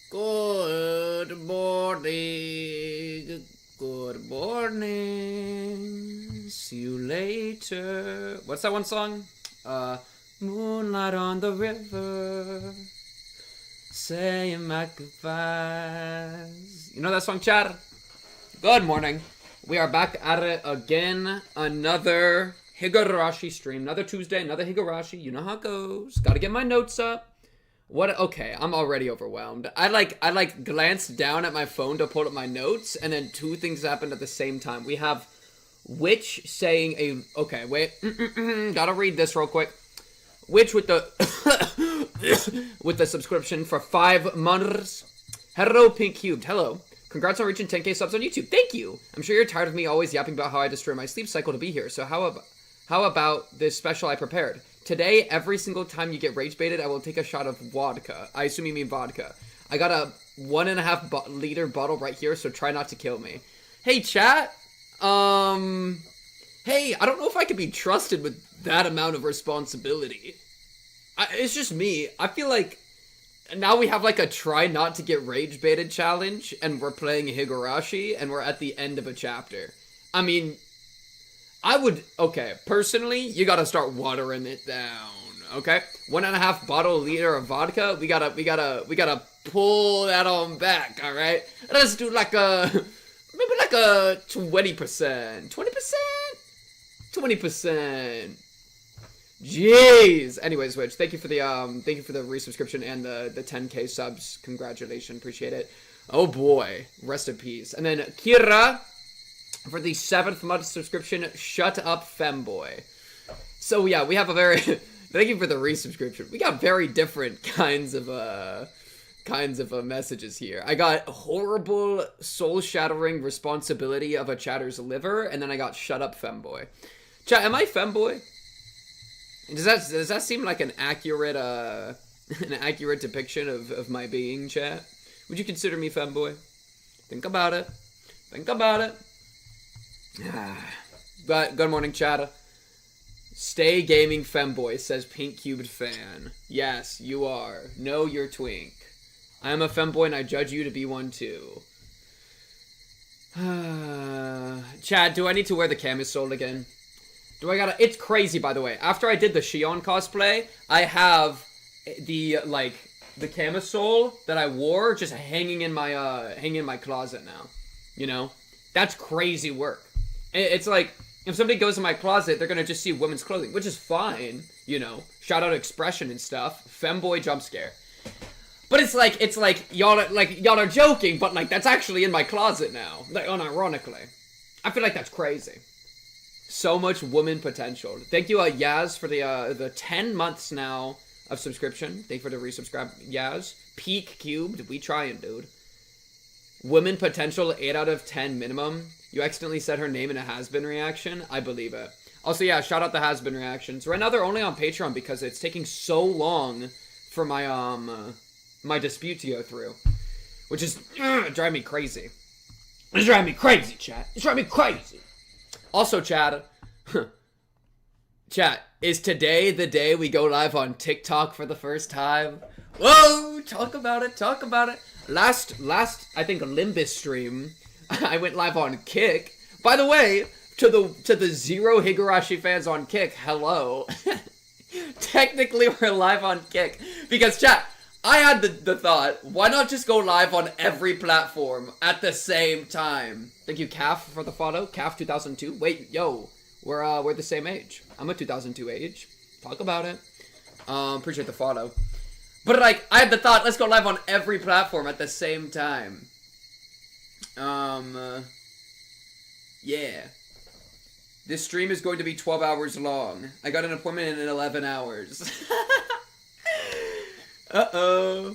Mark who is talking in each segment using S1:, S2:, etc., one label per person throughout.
S1: Good morning. Good morning. See you later. What's that one song? Moonlight on the river. Saying my goodbyes. You know that song, Chad? Good morning. We are back at it again. Another Higurashi stream. Another Tuesday, another Higurashi. You know how it goes. Gotta get my notes up. What? Okay, I'm already overwhelmed. I glanced down at my phone to pull up my notes, and then two things happened at the same time. We have Witch saying a... Okay, wait. Gotta read this real quick. Witch with the... with the subscription for 5 months. Hello, Pink Cubed. Hello. Congrats on reaching 10k subs on YouTube. Thank you. I'm sure you're tired of me always yapping about how I destroy my sleep cycle to be here. So how about this special I prepared? Today, every single time you get rage baited, I will take a shot of vodka. I assume you mean vodka. I got a 1.5 liter bottle right here, so try not to kill me. Hey, chat. Hey, I don't know if I can be trusted with that amount of responsibility. It's just me. I feel like now we have like a try not to get rage baited challenge, and we're playing Higurashi, and we're at the end of a chapter. I mean... okay, personally, you gotta start watering it down, okay? 1.5 liter of vodka, we gotta pull that on back, alright? Let's do maybe like a 20%. 20%? Jeez! Anyways, Witch, thank you for the resubscription and the 10k subs. Congratulations, appreciate it. Oh boy, rest in peace. And then Kira... for the 7th month subscription, shut up, femboy. So yeah, we have a very... thank you for the resubscription. We got very different kinds of messages here. I got horrible, soul-shattering responsibility of a chatter's liver, and then I got shut up, femboy. Chat, am I femboy? Does that seem like an accurate depiction of my being, chat? Would you consider me femboy? Think about it. Think about it. But good morning, chat. Stay gaming femboy, says Pink Cubed fan. Yes, you are. No, you're twink. I am a femboy and I judge you to be one too. Chad, do I need to wear the camisole again? It's crazy, by the way. After I did the Shion cosplay, I have the camisole that I wore just hanging in my closet now. You know? That's crazy work. It's like, if somebody goes in my closet, they're gonna just see women's clothing, which is fine, you know. Shout out expression and stuff. Femboy jump scare. But it's like y'all are joking, but like that's actually in my closet now. Like unironically. I feel like that's crazy. So much woman potential. Thank you, Yaz, for the 10 months now of subscription. Thank you for the resubscribe, Yaz. Peak Cubed, we trying, dude. Women potential, 8 out of 10 minimum. You accidentally said her name in a has-been reaction. I believe it. Also, yeah, shout out the has-been reactions. Right now, they're only on Patreon because it's taking so long for my my dispute to go through, which is driving me crazy. It's driving me crazy, chat. It's driving me crazy. Also, chat, is today the day we go live on TikTok for the first time? Whoa! Talk about it. Talk about it. Last, I think, Limbus stream, I went live on Kick. By the way, to the 0 Higurashi fans on Kick, hello. Technically, we're live on Kick. Because, chat, I had the thought, why not just go live on every platform at the same time? Thank you, Calf, for the follow. Calf 2002. Wait, yo, we're the same age. I'm a 2002 age. Talk about it. Appreciate the follow. But, like, I had the thought, let's go live on every platform at the same time. Yeah. This stream is going to be 12 hours long. I got an appointment in 11 hours. Uh-oh.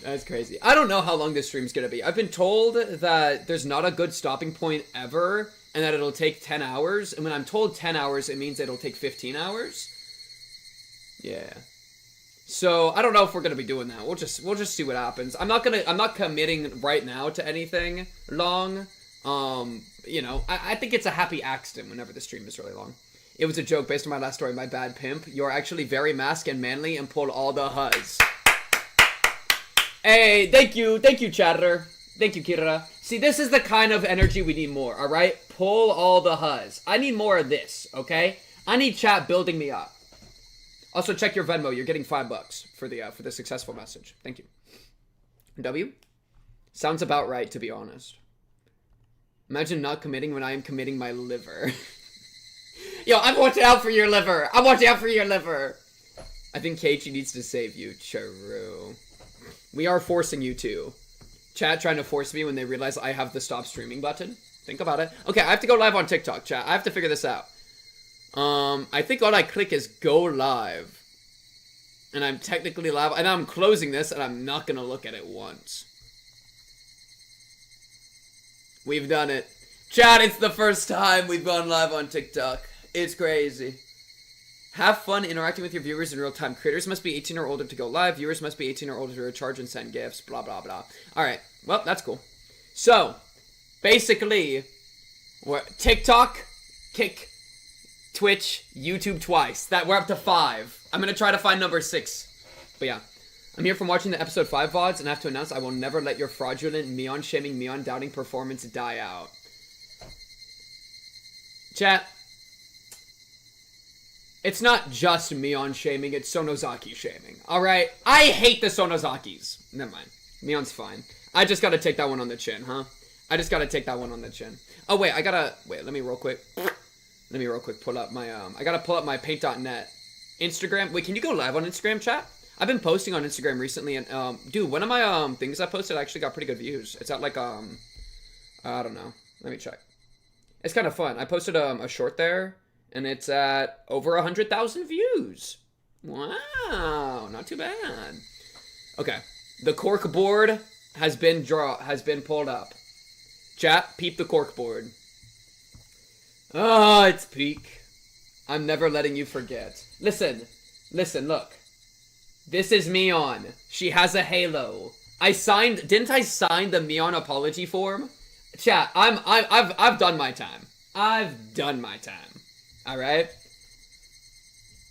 S1: That's crazy. I don't know how long this stream's gonna be. I've been told that there's not a good stopping point ever, and that it'll take 10 hours. And when I'm told 10 hours, it means it'll take 15 hours. Yeah. So, I don't know if we're gonna be doing that. We'll just see what happens. I'm not committing right now to anything long. You know, I think it's a happy accident whenever the stream is really long. It was a joke based on my last story, my bad pimp. You're actually very mask and manly and pulled all the huzz. Hey, thank you, Chatter. Thank you, Kira. See, this is the kind of energy we need more, alright? Pull all the huzz. I need more of this, okay? I need chat building me up. Also, check your Venmo. You're getting $5 for the successful message. Thank you. W? Sounds about right, to be honest. Imagine not committing when I am committing my liver. Yo, I'm watching out for your liver. I'm watching out for your liver. I think Keiichi needs to save you. True. We are forcing you to. Chat trying to force me when they realize I have the stop streaming button. Think about it. Okay, I have to go live on TikTok, chat. I have to figure this out. I think all I click is go live. And I'm technically live. And I'm closing this and I'm not going to look at it once. We've done it. Chat, it's the first time we've gone live on TikTok. It's crazy. Have fun interacting with your viewers in real time. Creators must be 18 or older to go live. Viewers must be 18 or older to recharge and send gifts. Blah, blah, blah. Alright. Well, that's cool. So, basically, we're TikTok, Kick, Twitch, YouTube twice. We're up to 5. I'm gonna try to find number 6. But yeah. I'm here from watching the episode 5 VODs and have to announce I will never let your fraudulent, Mion-shaming, Mion-doubting performance die out. Chat. It's not just Mion shaming, it's Sonozaki shaming. Alright? I hate the Sonozakis. Never mind. Mion's fine. I just gotta take that one on the chin, huh? I just gotta take that one on the chin. Oh, wait, wait, let me real quick pull up my, I gotta pull up my paint.net Instagram. Wait, can you go live on Instagram, chat? I've been posting on Instagram recently, and, dude, one of my, things I posted actually got pretty good views. It's at, like, I don't know. Let me check. It's kind of fun. I posted, a short there. And it's at over 100,000 views. Wow, not too bad. Okay, the cork board has been pulled up. Chat, peep the cork board. Oh, it's peak. I'm never letting you forget. Listen, look. This is Mion. She has a halo. Didn't I sign the Mion apology form? Chat, I've done my time. I've done my time. Alright?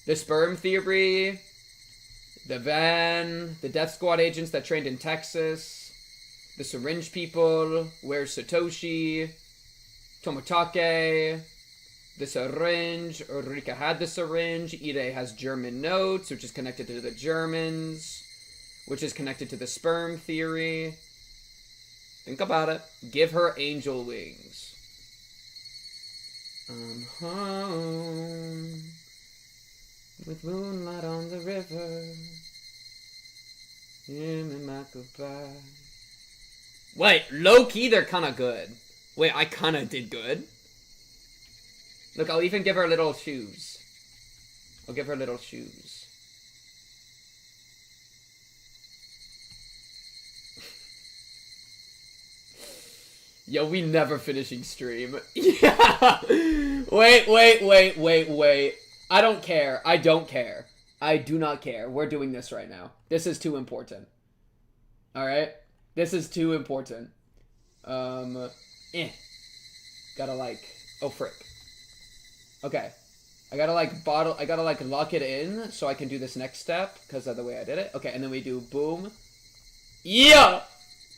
S1: The Sperm Theory, the Van, the Death Squad agents that trained in Texas, the Syringe People, Where's Satoshi, Toмотake, the Syringe, Ulrika had the Syringe, Ide has German notes, which is connected to the Germans, which is connected to the Sperm Theory. Think about it. Give her angel wings. I'm home with moonlight on the river. Hear me my goodbye. Wait, low key, they're kind of good. Wait, I kind of did good. Look, I'll even give her little shoes. I'll give her little shoes. Yo, we never finishing stream. Yeah. Wait. I don't care. I don't care. I do not care. We're doing this right now. This is too important. Alright? This is too important. Gotta like... Oh, frick. Okay. I gotta like lock it in so I can do this next step because of the way I did it. Okay, and then we do boom. Yeah!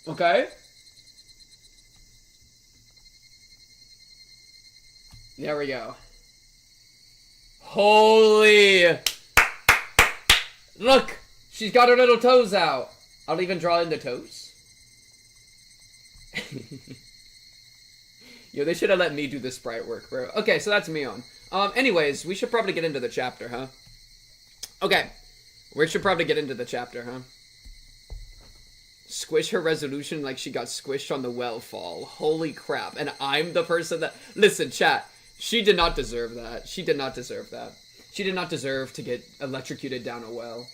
S1: Okay? There we go. Holy! Look! She's got her little toes out. I'll even draw in the toes. Yo, they should have let me do the sprite work, bro. Okay, so that's Mion. Anyways, we should probably get into the chapter, huh? Okay. We should probably get into the chapter, huh? Squish her resolution like she got squished on the well fall. Holy crap. And I'm the person that... Listen, chat. She did not deserve that. She did not deserve that. She did not deserve to get electrocuted down a well.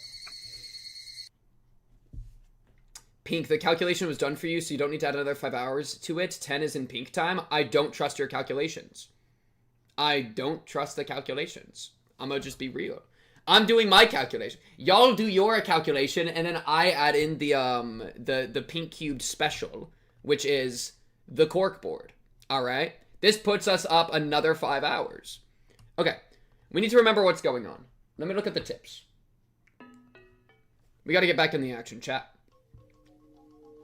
S1: Pink, the calculation was done for you, so you don't need to add another 5 hours to it. 10 is in pink time. I don't trust your calculations. I don't trust the calculations. I'm gonna just be real. I'm doing my calculation. Y'all do your calculation, and then I add in the pink cubed special, which is the cork board. Alright? This puts us up another 5 hours. Okay. We need to remember what's going on. Let me look at the tips. We gotta get back in the action, chat.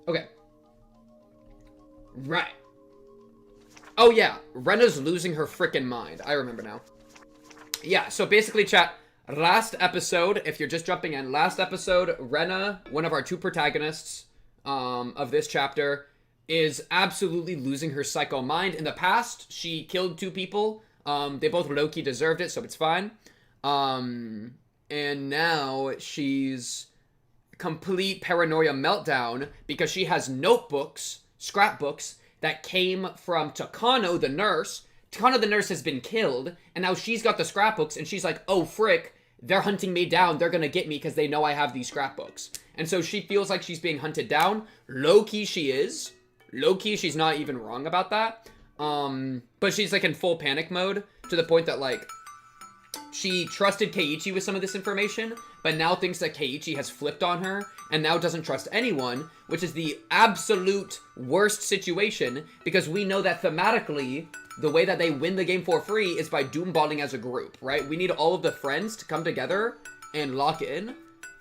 S1: Okay. Right. Oh, yeah. Rena's losing her freaking mind. I remember now. Yeah, so basically, chat, last episode, if you're just jumping in, last episode, Rena, one of our two protagonists of this chapter, is absolutely losing her psycho mind. In the past, she killed two people. They both low-key deserved it, so it's fine. And now she's complete paranoia meltdown because she has notebooks, scrapbooks, that came from Takano, the nurse. Takano, the nurse, has been killed, and now she's got the scrapbooks, and she's like, oh, frick, they're hunting me down. They're gonna get me because they know I have these scrapbooks. And so she feels like she's being hunted down. Low-key she is. Low-key, she's not even wrong about that. But she's, like, in full panic mode to the point that, like, she trusted Keiichi with some of this information, but now thinks that Keiichi has flipped on her, and now doesn't trust anyone, which is the absolute worst situation, because we know that thematically, the way that they win the game for free is by doomballing as a group, right? We need all of the friends to come together and lock in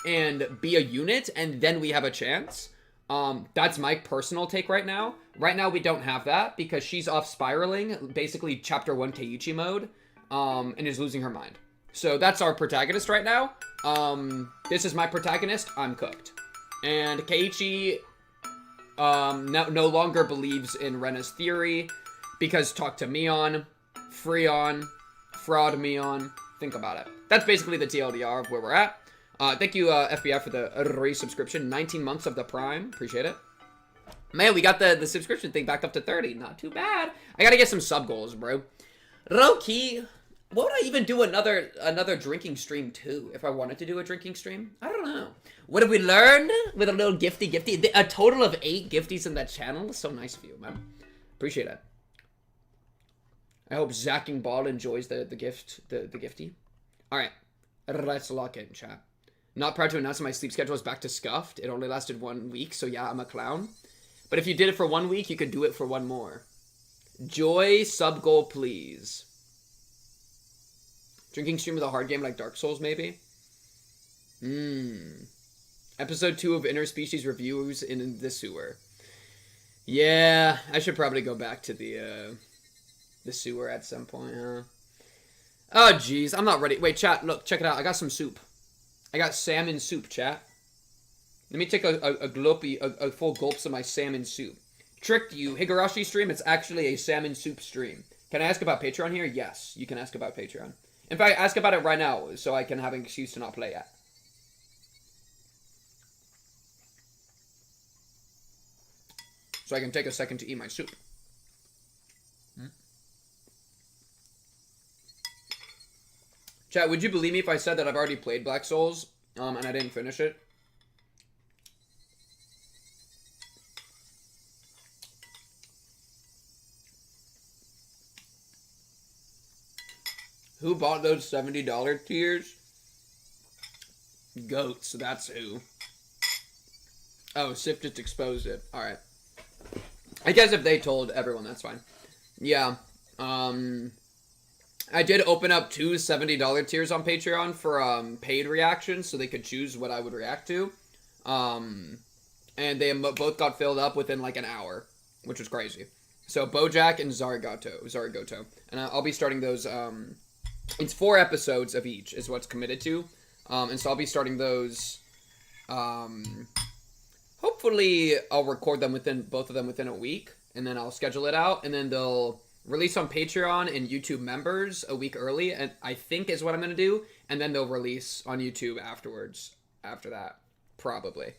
S1: and be a unit, and then we have a chance. That's my personal take right now. Right now, we don't have that, because she's off spiraling, basically Chapter 1 Keiichi mode, and is losing her mind. So that's our protagonist right now. This is my protagonist. I'm cooked. And Keiichi no longer believes in Rena's theory because talk to Mion, Freon, Fraud Mion. Think about it. That's basically the TLDR of where we're at. Thank you, FBI, for the resubscription. 19 months of the Prime. Appreciate it. Man, we got the subscription thing back up to 30. Not too bad. I gotta get some sub goals, bro. Low-key, what would I even do another drinking stream too if I wanted to do a drinking stream? I don't know. What have we learned with a little gifty? A total of 8 gifties in that channel. So nice of you, man. Appreciate it. I hope Zacking Ball enjoys the gifty. All right, let's lock in, chat. Not proud to announce that my sleep schedule is back to scuffed. It only lasted 1 week, so yeah, I'm a clown. But if you did it for 1 week, you could do it for 1 more. Joy, sub goal, please. Drinking stream with a hard game like Dark Souls, maybe? Episode 2 of Interspecies Reviews in the Sewer. Yeah, I should probably go back to the sewer at some point, huh? Oh, jeez, I'm not ready. Wait, chat, look, check it out. I got some soup. I got salmon soup, chat. Let me take a full gulps of my salmon soup. Tricked you. Higurashi stream, it's actually a salmon soup stream. Can I ask about Patreon here? Yes, you can ask about Patreon. In fact, ask about it right now so I can have an excuse to not play yet. So I can take a second to eat my soup. Chat, would you believe me if I said that I've already played Black Souls, and I didn't finish it? Who bought those $70 tiers? Goats, that's who. Oh, Sif just exposed it. Alright. I guess if they told everyone, that's fine. Yeah. I did open up 2 $70 tiers on Patreon for paid reactions, so they could choose what I would react to. And they both got filled up within like an hour, which was crazy. So BoJack and Zaragoto. And I'll be starting those, it's 4 episodes of each is what's committed to. And so I'll be starting those, hopefully I'll record them both of them within a week, and then I'll schedule it out, and then they'll release on Patreon and YouTube members a week early, and I think is what I'm going to do, and then they'll release on YouTube afterwards, after that, probably.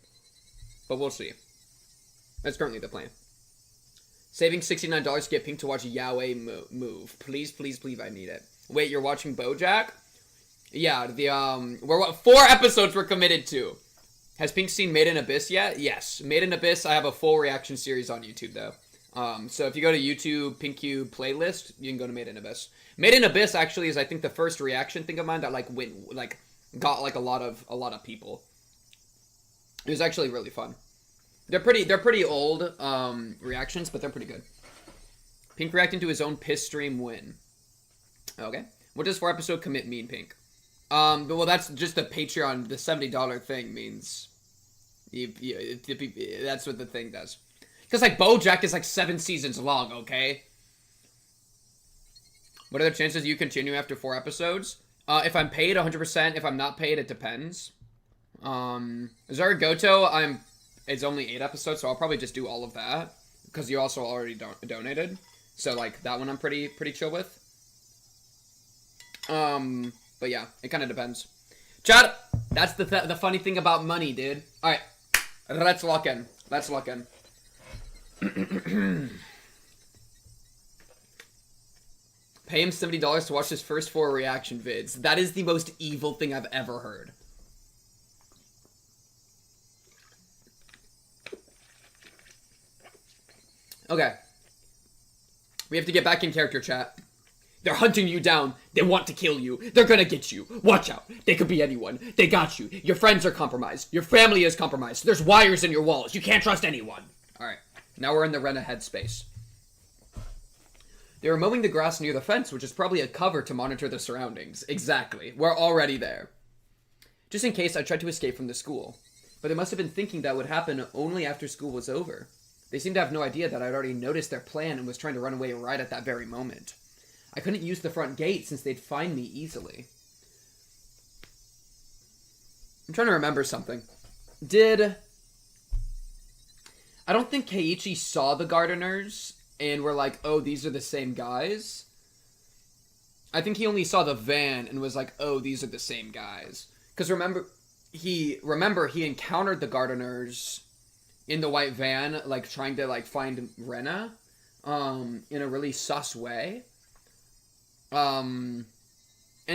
S1: But we'll see. That's currently the plan. Saving $69 to get Pink to watch Yaoi move. Please, please, please, I need it. Wait, you're watching BoJack? Yeah, we're 4 episodes we're committed to. Has Pink seen Made in Abyss yet? Yes. Made in Abyss, I have a full reaction series on YouTube, though. So if you go to YouTube, PinkCube playlist, you can go to Made in Abyss. Made in Abyss actually is, I think, the first reaction thing of mine that got like a lot of people. It was actually really fun. They're pretty old reactions, but they're pretty good. Pink reacting to his own piss stream win. Okay. What does 4 episode commit mean, Pink? Well, that's just the Patreon. The $70 thing means, That's what the thing does. Because, like, BoJack is, like, 7 seasons long, okay? What are the chances you continue after 4 episodes? If I'm paid, 100%. If I'm not paid, it depends. Zaragoto, it's only 8 episodes, so I'll probably just do all of that. Because you also already donated. So, like, that one I'm pretty chill with. But yeah, it kind of depends. Chad, that's the funny thing about money, dude. Alright, let's lock in. Pay him $70 to watch his first 4 reaction vids. That is the most evil thing I've ever heard. Okay. We have to get back in character, chat. They're hunting you down. They want to kill you. They're gonna get you. Watch out. They could be anyone. They got you. Your friends are compromised. Your family is compromised. There's wires in your walls. You can't trust anyone. Alright. Now we're in the Rena headspace. They were mowing the grass near the fence, which is probably a cover to monitor the surroundings. Exactly. We're already there. Just in case, I tried to escape from the school. But they must have been thinking that would happen only after school was over. They seemed to have no idea that I'd already noticed their plan and was trying to run away right at that very moment. I couldn't use the front gate since they'd find me easily. I'm trying to remember something. I don't think Keiichi saw the gardeners and were like, oh, these are the same guys. I think he only saw the van and was like, oh, these are the same guys. Because remember he encountered the gardeners in the white van, like, trying to, like, find Rena, in a really sus way. And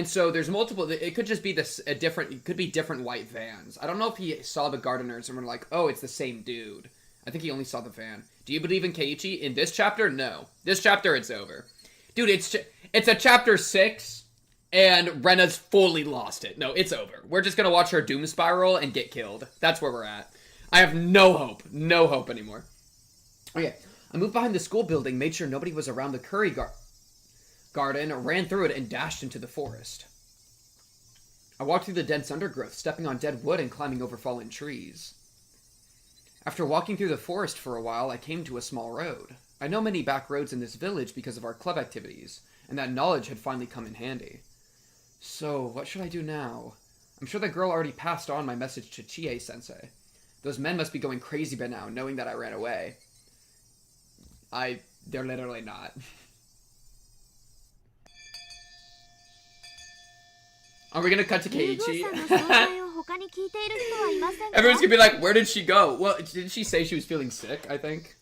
S1: so there's multiple, it could just be it could be different white vans. I don't know if he saw the gardeners and were like, oh, it's the same dude. I think he only saw the van. Do you believe in Keiichi? In this chapter? No. This chapter, it's over. Dude, it's a chapter 6, and Rena's fully lost it. No, it's over. We're just gonna watch her doom spiral and get killed. That's where we're at. I have no hope. No hope anymore. Okay. I moved behind the school building, made sure nobody was around the curry garden, ran through it, and dashed into the forest. I walked through the dense undergrowth, stepping on dead wood and climbing over fallen trees. After walking through the forest for a while, I came to a small road. I know many back roads in this village because of our club activities, and that knowledge had finally come in handy. So, what should I do now? I'm sure the girl already passed on my message to Chie-sensei. Those men must be going crazy by now, knowing that I ran away. They're literally not. Are we gonna cut to Keiichi? Everyone's gonna be like, where did she go? Well, didn't she say she was feeling sick, I think?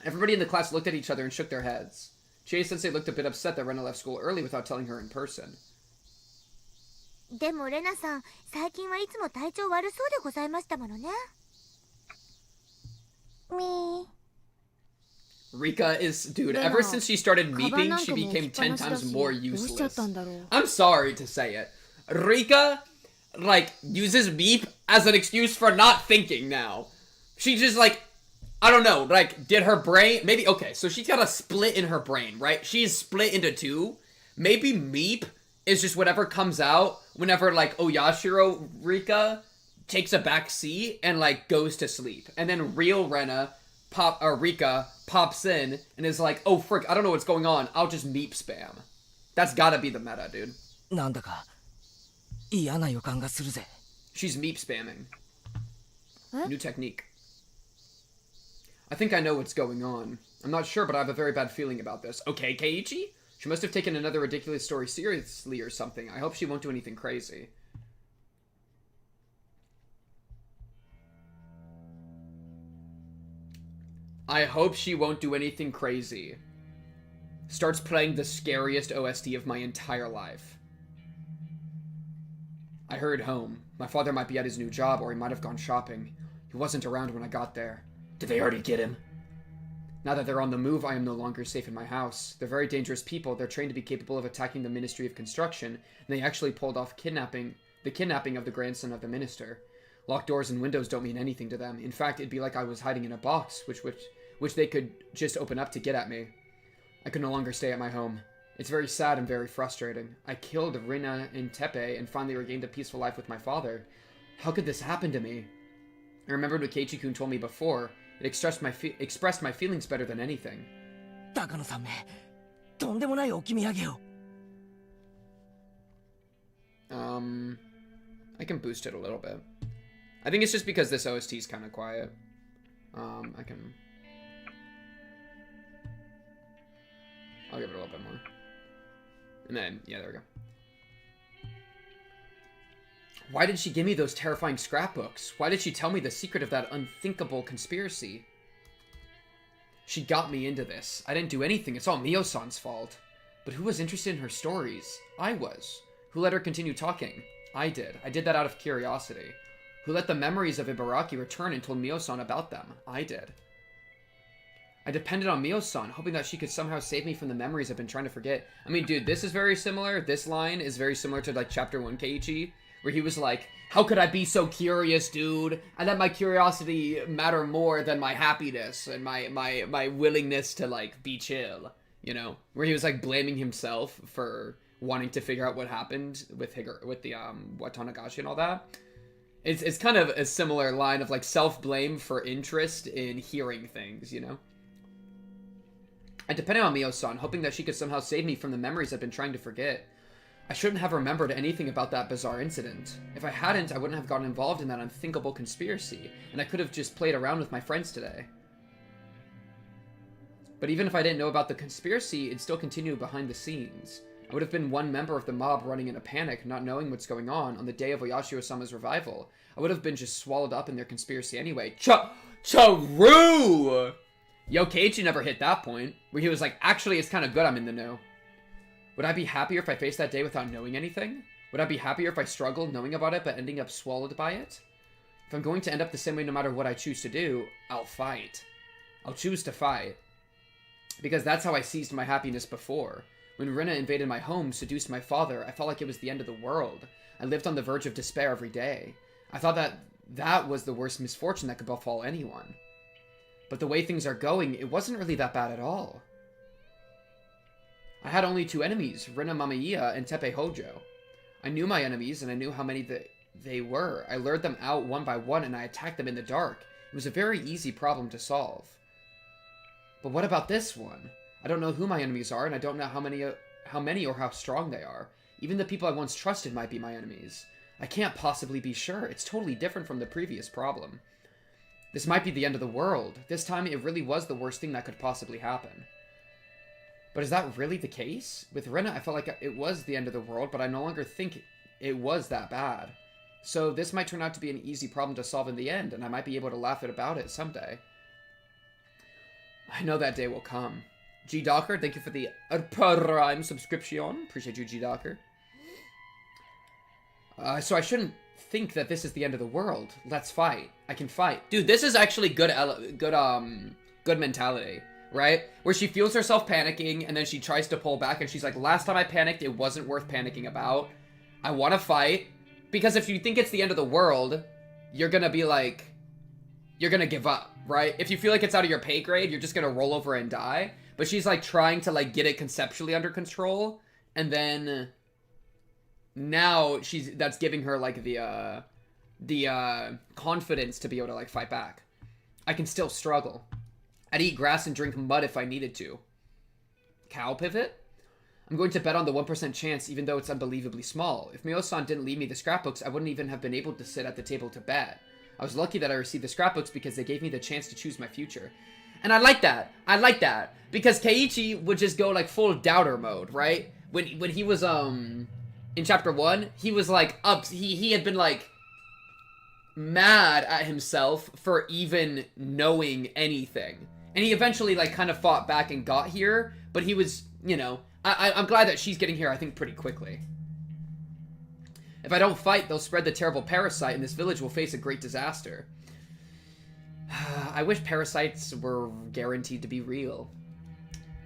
S1: Everybody in the class looked at each other and shook their heads. Chie-sensei looked a bit upset that Rena left school early without telling her in person.
S2: でもレナさん、最近はいつも体調悪そうでございましたものね。
S1: Rika is, dude, ever since she started meeping, she became 10 times more useless. I'm sorry to say it. Rika, like, uses meep as an excuse for not thinking now. She just, like, I don't know, like, did her brain, maybe, okay, so she's got a split in her brain, right? She's split into 2. Maybe meep is just whatever comes out whenever, like, Oyashiro Rika takes a back seat and, like, goes to sleep. And then real Rena, Rika, pops in and is like, oh, frick, I don't know what's going on. I'll just meep spam. That's gotta be the meta, dude. She's meep spamming. New technique. I think I know what's going on. I'm not sure, but I have a very bad feeling about this. Okay, Keiichi? She must have taken another ridiculous story seriously or something. I hope she won't do anything crazy. I hope she won't do anything crazy. Starts playing the scariest OST of my entire life. I hurried home. My father might be at his new job, or he might have gone shopping. He wasn't around when I got there. Did they already get him? Now that they're on the move, I am no longer safe in my house. They're very dangerous people. They're trained to be capable of attacking the Ministry of Construction, and they actually pulled off the kidnapping of the grandson of the minister. Locked doors and windows don't mean anything to them. In fact, it'd be like I was hiding in a box, which they could just open up to get at me. I could no longer stay at my home. It's very sad and very frustrating. I killed Rena in Tepe and finally regained a peaceful life with my father. How could this happen to me? I remembered what Keiichi-kun told me before. It expressed my feelings better than anything.
S3: 高野さんめ、とんでもない置き土産を。
S1: I can boost it a little bit. I think it's just because this OST is kind of quiet. I'll give it a little bit more. And then, yeah, there we go. Why did she give me those terrifying scrapbooks? Why did she tell me the secret of that unthinkable conspiracy? She got me into this. I didn't do anything. It's all Mio-san's fault. But who was interested in her stories? I was. Who let her continue talking? I did. I did that out of curiosity. Who let the memories of Ibaraki return and told Mio-san about them? I did. I depended on Mio-san, hoping that she could somehow save me from the memories I've been trying to forget. I mean, dude, this is very similar. This line is very similar to, like, Chapter 1 Keiichi, where he was like, how could I be so curious, dude? I let my curiosity matter more than my happiness and my willingness to, like, be chill, you know? Where he was, like, blaming himself for wanting to figure out what happened with the Watanagashi and all that. It's kind of a similar line of, like, self-blame for interest in hearing things, you know? I depended on Mio-san, hoping that she could somehow save me from the memories I've been trying to forget. I shouldn't have remembered anything about that bizarre incident. If I hadn't, I wouldn't have gotten involved in that unthinkable conspiracy, and I could have just played around with my friends today. But even if I didn't know about the conspiracy, it'd still continue behind the scenes. I would have been one member of the mob running in a panic, not knowing what's going on the day of Oyashiro-sama's revival. I would have been just swallowed up in their conspiracy anyway. Charu! Yo, Keiichi never hit that point, where he was like, actually, it's kind of good I'm in the know. Would I be happier if I faced that day without knowing anything? Would I be happier if I struggled knowing about it but ending up swallowed by it? If I'm going to end up the same way no matter what I choose to do, I'll fight. I'll choose to fight. Because that's how I seized my happiness before. When Rena invaded my home, seduced my father, I felt like it was the end of the world. I lived on the verge of despair every day. I thought that was the worst misfortune that could befall anyone. But the way things are going, it wasn't really that bad at all. I had only two enemies, Rena Mamiya and Teppei Hojo. I knew my enemies, and I knew how many they were. I lured them out one by one, and I attacked them in the dark. It was a very easy problem to solve. But what about this one? I don't know who my enemies are, and I don't know how many or how strong they are. Even the people I once trusted might be my enemies. I can't possibly be sure. It's totally different from the previous problem. This might be the end of the world. This time, it really was the worst thing that could possibly happen. But is that really the case? With Rena, I felt like it was the end of the world, but I no longer think it was that bad. So this might turn out to be an easy problem to solve in the end, and I might be able to laugh about it someday. I know that day will come. G Docker, thank you for the Prime subscription. Appreciate you, G Docker. So I shouldn't think that this is the end of the world. Let's fight. I can fight. Dude, this is actually good mentality, right? Where she feels herself panicking, and then she tries to pull back, and she's like, last time I panicked, it wasn't worth panicking about. I want to fight. Because if you think it's the end of the world, you're gonna be like, you're gonna give up, right? If you feel like it's out of your pay grade, you're just gonna roll over and die. But she's like trying to like get it conceptually under control, and then now that's giving her like the confidence to be able to like fight back. I can still struggle. I'd eat grass and drink mud if I needed to. Cow pivot? I'm going to bet on the 1% chance, even though it's unbelievably small. If Mio-san didn't leave me the scrapbooks, I wouldn't even have been able to sit at the table to bet. I was lucky that I received the scrapbooks because they gave me the chance to choose my future. And I like that. I like that. Because Keiichi would just go like full doubter mode, right? When he was in chapter 1, he was like he had been like mad at himself for even knowing anything. And he eventually like kind of fought back and got here, but he was, you know, I'm glad that she's getting here, I think, pretty quickly. If I don't fight, they'll spread the terrible parasite, and this village will face a great disaster. I wish parasites were guaranteed to be real.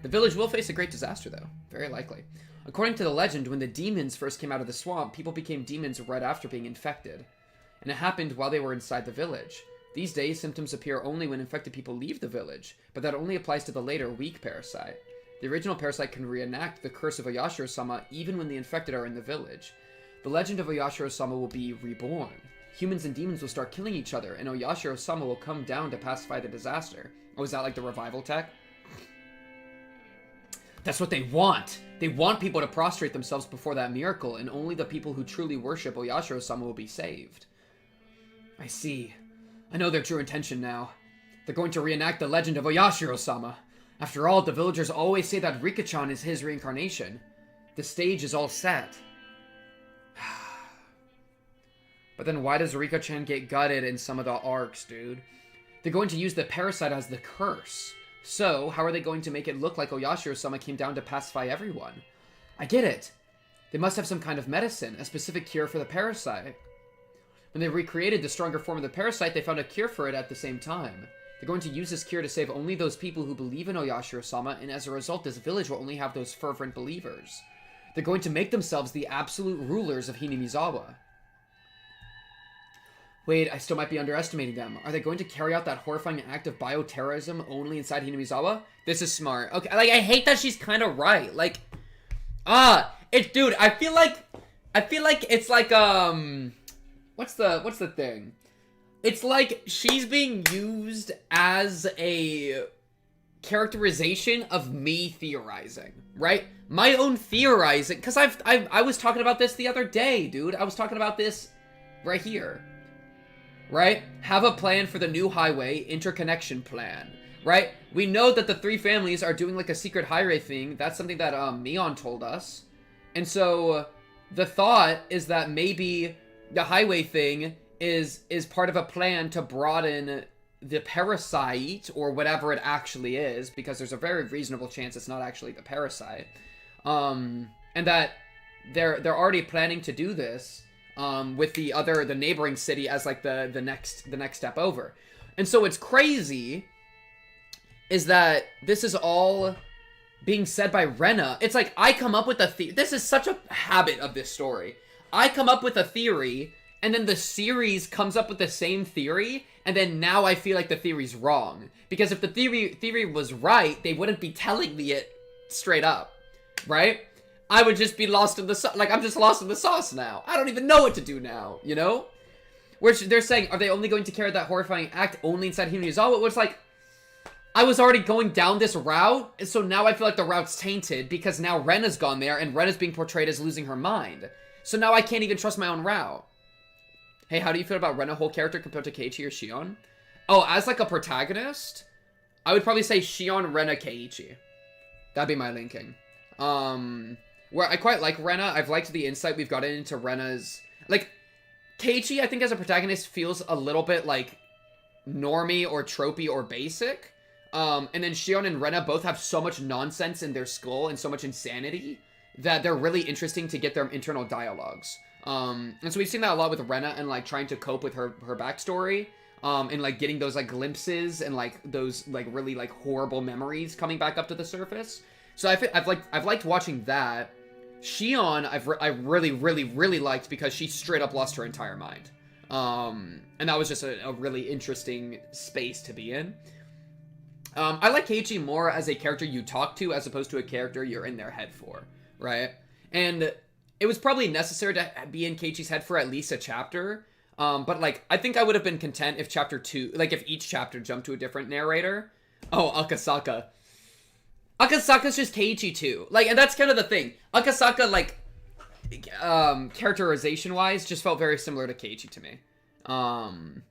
S1: The village will face a great disaster, though. Very likely. According to the legend, when the demons first came out of the swamp, people became demons right after being infected. And it happened while they were inside the village. These days, symptoms appear only when infected people leave the village, but that only applies to the later, weak parasite. The original parasite can reenact the curse of Oyashiro-sama even when the infected are in the village. The legend of Oyashiro-sama will be reborn. humans and demons will start killing each other, and Oyashiro-sama will come down to pacify the disaster. Oh, is that like the revival tech? That's what they want. They want people to prostrate themselves before that miracle, and only the people who truly worship Oyashiro-sama will be saved. I see. I know their true intention now. They're going to reenact the legend of Oyashiro-sama. After all, the villagers always say that Rika-chan is his reincarnation. The stage is all set. But then why does Rika-chan get gutted in some of the arcs, dude? They're going to use the parasite as the curse. So, how are they going to make it look like Oyashiro-sama came down to pacify everyone? I get it. They must have some kind of medicine, a specific cure for the parasite. When they recreated the stronger form of the parasite, they found a cure for it at the same time. They're going to use this cure to save only those people who believe in Oyashiro-sama, and as a result, this village will only have those fervent believers. They're going to make themselves the absolute rulers of Hinamizawa. Wait, I still might be underestimating them. Are they going to carry out that horrifying act of bioterrorism only inside Hinamizawa? This is smart. Okay, like, I hate that she's kind of right. Like, dude, I feel like it's like, what's the thing? It's like she's being used as a characterization of me theorizing, right? My own theorizing, because I was talking about this the other day, dude. I was talking about this right here, right? Have a plan for the new highway interconnection plan, right? We know that the three families are doing like a secret highway thing. That's something that Mion told us, and so the thought is that maybe the highway thing is part of a plan to broaden the parasite, or whatever it actually is, because there's a very reasonable chance it's not actually the parasite, and that they're already planning to do this with the neighboring city as like the next step over. And so what's crazy is that this is all being said by Rena. It's like I come up with a this is such a habit of this story. I come up with a theory, and then the series comes up with the same theory, and then now I feel like the theory's wrong. Because if the theory was right, they wouldn't be telling me it straight up, right? I would just be lost in the sauce. Like, I'm just lost in the sauce now. I don't even know what to do now, you know? Which they're saying, are they only going to carry that horrifying act only inside Hinamizawa? Which, like, I was already going down this route, and so now I feel like the route's tainted, because now Rena's gone there, and Rena's being portrayed as losing her mind. So now I can't even trust my own route. Hey, how do you feel about Rena whole character compared to Keiichi or Shion? Oh, as like a protagonist, I would probably say Shion, Rena, Keiichi. That'd be my linking. Where I quite like Rena. I've liked the insight we've gotten into Rena's... Like, Keiichi, I think as a protagonist, feels a little bit like normie or tropey or basic. And then Shion and Rena both have so much nonsense in their skull and so much insanity that they're really interesting to get their internal dialogues. And so we've seen that a lot with Rena and like trying to cope with her backstory, and like getting those like glimpses and like those like really like horrible memories coming back up to the surface. So I've liked watching that. Shion I really liked because she straight up lost her entire mind. And that was just a really interesting space to be in. I like Keiichi more as a character you talk to as opposed to a character you're in their head for, right? And it was probably necessary to be in Keiichi's head for at least a chapter. But, like, I think I would have been content if chapter 2... Like, if each chapter jumped to a different narrator. Oh, Akasaka. Akasaka's just Keiichi, too. Like, and that's kind of the thing. Akasaka, like, characterization-wise, just felt very similar to Keiichi to me. And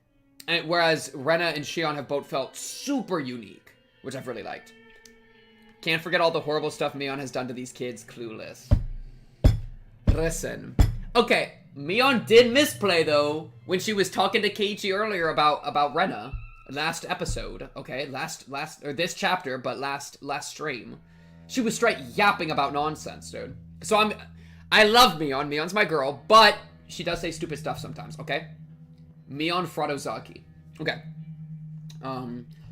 S1: whereas Rena and Shion have both felt super unique, which I've really liked. Can't forget all the horrible stuff Mion has done to these kids. Clueless. Listen. Okay, Mion did misplay, though, when she was talking to Keiichi earlier about Rena. Last episode, okay? Or this chapter, but last stream. She was straight yapping about nonsense, dude. So I love Mion. Mion's my girl, but she does say stupid stuff sometimes, okay? Mion Fradozaki. Okay.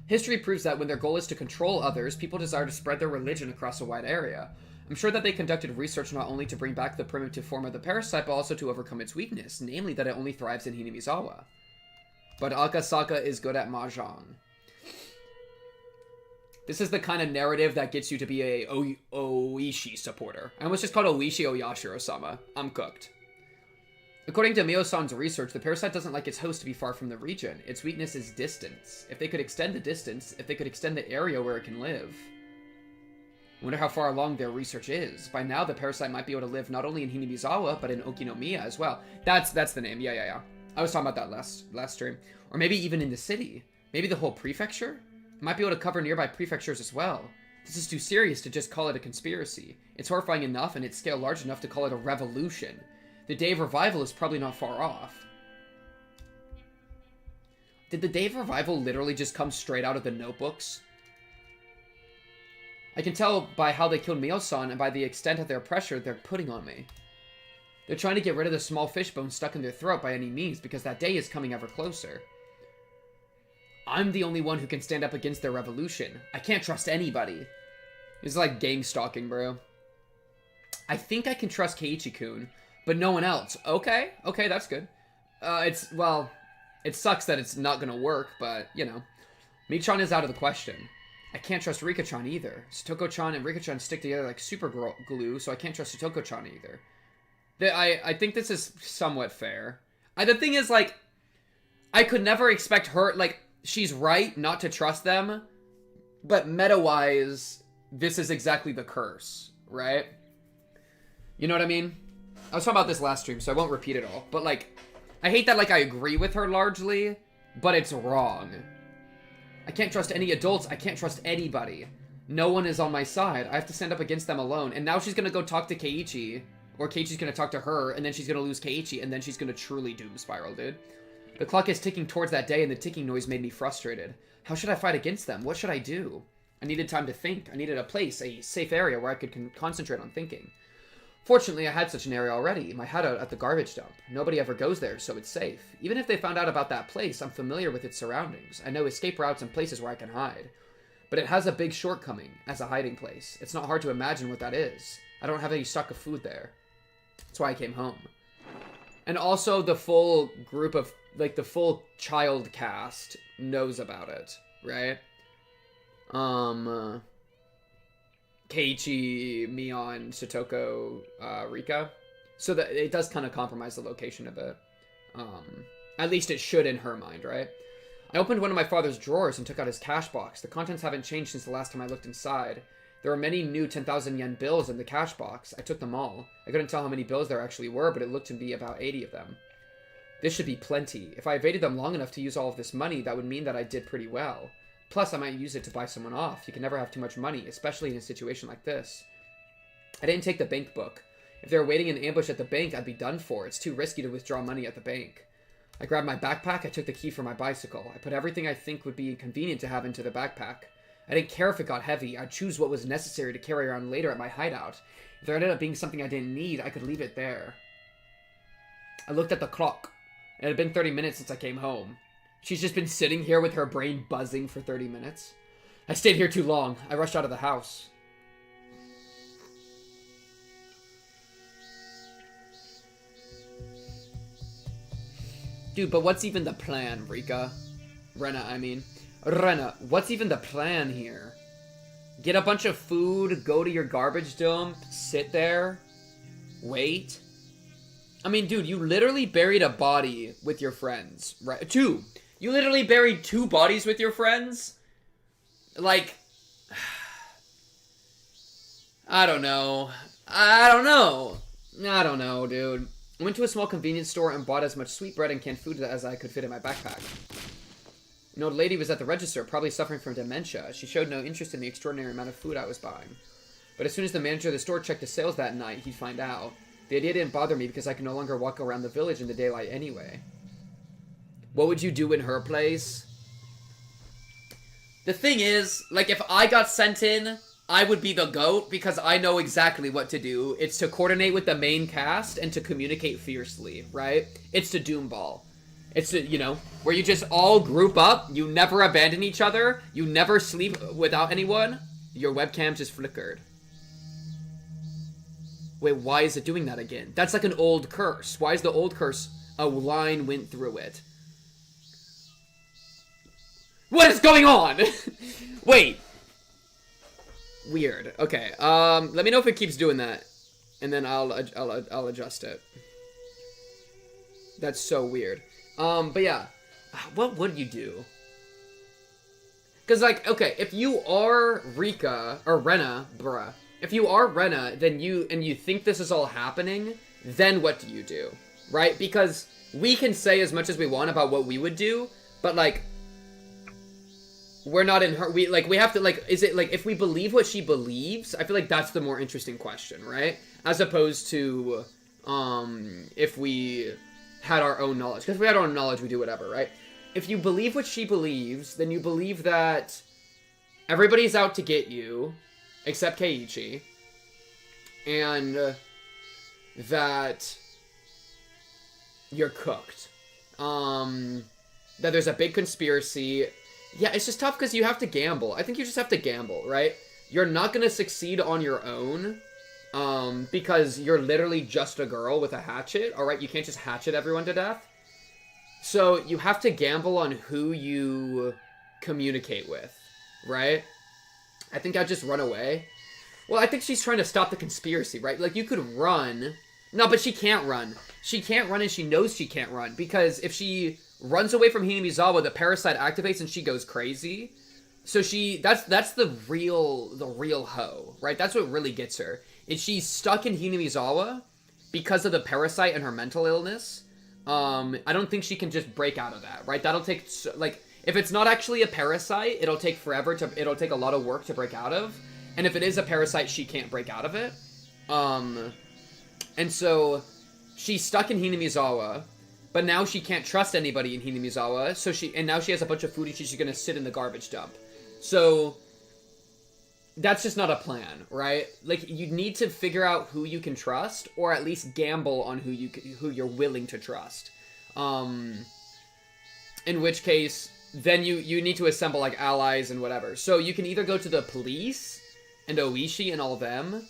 S1: History proves that when their goal is to control others, people desire to spread their religion across a wide area. I'm sure that they conducted research not only to bring back the primitive form of the parasite, but also to overcome its weakness, namely that it only thrives in Hinamizawa. But Akasaka is good at Mahjong. This is the kind of narrative that gets you to be a Ooishi supporter. I almost just called Ooishi Oyashiro-sama. I'm cooked. According to Mio-san's research, the parasite doesn't like its host to be far from the region. Its weakness is distance. If they could extend the distance, if they could extend the area where it can live. I wonder how far along their research is. By now, the parasite might be able to live not only in Hinamizawa, but in Okinomiya as well. That's the name. Yeah. I was talking about that last stream. Or maybe even in the city. Maybe the whole prefecture? It might be able to cover nearby prefectures as well. This is too serious to just call it a conspiracy. It's horrifying enough and its scale large enough to call it a revolution. The day of revival is probably not far off. Did the day of revival literally just come straight out of the notebooks? I can tell by how they killed Mio-san and by the extent of their pressure they're putting on me. They're trying to get rid of the small fishbone stuck in their throat by any means because that day is coming ever closer. I'm the only one who can stand up against their revolution. I can't trust anybody. It's like gang stalking, bro. I think I can trust Keiichi-kun, but no one else. Okay, that's good. It sucks that it's not gonna work, but, you know. Michan is out of the question. I can't trust Rika-chan either. Satoko-chan and Rika-chan stick together like super glue, so I can't trust Satoko-chan either. I think this is somewhat fair. The thing is, like, I could never expect her, like, she's right not to trust them, but meta-wise, this is exactly the curse, right? You know what I mean? I was talking about this last stream, so I won't repeat it all, but, like, I hate that, like, I agree with her largely, but it's wrong. I can't trust any adults. I can't trust anybody. No one is on my side. I have to stand up against them alone. And now she's going to go talk to Keiichi, or Keiichi's going to talk to her, and then she's going to lose Keiichi, and then she's going to truly doom spiral, dude. The clock is ticking towards that day, and the ticking noise made me frustrated. How should I fight against them? What should I do? I needed time to think. I needed a place, a safe area where I could concentrate on thinking. Fortunately, I had such an area already, my hideout at the garbage dump. Nobody ever goes there, so it's safe. Even if they found out about that place, I'm familiar with its surroundings. I know escape routes and places where I can hide. But it has a big shortcoming as a hiding place. It's not hard to imagine what that is. I don't have any stock of food there. That's why I came home. And also, the full group of, like, the full child cast knows about it, right? Keiichi, Mion, Satoko, Rika. So that it does kind of compromise the location a bit. At least it should in her mind, right? I opened one of my father's drawers and took out his cash box. The contents haven't changed since the last time I looked inside. There were many new 10,000 yen bills in the cash box. I took them all. I couldn't tell how many bills there actually were, but it looked to be about 80 of them. This should be plenty. If I evaded them long enough to use all of this money, that would mean that I did pretty well. Plus, I might use it to buy someone off. You can never have too much money, especially in a situation like this. I didn't take the bank book. If they were waiting in ambush at the bank, I'd be done for. It's too risky to withdraw money at the bank. I grabbed my backpack, I took the key for my bicycle. I put everything I think would be convenient to have into the backpack. I didn't care if it got heavy. I'd choose what was necessary to carry around later at my hideout. If there ended up being something I didn't need, I could leave it there. I looked at the clock. It had been 30 minutes since I came home. She's just been sitting here with her brain buzzing for 30 minutes. I stayed here too long. I rushed out of the house. Dude, but what's even the plan, Rika? Rena, I mean. Rena, what's even the plan here? Get a bunch of food, go to your garbage dump, sit there, wait? I mean, dude, you literally buried a body with your friends, right? Two. You literally buried 2 bodies with your friends? Like, I don't know, dude. I went to a small convenience store and bought as much sweet bread and canned food as I could fit in my backpack. An old lady was at the register, probably suffering from dementia. She showed no interest in the extraordinary amount of food I was buying. But as soon as the manager of the store checked the sales that night, he'd find out. The idea didn't bother me because I could no longer walk around the village in the daylight anyway. What would you do in her place? The thing is, like, if I got sent in, I would be the GOAT because I know exactly what to do. It's to coordinate with the main cast and to communicate fiercely, right? It's to Doomball. It's to, you know, where you just all group up, you never abandon each other, you never sleep without anyone, your webcam just flickered. Wait, why is it doing that again? That's like an old curse. Why is the old curse a line went through it? What is going on? Wait. Weird. Okay. Let me know if it keeps doing that, and then I'll adjust it. That's so weird. But yeah, what would you do? Because, like, okay, if you are Rika, or Rena, bruh, if you are Rena, then you think this is all happening, then what do you do? Right? Because we can say as much as we want about what we would do, but, like, we're not in her, we have to, like, is it, like, if we believe what she believes, I feel like that's the more interesting question, right? As opposed to, if we had our own knowledge. Because if we had our own knowledge, we do whatever, right? If you believe what she believes, then you believe that everybody's out to get you, except Keiichi, and that you're cooked. That there's a big conspiracy. Yeah, it's just tough because you have to gamble. I think you just have to gamble, right? You're not going to succeed on your own, because you're literally just a girl with a hatchet, alright? You can't just hatchet everyone to death. So you have to gamble on who you communicate with, right? I think I'd just run away. Well, I think she's trying to stop the conspiracy, right? Like, you could run. No, but she can't run. She can't run, and she knows she can't run. Because if she runs away from Hinamizawa, the parasite activates and she goes crazy. So that's the real hoe, right? That's what really gets her. Is she's stuck in Hinamizawa because of the parasite and her mental illness. I don't think she can just break out of that, right? That'll take, like, if it's not actually a parasite, it'll take a lot of work to break out of. And if it is a parasite, she can't break out of it. And so she's stuck in Hinamizawa, but now she can't trust anybody in Hinamizawa, and now she has a bunch of food and she's gonna sit in the garbage dump. So that's just not a plan, right? Like, you need to figure out who you can trust, or at least gamble on who you're willing to trust. In which case, then you need to assemble, like, allies and whatever. So you can either go to the police and Ooishi and all of them.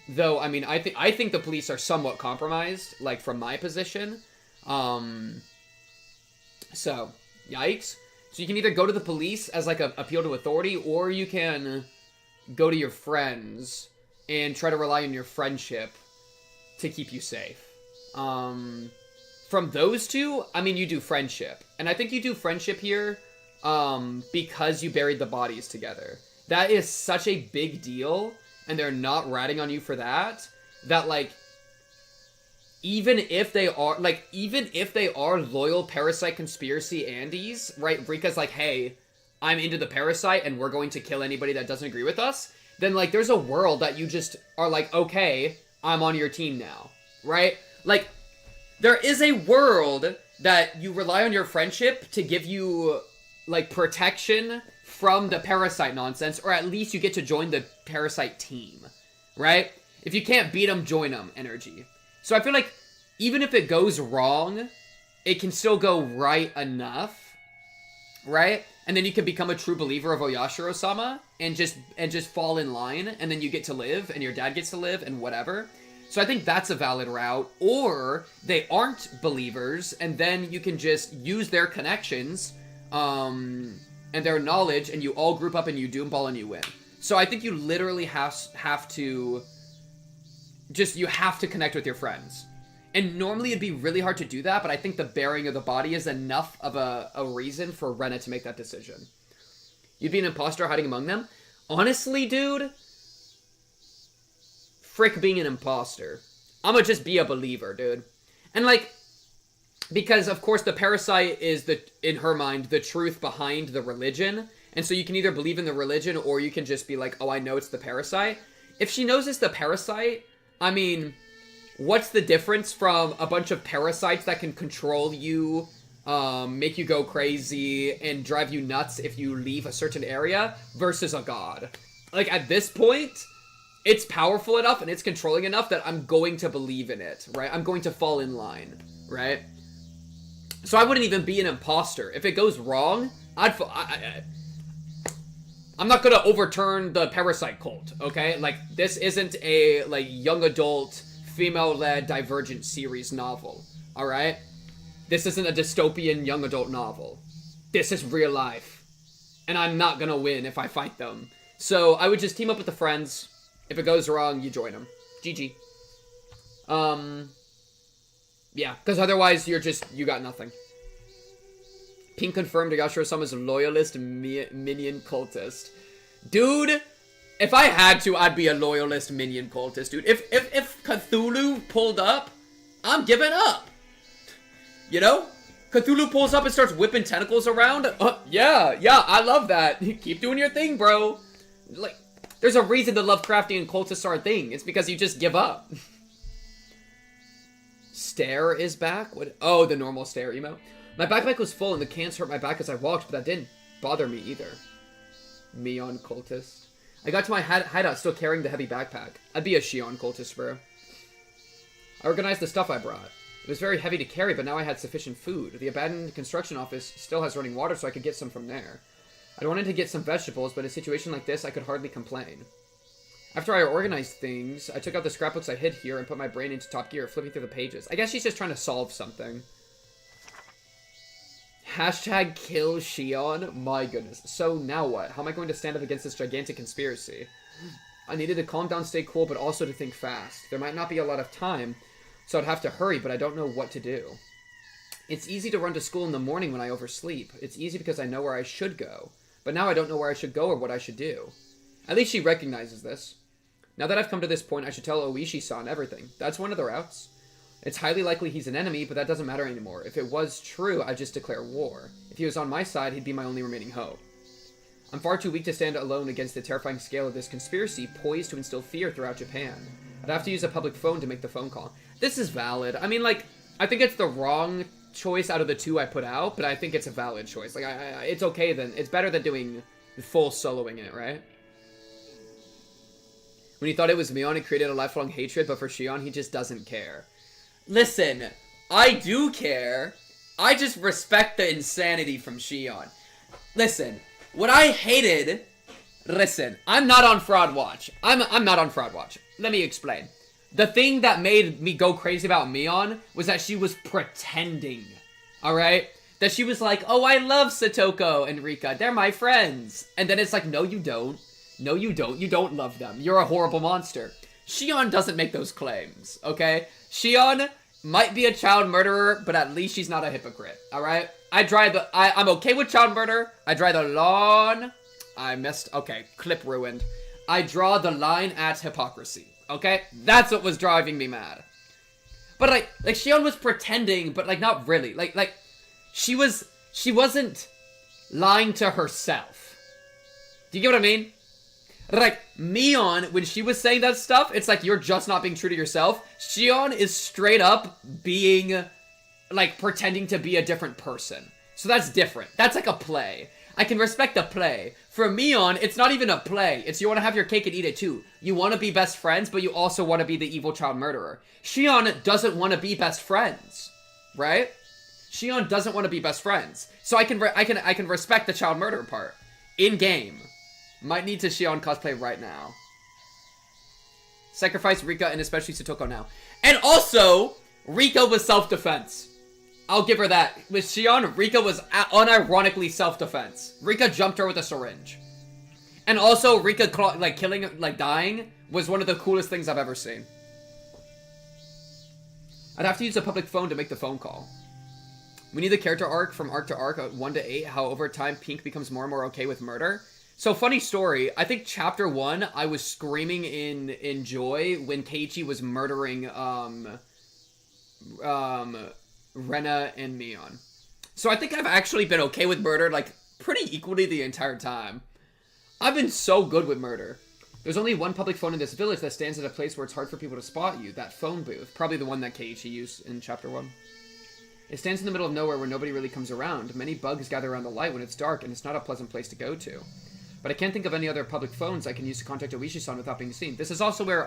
S1: Though, I mean, I think the police are somewhat compromised, like, from my position. So, yikes. So you can either go to the police as, like, a appeal to authority, or you can go to your friends and try to rely on your friendship to keep you safe. From those two, I mean, you do friendship. And I think you do friendship here, because you buried the bodies together. That is such a big deal, and they're not ratting on you for that, like, even if they are loyal parasite conspiracy Andes, right? Rika's like, hey, I'm into the parasite and we're going to kill anybody that doesn't agree with us, then, like, there's a world that you just are like, okay, I'm on your team now, right? Like, there is a world that you rely on your friendship to give you, like, protection from the parasite nonsense, or at least you get to join the parasite team, right? If you can't beat them, join them energy. So I feel like even if it goes wrong, it can still go right enough, right? And then you can become a true believer of Oyashiro-sama and just fall in line, and then you get to live, and your dad gets to live, and whatever. So I think that's a valid route. Or they aren't believers, and then you can just use their connections, and their knowledge, and you all group up and you doomball and you win. So I think you literally have to connect with your friends. And normally it'd be really hard to do that, but I think the burying of the body is enough of a reason for Rena to make that decision. You'd be an imposter hiding among them? Honestly, dude, frick being an imposter. I'ma just be a believer, dude. And, like, because, of course, the parasite is, in her mind, the truth behind the religion. And so you can either believe in the religion, or you can just be like, oh, I know it's the parasite. If she knows it's the parasite, I mean, what's the difference from a bunch of parasites that can control you, make you go crazy, and drive you nuts if you leave a certain area, versus a god? Like, at this point, it's powerful enough and it's controlling enough that I'm going to believe in it, right? I'm going to fall in line, right? So I wouldn't even be an imposter. If it goes wrong, I'm not gonna overturn the parasite cult, okay? Like, this isn't a, like, young adult, female-led Divergent series novel, alright? This isn't a dystopian young adult novel. This is real life. And I'm not gonna win if I fight them. So I would just team up with the friends. If it goes wrong, you join them. GG. Yeah, because otherwise you got nothing. Pink confirmed Yashiro-sama's loyalist minion cultist. Dude, if I had to, I'd be a loyalist minion cultist, dude. If Cthulhu pulled up, I'm giving up. You know? Cthulhu pulls up and starts whipping tentacles around. Yeah, I love that. Keep doing your thing, bro. Like, there's a reason the Lovecraftian cultists are a thing. It's because you just give up. Stare is back? What? Oh, the normal stare emo. My backpack was full and the cans hurt my back as I walked, but that didn't bother me either. Mion cultist. I got to my hideout still carrying the heavy backpack. I'd be a Shion cultist, bro. I organized the stuff I brought. It was very heavy to carry, but now I had sufficient food. The abandoned construction office still has running water, so I could get some from there. I wanted to get some vegetables, but in a situation like this, I could hardly complain. After I organized things, I took out the scrapbooks I hid here and put my brain into top gear, flipping through the pages. I guess she's just trying to solve something. Hashtag kill Shion? My goodness. So now what? How am I going to stand up against this gigantic conspiracy? I needed to calm down, stay cool, but also to think fast. There might not be a lot of time, so I'd have to hurry, but I don't know what to do. It's easy to run to school in the morning when I oversleep. It's easy because I know where I should go. But now I don't know where I should go or what I should do. At least she recognizes this. Now that I've come to this point, I should tell Ooishi-san everything. That's one of the routes. It's highly likely he's an enemy, but that doesn't matter anymore. If it was true, I'd just declare war. If he was on my side, he'd be my only remaining hope. I'm far too weak to stand alone against the terrifying scale of this conspiracy poised to instill fear throughout Japan. I'd have to use a public phone to make the phone call. This is valid. I mean, like, I think it's the wrong choice out of the two I put out, but I think it's a valid choice. Like, it's okay then. It's better than doing full soloing it, right? When he thought it was Mion, it created a lifelong hatred, but for Shion, he just doesn't care. Listen, I do care. I just respect the insanity from Shion. Listen, what I hated... Listen, I'm not on Fraud Watch. I'm not on Fraud Watch. Let me explain. The thing that made me go crazy about Mion was that she was pretending. Alright? That she was like, oh, I love Satoko and Rika. They're my friends. And then it's like, no, you don't. No, you don't. You don't love them. You're a horrible monster. Shion doesn't make those claims, okay? Shion might be a child murderer, but at least she's not a hypocrite, alright? I'm okay with child murder. I draw the line. Okay, clip ruined. I draw the line at hypocrisy, okay? That's what was driving me mad. But like Shion was pretending, but like not really. Like she wasn't lying to herself. Do you get what I mean? Like, Mion, when she was saying that stuff, it's like, you're just not being true to yourself. Shion is straight up being, like, pretending to be a different person. So that's different. That's like a play. I can respect the play. For Mion, it's not even a play. It's you want to have your cake and eat it too. You want to be best friends, but you also want to be the evil child murderer. Shion doesn't want to be best friends. Right? Shion doesn't want to be best friends. So I can respect the child murderer part. In-game. Might need to Shion cosplay right now. Sacrifice Rika and especially Satoko now. And also, Rika was self-defense. I'll give her that. With Shion, Rika was unironically self-defense. Rika jumped her with a syringe. And also, Rika, dying was one of the coolest things I've ever seen. I'd have to use a public phone to make the phone call. We need the character arc from arc to arc, 1 to 8, how over time Pink becomes more and more okay with murder. So, funny story, I think chapter 1, I was screaming in joy when Keiichi was murdering, Rena and Mion. So I think I've actually been okay with murder, like, pretty equally the entire time. I've been so good with murder. There's only one public phone in this village that stands at a place where it's hard for people to spot you, that phone booth. Probably the one that Keiichi used in chapter 1. It stands in the middle of nowhere where nobody really comes around. Many bugs gather around the light when it's dark, and it's not a pleasant place to go to. But I can't think of any other public phones I can use to contact Ooishi-san without being seen. This is also where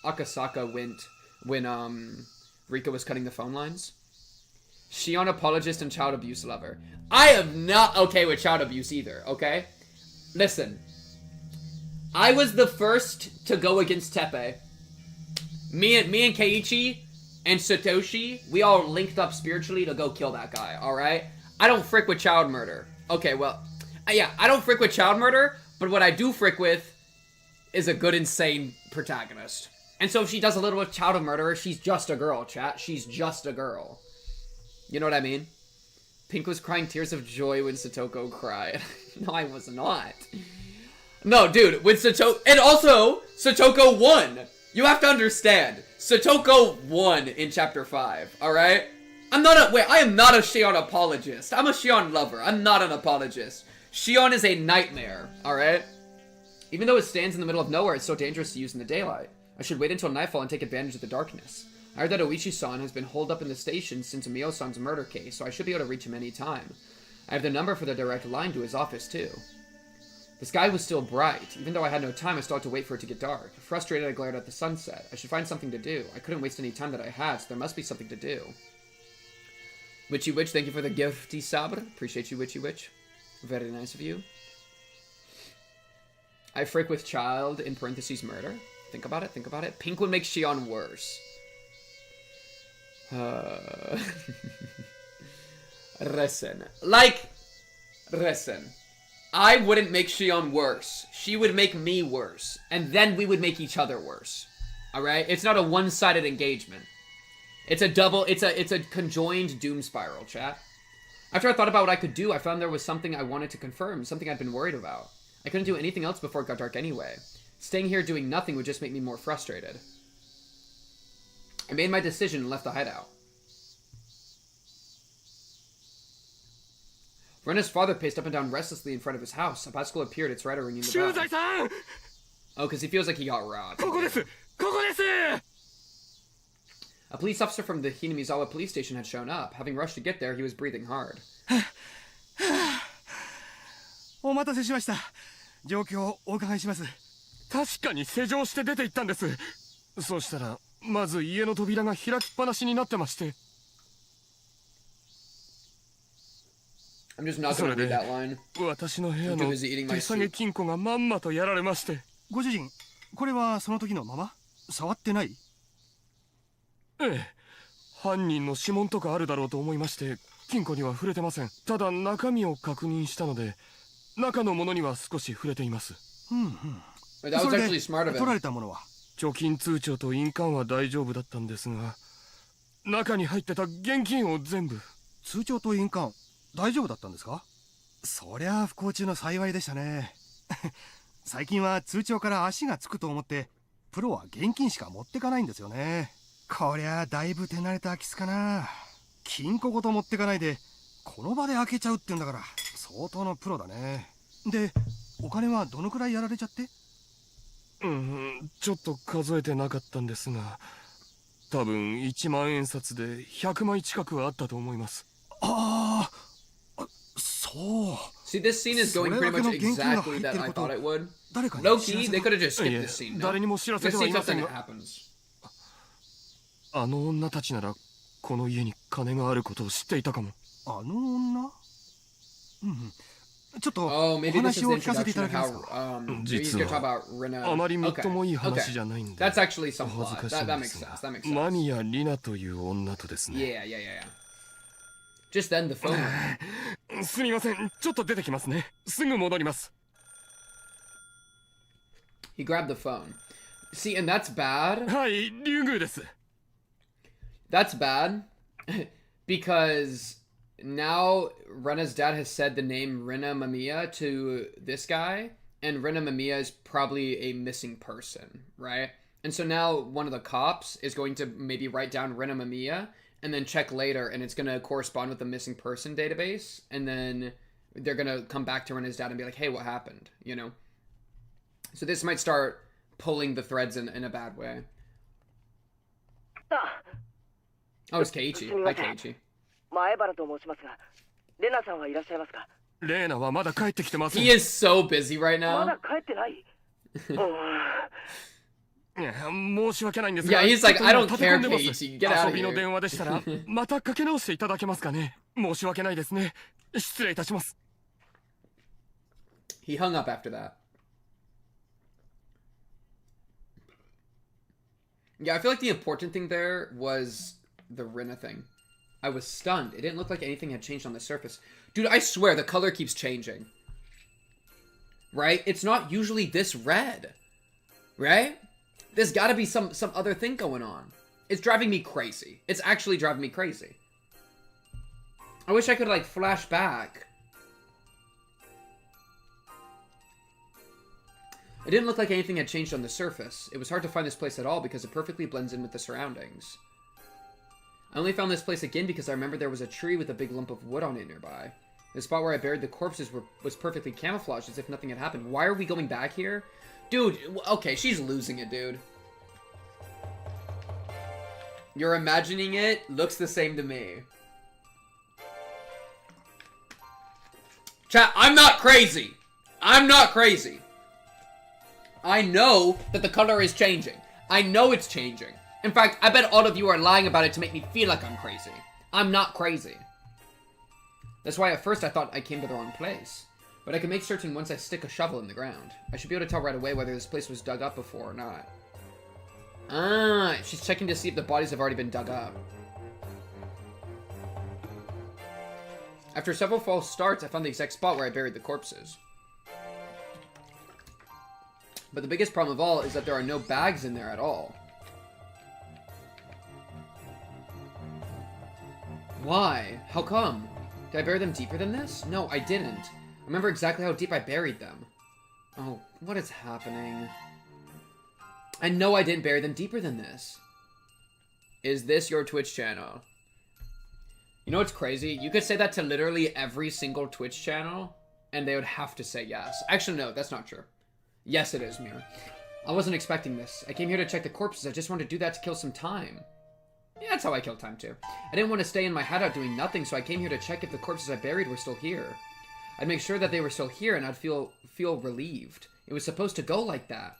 S1: Akasaka went when Rika was cutting the phone lines. Shion apologist and child abuse lover. I am not okay with child abuse either, okay? Listen. I was the first to go against Teppei. Me and Keiichi and Satoshi, we all linked up spiritually to go kill that guy, alright? I don't frick with child murder. Okay, well... yeah, I don't frick with child murder, but what I do frick with is a good, insane protagonist. And so if she does a little child of murderer, she's just a girl, chat. She's just a girl. You know what I mean? Pink was crying tears of joy when Satoko cried. No, I was not. No, dude, when Satoko... And also, Satoko won. You have to understand. Satoko won in Chapter 5, alright? I am not a Shion apologist. I'm a Shion lover. I'm not an apologist. Shion is a nightmare, alright? Even though it stands in the middle of nowhere, it's so dangerous to use in the daylight. I should wait until nightfall and take advantage of the darkness. I heard that Ooishi-san has been holed up in the station since Mio-san's murder case, so I should be able to reach him any time. I have the number for the direct line to his office, too. The sky was still bright. Even though I had no time, I still had to wait for it to get dark. Frustrated, I glared at the sunset. I should find something to do. I couldn't waste any time that I had, so there must be something to do. Witchy Witch, thank you for the gifty sabre. Appreciate you, Witchy Witch. Very nice of you. I frick with child, in parentheses, murder. Think about it, think about it. Pink would make Shion worse. Listen. Listen. I wouldn't make Shion worse. She would make me worse. And then we would make each other worse. Alright? It's not a one-sided engagement. It's a conjoined doom spiral, chat. After I thought about what I could do, I found there was something I wanted to confirm, something I'd been worried about. I couldn't do anything else before it got dark anyway. Staying here doing nothing would just make me more frustrated. I made my decision and left the hideout. Rena's father paced up and down restlessly in front of his house. A bicycle appeared, its rider ringing the bell. Oh, because he feels like he got robbed. A police officer from the Hinamizawa police station had shown up. Having rushed to get there, he was breathing hard.
S4: お待たせしました。状況をお伺いします。確かに施錠して出て行ったんです。そうしたら、まず家の扉が開きっぱなしになってまして。
S1: I'm just not gonna read that line.
S4: 私の部屋の手提げ金庫がまんまとやられまして。ご主人、これはその時のまま？触ってない？ええ。犯人の指紋とかあるだろうと思いまして、金庫には触れてません。ただ中身を確認したので、中のものには少し触れています。それで取られたものは？貯金通帳と印鑑は大丈夫だったんですが、中に入ってた現金を全部。通帳と印鑑大丈夫だったんですか？そりゃ不幸中の幸いでしたね。最近は通帳から足がつくと思って、プロは現金しか持ってかないんですよね。こりゃだいぶ手慣れた空き巣かな。金庫ごと持ってかないで、この場で開けちゃうってんだから、相当のプロだね。で、お金はどのくらいやられちゃって？ちょっと数えてなかったんですが、多分1万円札で100枚近くはあったと思います。ああ、そう。
S1: See, this scene is going pretty much exactly that I thought it would. Low-key, they could have just skipped this scene. No? This scene something that happens.
S4: あの女たちならこの家に金があることを知っていたかも。あの女？ちょっとお話を聞かせていただけますか？実はあまりみっともいい話じゃないんで。お恥ずかしいんですが、マミヤ・リナという女とですね。
S1: Just then the phone.
S4: すみません、ちょっと出てきますね。すぐ戻ります。
S1: He grabbed the phone. See, and that's bad.
S4: はい、竜宮です。
S1: That's bad because now Rena's dad has said the name Rena Mamiya to this guy, and Rena Mamiya is probably a missing person, right? And so now one of the cops is going to maybe write down Rena Mamiya and then check later, and it's going to correspond with the missing person database, and then they're going to come back to Rena's dad and be like, hey, what happened? You know? So this might start pulling the threads in a bad way. Oh, it's Keiichi. Hi, Keiichi.
S3: 前原と申しますが、レナさんはいらっしゃいますか？
S4: レナはまだ帰ってきてません。
S1: He is so busy right now.
S3: まだ帰ってない。
S4: 申し訳ないんですが、
S1: Yeah, he's like, I don't care, Keiichi. Get out of
S4: 遊びの電話でしたら、またかけ直していただけますかね。申し訳ないですね。失礼いたします。
S1: He hung up after that. Yeah, I feel like the important thing there was the Rena thing. I was stunned. It didn't look like anything had changed on the surface. Dude, I swear the color keeps changing. Right? It's not usually this red. Right? There's gotta be some other thing going on. It's driving me crazy. It's actually driving me crazy. I wish I could, like, flash back. It didn't look like anything had changed on the surface. It was hard to find this place at all because it perfectly blends in with the surroundings. I only found this place again because I remember there was a tree with a big lump of wood on it nearby. The spot where I buried the corpses was perfectly camouflaged as if nothing had happened. Why are we going back here? Dude, okay, she's losing it, dude. You're imagining it, looks the same to me. Chat, I'm not crazy. I'm not crazy. I know that the color is changing. I know it's changing. In fact, I bet all of you are lying about it to make me feel like I'm crazy. I'm not crazy. That's why at first I thought I came to the wrong place. But I can make certain once I stick a shovel in the ground. I should be able to tell right away whether this place was dug up before or not. Ah, she's checking to see if the bodies have already been dug up. After several false starts, I found the exact spot where I buried the corpses. But the biggest problem of all is that there are no bags in there at all. Why? How come? Did I bury them deeper than this? No, I didn't. I remember exactly how deep I buried them. Oh, what is happening? I know I didn't bury them deeper than this. Is this your Twitch channel? You know what's crazy? You could say that to literally every single Twitch channel, and they would have to say yes. Actually, no, that's not true. Yes, it is, Mir. I wasn't expecting this. I came here to check the corpses. I just wanted to do that to kill some time. Yeah, that's how I kill time, too. I didn't want to stay in my hideout doing nothing, so I came here to check if the corpses I buried were still here. I'd make sure that they were still here, and I'd feel relieved. It was supposed to go like that.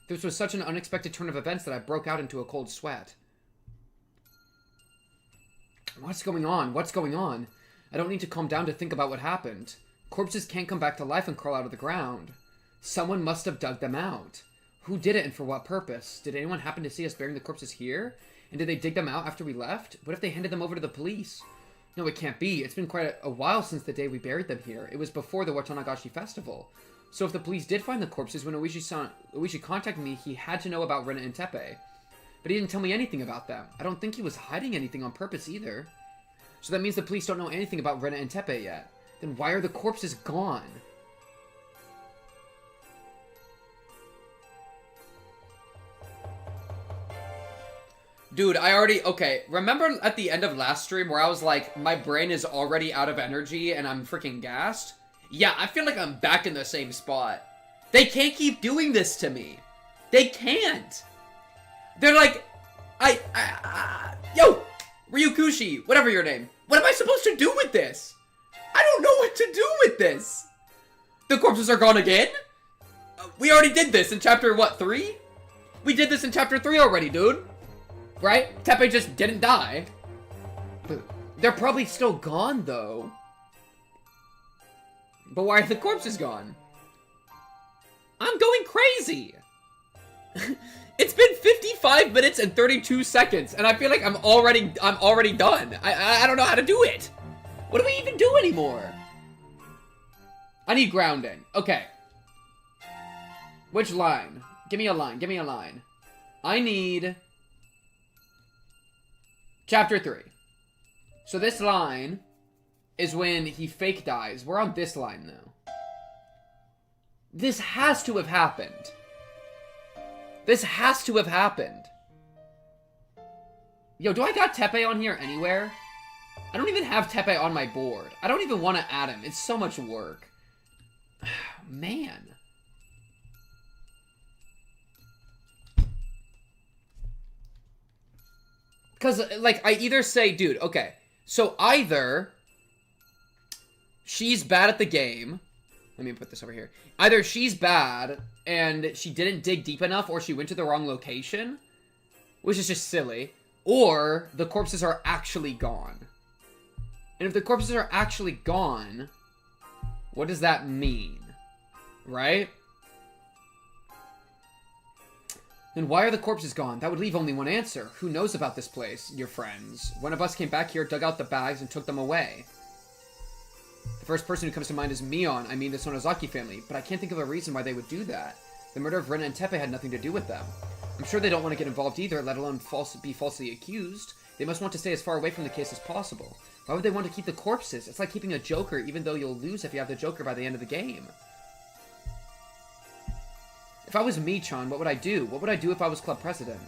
S1: This was such an unexpected turn of events that I broke out into a cold sweat. What's going on? What's going on? I don't need to calm down to think about what happened. Corpses can't come back to life and crawl out of the ground. Someone must have dug them out. Who did it and for what purpose? Did anyone happen to see us burying the corpses here? And did they dig them out after we left? What if they handed them over to the police? No, it can't be. It's been quite a while since the day we buried them here. It was before the Watanagashi festival. So if the police did find the corpses when Ooishi contacted me, he had to know about Rena and Teppei. But he didn't tell me anything about them. I don't think he was hiding anything on purpose either. So that means the police don't know anything about Rena and Teppei yet. Then why are the corpses gone? Dude, okay, remember at the end of last stream where I was like, my brain is already out of energy and I'm freaking gassed? Yeah, I feel like I'm back in the same spot. They can't keep doing this to me. They can't. They're like, yo, Ryukushi, whatever your name. What am I supposed to do with this? I don't know what to do with this. The corpses are gone again? We already did this in chapter, what, 3? We did this in chapter 3 already, dude. Right? Teppei just didn't die. But they're probably still gone, though. But why are the corpses gone? I'm going crazy. It's been 55 minutes and 32 seconds, and I feel like I'm already done. I don't know how to do it. What do we even do anymore? I need grounding. Okay. Which line? Give me a line. Give me a line. I need... Chapter 3. So this line is when he fake dies. We're on this line now. This has to have happened. This has to have happened. Yo, do I got Teppei on here anywhere? I don't even have Teppei on my board. I don't even want to add him. It's so much work. Man. Because, like, I either say, dude, okay, so either she's bad at the game. Let me put this over here. Either she's bad and she didn't dig deep enough, or she went to the wrong location, which is just silly, or the corpses are actually gone. And if the corpses are actually gone, what does that mean? Right? Then why are the corpses gone? That would leave only one answer. Who knows about this place? Your friends. One of us came back here, dug out the bags, and took them away. The first person who comes to mind is Mion, I mean the Sonozaki family, but I can't think of a reason why they would do that. The murder of Rena and Teppei had nothing to do with them. I'm sure they don't want to get involved either, let alone be falsely accused. They must want to stay as far away from the case as possible. Why would they want to keep the corpses? It's like keeping a Joker, even though you'll lose if you have the Joker by the end of the game. If I was Michan, what would I do? What would I do if I was club president?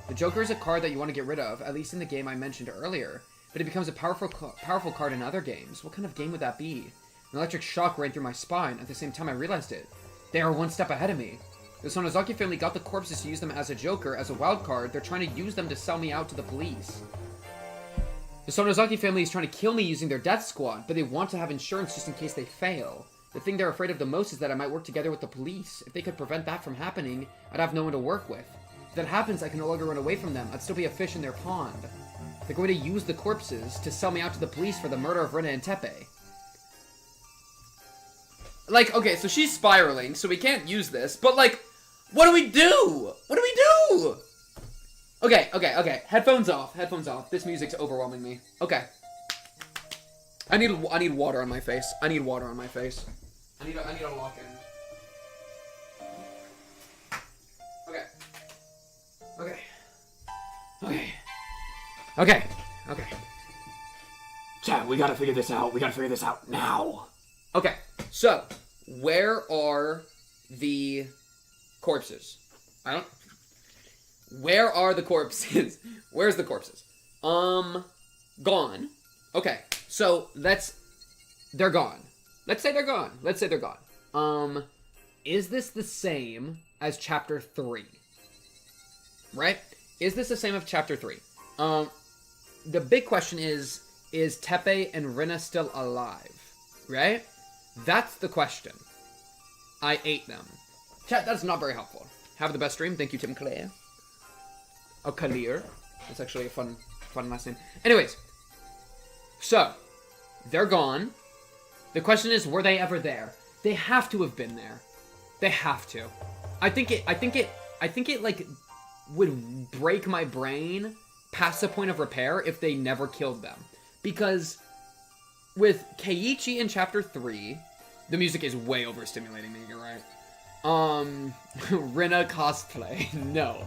S1: The Joker is a card that you want to get rid of, at least in the game I mentioned earlier. But it becomes a powerful card in other games. What kind of game would that be? An electric shock ran through my spine. At the same time, I realized it. They are one step ahead of me. The Sonozaki family got the corpses to use them as a Joker, as a wild card. They're trying to use them to sell me out to the police. The Sonozaki family is trying to kill me using their death squad, but they want to have insurance just in case they fail. The thing they're afraid of the most is that I might work together with the police. If they could prevent that from happening, I'd have no one to work with. If that happens, I can no longer run away from them. I'd still be a fish in their pond. They're going to use the corpses to sell me out to the police for the murder of Rena and Teppei. Like, okay, so she's spiraling, so we can't use this, but like, what do we do? What do we do? Okay. Headphones off. This music's overwhelming me. Okay. I need water on my face. I need a lock in. Okay. Chat, we gotta figure this out. Now. Okay, so, where are the corpses? Where are the corpses? Where's the corpses? Gone. Okay, so they're gone. Let's say they're gone. Is this the same as Chapter 3? Right? Is this the same as Chapter 3? The big question is Teppei and Rena still alive? Right? That's the question. I ate them. Chat, that's not very helpful. Have the best stream. Thank you, Tim Clare. Oh, Kalir. That's actually a fun last name. Anyways. So, they're gone. The question is, were they ever there? They have to have been there. They have to. I think it like would break my brain past the point of repair if they never killed them. Because with Keiichi in Chapter 3, the music is way overstimulating me, you're right. Rena cosplay. No.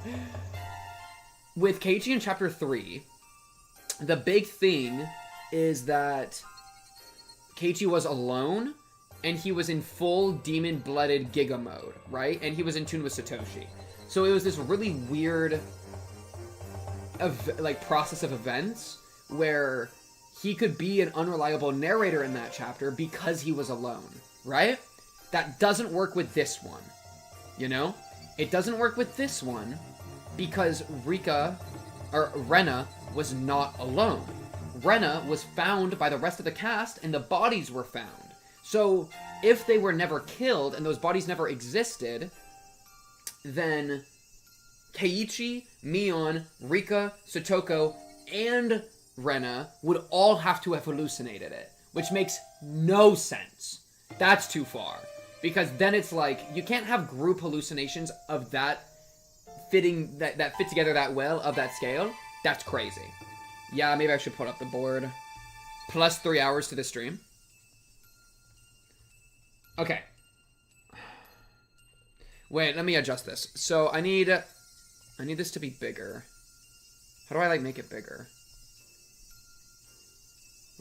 S1: With Keiichi in Chapter 3, the big thing is that Keiichi was alone, and he was in full demon-blooded Giga mode, right? And he was in tune with Satoshi. So it was this really weird process of events where he could be an unreliable narrator in that chapter because he was alone, right? That doesn't work with this one, you know? It doesn't work with this one because Rena was not alone. Rena was found by the rest of the cast and the bodies were found. So if they were never killed and those bodies never existed, then Keiichi, Mion, Rika, Satoko, and Rena would all have to have hallucinated it, which makes no sense. That's too far. Because then it's like, you can't have group hallucinations of that fitting, that fit together that well, of that scale. That's crazy. Yeah, maybe I should put up the board. Plus 3 hours to the stream. Okay. Wait, let me adjust this. So I need this to be bigger. How do I make it bigger?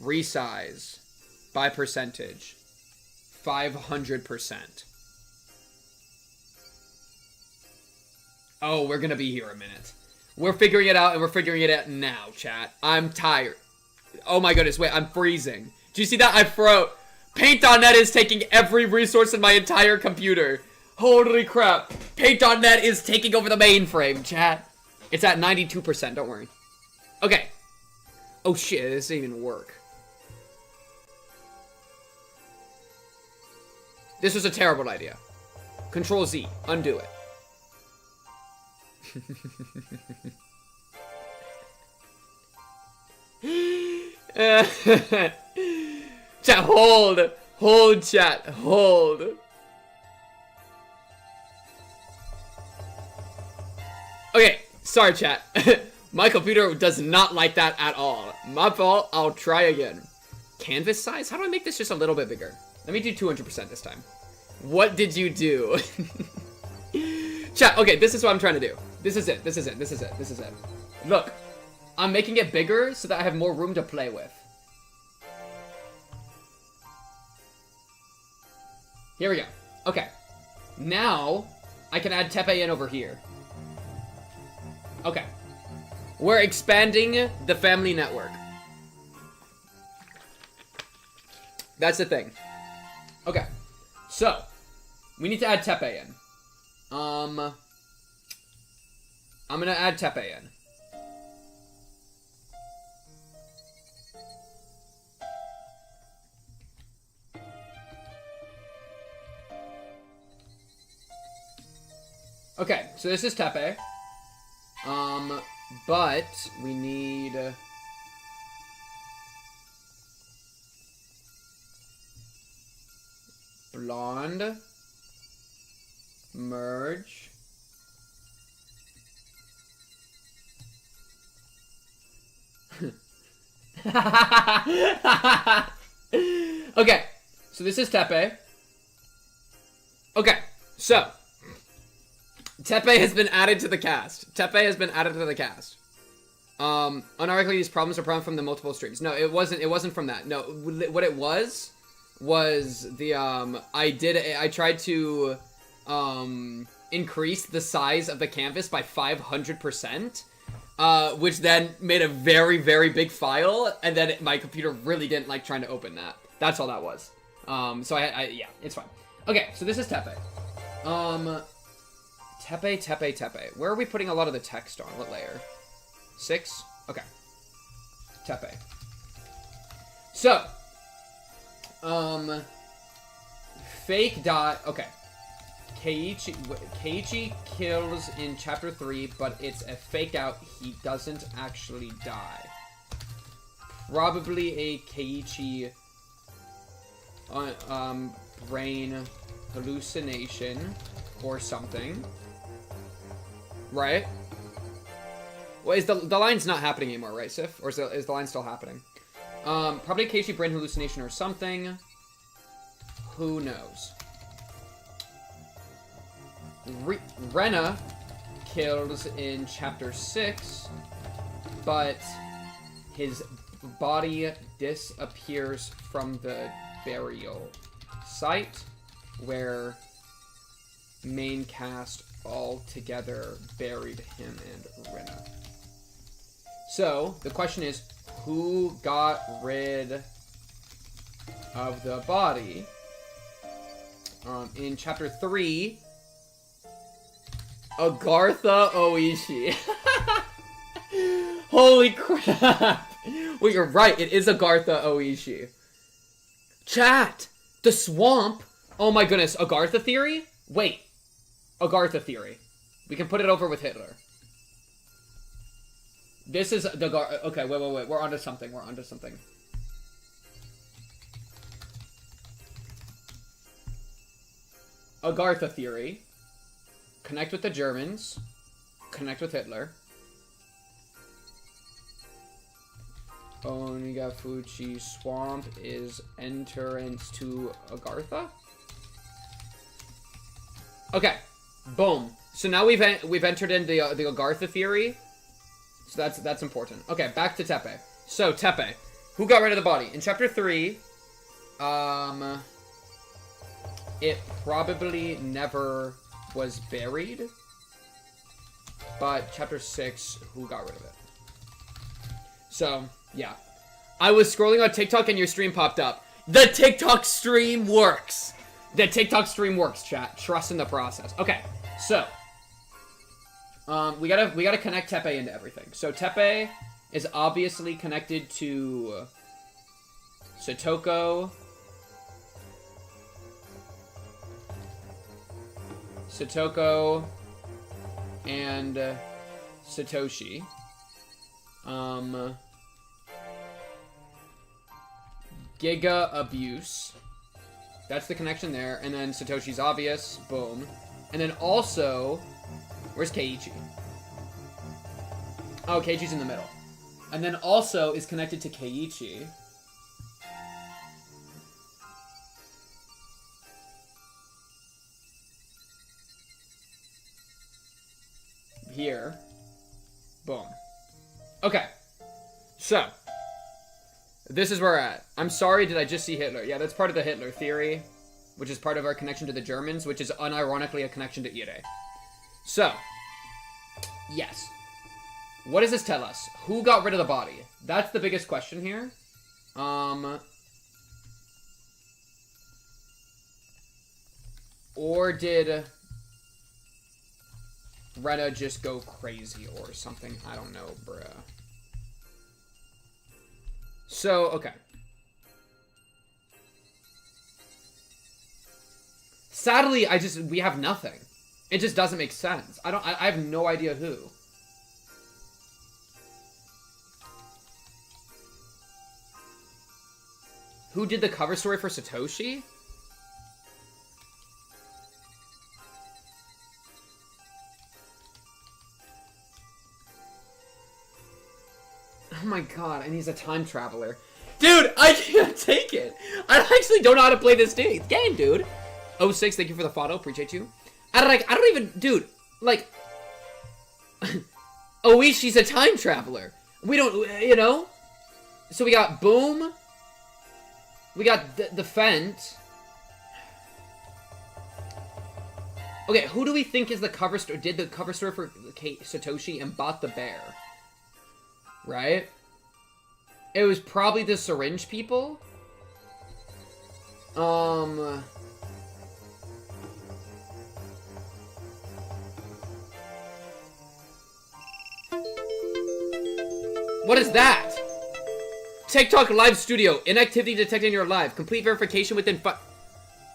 S1: Resize by percentage. 500%. Oh, we're gonna be here a minute. We're figuring it out, and we're figuring it out now, chat. I'm tired. Oh my goodness, wait, I'm freezing. Do you see that? I froze. Paint.net is taking every resource in my entire computer. Holy crap. Paint.net is taking over the mainframe, chat. It's at 92%, don't worry. Okay. Oh shit, this didn't even work. This was a terrible idea. Control Z, undo it. Chat, hold chat, hold. Okay, sorry chat. My computer does not like that at all. My fault, I'll try again. Canvas size? How do I make this just a little bit bigger? Let me do 200% this time. What did you do? Chat, okay, this is what I'm trying to do. This is it, this is it, this is it, this is it. Look, I'm making it bigger so that I have more room to play with. Here we go. Okay. Now, I can add Tepe in over here. Okay. We're expanding the family network. That's the thing. Okay. So, we need to add Tepe in. I'm gonna add Tepe in. Okay, so this is Tepe. But we need... blonde. Merge. Okay, so this is Tepe. Okay, so... Tepe has been added to the cast. Tepe has been added to the cast. Unironically, these problems are problem from the multiple streams. No, it wasn't from that. No, what it was the, I tried to, increase the size of the canvas by 500%, which then made a very, very big file, and then my computer really didn't like trying to open that. That's all that was. So yeah, it's fine. Okay, so this is Tepe. Tepe. Where are we putting a lot of the text on? What layer? 6? Okay. Tepe. So, fake dot. Okay. Keiichi kills in chapter 3, but it's a fake out. He doesn't actually die. Probably a Keiichi brain hallucination or something. Right? Well, is the line's not happening anymore, right, Sif? Or is the line still happening? Probably a Keiichi brain hallucination or something. Who knows? Rena kills in chapter 6, but his body disappears from the burial site where main cast all together buried him and Rena. So, the question is, who got rid of the body? In chapter 3, Agartha Ooishi. Holy crap! Well, you're right, it is Agartha Ooishi. Chat! The swamp? Oh my goodness, Agartha theory? Wait. Agartha theory. We can put it over with Hitler. This is the okay, wait. We're onto something. Agartha theory. Connect with the Germans. Connect with Hitler. Onigafuchi swamp is entrance to Agartha? Okay. Boom. So now we've entered in the Agartha theory. So that's important. Okay, back to Tepe. So Tepe, who got rid of the body in chapter 3? It probably never was buried. But chapter 6, who got rid of it? So yeah, I was scrolling on TikTok and your stream popped up. The TikTok stream works. The TikTok stream works, chat. Trust in the process. Okay, so we gotta connect Tepe into everything. So Tepe is obviously connected to Satoko, and Satoshi. Giga abuse. That's the connection there. And then Satoshi's obvious. Boom. And then also, where's Keiichi? Oh, Keiichi's in the middle. And then also is connected to Keiichi. So, this is where we're at. I'm sorry, did I just see Hitler? Yeah, that's part of the Hitler theory, which is part of our connection to the Germans, which is unironically a connection to Ire. So, yes. What does this tell us? Who got rid of the body? That's the biggest question here. Or did Rena just go crazy or something? I don't know, bruh. So, okay. Sadly, we have nothing. It just doesn't make sense. I have no idea who. Who did the cover story for Satoshi? Oh my god, and he's a time traveler. Dude, I can't take it. I actually don't know how to play this game, dude. 06, thank you for the follow, appreciate you. I don't even, dude, like, Ooishi's a time traveler. We don't, you know? So we got Boom. We got the Fent. Okay, who do we think is the cover story? Did the cover story for Satoshi and bought the bear? Right? It was probably the syringe people. What is that? TikTok live studio. Inactivity detected in your live. Complete verification within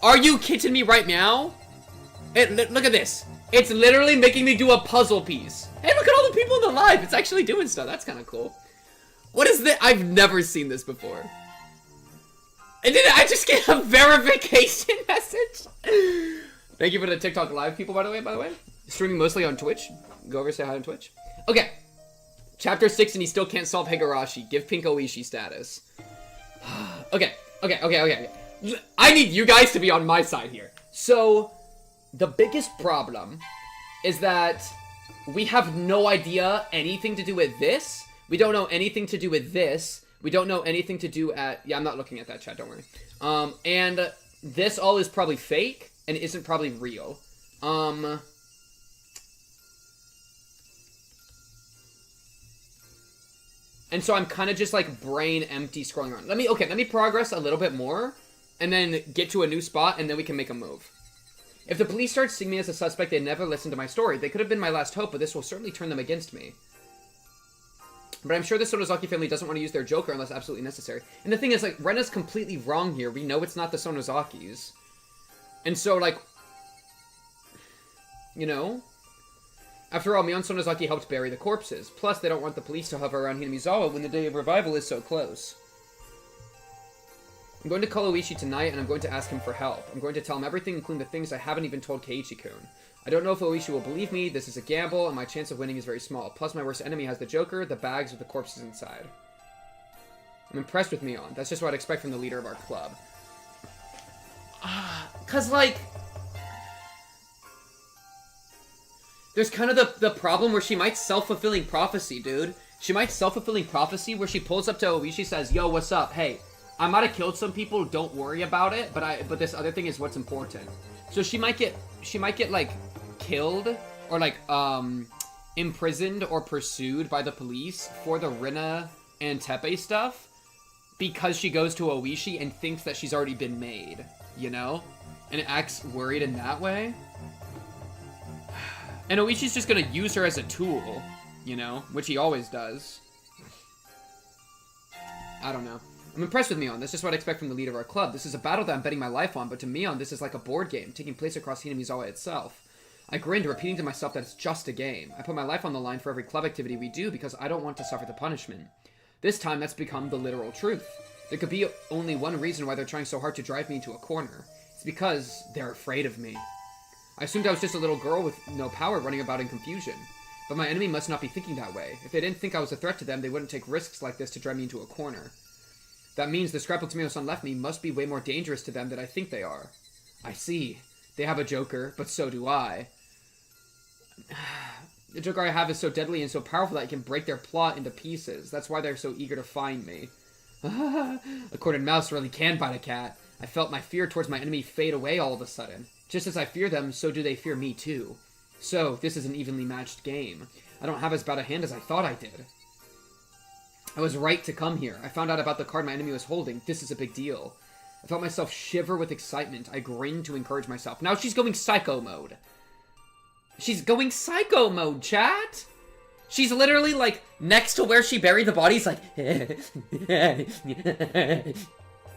S1: Are you kidding me right now? Look at this. It's literally making me do a puzzle piece. Hey, look at all the people in the live. It's actually doing stuff. That's kind of cool. What is this? I've never seen this before. And then I just get a verification message. Thank you for the TikTok live people, by the way. Streaming mostly on Twitch. Go over, say hi on Twitch. Okay. Chapter 6 and he still can't solve Higurashi. Give Pink Ooishi status. Okay. I need you guys to be on my side here. So, the biggest problem is that we have no idea anything to do with this. We don't know anything to do with this. We don't know anything to do at... Yeah, I'm not looking at that chat, don't worry. And this all is probably fake and isn't probably real. And so I'm kind of just like brain empty scrolling around. Let me progress a little bit more and then get to a new spot and then we can make a move. If the police start seeing me as a suspect, they never listen to my story. They could have been my last hope, but this will certainly turn them against me. But I'm sure the Sonozaki family doesn't want to use their Joker unless absolutely necessary. And the thing is, like, Rena's completely wrong here. We know it's not the Sonozakis. And so, like, you know? After all, Mion Sonozaki helped bury the corpses. Plus, they don't want the police to hover around Hinamizawa when the day of revival is so close. I'm going to call Ooishi tonight, and I'm going to ask him for help. I'm going to tell him everything, including the things I haven't even told Keiichi-kun. I don't know if Ooishi will believe me, this is a gamble, and my chance of winning is very small. Plus, my worst enemy has the Joker, the bags with the corpses inside. I'm impressed with Mion. That's just what I'd expect from the leader of our club. Cause, like... There's kind of the problem where she might self-fulfilling prophecy, dude. She might self-fulfilling prophecy where she pulls up to Ooishi, says, yo, what's up? Hey, I might have killed some people, don't worry about it, but this other thing is what's important. So she might get, like, killed, or, like, imprisoned or pursued by the police for the Rena and Tepe stuff, because she goes to Ooishi and thinks that she's already been made, you know? And acts worried in that way. And Ooishi's just gonna use her as a tool, you know? Which he always does. I don't know. I'm impressed with Mion. That's just what I expect from the leader of our club. This is a battle that I'm betting my life on, but to Mion, this is like a board game, taking place across Hinamizawa itself. I grinned, repeating to myself that it's just a game. I put my life on the line for every club activity we do because I don't want to suffer the punishment. This time, that's become the literal truth. There could be only one reason why they're trying so hard to drive me into a corner. It's because they're afraid of me. I assumed I was just a little girl with no power running about in confusion. But my enemy must not be thinking that way. If they didn't think I was a threat to them, they wouldn't take risks like this to drive me into a corner. That means the scrapbooks Mio-san left me must be way more dangerous to them than I think they are. I see. They have a Joker, but so do I. The Joker I have is so deadly and so powerful that it can break their plot into pieces. That's why they're so eager to find me. A cornered mouse really can bite a cat. I felt my fear towards my enemy fade away all of a sudden. Just as I fear them, so do they fear me too. So, this is an evenly matched game. I don't have as bad a hand as I thought I did. I was right to come here. I found out about the card my enemy was holding. This is a big deal. I felt myself shiver with excitement. I grinned to encourage myself. Now she's going psycho mode. She's going psycho mode, chat! She's literally, like, next to where she buried the bodies, like...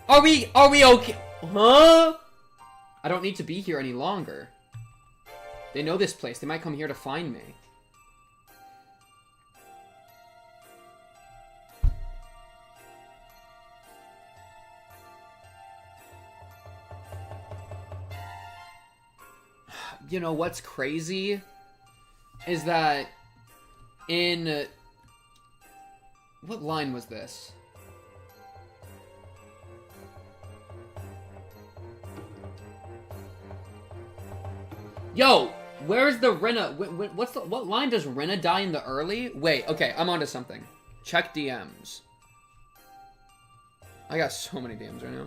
S1: Are we okay? Huh? I don't need to be here any longer. They know this place. They might come here to find me. You know, what's crazy is that in... What line was this? Yo, where's the Rena? What line does Rena die in the early? Wait, okay, I'm onto something. Check DMs. I got so many DMs right now.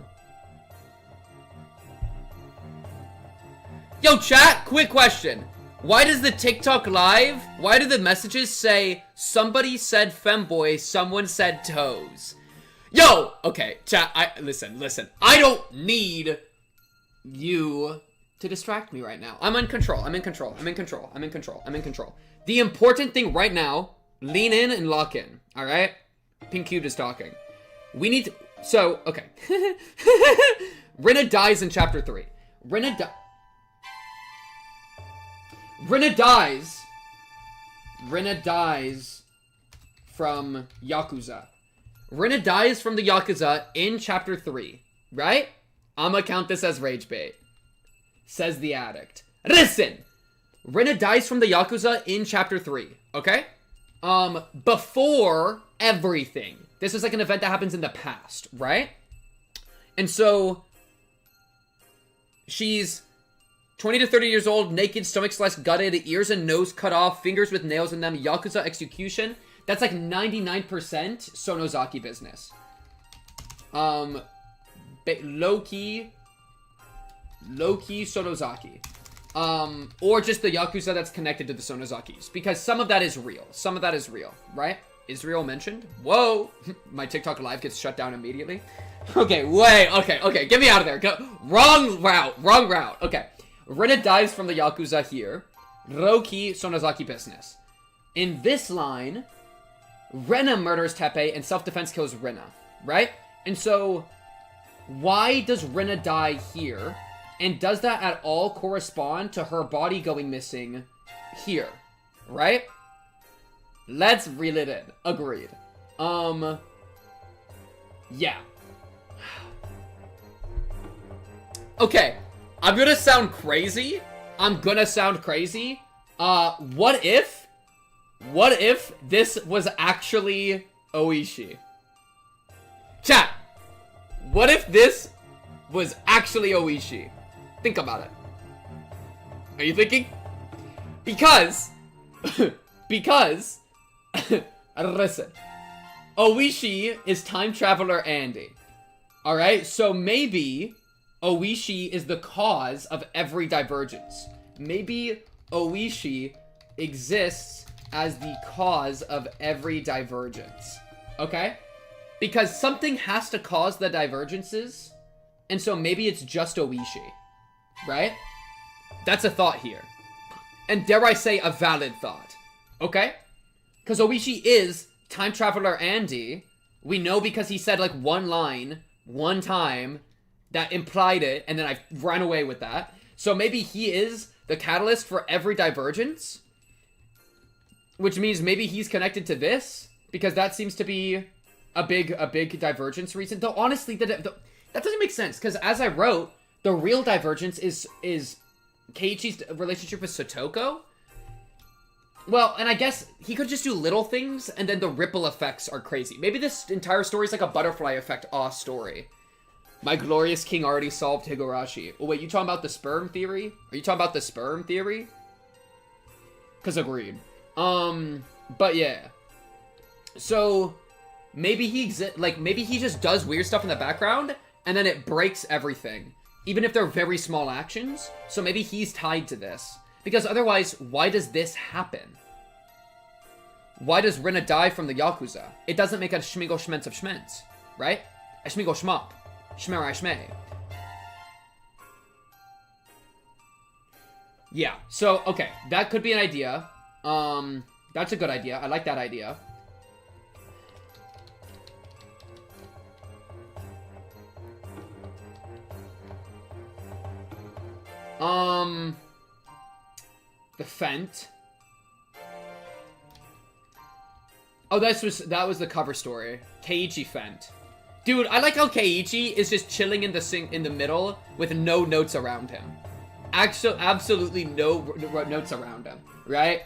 S1: Yo, chat, quick question. Why does the TikTok live, why do the messages say, somebody said femboy, someone said toes? Yo, okay, chat, listen. I don't need you to distract me right now. I'm in control. The important thing right now, lean in and lock in, all right? Pink Cube is talking. We need to, so, okay. Rena dies in chapter 3. Rena dies from Yakuza. Rena dies from the Yakuza in chapter 3, right? I'm gonna count this as rage bait. Says the addict. Listen! Rena dies from the Yakuza in chapter 3, okay? Before everything. This is like an event that happens in the past, right? And so, she's 20 to 30 years old, naked, stomach sliced, gutted, ears and nose cut off, fingers with nails in them, Yakuza execution. That's like 99% Sonozaki business. Low-key Sonozaki. Or just the Yakuza that's connected to the Sonozakis. Because some of that is real. Right? Israel mentioned? Whoa! My TikTok live gets shut down immediately. Okay, wait, okay, get me out of there. Go. Wrong route. Okay. Rena dies from the Yakuza here. Roki Sonozaki business. In this line, Rena murders Teppei and self-defense kills Rena, right? And so, why does Rena die here? And does that at all correspond to her body going missing here, right? Let's reel it in. Agreed. Yeah. Okay. I'm gonna sound crazy. What if this was actually Ooishi? Chat, what if this was actually Ooishi? Think about it. Are you thinking? Because, listen, Ooishi is time traveler Andy. Alright, so maybe Ooishi is the cause of every divergence. Maybe Ooishi exists as the cause of every divergence. Okay? Because something has to cause the divergences, and so maybe it's just Ooishi. Right? That's a thought here. And dare I say, a valid thought. Okay? Because Ooishi is time traveler Andy. We know because he said like one line, one time, that implied it, and then I ran away with that. So maybe he is the catalyst for every divergence, which means maybe he's connected to this, because that seems to be a big divergence reason. Though honestly, that doesn't make sense, because as I wrote, the real divergence is Keiichi's relationship with Satoko. Well, and I guess he could just do little things, and then the ripple effects are crazy. Maybe this entire story is like a butterfly effect story. My glorious king already solved Higurashi. Oh, wait, you talking about the Sperm Theory? Are you talking about the Sperm Theory? Because agreed. But yeah. So maybe maybe he just does weird stuff in the background and then it breaks everything. Even if they're very small actions. So maybe he's tied to this. Because otherwise, why does this happen? Why does Rena die from the Yakuza? It doesn't make a schmigel schmentz of schmentz, right? A schmigel schmop. Schmerai schmei. Yeah, so, okay. That could be an idea. That's a good idea. I like that idea. The Fent. Oh, that was the cover story. Keiichi Fent. Dude, I like how Keiichi is just chilling in the middle with no notes around him. Absolutely no notes around him, right?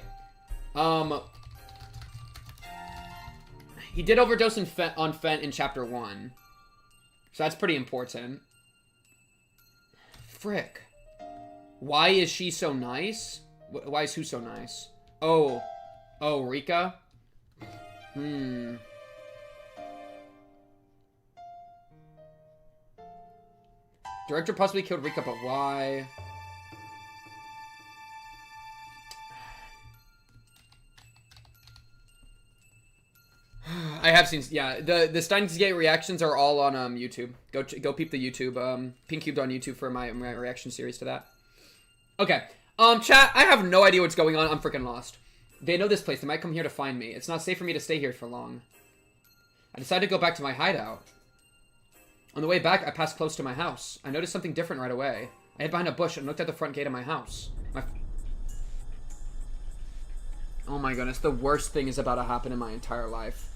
S1: He did overdose on Fent in chapter 1. So that's pretty important. Frick. Why is she so nice? Why is who so nice? Oh, Rika? Director possibly killed Rika, but why? I have seen, yeah, the Steins Gate reactions are all on YouTube. Go peep the YouTube, Pink Cubed on YouTube for my reaction series to that. Okay, chat, I have no idea what's going on. I'm freaking lost. They know this place. They might come here to find me. It's not safe for me to stay here for long. I decided to go back to my hideout. On the way back, I passed close to my house. I noticed something different right away. I hid behind a bush and looked at the front gate of my house. Oh my goodness, the worst thing is about to happen in my entire life.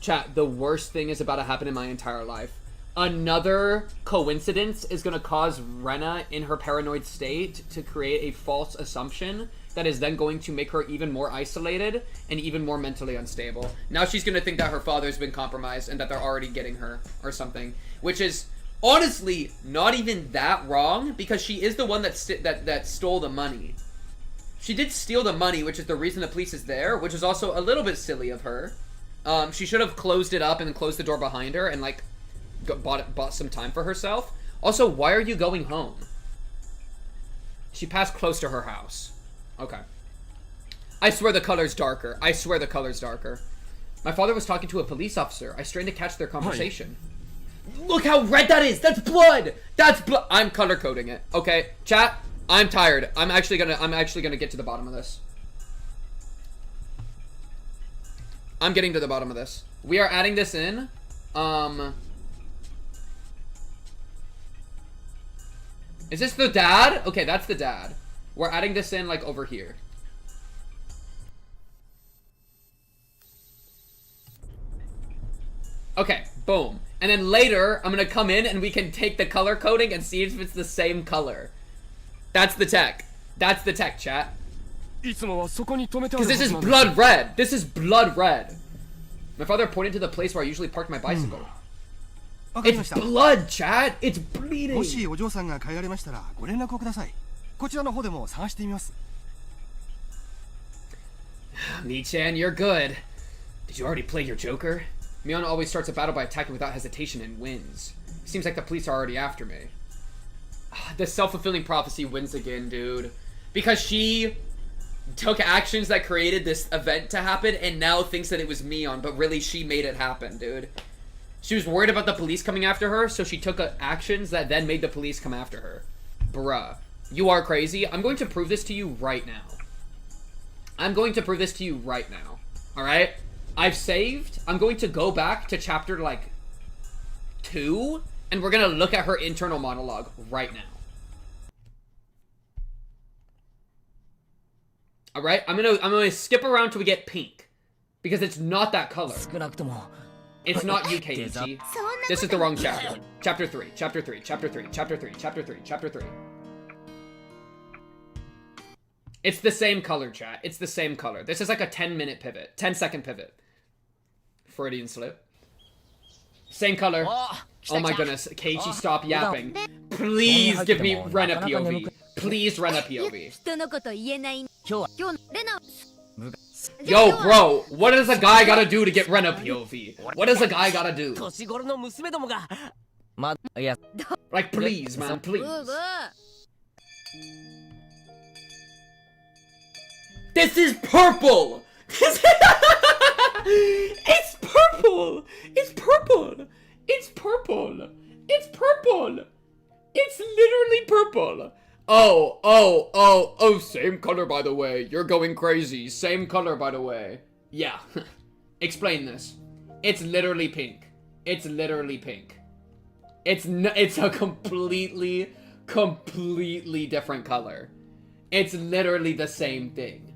S1: Chat, the worst thing is about to happen in my entire life. Another coincidence is going to cause Rena, in her paranoid state, to create a false assumption that is then going to make her even more isolated and even more mentally unstable. Now she's going to think that her father's been compromised and that they're already getting her or something. Which is honestly not even that wrong, because she is the one that stole the money. She did steal the money, which is the reason the police is there, which is also a little bit silly of her. She should have closed it up and then closed the door behind her and like bought some time for herself. Also, why are you going home? She passed close to her house. Okay. I swear the color's darker. I swear the color's darker. My father was talking to a police officer. I strained to catch their conversation. Look how red that is! That's blood! That's blood! I'm color coding it. Okay, chat, I'm tired. I'm actually gonna get to the bottom of this. I'm getting to the bottom of this. We are adding this in. Is this the dad? Okay, that's the dad. We're adding this in, like, over here. Okay, boom. And then later, I'm gonna come in and we can take the color coding and see if it's the same color. That's the tech. That's the tech, chat. Because this is blood red. This is blood red. My father pointed to the place where I usually parked my bicycle. It's blood, chat. It's bleeding. Mi-chan, you're good. Did you already play your Joker? Mion always starts a battle by attacking without hesitation and wins. Seems like the police are already after me. The self-fulfilling prophecy wins again, dude. Because she took actions that created this event to happen and now thinks that it was Mion, but really she made it happen, dude. She was worried about the police coming after her, so she took actions that then made the police come after her. Bruh. You are crazy. I'm going to prove this to you right now. I'm going to prove this to you right now. Alright? I've saved. I'm going to go back to chapter, like, 2, and we're going to look at her internal monologue right now. Alright? I'm gonna skip around till we get pink. Because it's not that color. It's not you, Keiichi. This is the wrong chapter. Chapter 3. Chapter 3. Chapter 3. Chapter 3. Chapter 3. Chapter 3. It's the same color, chat. It's the same color. This is like a 10-minute pivot. 10-second pivot. Freudian slip. Same color. Oh my goodness. Keiichi, stop yapping. Please give me Rena POV. Please Rena POV. Yo, bro, what does a guy gotta do to get Rena POV? What does a guy gotta do?
S3: 年頃の娘どもがまいや
S1: Like, please, man, please. This is purple! It's purple! It's purple! It's purple! It's purple! It's literally purple! Oh, same color by the way. You're going crazy. Same color by the way. Yeah. Explain this. It's literally pink. It's literally pink. It's a completely different color. It's literally the same thing.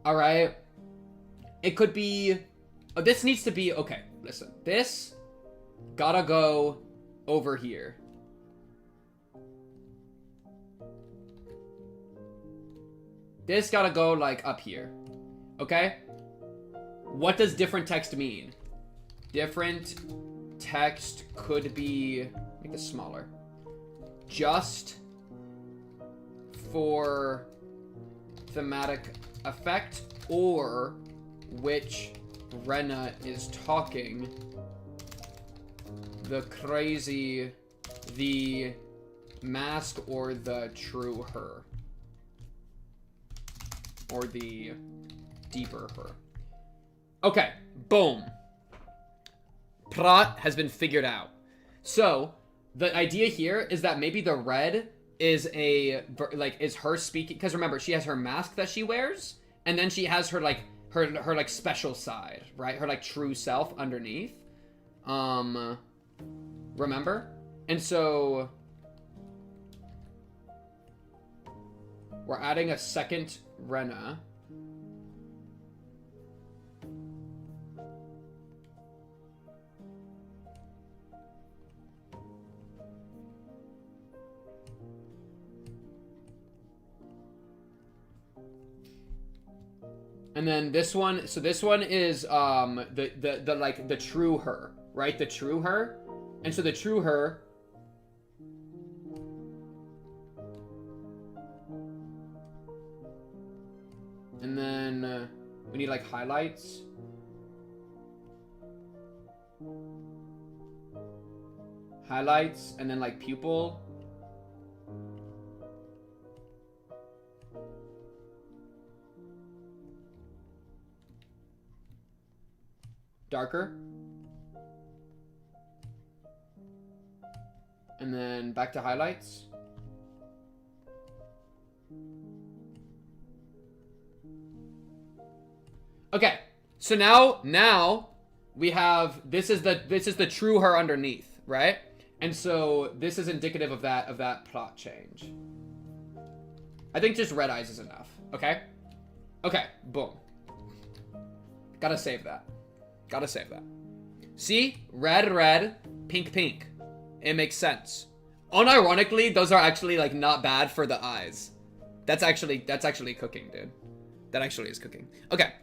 S1: Alright? It could be... Oh, this needs to be... Okay, listen. This gotta go over here. This gotta go, like, up here. Okay? What does different text mean? Different text could be... Make this smaller. Just for thematic effect, or which Rena is talking. The crazy, the mask, or the true her. Or the deeper her. Okay, boom. Plot has been figured out. So, the idea here is that maybe the red is is her speaking, because remember, she has her mask that she wears, and then she has her her special side, right? Her true self underneath. Remember? And so we're adding a second Rena. And then this one, so this one is the true her, right? The true her. And so the true her and then we need highlights. Highlights and then pupil. Darker. And then back to highlights. Okay. So now we have this is the true her underneath, right? And so this is indicative of that plot change. I think just red eyes is enough, okay? Okay, boom. Gotta save that. Gotta save that. See? Red, pink, pink. It makes sense. Unironically, those are actually not bad for the eyes. That's actually cooking, dude. That actually is cooking. Okay.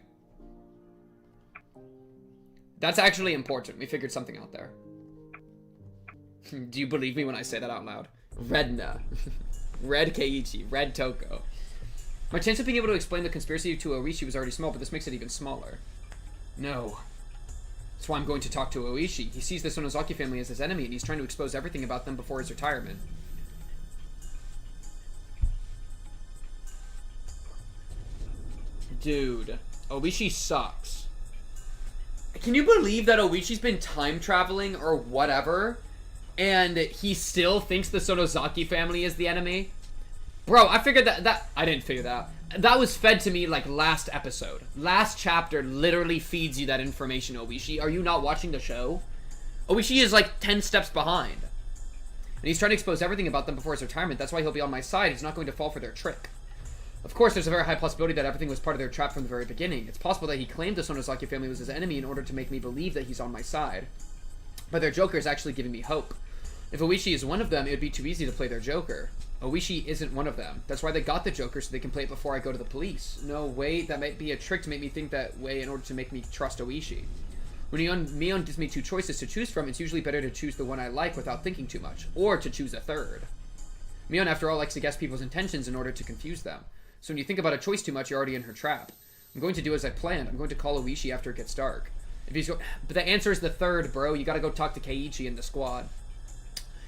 S1: That's actually important. We figured something out there. Do you believe me when I say that out loud? Rena. Red Keiichi. Red Toko. My chance of being able to explain the conspiracy to Ooishi was already small, but this makes it even smaller. No. That's why I'm going to talk to Ooishi. He sees the Sonozaki family as his enemy, and he's trying to expose everything about them before his retirement. Dude, Ooishi sucks. Can you believe that Oishi's been time traveling or whatever, and he still thinks the Sonozaki family is the enemy? Bro, I figured that I didn't figure that out. That was fed to me last episode. Last chapter literally feeds you that information, Ooishi. Are you not watching the show? Ooishi is 10 steps behind. And he's trying to expose everything about them before his retirement. That's why he'll be on my side. He's not going to fall for their trick. Of course, there's a very high possibility that everything was part of their trap from the very beginning. It's possible that he claimed the Sonozaki family was his enemy in order to make me believe that he's on my side. But their Joker is actually giving me hope. If Ooishi is one of them, it would be too easy to play their Joker. Ooishi isn't one of them. That's why they got the Joker, so they can play it before I go to the police. No, wait, that might be a trick to make me think that way in order to make me trust Ooishi. When Mion gives me two choices to choose from, it's usually better to choose the one I like without thinking too much, or to choose a third. Mion, after all, likes to guess people's intentions in order to confuse them. So when you think about a choice too much, you're already in her trap. I'm going to do as I planned. I'm going to call Ooishi after it gets dark. If he's but the answer is the third, bro. You gotta go talk to Keiichi and the squad.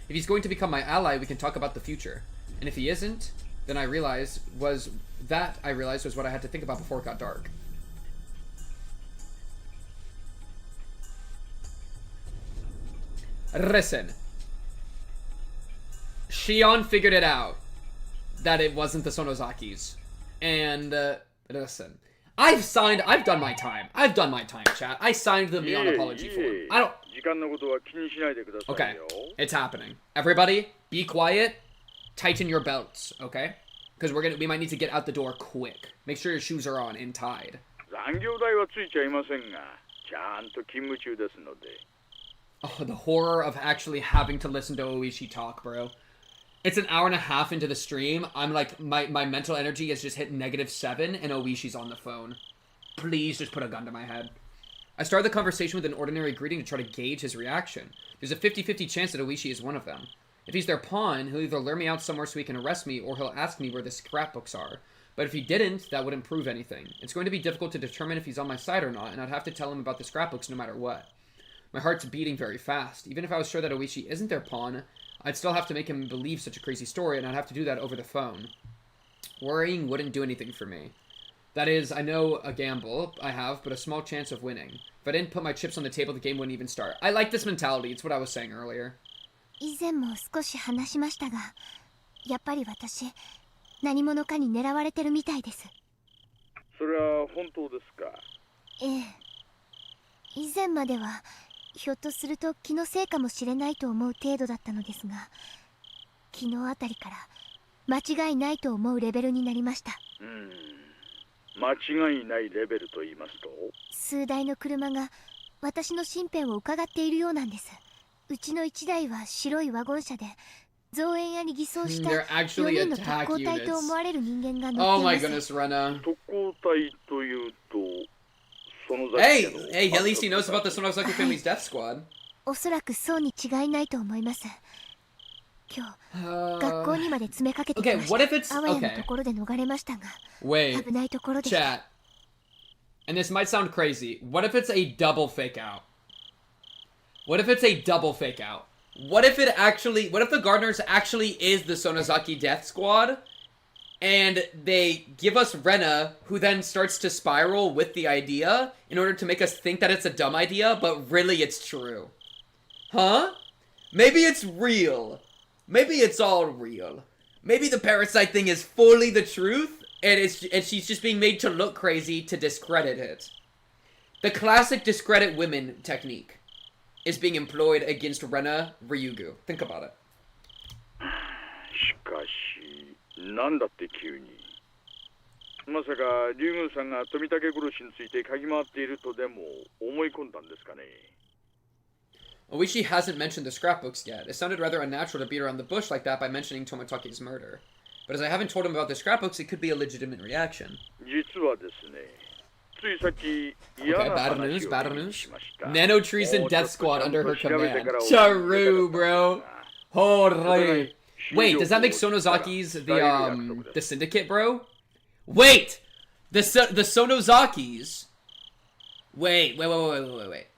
S1: If he's going to become my ally, we can talk about the future. And if he isn't, then I realized was what I had to think about before it got dark. Listen. Shion figured it out that it wasn't the Sonozakis. And, listen. I've done my time. Chat. I signed the Mion apology form. I don't... Okay, it's happening. Everybody, be quiet. Tighten your belts, okay? Because we might need to get out the door quick. Make sure your shoes are on and tied. Oh, the horror of actually having to listen to Ooishi talk, bro. It's an hour and a half into the stream. I'm like, my mental energy has just hit -7, and Ooishi's on the phone. Please just put a gun to my head. I started the conversation with an ordinary greeting to try to gauge his reaction. There's a 50-50 chance that Ooishi is one of them. If he's their pawn, he'll either lure me out somewhere so he can arrest me, or he'll ask me where the scrapbooks are. But if he didn't, that wouldn't prove anything. It's going to be difficult to determine if he's on my side or not, and I'd have to tell him about the scrapbooks no matter what. My heart's beating very fast. Even if I was sure that Ooishi isn't their pawn, I'd still have to make him believe such a crazy story, and I'd have to do that over the phone. Worrying wouldn't do anything for me. That is, I know a gamble I have, but a small chance of winning. If I didn't put my chips on the table, the game wouldn't even start. I like this mentality. It's what I was saying earlier.
S2: 以前も少し話しましたが、やっぱり私、何者かに狙われてるみたいです。
S5: それは本当ですか？
S2: ええ。以前までは、ひょっとすると気のせいかもしれないと思う程度だったのですが、昨日あたりから間違いないと思うレベルになりました。
S5: 間違いないレベルと言いますと？
S2: 数台の車が私の身辺を伺っているようなんです。うちの1台は白いワゴン車で、造園屋に偽装した4人の特攻隊と思われる人間が乗っています。
S1: Oh my goodness, Rena.
S5: 特攻隊というと、
S1: Hey, at least he knows about the Sonozaki family's death squad.
S2: おそらくそうに違いないと思います。今日、学校にまで詰めかけてきました。あわやのところで逃れましたが、危ないところでした。
S1: Chat. And this might sound crazy. What if it's a double fake out? What if it's a double fake out? What if the Gardeners actually is the Sonozaki death squad? And they give us Rena, who then starts to spiral with the idea in order to make us think that it's a dumb idea, but really it's true. Huh? Maybe it's real. Maybe it's all real. Maybe the parasite thing is fully the truth, and she's just being made to look crazy to discredit it. The classic discredit women technique is being employed against Rena Ryugu. Think about it.
S5: しかし、なんだって急に。まさか竜宮さんが富武殺しについて嗅ぎ回っているとでも思い込んだんですかね。
S1: Ooishi hasn't mentioned the scrapbooks yet. It sounded rather unnatural to beat around the bush like that by mentioning Tomatake's murder. But as I haven't told him about the scrapbooks, it could be a legitimate reaction.
S5: 実はですね。
S1: Okay, bad news. Nano Treason Death Squad under her command. Charu, bro. Holy. Wait, does that make Sonozaki's the syndicate, bro? Wait! The Sonozaki's. Wait.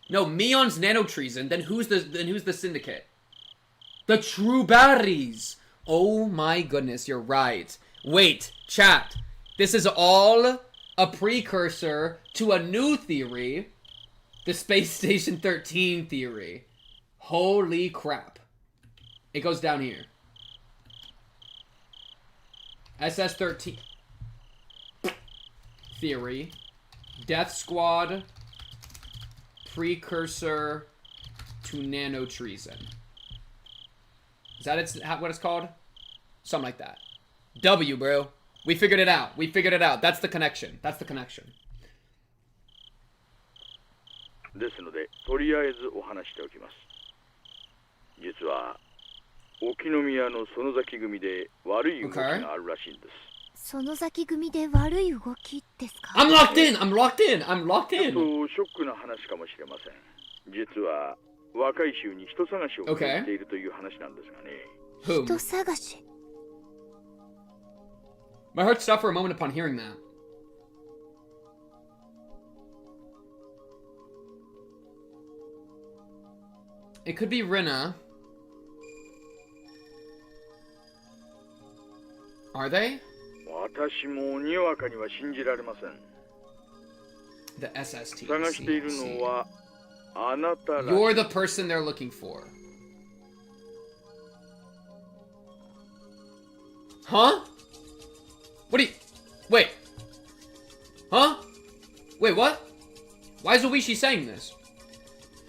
S1: No, Mion's Nano Treason. Then who's the syndicate? The True Baddies. Oh my goodness, you're right. Wait, chat. This is all a precursor to a new theory, the Space Station 13 theory. Holy crap. It goes down here. SS-13 theory. Death Squad. Precursor to Nano Treason. Is that what it's called? Something like that. W, bro. We figured it out. That's the connection.
S5: ですので、とりあえずお話しておきます。実は、沖宮の園崎組で悪い動きがあるらしいんです。
S2: 園崎組で悪い動きですか？
S1: I'm locked in!
S5: ちょっとショックな話かもしれません。実は、若い衆に人探しをしているという話なんですがね。
S2: 人探し？
S1: My heart stopped for a moment upon hearing that. It could be Rena. Are they?
S5: 私もにわかには信じられません。
S1: The SST.
S5: 探しているのはあなたらしい。
S1: You're the person they're looking for. Huh? What do you... Wait. Huh? Wait, what? Why is Ooishi saying this?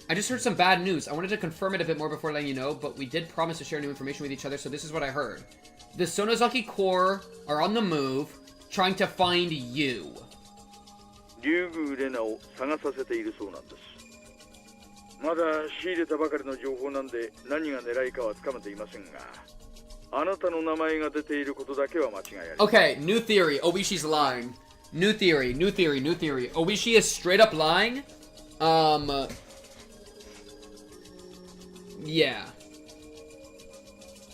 S1: I just heard some bad news. I wanted to confirm it a bit more before letting you know, but we did promise to share new information with each other, so this is what I heard. The Sonozaki Corps are on the move, trying to find you.
S5: 竜宮レナを探させているそうなんです。まだ仕入れたばかりの情報なんで何が狙いかはつかめていませんが、あなたの名前が出ていることだけは間違いありません。
S1: Okay, new theory. Oishi's lying. New theory. Ooishi is straight up lying. Yeah.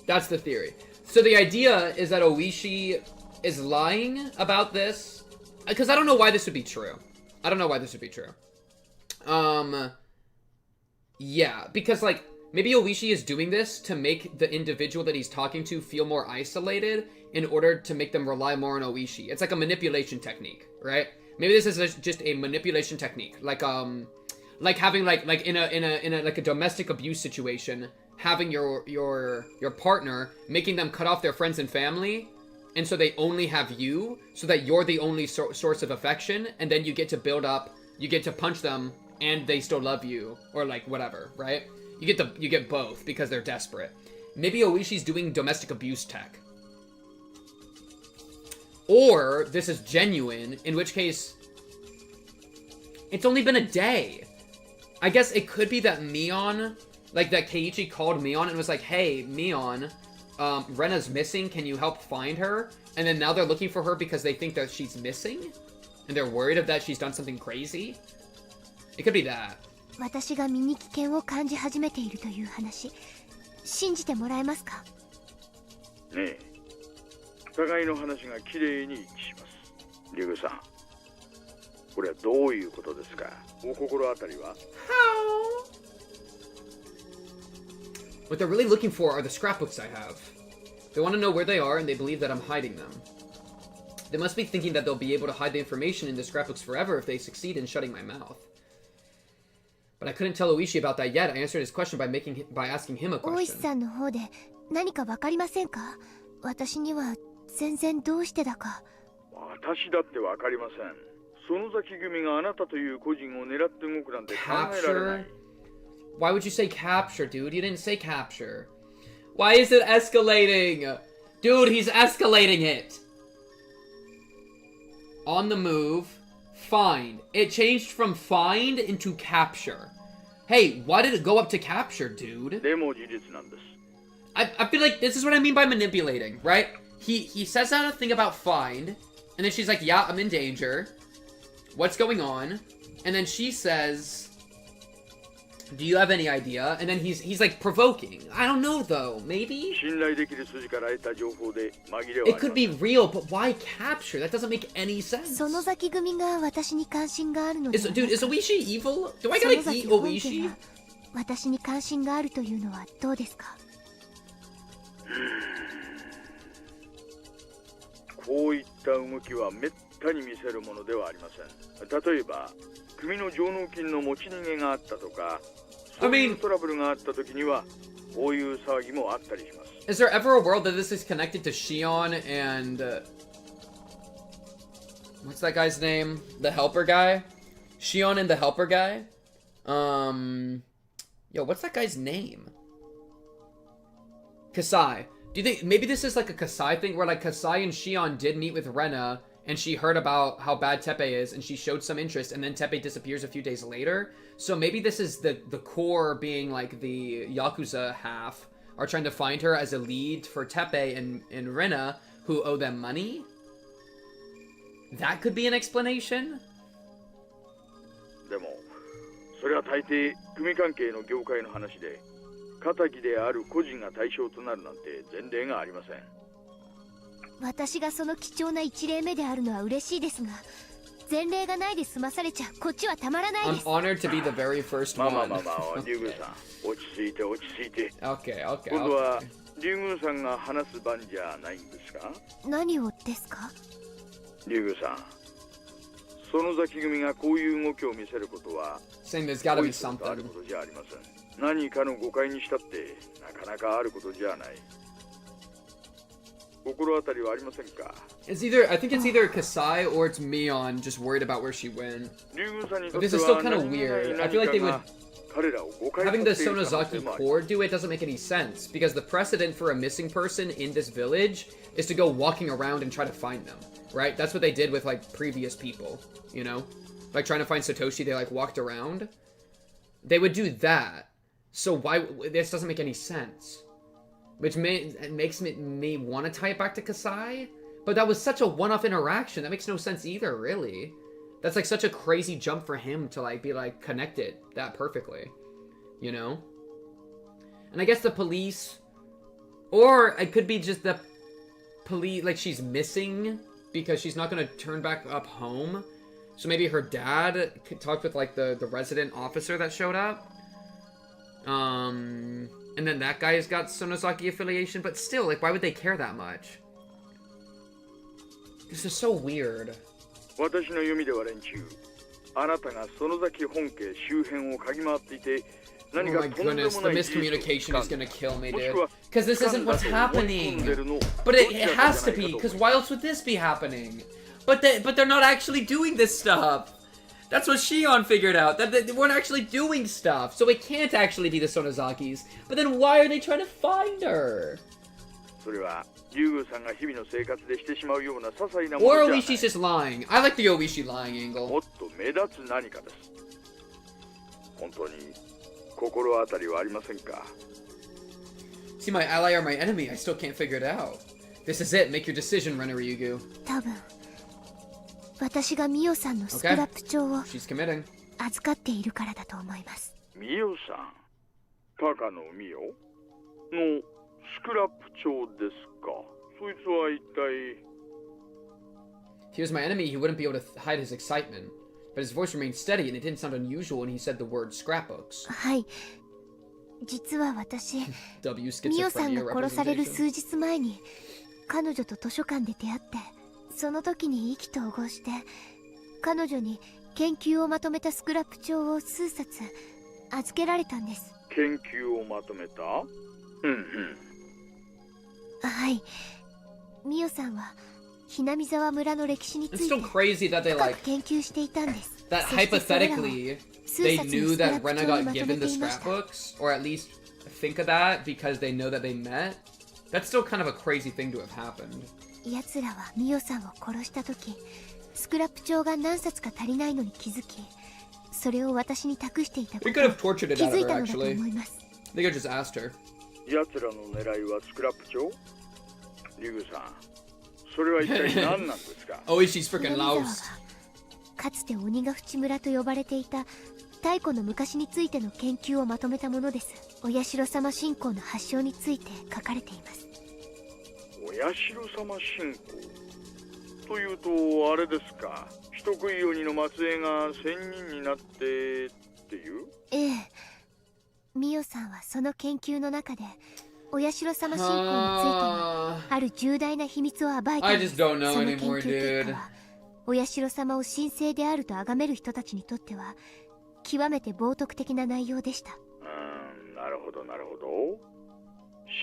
S1: That's the theory. So the idea is that Ooishi is lying about this. Because I don't know why this would be true. Yeah, because, like, maybe Ooishi is doing this to make the individual that he's talking to feel more isolated in order to make them rely more on Ooishi. It's like a manipulation technique, right? Maybe this is just a manipulation technique, like having like in a like a domestic abuse situation, having your partner, making them cut off their friends and family, and so they only have you, so that you're the only source of affection, and then you get to build up, you get to punch them, and they still love you, or like whatever, right? You get both because they're desperate. Maybe Oishi's doing domestic abuse tech. Or this is genuine, in which case it's only been a day. I guess it could be that Mion, like that Keiichi called Mion and was like, hey, Mion, Rena's missing, can you help find her? And then now they're looking for her because they think that she's missing? And they're worried that she's done something crazy? It could be that.
S2: 私が身に危険を感じ始めているという話、信じてもらえますか？
S5: ねえ、互いの話がきれいに一致します。リグさん、これはどういうことですか？お心当たりは？
S1: What they're really looking for are the scrapbooks I have. They want to know where they are, and they believe that I'm hiding them. They must be thinking that they'll be able to hide the information in the scrapbooks forever if they succeed in shutting my mouth. But I couldn't tell Ooishi about that yet. I answered his question by asking him a question.
S2: 大石さんの方で何かわかりませんか？私には全然どうしてだか。
S5: 私だってわかりません。園崎組があなたという個人を狙って動くなんて考えられない。
S1: Why would you say capture, dude? You didn't say capture. Why is it escalating? Dude, he's escalating it. On the move. Find. It changed from find into capture. Hey, why did it go up to capture, dude?
S5: でも事実なんです。
S1: I feel like this is what I mean by manipulating, right? He says that thing about find, and then she's like, yeah, I'm in danger. What's going on? And then she says, do you have any idea? And then he's like provoking. I don't know though. Maybe?
S5: 信頼できる筋から得た情報で紛れはありません。
S1: It could be real, but why capture? That doesn't make any sense.
S2: 園崎組が私に関心があるので。
S1: Dude, is Ooishi evil? Do I gotta eat Ooishi?
S2: 私に関心があるというのはどうですか？
S5: こういった動きはめったに見せるものではありません。例えば、組の上納金の持ち逃げがあったとか、そういうトラブルがあった時には、こういう騒ぎもあったりします。
S1: Is there ever a world that this is connected to Shion and what's that guy's name? The helper guy? Shion and the helper guy? Yo, what's that guy's name? Kasai. Do you think maybe this is like a Kasai thing where like Kasai and Shion did meet with Rena and she heard about how bad Teppei is and she showed some interest and then Teppei disappears a few days later? So maybe this is the core being like the Yakuza half are trying to find her as a lead for Teppei and Rena who owe them money? That could be an explanation?
S5: でも、それは大抵組関係の業界の話で、仇である個人が対象となるなんて前例がありません。
S2: 私がその貴重な一例目であるのは嬉しいですが、前例がないで済まされちゃこっちはたまらないで
S1: I'm
S2: す。
S1: honored to be the very first
S5: まあ
S1: one.
S5: まあまあまあ、竜宮さん、落ち着いて落ち着いて。
S1: Okay, okay,
S5: 今度は
S1: okay.
S5: 竜宮さんが話す番じゃないんですか？
S2: 何をですか？
S5: 竜宮さん、園崎組がこういう動きを見せることは
S1: Saying there's gotta be
S5: ある
S1: something.
S5: ことじゃありません。何かの誤解にしたってなかなかあることじゃない。心当たりはありませんか？
S1: It's either, I think it's either Kasai or it's Mion just worried about where she went.
S5: 竜宮さんにと
S1: But
S5: って
S1: this is still
S5: は
S1: kind of
S5: 何気ない
S1: weird. I feel like they
S5: 何
S1: would.
S5: かが彼らを誤解
S1: Having the
S5: させている可能性
S1: Sonozaki
S5: もある。
S1: Corps do it doesn't make any sense because the precedent for a missing person in this village is to go walking around and try to find them, right? That's what they did with like previous people, you know? Like trying to find Satoshi, they like walked around. They would do that. So why, this doesn't make any sense. Which makes me want to tie it back to Kasai, but that was such a one-off interaction. That makes no sense either, really. That's like such a crazy jump for him to like be like connected that perfectly, you know? And I guess the police, or it could be just the police, like she's missing because she's not going to turn back up home. So maybe her dad talked with like the resident officer that showed up. And then that guy has got Sonozaki affiliation, but still, like, why would they care that much? This is so weird.
S5: 私の読みでは連中、あなたが園崎本家周辺を嗅ぎ回っていて、
S1: Oh my goodness, the miscommunication is gonna kill me, dude. Because this isn't what's happening. But it has to be, because why else would this be happening? But they're not actually doing this stuff. That's what Shion figured out, that they weren't actually doing stuff. So it can't actually be the Sonozakis. But then why are they trying to find her? Or Ooishi's just lying. I like the Ooishi lying angle. See, my ally or my enemy, I still can't figure it out. This is it, make your decision, Rena Ryugu.
S2: 多分私がミオさんのスクラップ帳を
S1: She's committing.
S2: 預かっているからだと思います。
S5: ミオさん、高野ミオのスクラップ帳ですか。そいつは一体。
S1: If he was my enemy, he wouldn't be able to hide his excitement. But his voice remained steady, and it didn't sound unusual when he said the word scrapbooks.
S2: はい。実は私、
S1: W
S2: ミオさん
S1: schizophrenia
S2: が殺される
S1: representation.
S2: 数日前に彼女と図書館で出会って、その時に意気投合して彼女に研究をまとめたスクラップ帳を数冊預けられたんです。
S5: 研究をまとめた？
S2: はい。ミオさんはひなみ沢村の歴史につ
S1: It's
S2: いて
S1: still crazy that they
S2: 深
S1: like
S2: く研究していたんです。
S1: that
S2: そしてそれらを
S1: hypothetically
S2: 数
S1: they
S2: 冊の
S1: knew
S2: スクラ
S1: that
S2: ップ
S1: Rena
S2: 帳に
S1: got
S2: まと
S1: given
S2: め
S1: the
S2: ていました。
S1: scrapbooks, or at least think of that because they know that they met. That's still kind of a crazy thing to have happened.
S2: 奴らはミオさんを殺した時、スクラップ帳が何冊か足りないのに気づき、それを私に託していたこ
S1: We
S2: と
S1: could
S2: を
S1: have tortured it
S2: 気
S1: out
S2: づ
S1: of
S2: い
S1: her,
S2: たのだと
S1: actually.
S2: 思います。
S1: I think I just asked her.
S5: 奴らの狙いはスクラップ帳？リグさん、それは一体何なんですか？
S1: Oh, she's
S2: ひ
S1: freaking
S2: なみ沢
S1: loused.
S2: はかつて鬼ヶ淵村と呼ばれていた太古の昔についての研究をまとめたものです。お社様信仰の発祥について書かれています。
S5: お社様信仰というとあれですか。人食い鬼の末裔が仙人になってっていう？
S2: ええ。ミオさんはその研究の中でお社様信仰についてのある重大な秘密を暴いたんです。
S1: I just don't know
S2: その研
S1: anymore,
S2: 究結
S1: dude.
S2: 果はお社様を神聖であると崇める人たちにとっては極めて冒涜的な内容でした。
S5: なるほどなるほど。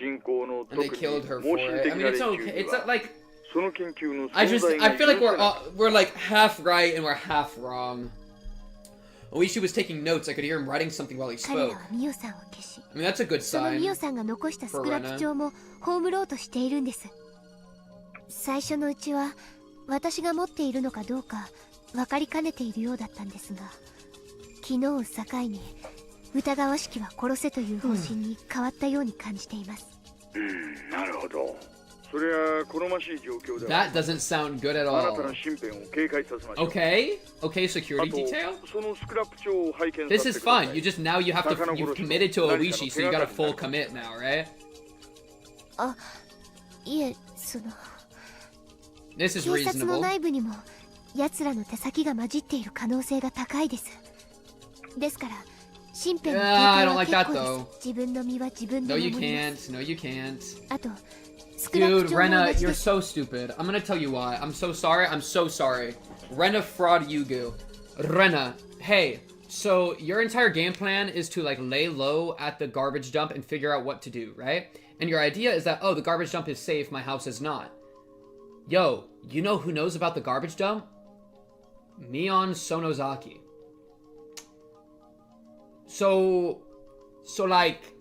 S5: 信仰の
S1: And
S5: 特
S1: they
S5: に
S1: killed her
S5: 盲
S1: for
S5: 信
S1: it.
S5: 的
S1: I
S5: な
S1: mean,
S5: 連
S1: it's
S5: 中
S1: okay.
S5: に
S1: It's
S5: は
S1: like
S5: その研究の
S1: I
S5: 存在が
S1: feel like
S5: 許されない。
S1: we're like half right and we're half wrong. Ooishi was taking notes. I could hear him writing something while he
S2: 彼ら
S1: spoke.
S2: はミオさんを消し、
S1: I mean, that's a good
S2: そのミ
S1: sign.
S2: オさんが残したスクラップ帳も葬ろうとしているんです。最初のうちは私が持っているのかどうか分かりかねているようだったんですが、昨日を境に疑わしきは殺せという方針に変わったように感じています。
S5: なるほど。それは好ましい状況では。
S1: That doesn't sound good at
S5: あなた
S1: all.
S5: の身辺を警戒させましょう。
S1: Okay, okay,
S5: あ
S1: security
S5: と
S1: detail.
S5: そのスクラップ帳を拝見
S1: This
S5: させ
S1: is
S5: てください。
S1: fun. You have to you've committed to Ooishi, so you got a full commit now, right?
S2: あ、いえ、その
S1: This is
S2: 警察の
S1: reasonable.
S2: 内部にも奴らの手先が混じっている可能性が高いです。ですから身辺の警戒は結構です。自分の身は自分で守ります。
S1: No, you can't.
S2: あとスクラップ
S1: Dude,
S2: 帳も
S1: Rena,
S2: 同じ
S1: you're
S2: です。
S1: so stupid. I'm gonna tell you why. I'm so sorry. Rena fraud Yugu. Rena, hey, so your entire game plan is to like lay low at the garbage dump and figure out what to do, right? And your idea is that, oh, the garbage dump is safe, my house is not. Yo, you know who knows about the garbage dump? Mion Sonozaki. So like,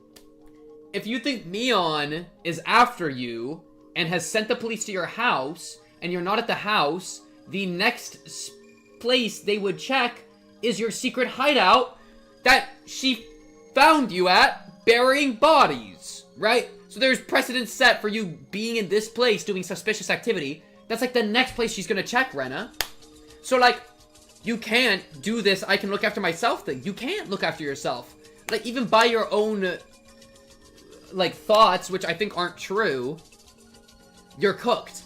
S1: if you think Mion is after you and has sent the police to your house and you're not at the house, the next place they would check is your secret hideout that she found you at burying bodies, right? So there's precedent set for you being in this place doing suspicious activity. That's like the next place she's gonna check, Rena. So like, you can't do this I can look after myself thing. You can't look after yourself. Like, even by your own like thoughts, which I think aren't true, you're cooked.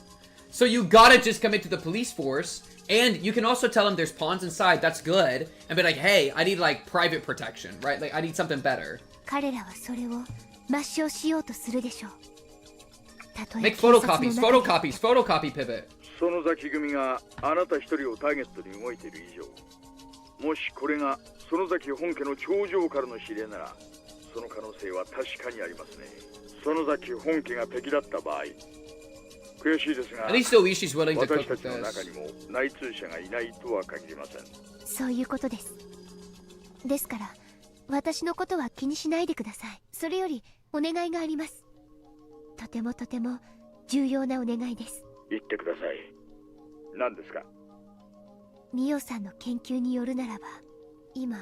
S1: So you gotta just commit to the police force, and you can also tell them there's pawns inside, that's good, and be like, hey, I need like private protection, right? Like, I need something better.
S2: 彼らはそれを抹消しようとするでしょう。たとえ
S1: Make
S2: 警察の中で
S1: photocopy pivot.
S5: 園崎組があなた一人をターゲットに動いている以上、もしこれが園崎本家の頂上からの指令なら、その可能性は確かにありますね。園崎本家が敵だった場合、悔しいですが、
S1: At least Ooishi's willing to
S5: 私
S1: cook
S5: た
S1: with
S5: ちの中
S1: this.
S5: にも内通者がいないとは限りません。
S2: そういうことです。ですから私のことは気にしないでください。それよりお願いがあります。とても重要なお願いです。
S5: 言ってください。何ですか？
S2: ミオさんの研究によるならば、今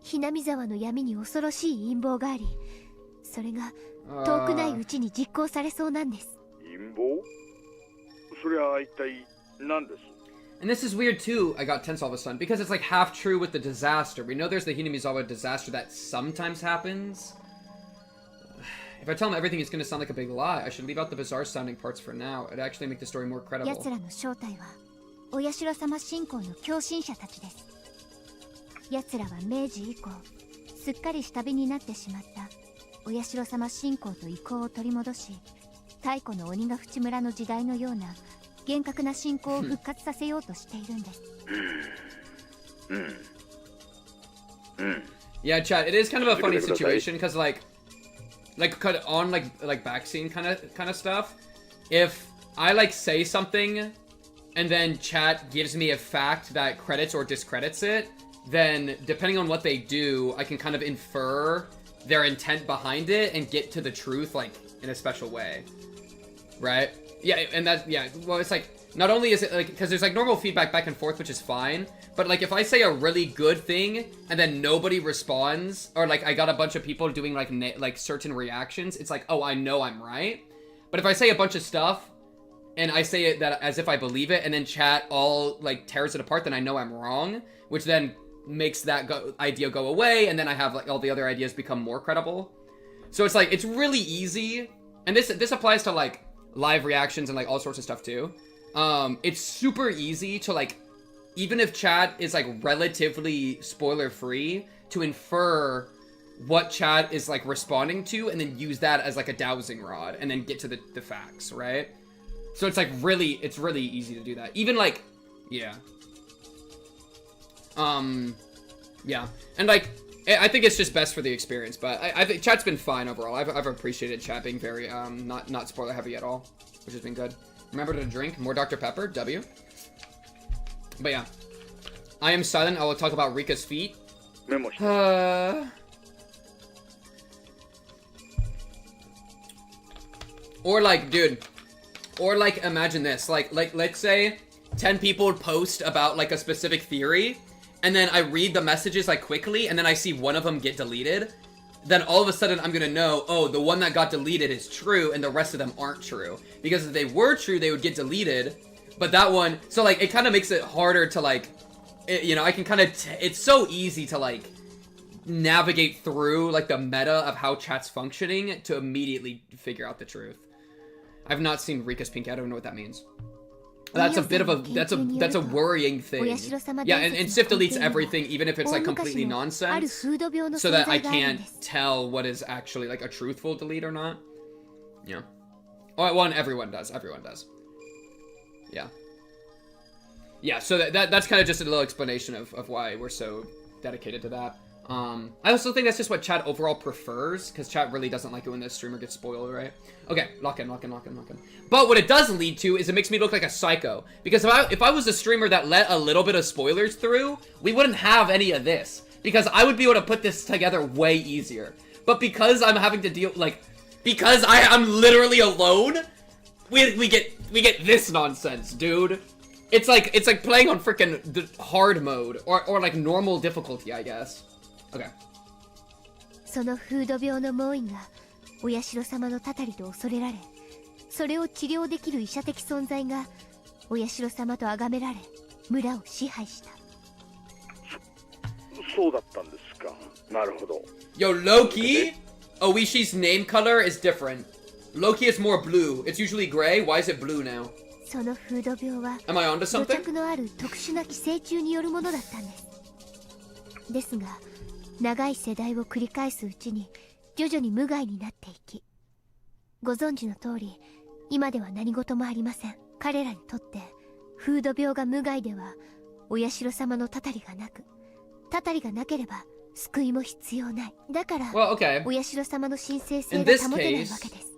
S2: ひなみ沢の闇に恐ろしい陰謀があり、それが遠くないうちに実行されそうなんです。
S5: 陰謀？それは一体何です？
S1: And this is weird too, I got tense all of a sudden, because it's like half true with the disaster. We know there's the Hinamizawa disaster that sometimes happens. If I tell him everything, it's going to sound like a big lie. I should leave out the bizarre sounding parts for now. It'd actually make the story more credible.
S2: 奴らの正体はお社様信仰の狂信者たちです。奴らは明治以降すっかり下火になってしまったお社様信仰と意向を取り戻し、太古の鬼ヶ淵村の時代のような厳格な信仰を復活させようとしているんです。
S1: Yeah, chat, it is kind of a funny situation, because like cut on like backscene kind of stuff. If I like say something and then chat gives me a fact that credits or discredits it, then depending on what they do, I can kind of infer their intent behind it and get to the truth like in a special way, right? Yeah, and that, yeah, well, it's like, not only is it like, because there's like normal feedback back and forth, which is fine, but like if I say a really good thing and then nobody responds, or like I got a bunch of people doing like certain reactions, it's like, oh, I know I'm right. But if I say a bunch of stuff and I say it that as if I believe it, and then chat all like tears it apart, then I know I'm wrong, which then makes that idea go away, and then I have like all the other ideas become more credible. So it's like, it's really easy, and this applies to like live reactions and like all sorts of stuff too. It's super easy to like, even if chat is like relatively spoiler free, to infer what chat is like responding to and then use that as like a dowsing rod and then get to the facts, right? So it's like it's really easy to do that. Even like, yeah. Yeah. And like, I think it's just best for the experience, but I think chat's been fine overall. I've appreciated chat being very, not spoiler heavy at all, which has been good. Remember to drink more Dr. Pepper, W. But yeah. I am silent, I will talk about Rika's feet. Or like, dude, or like, imagine this, like let's say 10 people post about like a specific theory, and then I read the messages like quickly, and then I see one of them get deleted, then all of a sudden I'm gonna know, oh, the one that got deleted is true, and the rest of them aren't true. Because if they were true, they would get deleted, but that one, so like, it kind of makes it harder to like, you know, I can kind of, it's so easy to like, navigate through like the meta of how chat's functioning to immediately figure out the truth. I've not seen Rika's pink, I don't know what that means. That's a bit of a that's a worrying thing. Yeah, and Sif deletes everything, even if it's like completely nonsense, so that I can't tell what is actually like a truthful delete or not. Yeah. Oh, well, everyone does. Everyone does. Yeah. Yeah. So that's kind of just a little explanation of why we're so dedicated to that. I also think that's just what chat overall prefers, because chat really doesn't like it when the streamer gets spoiled, right? Okay, lock in. But what it does lead to is it makes me look like a psycho. Because if I was a streamer that let a little bit of spoilers through, we wouldn't have any of this. Because I would be able to put this together way easier. But because I'm having to deal, like, because I'm literally alone, we get this nonsense, dude. It's like playing on freaking the hard mode, or like normal difficulty, I guess. Okay.
S2: その風土病の猛威がお社様のたたりと恐れられ、それを治療できる医者的存在がお社様と崇められ、村を支配した。
S5: そうだったんですか。なるほど。
S1: Yo, Loki, Ooishi's name color is different. Loki is more blue. It's usually gray. Why is it blue now?
S2: その風土病は
S1: Am I onto
S2: 土
S1: something?
S2: 着のある特殊な寄生虫によるものだったんです。ですが、長い世代を繰り返すうちに徐々に無害になっていき、ご存知の通り今では何事もありません。彼らにとって風土病が無害ではお社様のたたりがなく、たたりがなければ救いも必要ない。だから、
S1: Well, okay.
S2: お社様の神聖性が保てないわけです。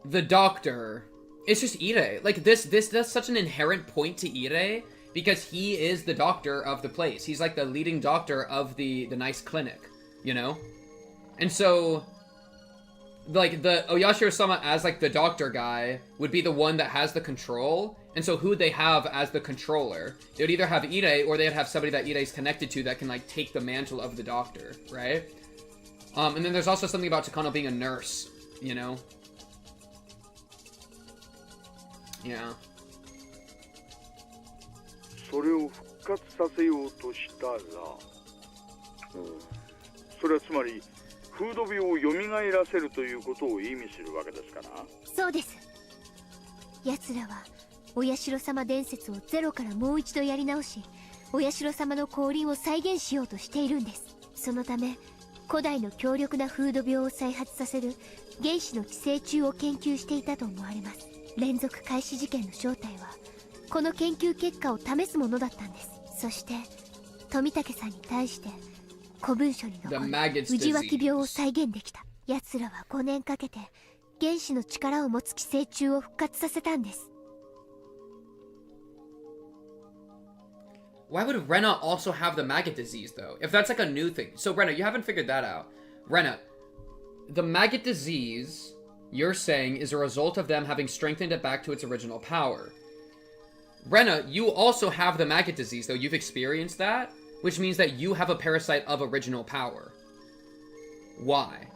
S1: The doctor, it's just Ire. Like this that's such an inherent point to Ire, because he is the doctor of the place. He's like the leading doctor of the nice clinic, you know? And so, like, the Oyashiro-sama as, like, the doctor guy would be the one that has the control. And so who would they have as the controller? They would either have Ire, or they'd have somebody that Ire's connected to that can, like, take the mantle of the doctor, right? And then there's also something about Takano being a nurse, you know? Yeah.
S5: それを復活させようとしたら、それはつまり風土病を蘇らせるということを意味するわけですかな。
S2: そうです。奴らはお社様伝説をゼロからもう一度やり直し、お社様の降臨を再現しようとしているんです。そのため古代の強力な風土病を再発させる原始の寄生虫を研究していたと思われます。連続開始事件の正体はこの研究結果を試すものだったんです。そして富武さんに対して古文書に残る氏脇病を再現できた。奴らは5年かけて原始の力を持つ寄生虫を復活させたんです。
S1: Why would Rena also have the maggot disease, though? If that's like a new thing. So, Rena, you haven't figured that out. Rena, the maggot disease, you're saying, is a result of them having strengthened it back to its original power. Rena, you also have the maggot disease, though. You've experienced that, which means that you have a parasite of original power. Why?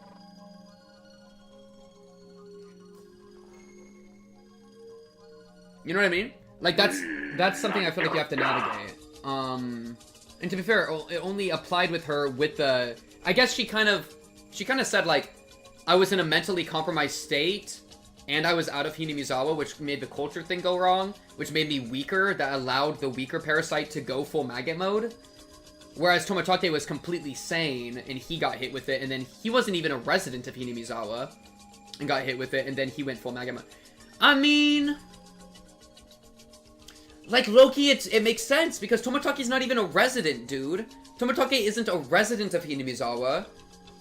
S1: You know what I mean? Like, that's something I feel like you have to navigate. And to be fair, it only applied with her with the... I guess she kind of said, like, I was in a mentally compromised state, and I was out of Hinamizawa, which made the culture thing go wrong, which made me weaker, that allowed the weaker parasite to go full maggot mode. Whereas Tomotate was completely sane, and he got hit with it, and then he wasn't even a resident of Hinamizawa, and got hit with it, and then he went full maggot mode. I mean... Like, Loki, it makes sense, because Tomotake's not even a resident, dude. Tomotate isn't a resident of Hinamizawa.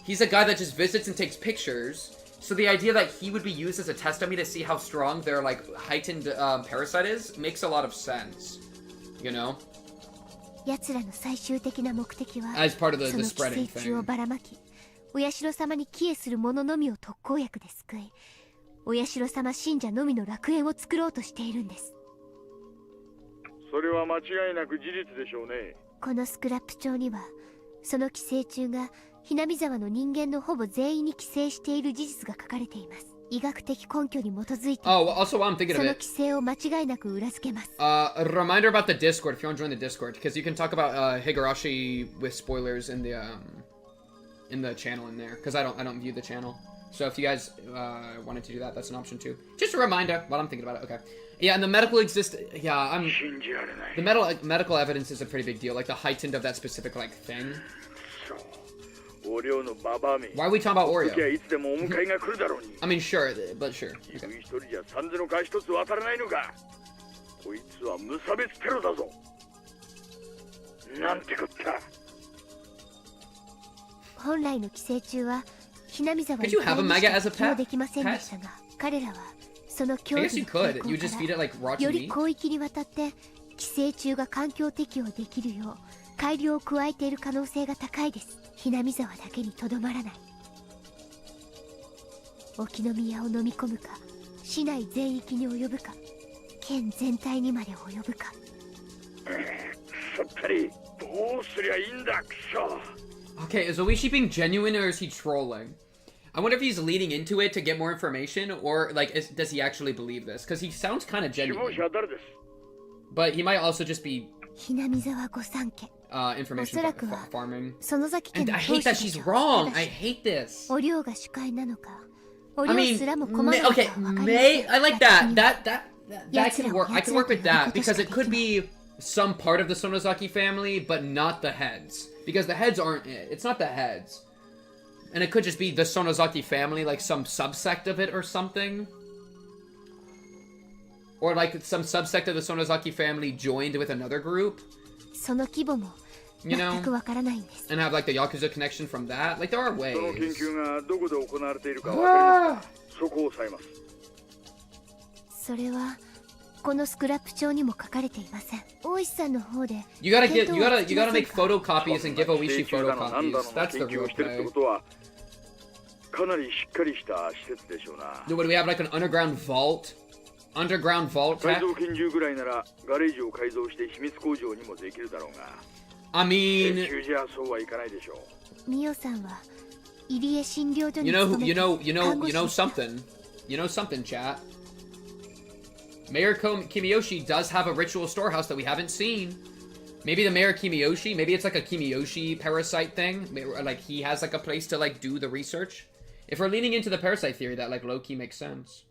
S1: He's a guy that just visits and takes pictures. So the idea that he would be used as a test dummy to see how strong their, like, heightened parasite is makes a lot of sense. You know? As part of the spreading thing.
S2: お社様に帰依する者のみを特効薬で救い、お社様信者のみの楽園を作ろうとしているんです。
S5: それは間違いなく事実でしょうね。
S2: このスクラップ帳には、その寄生虫がHinamizawaの人間のほぼ全員に寄生している事実が書かれています。医学的根拠に基づいて、
S1: also while I'm thinking of it,
S2: その寄生を間違いなく裏付けます。
S1: A reminder about the Discord if you want to join the Discord, because you can talk about Higurashi with spoilers in the channel in there, because I don't view the channel. So if you guys wanted to do that, that's an option too. Just a reminder while I'm thinking about it. Okay. Yeah, and the medical the medical evidence is a pretty big deal. Like the heightened of that specific like thing. Why are we talking about Oreo? I mean, sure, but sure. Okay. Could you have a mega as a pet? I guess you could. You just feed it like rotten meat.
S2: 寄生虫が環境適応できるよう改良を加えている可能性が高いです。ひなみ沢だけにとどまらない。沖宮を飲み込むか、市内全域に及ぶか、県全体にまで及ぶか。
S5: さっぱりどうすりゃいいんだ、くそ。
S1: Okay, is Ooishi being genuine or is he trolling? I wonder if he's leading into it to get more information, or like, does he actually believe this? Because he sounds kind of genuine. But he might also just be information farming. And I hate that she's wrong. I hate this. I mean, okay, I like that. That can work. I can work with that because it could be some part of the Sonozaki family, but not the heads. Because the heads aren't it. It's not the heads. And it could just be the Sonozaki family, like some subsect of it or something. Or like some subsect of the Sonozaki family joined with another group. You know? And have like the Yakuza connection from that. Like there are ways. You gotta make photocopies and give Ooishi photocopies. That's the real play. What do we have, like an underground vault? Underground vault tech? I mean, you know something, chat. Mayor Kimiyoshi does have a ritual storehouse that we haven't seen. Maybe the Mayor Kimiyoshi, maybe it's like a Kimiyoshi parasite thing. Like he has like a place to like do the research. If we're leaning into the parasite theory, that like low-key makes sense.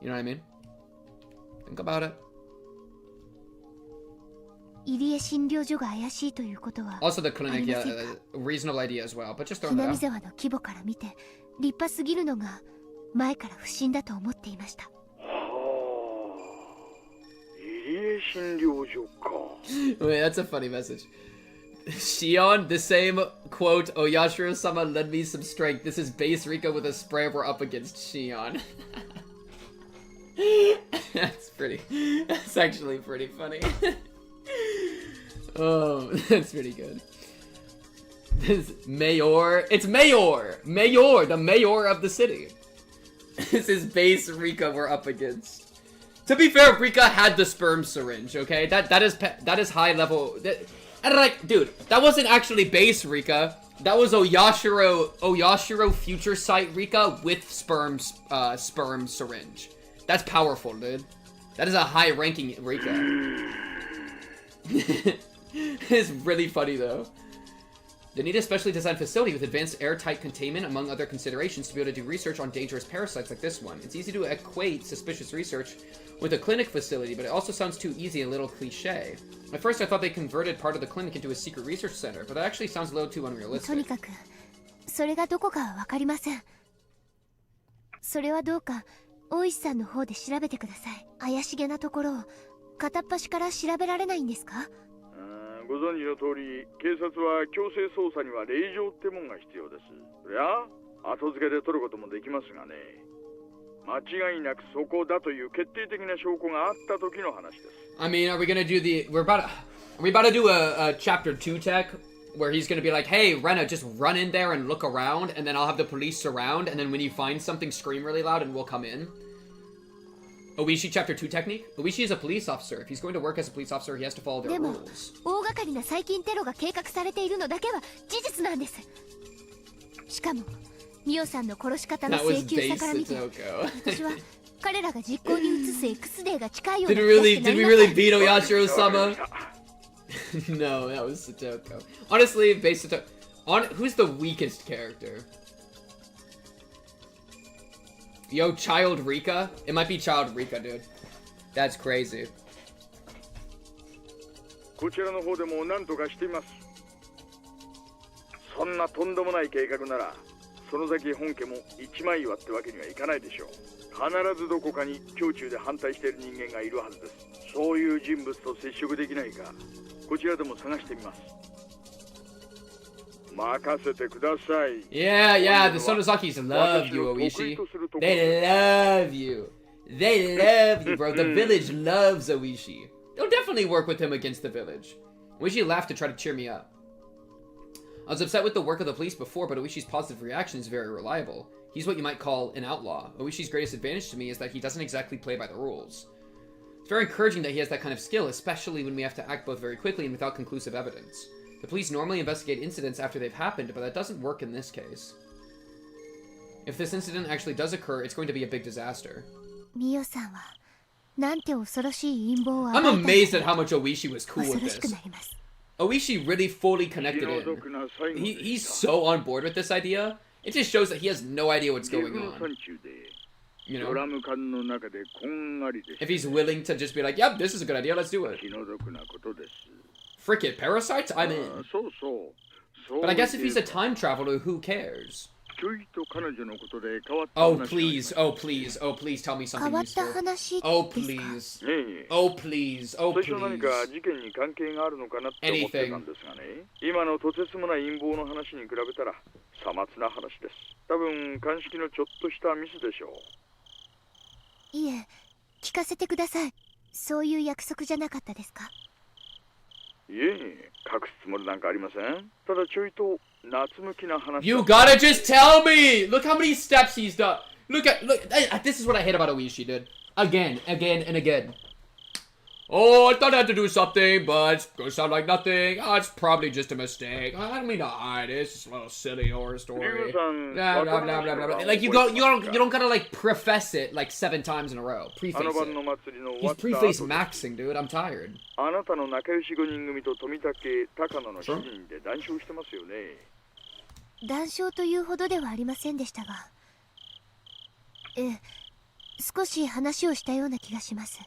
S1: You know what I mean? Think about it. Also the clinic, yeah, a reasonable idea as well, but just throwing it out. Wait, that's a funny message. Shion, the same quote, Oyashiro-sama lend me some strength. This is base Rika with a spray we're up against Shion. That's actually pretty funny. Oh, that's pretty good. This Mayor, it's Mayor, the mayor of the city. This is base Rika we're up against. To be fair, Rika had the sperm syringe, okay? That is high level. And like, dude, that wasn't actually base Rika. That was Oyashiro future sight Rika with sperm syringe. That's powerful, dude. That is a high ranking Rika. It's really funny though. They need a specially designed facility with advanced airtight containment, among other considerations, to be able to do research on dangerous parasites like this one. It's easy to equate suspicious research with a clinic facility, but it also sounds too easy and a little cliche. At first I thought they converted part of the clinic into a secret research center, but that actually sounds a little too unrealistic. I mean, are we gonna do are we about to do a chapter 2 tech where he's gonna be like, hey, Rena, just run in there and look around, and then I'll have the police surround, and then when you find something, scream really loud and we'll come in? Ooishi Chapter 2 technique? Ooishi is a police officer. If he's going to work as a police officer, he has to follow their rules. That was base Satoko. Did we really beat Oyashiro-sama? No, that was Satoko. Honestly, base Satoko. Who's the weakest character? Yo, Child Rika? It might be Child Rika, dude. That's crazy.
S5: こちらの方でも何とかしています。そんなとんでもない計画なら、その先本家も一枚岩ってわけにはいかないでしょう。必ずどこかに胸中で反対している人間がいるはずです。そういう人物と接触できないか、こちらでも探してみます。任せてください。
S1: Yeah, yeah, the Sonozakis love you, Ooishi. They love you. They love you, bro. The village loves Ooishi. They'll definitely work with him against the village. Ooishi laughed to try to cheer me up. I was upset with the work of the police before, but Oishi's positive reaction is very reliable. He's what you might call an outlaw. Oishi's greatest advantage to me is that he doesn't exactly play by the rules. It's very encouraging that he has that kind of skill, especially when we have to act both very quickly and without conclusive evidence. The police normally investigate incidents after they've happened, but that doesn't work in this case. If this incident actually does occur, it's going to be a big disaster. I'm amazed at how much Ooishi was cool with this. Ooishi really fully connected in. He's so on board with this idea. It just shows that he has no idea what's going on. You know? If he's willing to just be like, yep, this is a good idea, let's do it. Frick it, parasites? I'm in. But I guess if he's a time traveler, who cares? Oh please, oh please, oh please tell me something useful. Oh please. Oh please, oh please. Anything.
S5: 今のとてつもない陰謀の話に比べたらさまつな話です。多分鑑識のちょっとしたミスでしょう。
S2: いえ、聞かせてください。そういう約束じゃなかったですか？
S5: いえ、隠すつもりなんかありません。ただちょいと夏向きな話。
S1: You gotta just tell me! Look how many steps he's done. Look, this is what I hate about Ooishi, dude. Again, and again. Oh, I thought I had to do something, but it's gonna sound like nothing. Oh, it's probably just a mistake. I don't mean to hide it. It's just a little silly horror story. Blah, blah, blah, blah, blah. Like you don't gotta like preface it like 7 times in a row. Preface it. He's preface maxing, dude. I'm tired.
S5: あなたの仲良し5人組と富武、高野の7人で談笑してますよね。
S2: 談笑というほどではありませんでしたが、少し話をしたような気がします。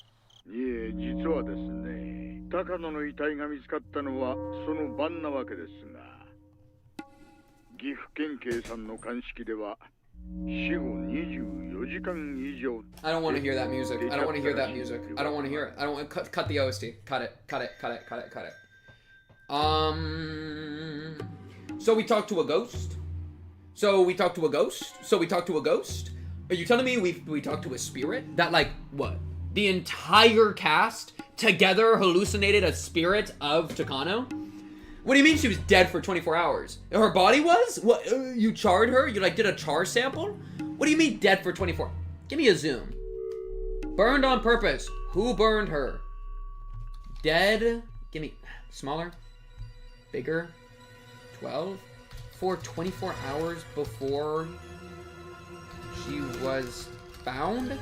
S5: いえ、実はですね、高野の遺体が見つかったのはその晩なわけですが、岐阜県警さんの鑑識では死後24時間以上。
S1: I don't want to hear that music. I don't want to hear that music. I don't want to hear it. I don't want to cut the OST. Cut it. So we talked to a ghost. Are you telling me we talked to a spirit? That like what? The entire cast together hallucinated a spirit of Takano? What do you mean she was dead for 24 hours? Her body was? What? You charred her? You like did a char sample? What do you mean dead for 24? Give me a zoom. Burned on purpose. Who burned her? Dead? Give me smaller, bigger. 12 for 24 hours before she was found?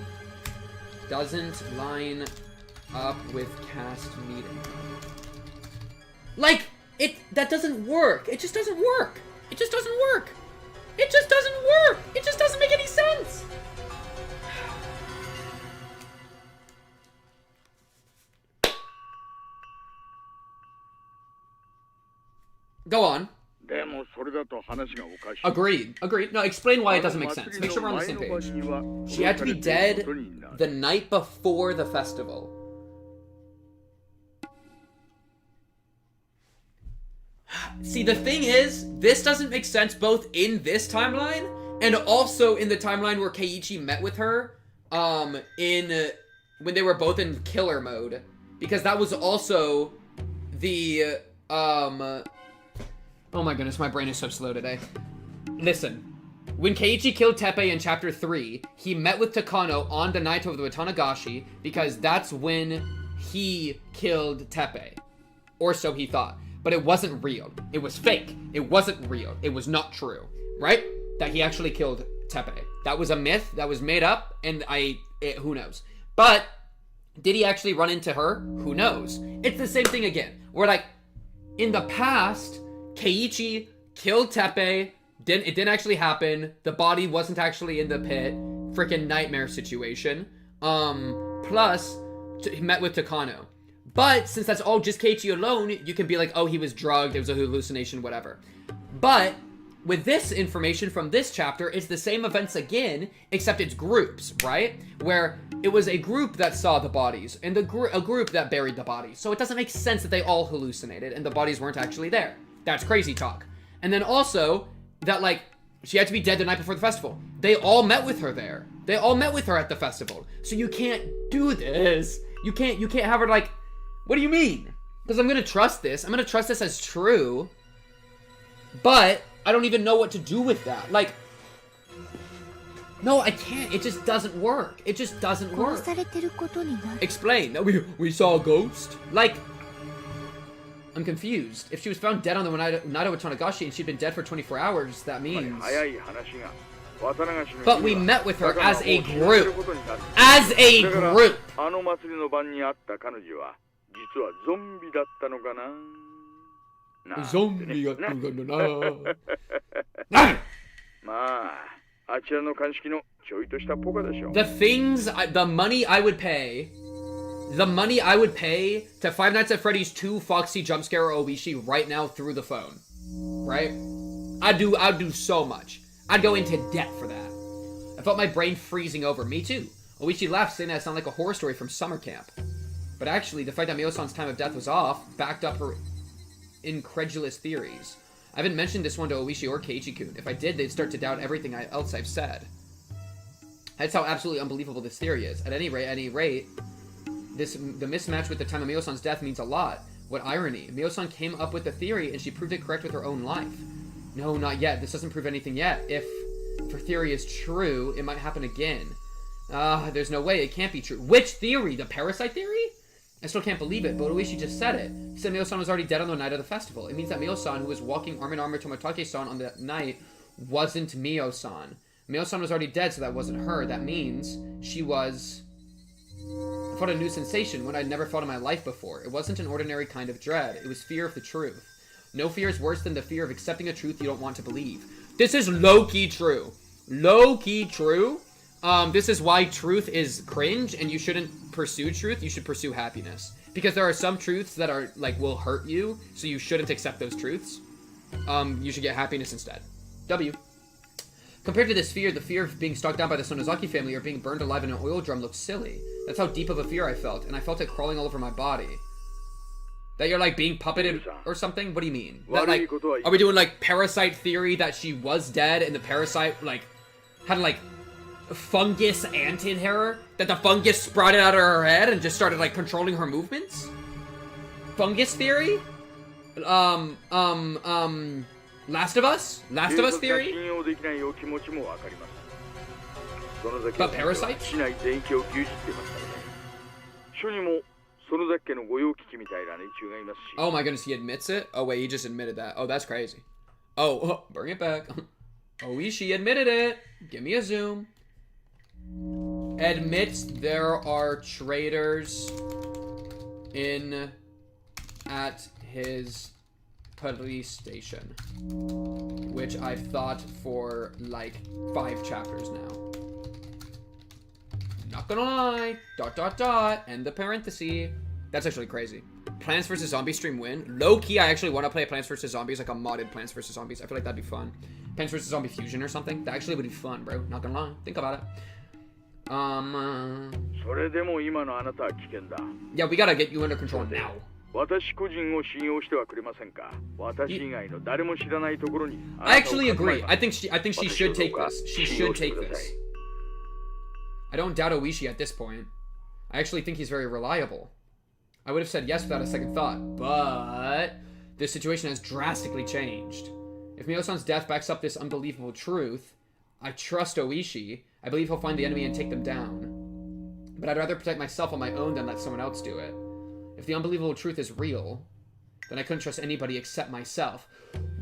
S1: Doesn't line up with cast meeting. Like, that doesn't work. It just doesn't work. It just doesn't work. It just doesn't work. It just doesn't make any sense. Go on. Agreed. No, explain why it doesn't make sense. Make sure we're on the same page. She had to be dead the night before the festival. See, the thing is, this doesn't make sense both in this timeline and also in the timeline where Keiichi met with her when they were both in killer mode. Because that was also the oh my goodness, my brain is so slow today. Listen, when Keiichi killed Teppei in Chapter 3, he met with Takano on the night of the Tanagashi because that's when he killed Teppei. Or so he thought. But it wasn't real. It was fake. It wasn't real. It was not true. Right? That he actually killed Teppei. That was a myth that was made up, and who knows. But, did he actually run into her? Who knows? It's the same thing again. We're like, in the past, Keiichi killed Teppei. It didn't actually happen. The body wasn't actually in the pit. freaking nightmare situation. Plus, he met with Takano. But since that's all just Keiichi alone, you can be like, oh, he was drugged, it was a hallucination, whatever. But with this information from this chapter, it's the same events again, except it's groups, right? Where it was a group that saw the bodies, and a group that buried the bodies. So it doesn't make sense that they all hallucinated, and the bodies weren't actually there. That's crazy talk. And then also, that, like, she had to be dead the night before the festival. They all met with her there. They all met with her at the festival. So you can't do this. You can't have her, like, what do you mean? Because I'm gonna trust this. I'm gonna trust this as true. But I don't even know what to do with that. Like, no, I can't. It just doesn't work. It just doesn't work. Explain. We saw a ghost? Like, I'm confused. If she was found dead on the night with Tanagashi and she'd been dead for 24 hours, that means... But we met with her as a group. As a group! Zombie. The things, the money I would pay to Five Nights at Freddy's 2 Foxy Jumpscare Ooishi right now through the phone. Right? I'd do so much. I'd go into debt for that. I felt my brain freezing over. Me too. Ooishi laughed, saying that it sounded like a horror story from summer camp. But actually, the fact that Mio-san's time of death was off backed up her incredulous theories. I haven't mentioned this one to Ooishi or Keiichi-kun. If I did, they'd start to doubt everything else I've said. That's how absolutely unbelievable this theory is. At any rate, the mismatch with the time of Mio-san's death means a lot. What irony. Mio-san came up with the theory and she proved it correct with her own life. No, not yet. This doesn't prove anything yet. If her theory is true, it might happen again. There's no way. It can't be true. Which theory? The parasite theory? I still can't believe it, but Ooishi just said it. He said Mio-san was already dead on the night of the festival. It means that Mio-san, who was walking arm in arm with Tomotage-san on that night, wasn't Mio-san. Mio-san was already dead, so that wasn't her. That means she was... I felt a new sensation, one I'd never felt in my life before. It wasn't an ordinary kind of dread. It was fear of the truth. No fear is worse than the fear of accepting a truth you don't want to believe. This is low-key true. Low-key true. This is why truth is cringe, and you shouldn't pursue truth. You should pursue happiness. Because there are some truths that are, like, will hurt you, so you shouldn't accept those truths. You should get happiness instead. W. Compared to this fear, the fear of being stalked down by the Sonozaki family or being burned alive in an oil drum looks silly. That's how deep of a fear I felt, and I felt it crawling all over my body. That you're, like, being puppeted or something? What do you mean? That, like, are we doing, like, parasite theory that she was dead and the parasite, like, had, like, fungus anted her? That the fungus sprouted out of her head and just started, like, controlling her movements? Fungus theory? Last of Us? Last of Us theory? But parasites? Oh my goodness, he admits it? Oh wait, he just admitted that. Oh, that's crazy. Oh, bring it back. Ooishi admitted it. Give me a zoom. Admits there are traitors at his police station, which I've thought for like 5 chapters now. Not gonna lie. End the parenthesis. That's actually crazy. Plants vs. Zombies stream win. Low key, I actually want to play Plants vs. Zombies, like a modded Plants vs. Zombies. I feel like that'd be fun. Plants vs. Zombie Fusion or something. That actually would be fun, bro. Not gonna lie. Think about it. Yeah, we gotta get you under control now. I actually agree. I think she should take this. She should take this. I don't doubt Ooishi at this point. I actually think he's very reliable. I would have said yes without a second thought, but this situation has drastically changed. If Mio-san's death backs up this unbelievable truth, I trust Ooishi. I believe he'll find the enemy and take them down. But I'd rather protect myself on my own than let someone else do it. If the unbelievable truth is real, then I couldn't trust anybody except myself.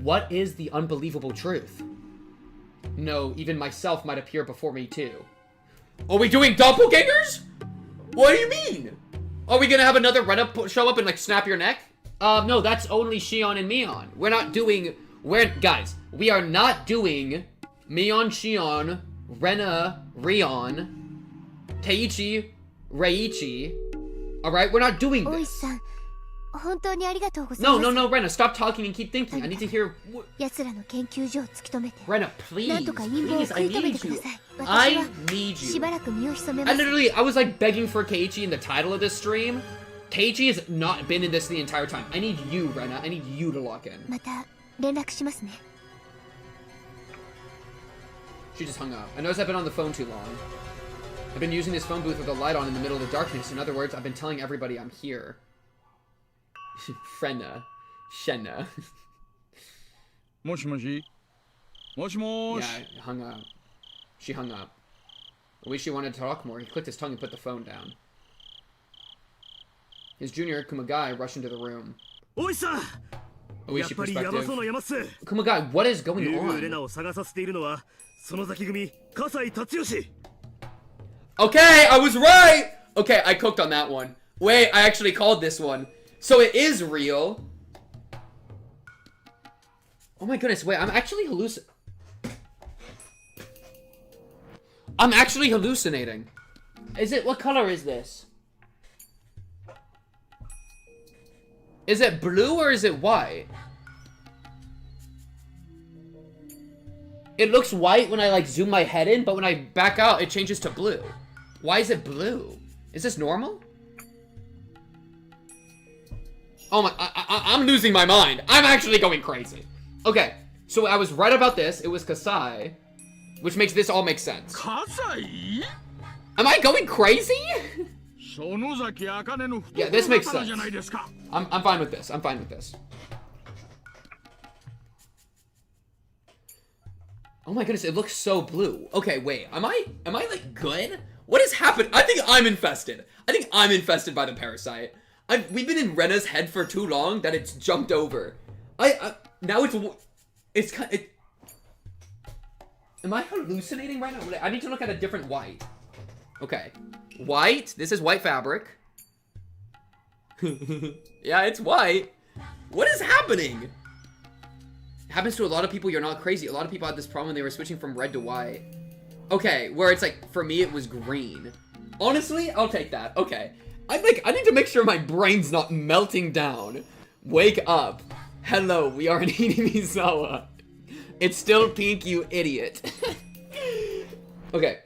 S1: What is the unbelievable truth? No, even myself might appear before me too. Are we doing doppelgangers? What do you mean? Are we gonna have another Rena show up and like snap your neck? No, that's only Shion and Mion. We are not doing Mion, Shion, Rena, Rion, Keiichi, Reiichi. Alright, we're not doing this.
S2: さん、本当にありがとうございます。
S1: No, Rena, stop talking and keep thinking. I need to hear...
S2: 奴らの研究所を突き止めて。
S1: Rena, please,
S2: なんとか陰謀を
S1: please,
S2: 食
S1: I
S2: い止め
S1: need
S2: てくだ
S1: you.
S2: さい。
S1: I
S2: 私は
S1: need
S2: し
S1: you.
S2: ばらく身を潜めま
S1: I
S2: す。
S1: literally, I was like begging for Keiichi in the title of this stream. Keiichi has not been in this the entire time. I need you, Rena. I need you to lock in.
S2: また連絡しますね。
S1: She just hung up. I noticed I've been on the phone too long. I've been using this phone booth with a light on in the middle of the darkness. In other words, I've been telling everybody I'm here. Frenna. Shenna.
S5: もしもし。もしもし。
S1: Yeah, hung up. She hung up. I wish she wanted to talk more. He clicked his tongue and put the phone down. His junior, Kumagai, rushed into the room.
S3: Ooishi
S1: Ooishi perspective.
S3: の山っす。
S1: Kumagai, what is going
S3: 竜宮
S1: on?
S3: レナを探させているのはその先組葛西達義。
S1: Okay, I was right! Okay, I cooked on that one. Wait, I actually called this one. So it is real. Oh my goodness, wait, I'm actually hallucinating. Is it, what color is this? Is it blue or is it white? It looks white when I like zoom my head in, but when I back out, it changes to blue. Why is it blue? Is this normal? Oh my, I'm losing my mind. I'm actually going crazy. Okay, so I was right about this. It was Kasai, which makes this all make sense.
S5: Kasai?
S1: Am I going crazy? Yeah, this makes sense. I'm fine with this. I'm fine with this. Oh my goodness, it looks so blue. Okay, wait, am I like good? What has happened? I think I'm infested. I think I'm infested by the parasite. We've been in Rena's head for too long that it's jumped over. Now it's kind of, am I hallucinating right now? I need to look at a different white. Okay, white, this is white fabric. Yeah, it's white. What is happening? It happens to a lot of people. You're not crazy. A lot of people had this problem when they were switching from red to white. Okay, where it's like, for me, it was green. Honestly, I'll take that. Okay. I need to make sure my brain's not melting down. Wake up. Hello, we are in Hinamizawa. It's still pink, you idiot. Okay.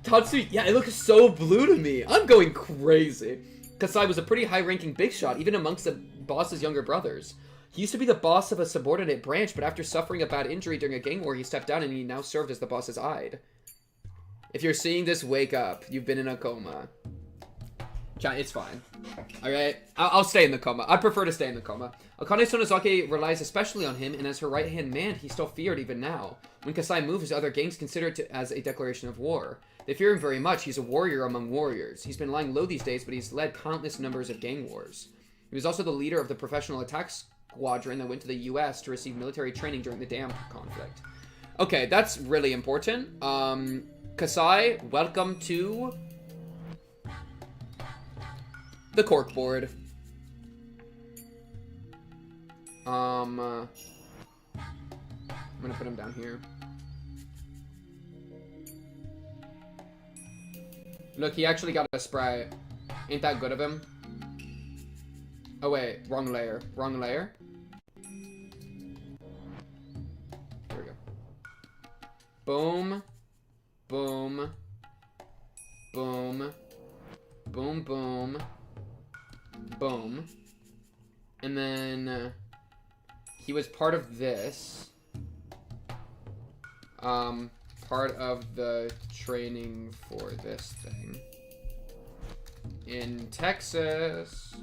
S1: Tatsu, yeah, it looks so blue to me. I'm going crazy. Kasai was a pretty high-ranking big shot, even amongst the boss's younger brothers. He used to be the boss of a subordinate branch, but after suffering a bad injury during a gang war, he stepped down and he now served as the boss's aide. If you're seeing this, wake up. You've been in a coma. It's fine. Alright? I'll stay in the coma. I prefer to stay in the coma. Akane Sonozaki relies especially on him, and as her right-hand man, he's still feared even now. When Kasai moves, other gangs consider it as a declaration of war. They fear him very much. He's a warrior among warriors. He's been lying low these days, but he's led countless numbers of gang wars. He was also the leader of the professional attack squadron that went to the US to receive military training during the Dam conflict. Okay, that's really important. Kasai, welcome to the corkboard. I'm gonna put him down here. Look, he actually got a spray. Ain't that good of him? Oh wait, wrong layer. Wrong layer? Here we go. Boom. Boom. Boom. Boom, boom. Boom. And then he was part of this. Part of the training for this thing. In Texas.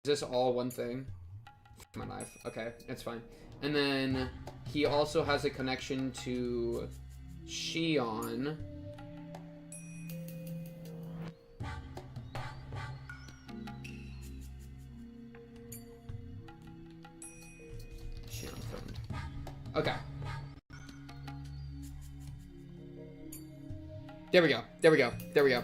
S1: Is this all one thing? My knife. Okay, it's fine. And then he also has a connection to Shion. Shion filmed. Okay. There we go. There we go. There we go.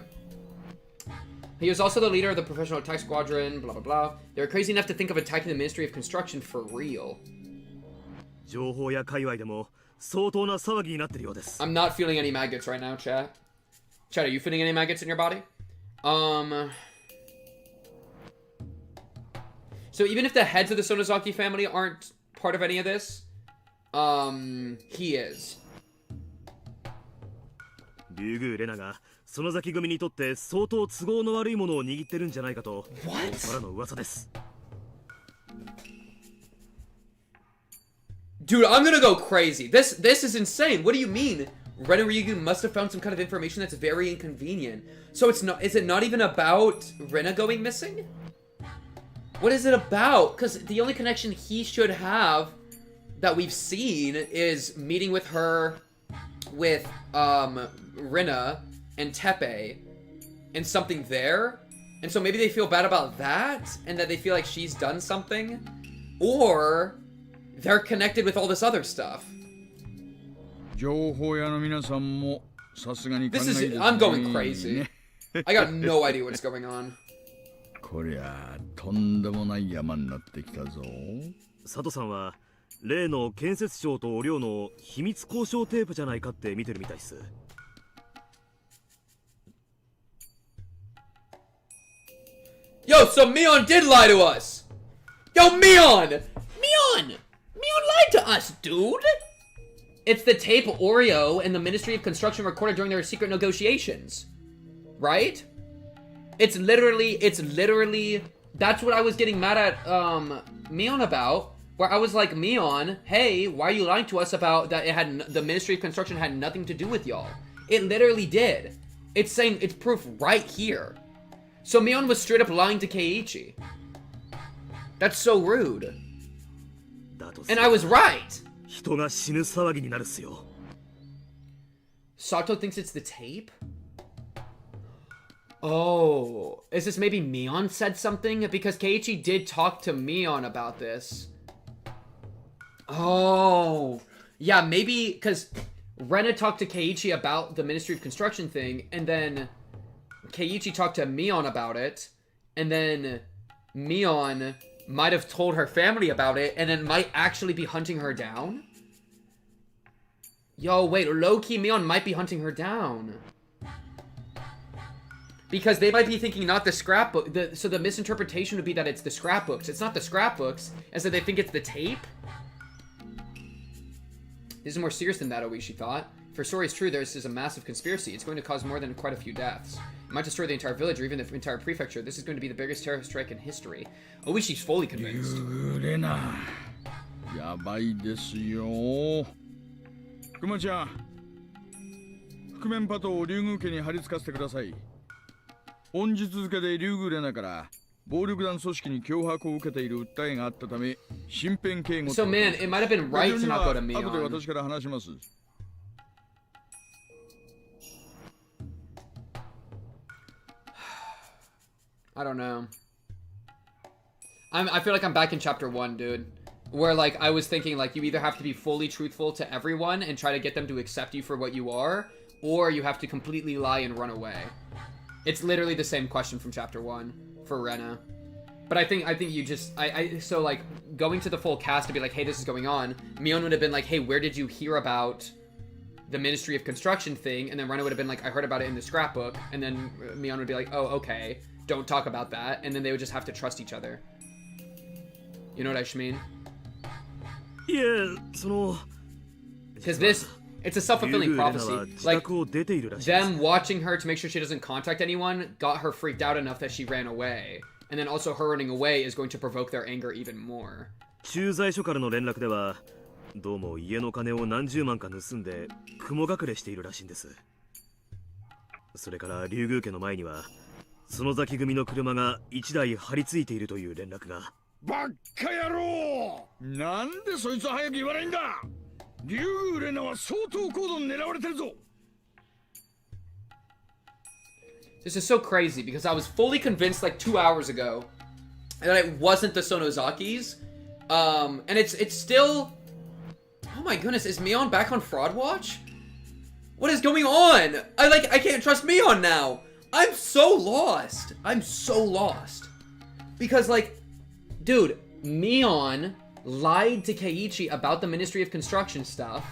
S1: He was also the leader of the professional attack squadron, blah, blah, blah. They were crazy enough to think of attacking the Ministry of Construction for real.
S3: 情報や界隈でも相当な騒ぎになってるようです。
S1: I'm not feeling any maggots right now, chat. Chat, are you feeling any maggots in your body? So even if the heads of the Sonozaki family aren't part of any of this, he is.
S3: 竜宮レナがその崎組にとって相当都合の悪いものを握ってるんじゃないかとからの噂です。
S1: Dude, I'm gonna go crazy. This is insane. What do you mean? Rena Ryugu must have found some kind of information that's very inconvenient. So it's not, is it not even about Rena going missing? What is it about? Because the only connection he should have that we've seen is meeting with her, with Rena and Tepe, and something there. And so maybe they feel bad about that, and that they feel like she's done something, or they're connected with all this other stuff. This is, I'm going crazy. I got no idea what's going on.
S6: こりゃとんでもない山になってきたぞ。
S3: 佐藤さんは例の建設省とお寮の秘密交渉テープじゃないかって見てるみたいっす。
S1: Yo, so Mion did lie to us! Yo, Mion! Mion lied to us, dude! It's the tape Oreo and the Ministry of Construction recorded during their secret negotiations. Right? It's literally, that's what I was getting mad at, Mion about, where I was like, Mion, hey, why are you lying to us about that it had, the Ministry of Construction had nothing to do with y'all? It literally did. It's saying, it's proof right here. So Mion was straight up lying to Keiichi. That's so rude. And I was right! Sato thinks it's the tape? Oh, is this maybe Mion said something? Because Keiichi did talk to Mion about this. Oh, yeah, maybe because Rena talked to Keiichi about the Ministry of Construction thing, and then Keiichi talked to Mion about it, and then Mion might have told her family about it, and then might actually be hunting her down? Yo, wait, low-key Mion might be hunting her down. Because they might be thinking not the scrapbook, so the misinterpretation would be that it's the scrapbooks. It's not the scrapbooks, and so they think it's the tape? This is more serious than that, Ooishi thought. If her story is true, this is a massive conspiracy. It's going to cause more than quite a few deaths. It might destroy the entire village or even the entire prefecture. This is going to be the biggest terror strike in history. Ooishi's fully convinced.
S6: Rena, やばいですよ。くまちゃん、覆面パトを竜宮家に貼り付かせてください。本日付で竜宮レナから暴力団組織に脅迫を受けている訴えがあったため、身辺警護。
S1: So man, it might have been right to not go to Mion.
S6: 後で私から話します。
S1: I don't know. I feel like I'm back in chapter 1, dude. Where, like, I was thinking, like, you either have to be fully truthful to everyone and try to get them to accept you for what you are, or you have to completely lie and run away. It's literally the same question from chapter 1 for Rena. But I think you just, so, like, going to the full cast to be like, hey, this is going on, Mion would have been like, hey, where did you hear about the Ministry of Construction thing? And then Rena would have been like, I heard about it in the scrapbook. And then Mion would be like, oh, okay. Don't talk about that, and then they would just have to trust each other. You know what I mean?
S3: Yeah,
S1: because it's a self-fulfilling prophecy. Like, them watching her to make sure she doesn't contact anyone got her freaked out enough that she ran away. And then also her running away is going to provoke their anger even more.
S3: 駐在所からの連絡では、どうも家の金を何十万か盗んで雲隠れしているらしいんです。それから竜宮家の前には。その崎組の車が1台張り付いているという連絡が。
S6: バッカ野郎！なんでそいつは早く言わないんだ！竜宮レナは相当高度に狙われてるぞ。
S1: This is so crazy because I was fully convinced like 2 hours ago that it wasn't the Sonozakis. And it's still. Oh my goodness, is Mion back on Fraud Watch? What is going on? I can't trust Mion now. I'm so lost. I'm so lost. Because, like, dude, Mion lied to Keiichi about the Ministry of Construction stuff.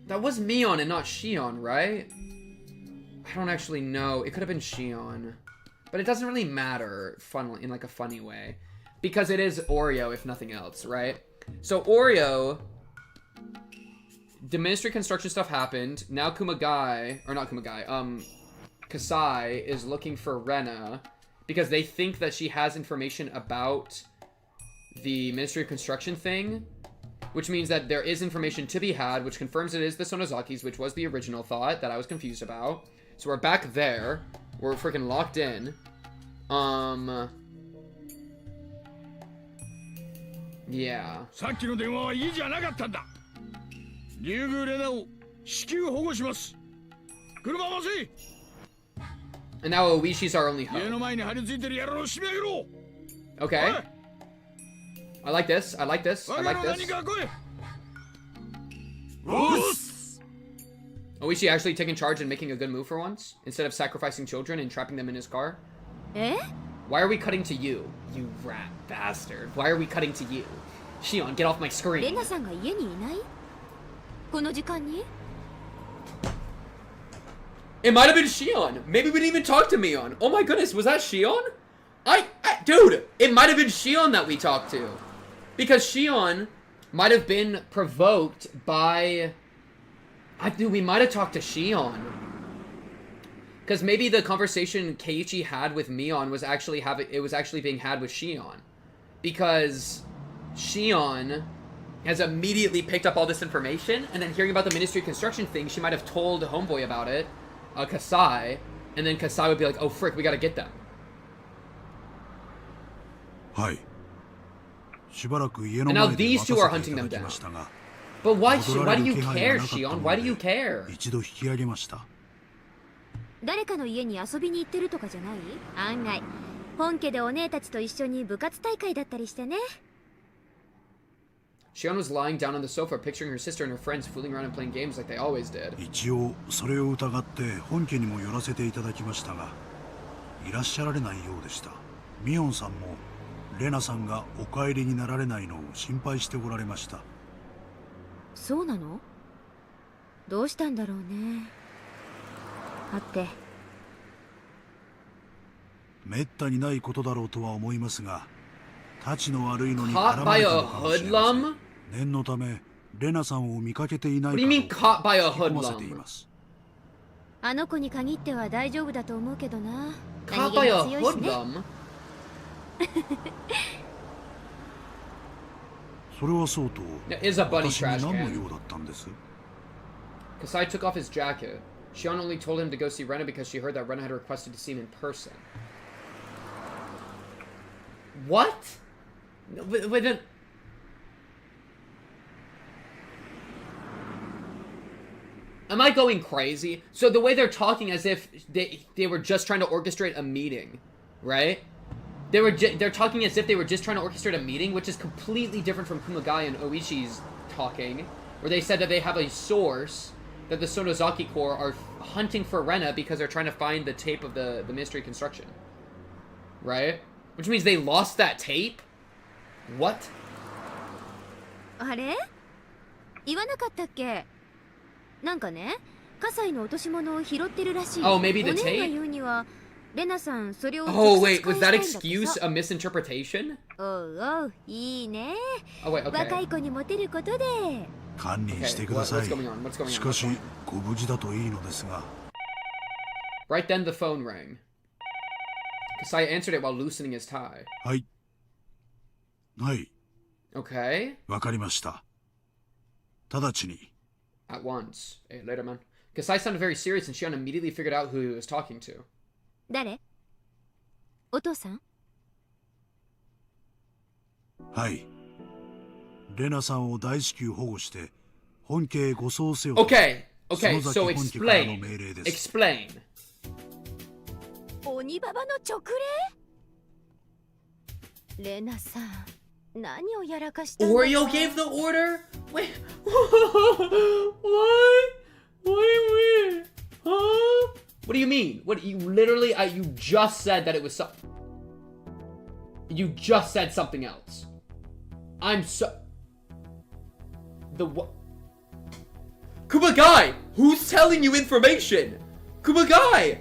S1: That was Mion and not Shion, right? I don't actually know. It could have been Shion. But it doesn't really matter in like a funny way. Because it is Oreo, if nothing else, right? So Oreo, the Ministry of Construction stuff happened. Now Kasai is looking for Rena because they think that she has information about the Ministry of Construction thing, which means that there is information to be had, which confirms it is the Sonozakis, which was the original thought that I was confused about. So we're back there. We're freaking locked in. Yeah. And now Ooishi's our only hope. Okay. I like this. I like this. I like this. Ooishi actually taking charge and making a good move for once, instead of sacrificing children and trapping them in his car.
S2: Eh?
S1: Why are we cutting to you, you rat bastard? Why are we cutting to you? Shion, get off my screen.
S2: Rena-sanが家にいない? この時間に?
S1: It might have been Shion. Maybe we didn't even talk to Mion. Oh my goodness, was that Shion? Dude, it might have been Shion that we talked to. Because Shion might have been provoked by... Dude, we might have talked to Shion. Because maybe the conversation Keiichi had with Mion was actually being had with Shion. Because Shion has immediately picked up all this information, and then hearing about the Ministry of Construction thing, she might have told Homeboy about it, Kasai, and then Kasai would be like, oh frick, we gotta get them.
S7: And
S1: now these two are hunting them down. But why do you care, Shion? Why do you care?
S2: 誰かの家に遊びに行ってるとかじゃない？案外本家でお姉たちと一緒に部活大会だったりしてね。
S1: Shion was lying down on the sofa, picturing her sister and her friends fooling around and playing games like they always did.
S7: 一応それを疑って本家にも寄らせていただきましたが、いらっしゃられないようでした。ミオンさんもレナさんがお帰りになられないのを心配しておられました。
S2: そうなの？どうしたんだろうね。待って。めったにないことだろうとは思いますが、たちの悪いのに絡まれたのかもしれません。念のためレナさんを見かけていないかを聞き込ませています。あの子に限っては大丈夫だと思うけどな。
S1: 何気に強いしね。
S7: それはそうと、私に何の用だったんです？
S1: Kasai took off his jacket. Shion only told him to go see Rena because she heard that Rena had requested to see him in person. What? Wait, am I going crazy? So the way they're talking as if they were just trying to orchestrate a meeting, right? They're talking as if they were just trying to orchestrate a meeting, which is completely different from Kumagai and Ooishi's talking, where they said that they have a source that the Sonozaki Corps are hunting for Rena because they're trying to find the tape of the Ministry of Construction. Right? Which means they lost that tape? What?
S2: あれ？言わなかったっけ？なんかね、葛西の落とし物を拾ってるらしい。
S1: Oh, maybe the tape?
S2: お姉が言うには、レナさんそれを
S1: Oh, wait, was that excuse a misinterpretation?
S2: おうおう、いいね。
S1: Oh, wait, okay.
S2: 若い子にモテることで。
S7: 堪忍してください。しかし、ご無事だといいのですが。
S1: Right then the phone rang. Kasai answered it while loosening his tie.
S7: はい。はい。
S1: Okay.
S7: わかりました。直ちに。
S1: At once. Hey, later, man. Kasai sounded very serious and Shion immediately figured out who he was talking to.
S2: 誰？お父さん？
S7: はい。レナさんを大至急保護して本家へ護送せよ。
S1: Okay, okay, so explain.
S2: 鬼ババの直令？レナさん、何をやらかしたんだ？
S1: Oreo gave the order? Wait, what? Wait, huh? What do you mean? What you literally? You just said that it was so. You just said something else. I'm so... The what? Kumagai! Who's telling you information? Kumagai!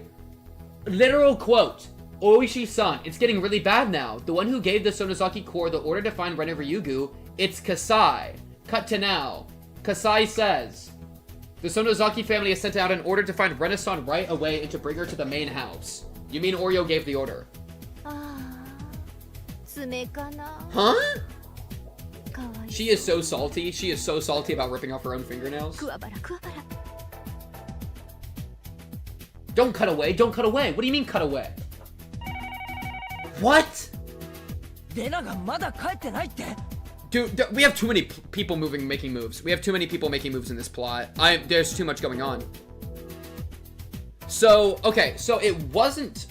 S1: Literal quote. Ooishi-san, it's getting really bad now. The one who gave the Sonozaki Corps the order to find Rena Ryugu, it's Kasai. Cut to now. Kasai says, the Sonozaki family has sent out an order to find Rena-san right away and to bring her to the main house. You mean Oreo gave the order? Huh? She is so salty. She is so salty about ripping off her own fingernails. Don't cut away. Don't cut away. What do you mean cut away? What? Dude, we have too many people making moves. We have too many people making moves in this plot. There's too much going on. So, okay, so it wasn't...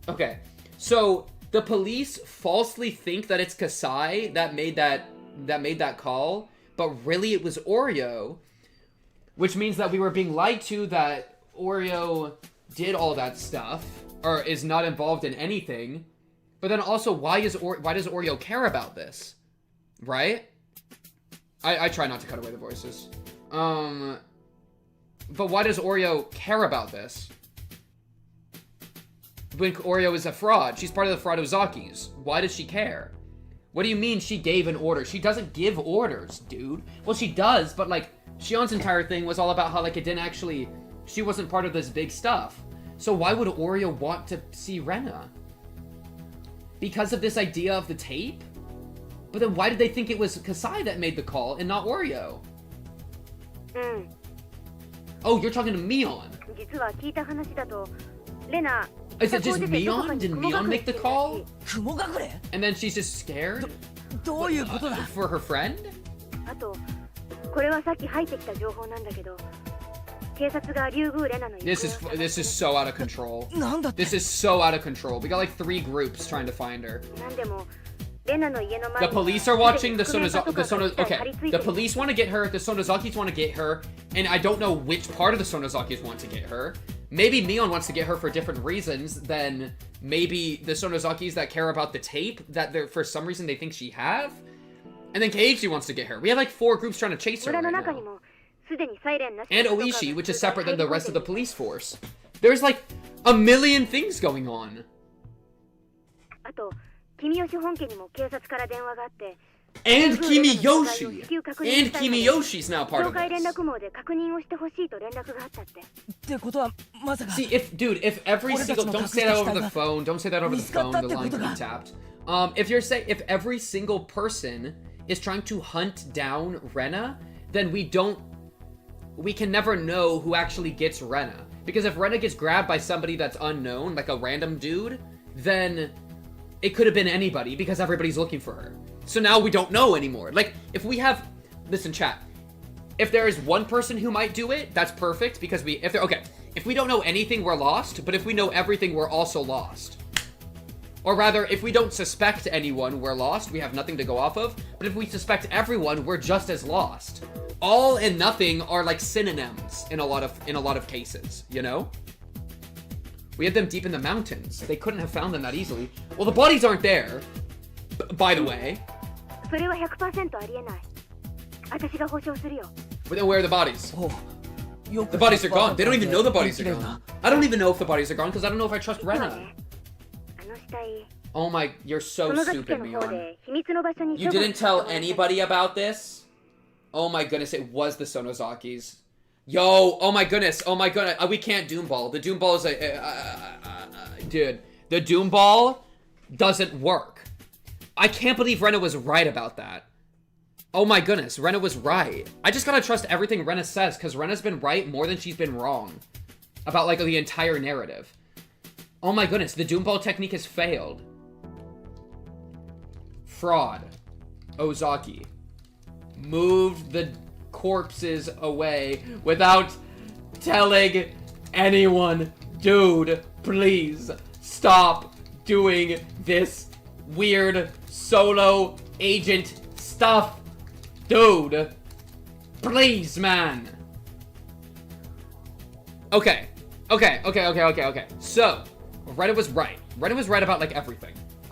S1: Okay, so the police falsely think that it's Kasai that made that call, but really it was Oreo, which means that we were being lied to that Oreo did all that stuff, or is not involved in anything. But then also, why does Oreo care about this? Right? I try not to cut away the voices. But why does Oreo care about this? When Oreo is a fraud. She's part of the fraud Ozakis. Why does she care? What do you mean she gave an order? She doesn't give orders, dude. Well, she does, but, like, Shion's entire thing was all about how, like, it didn't actually... She wasn't part of this big stuff. So why would Oreo want to see Rena? Because of this idea of the tape? But then why did they think it was Kasai that made the call and not Oreo? Oh, you're talking to Mion. Is it just Mion? Did Mion make the call? And then she's just scared? For her friend? This is so out of control. This is so out of control. We got like 3 groups trying to find her. The police are watching, the police want to get her, the Sonozakis want to get her, and I don't know which part of the Sonozakis want to get her. Maybe Mion wants to get her for different reasons than maybe the Sonozakis that care about the tape that they're, for some reason they think she have. And then Keiichi wants to get her. We have like 4 groups trying to chase her right now. And Ooishi, which is separate than the rest of the police force. There's like a million things going on. And Kimiyoshi! And Kimiyoshi's now part of this. See, if every single... Don't say that over the phone. Don't say that over the phone. The line could be tapped. If every single person is trying to hunt down Rena, then we can never know who actually gets Rena. Because if Rena gets grabbed by somebody that's unknown, like a random dude, then it could have been anybody because everybody's looking for her. So now we don't know anymore. Like, if we have... Listen, chat. If there is one person who might do it, that's perfect because if we don't know anything, we're lost. But if we know everything, we're also lost. Or rather, if we don't suspect anyone, we're lost. We have nothing to go off of. But if we suspect everyone, we're just as lost. All and nothing are like synonyms in a lot of cases, you know? We had them deep in the mountains. They couldn't have found them that easily. Well, the bodies aren't there, by the way. But then where are the bodies? The bodies are gone. They don't even know the bodies are gone. I don't even know if the bodies are gone because I don't know if I trust Rena. Oh my, you're so stupid, Mion. You didn't tell anybody about this? Oh my goodness, it was the Sonozakis. Yo, oh my goodness, we can't Doom Ball. The Doom Ball is dude, the Doom Ball doesn't work. I can't believe Rena was right about that. Oh my goodness, Rena was right. I just gotta trust everything Rena says, because Rena's been right more than she's been wrong. About, like, the entire narrative. Oh my goodness, the Doom Ball technique has failed. Fraud. Ozaki. Moved the corpses away without telling anyone. Dude, please stop doing this weird solo agent stuff. Dude, please, man. Okay. So, Rena was right. Rena was right about, like, everything.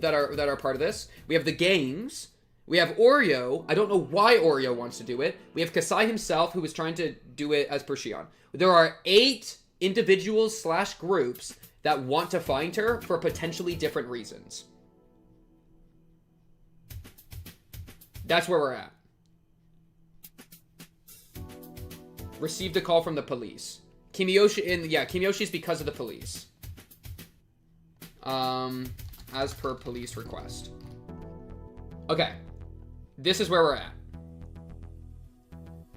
S1: that are part of this. We have the games. We have Oreo. I don't know why Oreo wants to do it. We have Kasai himself, who is trying to do it as per Shion. There are 8 individuals / groups that want to find her for potentially different reasons. That's where we're at. Received a call from the police. Kimiyoshi's because of the police. As per police request. Okay. This is where we're at.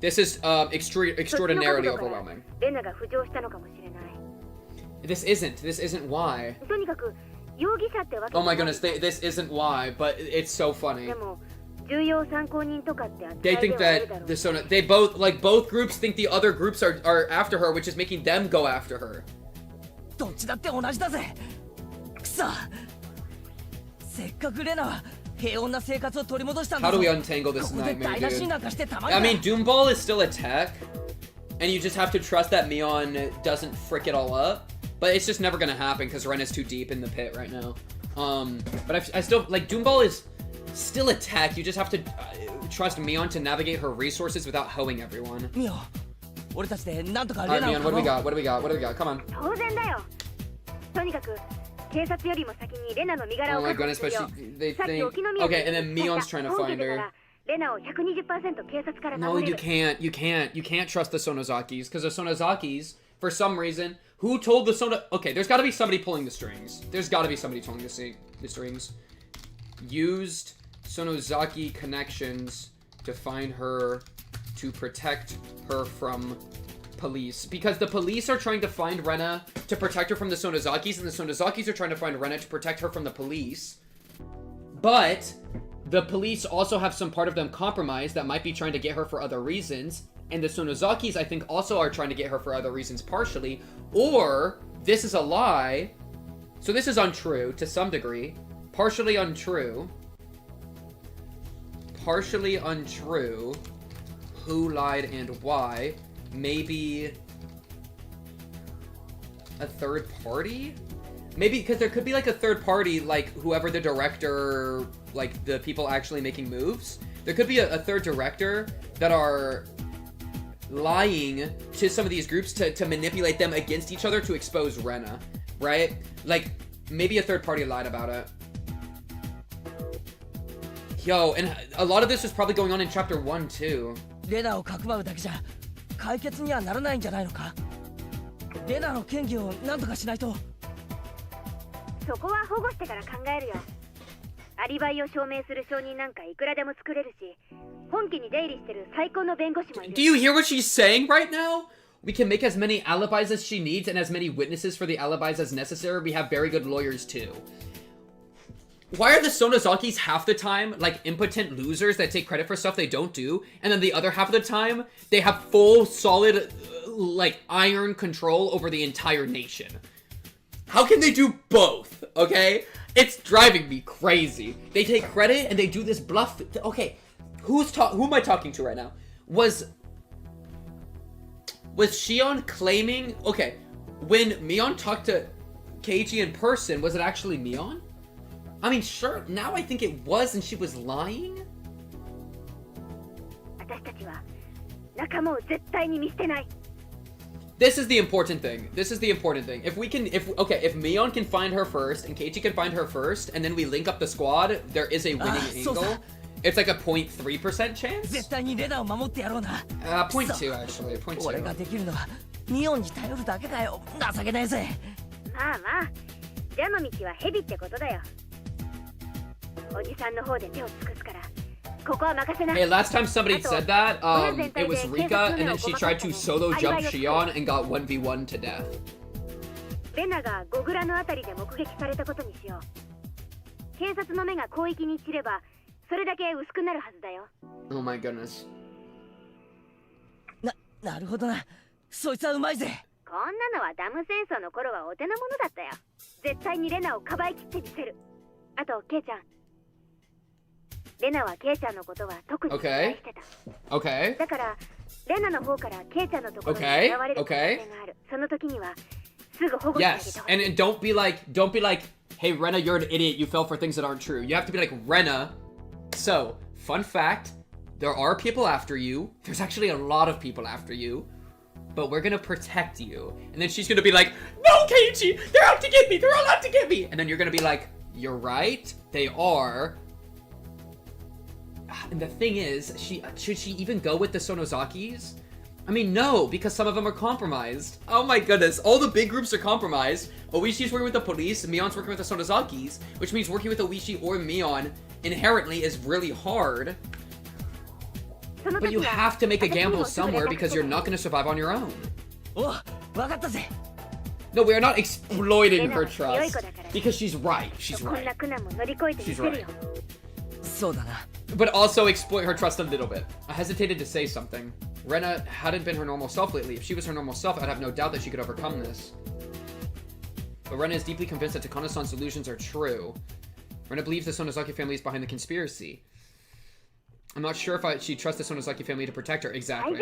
S1: This is extraordinarily overwhelming. This isn't why. Oh my goodness, this isn't why, but it's so funny. They think that both groups think the other groups are after her, which is making them go after her. How do we untangle this nightmare, dude? I mean, Doomball is still a tech, and you just have to trust that Mion doesn't frick it all up. But it's just never gonna happen because Rena's too deep in the pit right now. But I still, like, Doomball is still a tech. You just have to trust Mion to navigate her resources without hoeing everyone. Alright, Mion, what do we got? What do we got? Come on. Oh my goodness, but they think... Okay, and then Mion's trying to find her. No, you can't. You can't trust the Sonozakis, because the Sonozakis, for some reason... Who told the Sona... Okay, there's got to be somebody pulling the strings. The strings. Used Sonozaki connections to find her, to protect her from police. Because the police are trying to find Rena to protect her from the Sonozakis, and the Sonozakis are trying to find Rena to protect her from the police. But the police also have some part of them compromised that might be trying to get her for other reasons. And the Sonozakis, I think, also are trying to get her for other reasons partially. Or, this is a lie. So this is untrue, to some degree. Partially untrue. Who lied and why? Maybe... a third party? Maybe, because there could be, like, a third party, like, whoever the director... like, the people actually making moves. There could be a third director that are... lying to some of these groups to manipulate them against each other to expose Rena, right? Like, maybe a third party lied about it. Yo, and a lot of this was probably going on in chapter 1 too. Do you hear what she's saying right now? We can make as many alibis as she needs and as many witnesses for the alibis as necessary. We have very good lawyers too. Why are the Sonozakis half the time like impotent losers that take credit for stuff they don't do, and then the other half of the time they have full solid like iron control over the entire nation? How can they do both? Okay? It's driving me crazy. They take credit and they do this bluff. Okay, who am I talking to right now? Was Shion claiming? Okay, when Mion talked to Keiichi in person, was it actually Mion? I mean, sure. Now I think it was, and she was lying. This is the important thing. If Mion can find her first, and Keiichi can find her first, and then we link up the squad, there is a winning angle. It's like a 0.3% chance? 0.2 actually, 0.2. Hey, last time somebody said that, it was Rika, and then she tried to solo jump Shion and got 1v1 to death. Oh my goodness. Okay. Okay. Okay. Okay. Yes, and don't be like, hey, Rena, you're an idiot. You fell for things that aren't true. You have to be like, Rena. So, fun fact, there are people after you. There's actually a lot of people after you. But we're gonna protect you. And then she's gonna be like, no, Keiichi, they're out to get me. They're all out to get me. And then you're gonna be like, you're right. They are. And the thing is, should she even go with the Sonozakis? I mean, no, because some of them are compromised. Oh my goodness, all the big groups are compromised. Ooishi's working with the police, Mion's working with the Sonozakis, which means working with Ooishi or Mion inherently is really hard. But you have to make a gamble somewhere because you're not going to survive on your own. No, we are not exploiting her trust. Because she's right. She's right. She's right. But also exploit her trust a little bit. I hesitated to say something. Rena hadn't been her normal self lately. If she was her normal self, I'd have no doubt that she could overcome this. But Rena is deeply convinced that Takano-san's delusions are true. Rena believes the Sonozaki family is behind the conspiracy. I'm not sure if she trusts the Sonozaki family to protect her. Exactly. I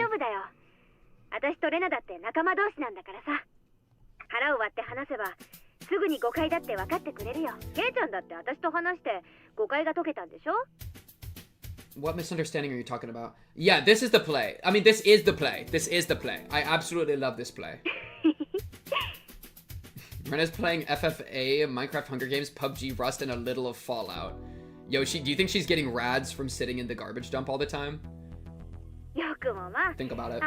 S1: What misunderstanding are you talking about? Yeah, this is the play. I mean, this is the play. This is the play. I absolutely love this play. Rena's playing FFA, Minecraft Hunger Games, PUBG, Rust, and a little of Fallout. Yoshi, do you think she's getting rads from sitting in the garbage dump all the time? Think about it.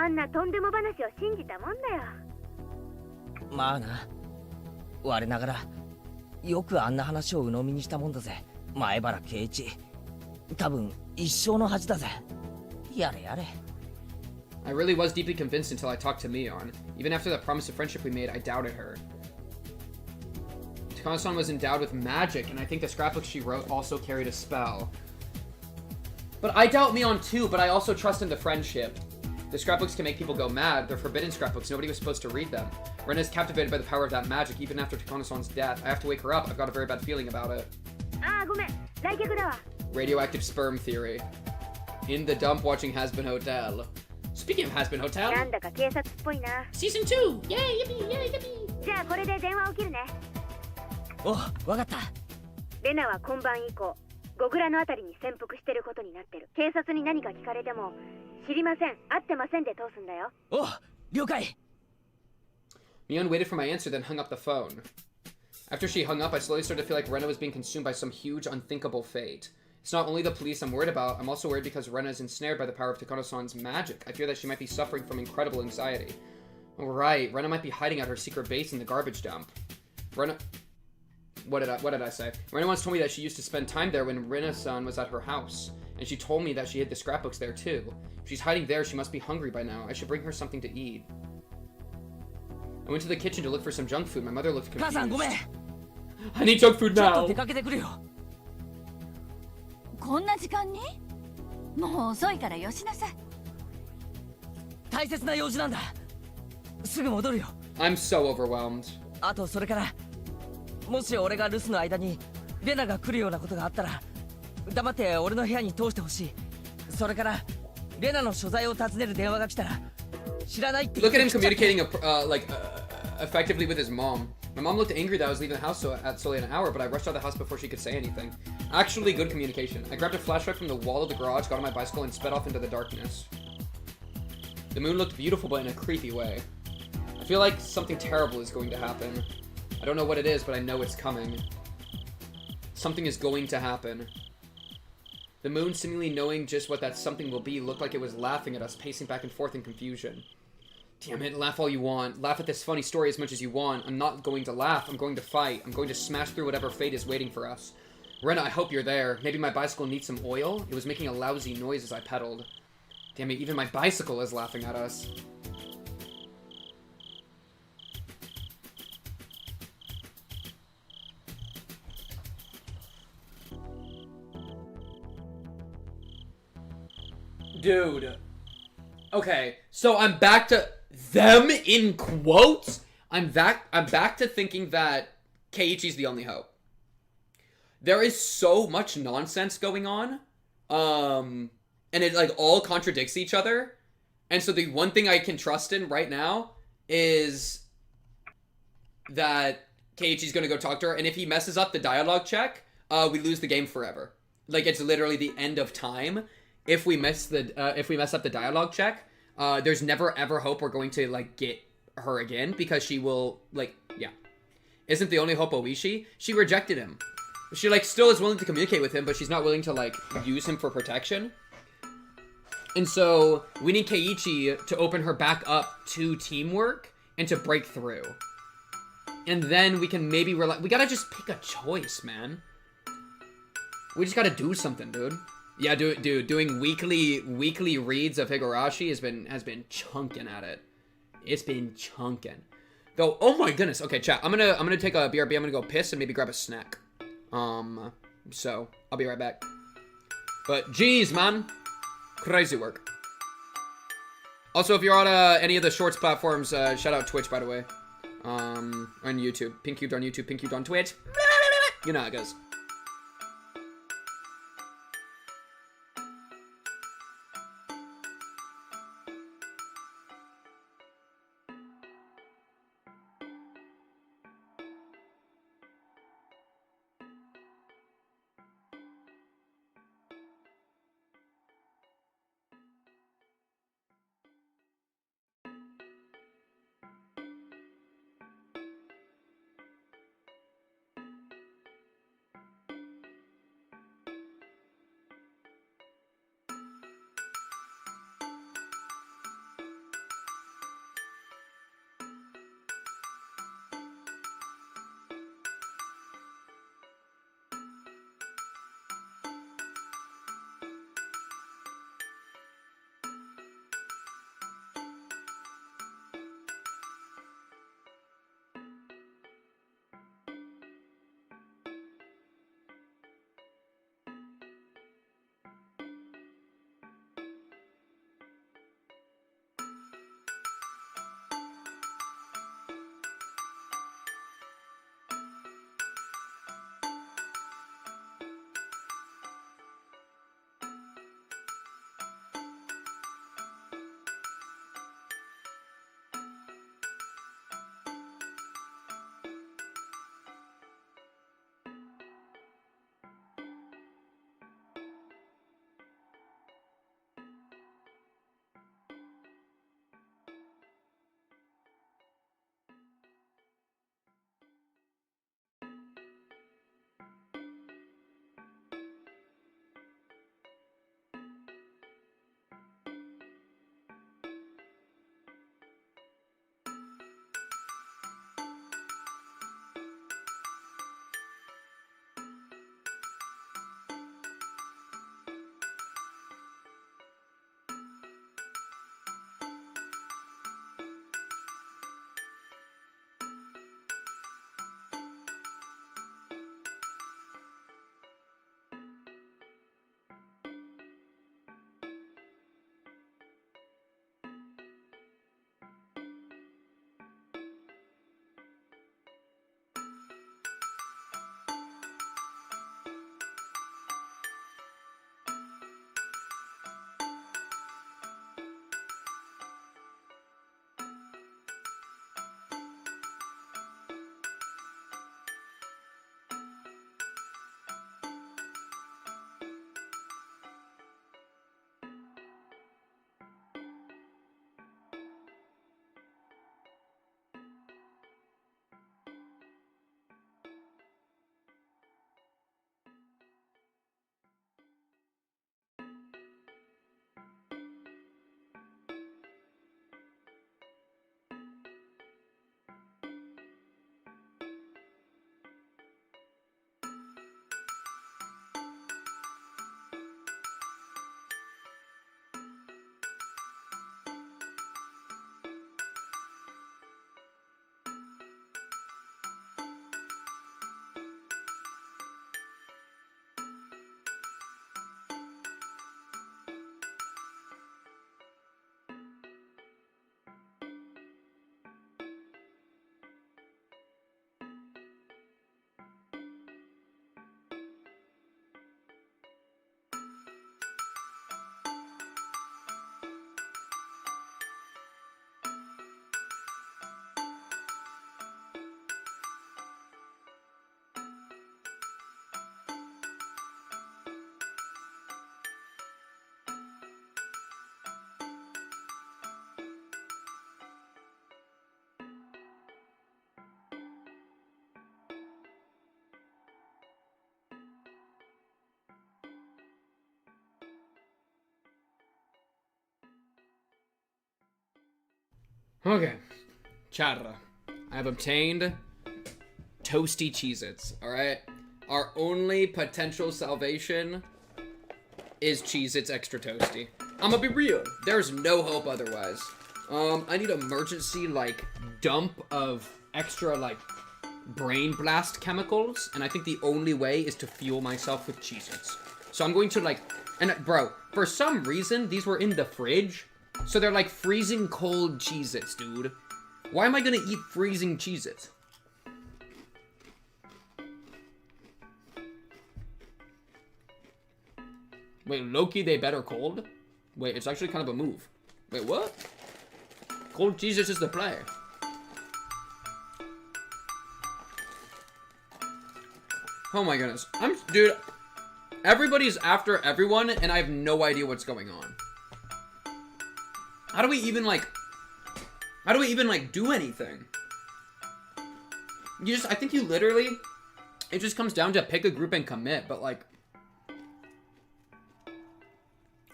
S8: まあな。我ながらよくあんな話を鵜呑みにしたもんだぜ。前原圭一。多分一生の恥だぜ。やれやれ。
S1: I really was deeply convinced until I talked to Mion. Even after the promise of friendship we made, I doubted her. Takano-san was endowed with magic, and I think the scrapbooks she wrote also carried a spell. But I doubt Mion too, but I also trust in the friendship. The scrapbooks can make people go mad. They're forbidden scrapbooks. Nobody was supposed to read them. Rena is captivated by the power of that magic, even after Takano-san's death. I have to wake her up. I've got a very bad feeling about it. Radioactive sperm theory. In the dump watching Has-Been Hotel. Speaking of Has-Been Hotel... Season 2! Yay, yippee, yay, yippee!
S8: お、わかった。
S9: レナは今晩以降、ゴグラのあたりに潜伏してることになってる。警察に何か聞かれても、知りません、会ってませんで通すんだよ。
S8: お、了解。
S1: Mion waited for my answer, then hung up the phone. After she hung up, I slowly started to feel like Rena was being consumed by some huge, unthinkable fate. It's not only the police I'm worried about, I'm also worried because Rena is ensnared by the power of Takano-san's magic. I fear that she might be suffering from incredible anxiety. Oh, right, Rena might be hiding at her secret base in the garbage dump. Rena... What did I say? Rena once told me that she used to spend time there when Rena-san was at her house. And she told me that she hid the scrapbooks there too. If she's hiding there, she must be hungry by now. I should bring her something to eat. I went to the kitchen to look for some junk food. My mother looked confused. I need junk food now!
S2: こんな時間に？もう遅いからよしなさい。
S8: 大切な用事なんだ。すぐ戻るよ。
S1: I'm so overwhelmed.
S8: あとそれから、もし俺が留守の間にレナが来るようなことがあったら、黙って俺の部屋に通してほしい。それからレナの所在を尋ねる電話が来たら、知らないって言って。
S1: Look at him communicating effectively with his mom. My mom looked angry that I was leaving the house at solely an hour, but I rushed out of the house before she could say anything. Actually, good communication. I grabbed a flashlight from the wall of the garage, got on my bicycle, and sped off into the darkness. The moon looked beautiful, but in a creepy way. I feel like something terrible is going to happen. I don't know what it is, but I know it's coming. Something is going to happen. The moon, seemingly knowing just what that something will be, looked like it was laughing at us, pacing back and forth in confusion. Damn it, laugh all you want. Laugh at this funny story as much as you want. I'm not going to laugh. I'm going to fight. I'm going to smash through whatever fate is waiting for us. Rena, I hope you're there. Maybe my bicycle needs some oil? It was making a lousy noise as I pedaled. Damn it, even my bicycle is laughing at us. Dude. Okay, so I'm back to them in quotes. I'm back to thinking that Keiichi's the only hope. There is so much nonsense going on. And it like all contradicts each other. And so the one thing I can trust in right now is that Keiichi's gonna go talk to her, and if he messes up the dialogue check, we lose the game forever. Like, it's literally the end of time. If we mess up the dialogue check, there's never ever hope we're going to, like, get her again, because she will, like, yeah. Isn't the only hope Ooishi? She rejected him. She, like, still is willing to communicate with him, but she's not willing to, like, use him for protection. And so, we need Keiichi to open her back up to teamwork and to break through. And then we can maybe we gotta just pick a choice, man. We just gotta do something, dude. Yeah, dude, doing weekly reads of Higurashi has been chunking at it. It's been chunking. Though, oh my goodness. Okay, chat. I'm gonna take a BRB. I'm gonna go piss and maybe grab a snack. So I'll be right back. But geez, man, crazy work. Also, if you're on any of the shorts platforms, shout out Twitch, by the way. On YouTube, Pink Cubed on YouTube, Pink Cubed on Twitch. You know how it goes. Okay. Chara. I have obtained toasty Cheez-Its, alright? Our only potential salvation is Cheez-Its extra toasty. I'm gonna be real. There's no hope otherwise. I need emergency, like, dump of extra, like, brain blast chemicals, and I think the only way is to fuel myself with Cheez-Its. So I'm going to, like, and bro, for some reason, these were in the fridge, so they're, like, freezing cold Cheez-Its, dude. Why am I gonna eat freezing Cheez-Its? Wait, Loki, they better cold? Wait, it's actually kind of a move. Wait, what? Cold Cheez-Its is the play. Oh my goodness. Dude, everybody's after everyone, and I have no idea what's going on. How do we even, like, do anything? I think you literally, it just comes down to pick a group and commit, but, like,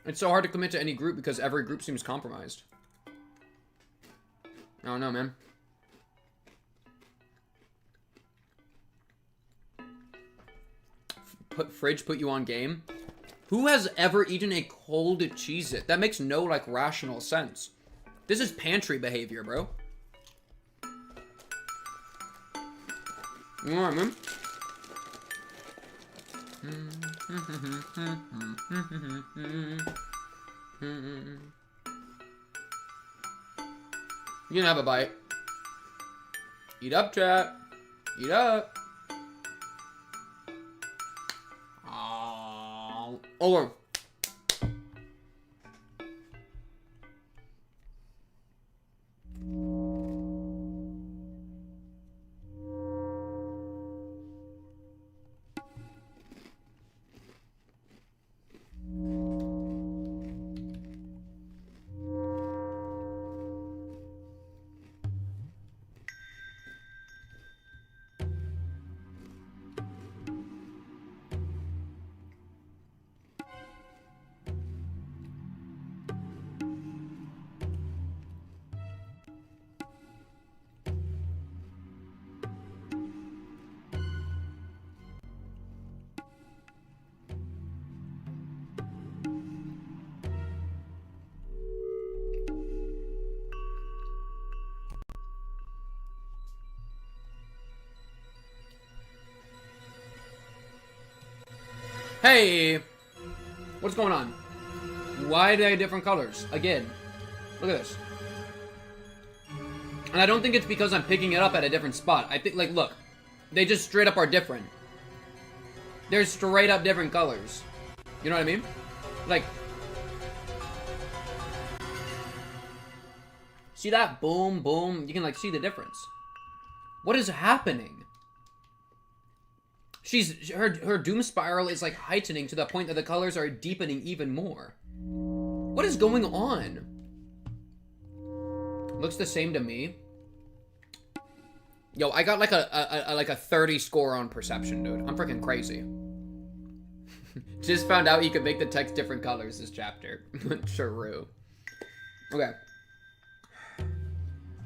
S1: it's so hard to commit to any group because every group seems compromised. I don't know, man. Fridge put you on game? Who has ever eaten a cold Cheez-It? That makes no, like, rational sense. This is pantry behavior, bro. You know what I mean? You can have a bite. Eat up, chat. Eat up. Over. Hey! What's going on? Why are they different colors? Again. Look at this. And I don't think it's because I'm picking it up at a different spot. I think, like, look. They just straight up are different. They're straight up different colors. You know what I mean? Like. See that? Boom, boom. You can, like, see the difference. What is happening? Her doom spiral is, like, heightening to the point that the colors are deepening even more. What is going on? Looks the same to me. Yo, I got like a 30 score on perception, dude. I'm freaking crazy. Just found out you could make the text different colors this chapter. True. Okay.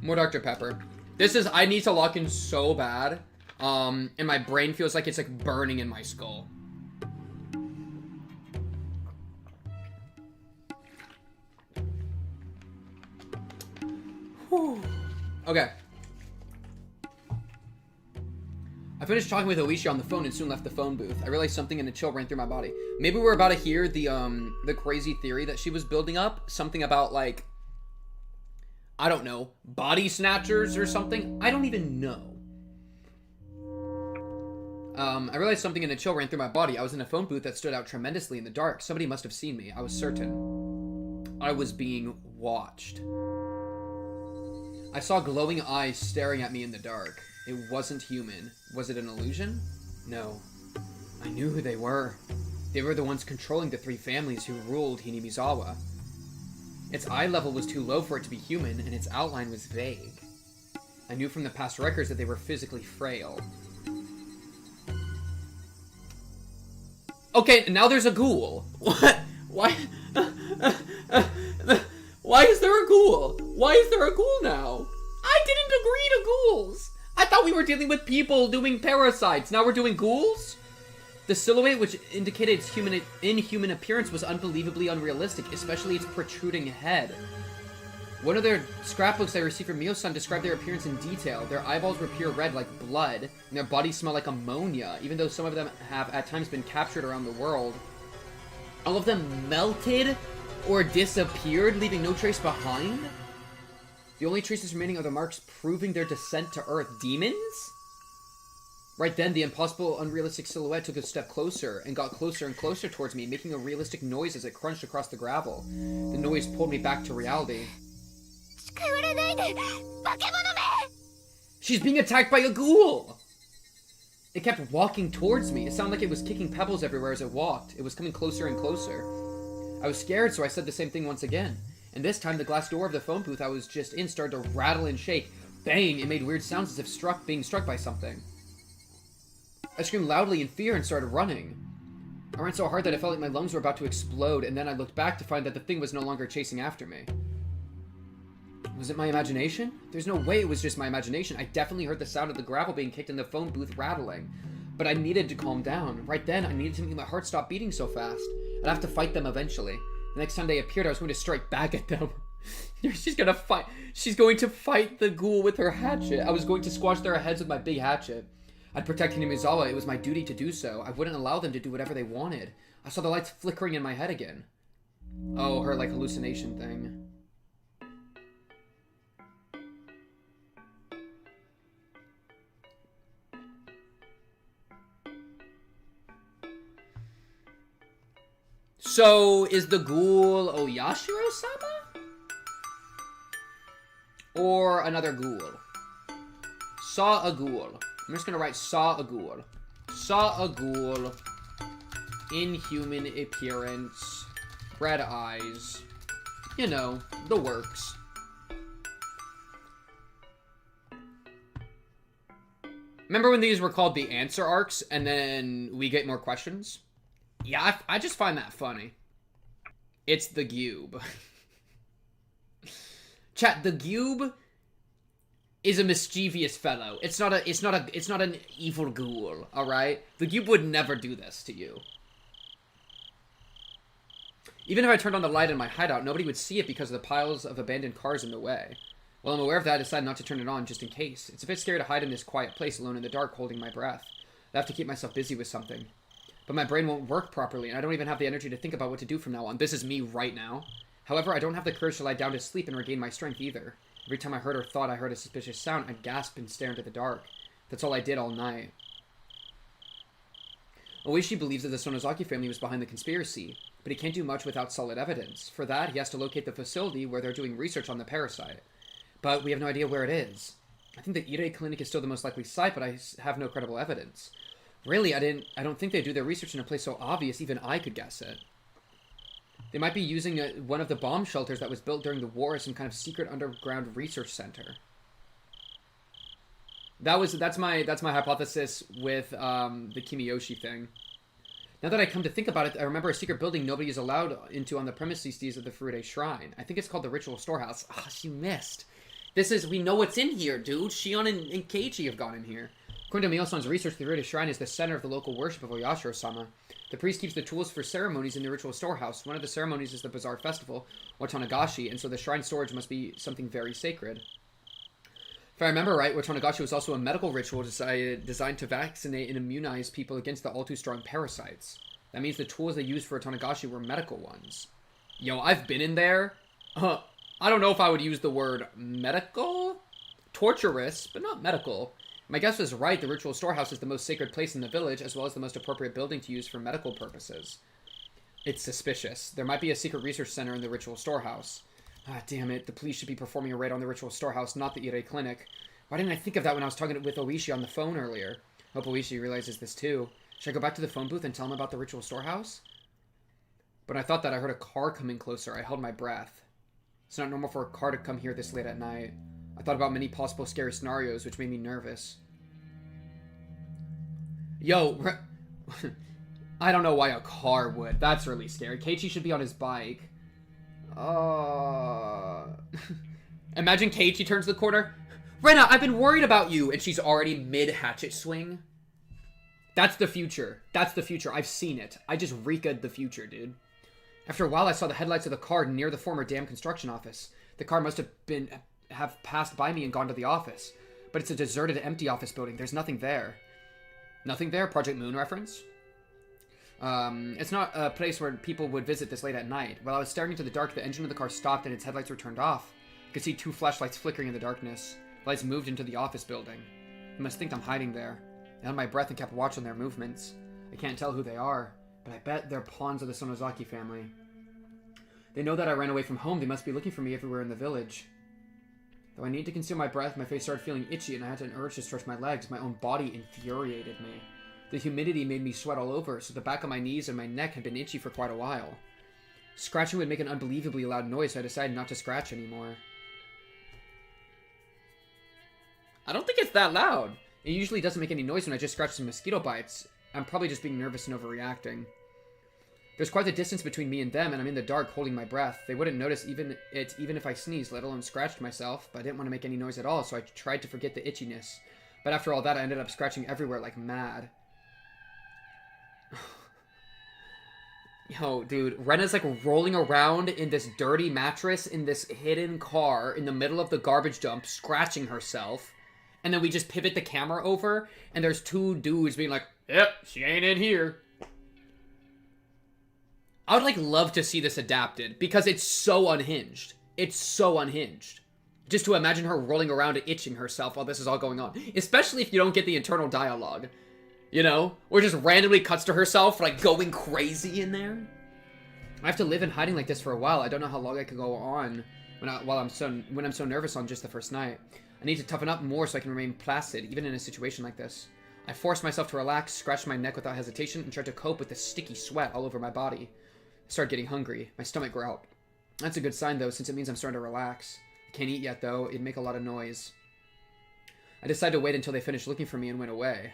S1: More Dr. Pepper. This is, I need to lock in so bad. And my brain feels like it's, like, burning in my skull. Whew. Okay. I finished talking with Ooishi on the phone and soon left the phone booth. I realized something and a chill ran through my body. Maybe we're about to hear the crazy theory that she was building up. Something about, like, I don't know, body snatchers or something? I don't even know. I realized something and a chill ran through my body. I was in a phone booth that stood out tremendously in the dark. Somebody must have seen me. I was certain. I was being watched. I saw glowing eyes staring at me in the dark. It wasn't human. Was it an illusion? No. I knew who they were. They were the ones controlling the three families who ruled Hinamizawa. Its eye level was too low for it to be human, and its outline was vague. I knew from the past records that they were physically frail. Okay, now there's a ghoul. What? Why? Why is there a ghoul? Why is there a ghoul now? I didn't agree to ghouls. I thought we were dealing with people doing parasites. Now we're doing ghouls? The silhouette, which indicated its inhuman appearance, was unbelievably unrealistic, especially its protruding head. One of their scrapbooks I received from Mio-san described their appearance in detail. Their eyeballs were pure red like blood, and their bodies smelled like ammonia, even though some of them have at times been captured around the world. All of them melted or disappeared, leaving no trace behind? The only traces remaining are the marks proving their descent to Earth. Demons? Right then, the impossible, unrealistic silhouette took a step closer and got closer and closer towards me, making a realistic noise as it crunched across the gravel. The noise pulled me back to reality. She's being attacked by a ghoul! It kept walking towards me. It sounded like it was kicking pebbles everywhere as it walked. It was coming closer and closer. I was scared, so I said the same thing once again. And this time, the glass door of the phone booth I was just in started to rattle and shake. Bang! It made weird sounds as if being struck by something. I screamed loudly in fear and started running. I ran so hard that I felt like my lungs were about to explode, and then I looked back to find that the thing was no longer chasing after me. Was it my imagination? There's no way it was just my imagination. I definitely heard the sound of the gravel being kicked and the phone booth rattling. But I needed to calm down. Right then, I needed to make my heart stop beating so fast. I'd have to fight them eventually. The next time they appeared, I was going to strike back at them. She's going to fight the ghoul with her hatchet. I was going to squash their heads with my big hatchet. I'd protect Hinamizawa. It was my duty to do so. I wouldn't allow them to do whatever they wanted. I saw the lights flickering in my head again. Oh, her, like, hallucination thing. So, is the ghoul Oyashiro-sama? Or another ghoul? Saw a ghoul. I'm just gonna write saw a ghoul. Saw a ghoul. Inhuman appearance. Red eyes. You know, the works. Remember when these were called the answer arcs and then we get more questions? Yeah, I just find that funny. It's the Gube. Chat, the Gube is a mischievous fellow. It's not an evil ghoul, alright? The Gube would never do this to you. Even if I turned on the light in my hideout, nobody would see it because of the piles of abandoned cars in the way. Well, I'm aware of that. I decided not to turn it on just in case. It's a bit scary to hide in this quiet place alone in the dark, holding my breath. I have to keep myself busy with something. But my brain won't work properly, and I don't even have the energy to think about what to do from now on. This is me right now. However, I don't have the courage to lie down to sleep and regain my strength either. Every time I heard or thought I heard a suspicious sound, I'd gasp and stare into the dark. That's all I did all night. Ooishi believes that the Sonozaki family was behind the conspiracy, but he can't do much without solid evidence. For that, he has to locate the facility where they're doing research on the parasite. But we have no idea where it is. I think the Ire clinic is still the most likely site, but I have no credible evidence. Really, I don't think they do their research in a place so obvious even I could guess it. They might be using one of the bomb shelters that was built during the war as some kind of secret underground research center. That's my hypothesis with the Kimiyoshi thing. Now that I come to think about it, I remember a secret building nobody is allowed into on the premises of the Furude Shrine. I think it's called the Ritual Storehouse. Ah, she missed. We know what's in here, dude. Shion and Keiichi have gone in here. According to Mio-san's research, the Furude Shrine is the center of the local worship of Oyashiro-sama. The priest keeps the tools for ceremonies in the Ritual Storehouse. One of the ceremonies is the Bazaar Festival, Watanagashi, and so the shrine storage must be something very sacred. If I remember right, Watanagashi was also a medical ritual designed to vaccinate and immunize people against the all-too-strong parasites. That means the tools they used for Watanagashi were medical ones. Yo, I've been in there. I don't know if I would use the word medical? Torturous, but not medical. My guess was right. The Ritual Storehouse is the most sacred place in the village, as well as the most appropriate building to use for medical purposes. It's suspicious. There might be a secret research center in the Ritual Storehouse. Ah, damn it. The police should be performing a raid on the Ritual Storehouse, not the Ire Clinic. Why didn't I think of that when I was talking with Ooishi on the phone earlier? I hope Ooishi realizes this too. Should I go back to the phone booth and tell him about the Ritual Storehouse? But I thought that I heard a car coming closer. I held my breath. It's not normal for a car to come here this late at night. I thought about many possible scary scenarios, which made me nervous. Yo, I don't know why a car would. That's really scary. Keiichi should be on his bike. And Imagine Keiichi turns the corner. Rena, I've been worried about you. And she's already mid-hatchet swing. That's the future. That's the future. I've seen it. I just Rika'd the future, dude. After a while, I saw the headlights of the car near the former dam construction office. The car must have passed by me and gone to the office. But it's a deserted, empty office building. There's nothing there. Nothing there? Project Moon reference? It's not a place where people would visit this late at night. While I was staring into the dark, the engine of the car stopped and its headlights were turned off. I could see 2 flashlights flickering in the darkness. The lights moved into the office building. They must think I'm hiding there. I held my breath and kept watch on their movements. I can't tell who they are, but I bet they're pawns of the Sonozaki family. They know that I ran away from home. They must be looking for me everywhere in the village. Though I needed to conceal my breath, my face started feeling itchy and I had an urge to stretch my legs. My own body infuriated me. The humidity made me sweat all over, so the back of my knees and my neck had been itchy for quite a while. Scratching would make an unbelievably loud noise, so I decided not to scratch anymore. I don't think it's that loud. It usually doesn't make any noise when I just scratch some mosquito bites. I'm probably just being nervous and overreacting. There's quite a distance between me and them, and I'm in the dark holding my breath. They wouldn't notice even if I sneezed, let alone scratched myself, but I didn't want to make any noise at all, so I tried to forget the itchiness. But after all that, I ended up scratching everywhere like mad. Yo, dude, Rena's like rolling around in this dirty mattress in this hidden car in the middle of the garbage dump, scratching herself. And then we just pivot the camera over, and there's 2 dudes being like, yep, she ain't in here. I would, like, love to see this adapted, because it's so unhinged. It's so unhinged. Just to imagine her rolling around itching herself while this is all going on. Especially if you don't get the internal dialogue. You know? Or just randomly cuts to herself, like, going crazy in there. I have to live in hiding like this for a while. I don't know how long I could go on when I'm so nervous on just the first night. I need to toughen up more so I can remain placid, even in a situation like this. I forced myself to relax, scratched my neck without hesitation, and tried to cope with the sticky sweat all over my body. I started getting hungry. My stomach growled. That's a good sign, though, since it means I'm starting to relax. I can't eat yet, though. It'd make a lot of noise. I decided to wait until they finished looking for me and went away.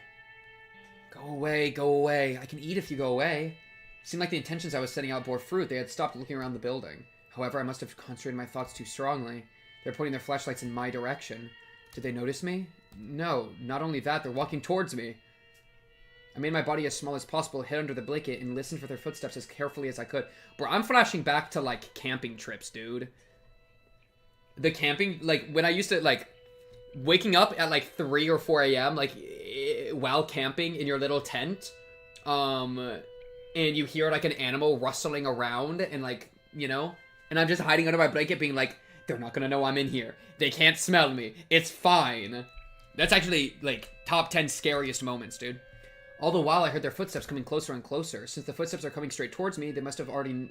S1: Go away, go away. I can eat if you go away. It seemed like the intentions I was setting out bore fruit. They had stopped looking around the building. However, I must have concentrated my thoughts too strongly. They're pointing their flashlights in my direction. Did they notice me? No, not only that, they're walking towards me. I made my body as small as possible, hid under the blanket, and listened for their footsteps as carefully as I could. Bro, I'm flashing back to, like, camping trips, dude. The camping, like, when I used to, like, waking up at, like, 3 or 4 a.m., like, while camping in your little tent, and you hear, like, an animal rustling around, and, like, you know? And I'm just hiding under my blanket being like, they're not gonna know I'm in here. They can't smell me. It's fine. That's actually, like, top 10 scariest moments, dude. All the while, I heard their footsteps coming closer and closer. Since the footsteps are coming straight towards me, they must already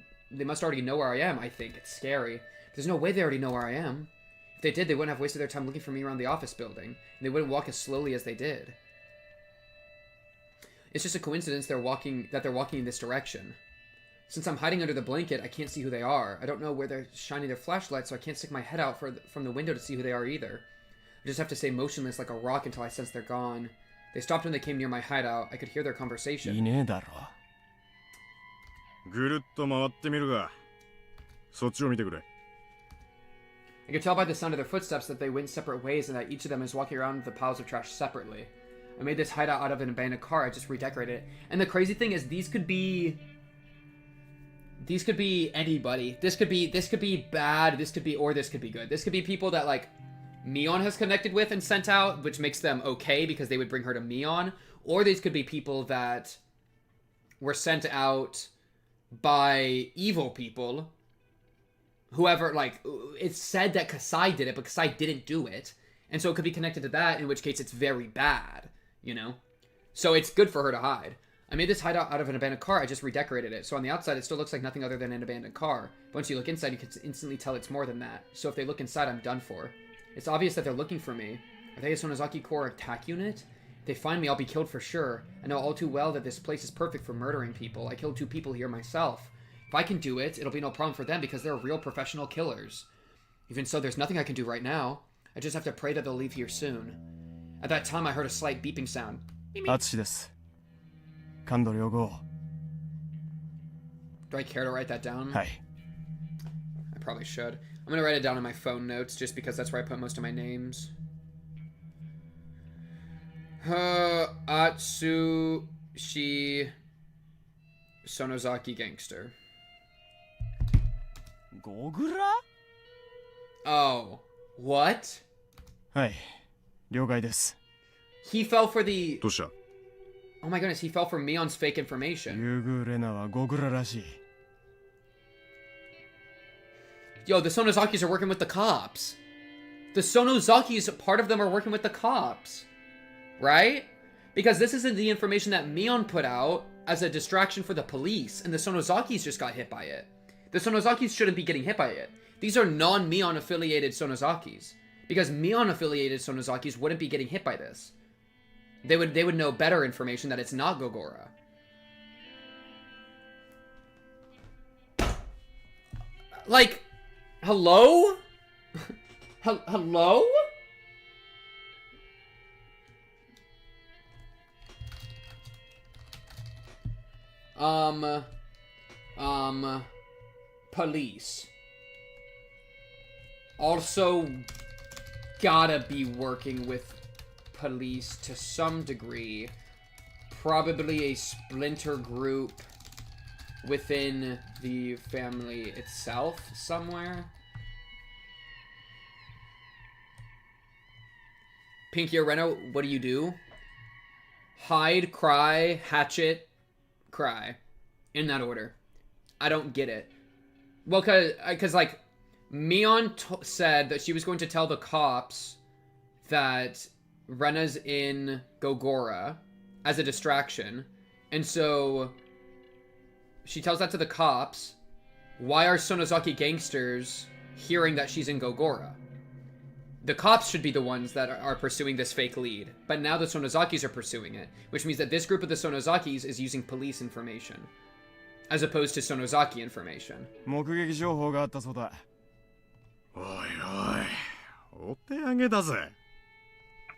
S1: know where I am, I think. It's scary. There's no way they already know where I am. If they did, they wouldn't have wasted their time looking for me around the office building. And they wouldn't walk as slowly as they did. It's just a coincidence they're walking in this direction. Since I'm hiding under the blanket, I can't see who they are. I don't know where they're shining their flashlights, so I can't stick my head out from the window to see who they are either. I just have to stay motionless like a rock until I sense they're gone. They stopped when they came near my hideout. I could hear their conversation. I could tell by the sound of their footsteps that they went separate ways and that each of them is walking around the piles of trash separately. I made this hideout out of an abandoned car. I just redecorated it. And the crazy thing is, these could be anybody. This could be bad. This could be good. This could be people that, like, Mion has connected with and sent out, which makes them okay because they would bring her to Mion. Or these could be people that were sent out by evil people. Whoever, like, it's said that Kasai did it, but Kasai didn't do it. And so it could be connected to that, in which case it's very bad, you know? So it's good for her to hide. I made this hideout out of an abandoned car. I just redecorated it. So on the outside, it still looks like nothing other than an abandoned car. But once you look inside, you can instantly tell it's more than that. So if they look inside, I'm done for. It's obvious that they're looking for me. Are they a Sonozaki Corps attack unit? If they find me, I'll be killed for sure. I know all too well that this place is perfect for murdering people. I killed 2 people here myself. If I can do it, it'll be no problem for them because they're real professional killers. Even so, there's nothing I can do right now. I just have to pray that they'll leave here soon. At that time, I heard a slight beeping sound. Do I care to write that down? I probably should. I'm gonna write it down in my phone notes just because that's where I put most of my names. Atsushi Sonozaki Gangster.
S4: Gogura?
S1: Oh. What?
S4: はい、了解です。
S1: He fell for the...
S6: どうした?
S1: Oh my goodness, he fell for Mion's fake information.
S4: 竜宮レナはゴグラらしい。
S1: Yo, the Sonozakis are working with the cops. The Sonozakis, part of them are working with the cops. Right? Because this isn't the information that Mion put out as a distraction for the police, and the Sonozakis just got hit by it. The Sonozakis shouldn't be getting hit by it. These are non-Mion affiliated Sonozakis. Because Mion affiliated Sonozakis wouldn't be getting hit by this. They would know better information that it's not Gogora. Like, hello? Hello? Police. Also gotta be working with police to some degree. Probably a splinter group within the family itself somewhere. Pinky or Rena, what do you do? Hide, cry, hatchet, cry. In that order. I don't get it. Well, cause like, Mion said that she was going to tell the cops that Rena's in Gogora as a distraction. And so she tells that to the cops. Why are Sonozaki gangsters hearing that she's in Gogora? The cops should be the ones that are pursuing this fake lead. But now the Sonozakis are pursuing it. Which means that this group of the Sonozakis is using police information. As opposed to Sonozaki information.
S4: 目撃情報があったそうだ。
S3: おいおい、追ってあげたぜ。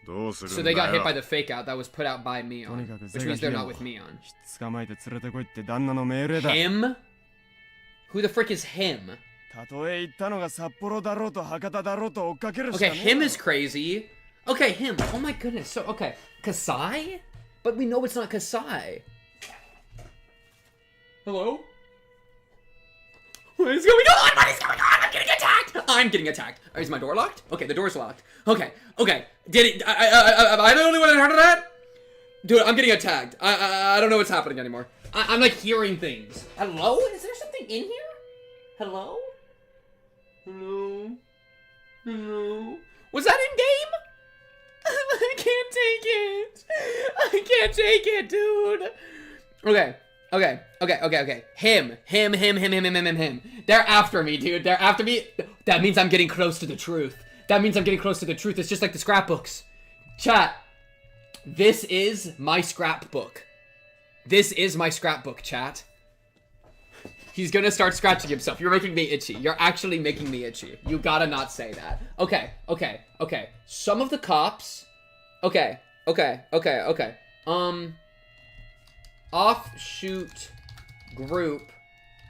S3: どうするんだよ。
S1: So they got hit by the fake out that was put out by Mion. Which means they're not with Mion.
S4: 捕まえて連れてこいって旦那の命令だ。
S1: Him? Who the frick is him?
S4: たとえ行ったのが札幌だろうと博多だろうと追っかけるしか
S1: Okay,
S4: ねえ。
S1: him is crazy. Okay, him. Oh my goodness. So, okay. Kasai? But we know it's not Kasai. Hello? What is going on? What is going on? I'm getting attacked! I'm getting attacked. Is my door locked? Okay, the door's locked. Okay. Did it? Am I the only one that heard of that? Dude, I'm getting attacked. I don't know what's happening anymore. I'm like hearing things. Hello? Is there something in here? Hello? Hello? Hello? Was that in game? I can't take it. I can't take it, dude. Okay. Him. They're after me, dude. They're after me. That means I'm getting close to the truth. It's just like the scrapbooks. Chat. This is my scrapbook. Chat. He's gonna start scratching himself. You're making me itchy. You're actually making me itchy. You gotta not say that. Okay. Some of the cops. Okay. Offshoot group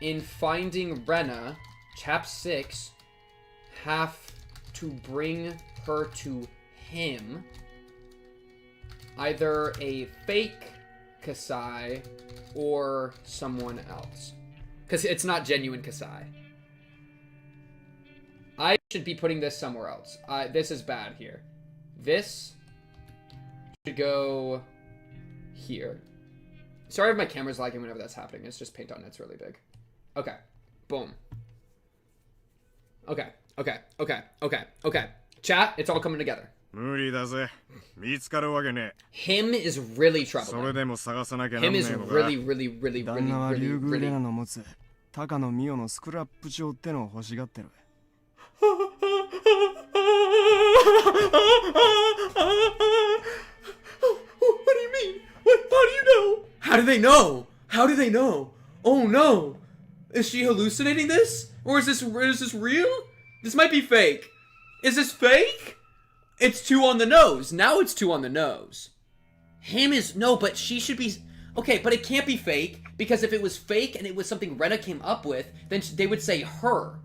S1: in finding Rena, chap 6, have to bring her to him. Either a fake Kasai or someone else. Because it's not genuine Kasai. I should be putting this somewhere else. This is bad here. This should go here. Sorry if my camera's lagging whenever that's happening. It's just paint on it's really big. Okay. Boom. Okay. Chat, it's all coming together.
S3: 無理だぜ。見つかるわけね。
S1: Him is really trouble.
S3: それでも探さなきゃなん
S1: Him
S3: ね
S1: is
S3: えのか。
S1: really.
S4: 旦那は竜宮レナの持つ高野美代のスクラップ帳ってのを欲しがってる。
S1: What do you mean? How do you know? How do they know? Oh no! Is she hallucinating this? Or is this real? This might be fake. Is this fake? It's 2 on the nose. Now it's 2 on the nose. Him is... No, but she should be... Okay, but it can't be fake, because if it was fake and it was something Rena came up with, then they would say her.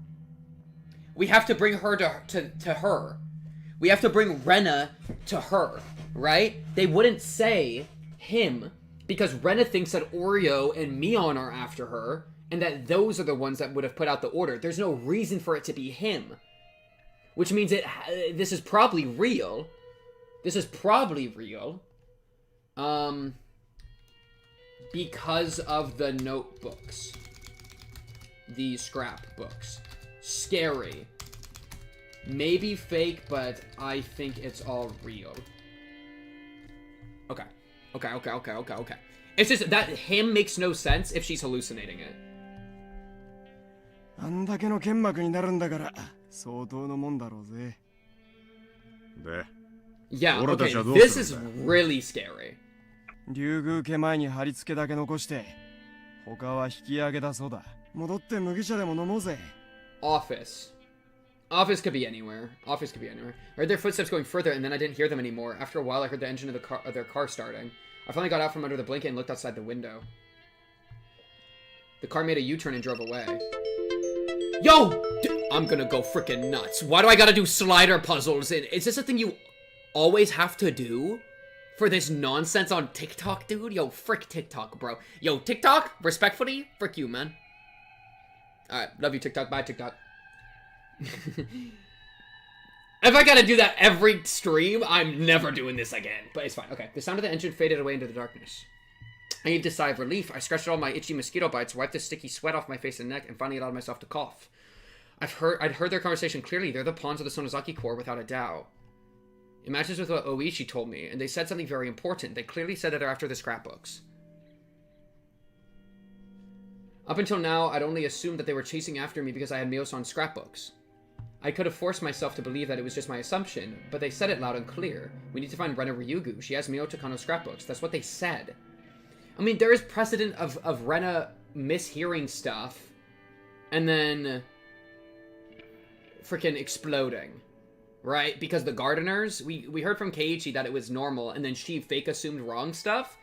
S1: We have to bring her to her. We have to bring Rena to her, right? They wouldn't say him because Rena thinks that Oreo and Mion are after her and that those are the ones that would have put out the order. There's no reason for it to be him, which means this is probably real. This is probably real. Because of the notebooks. The scrapbooks. Scary. Maybe fake, but I think it's all real. Okay. Okay. It's just that him makes no sense if she's hallucinating it. Yeah, okay, this is really scary. Office. Office could be anywhere. Office could be anywhere. I heard their footsteps going further, and then I didn't hear them anymore. After a while, I heard the engine of their car starting. I finally got out from under the blanket and looked outside the window. The car made a U-turn and drove away. Yo! I'm gonna go freaking nuts. Why do I gotta do slider puzzles? Is this a thing you always have to do? For this nonsense on TikTok, dude? Yo, frick TikTok, bro. Yo, TikTok, respectfully, frick you, man. Alright, love you, TikTok. Bye, TikTok. If I gotta do that every stream, I'm never doing this again. But it's fine. Okay, the sound of the engine faded away into the darkness. I heaved a sigh of relief. I scratched all my itchy mosquito bites, wiped the sticky sweat off my face and neck, and finally allowed myself to cough. I'd heard their conversation clearly. They're the pawns of the Sonozaki Corps, without a doubt. It matches with what Ooishi told me, and they said something very important. They clearly said that they're after the scrapbooks. Up until now, I'd only assumed that they were chasing after me because I had Mio-san's scrapbooks. I could have forced myself to believe that it was just my assumption, but they said it loud and clear. We need to find Rena Ryugu. She has Mio Takano's scrapbooks. That's what they said. I mean, there is precedent of Rena mishearing stuff and then freaking exploding, right? Because the gardeners, we heard from Keiichi that it was normal, and then she fake assumed wrong stuff.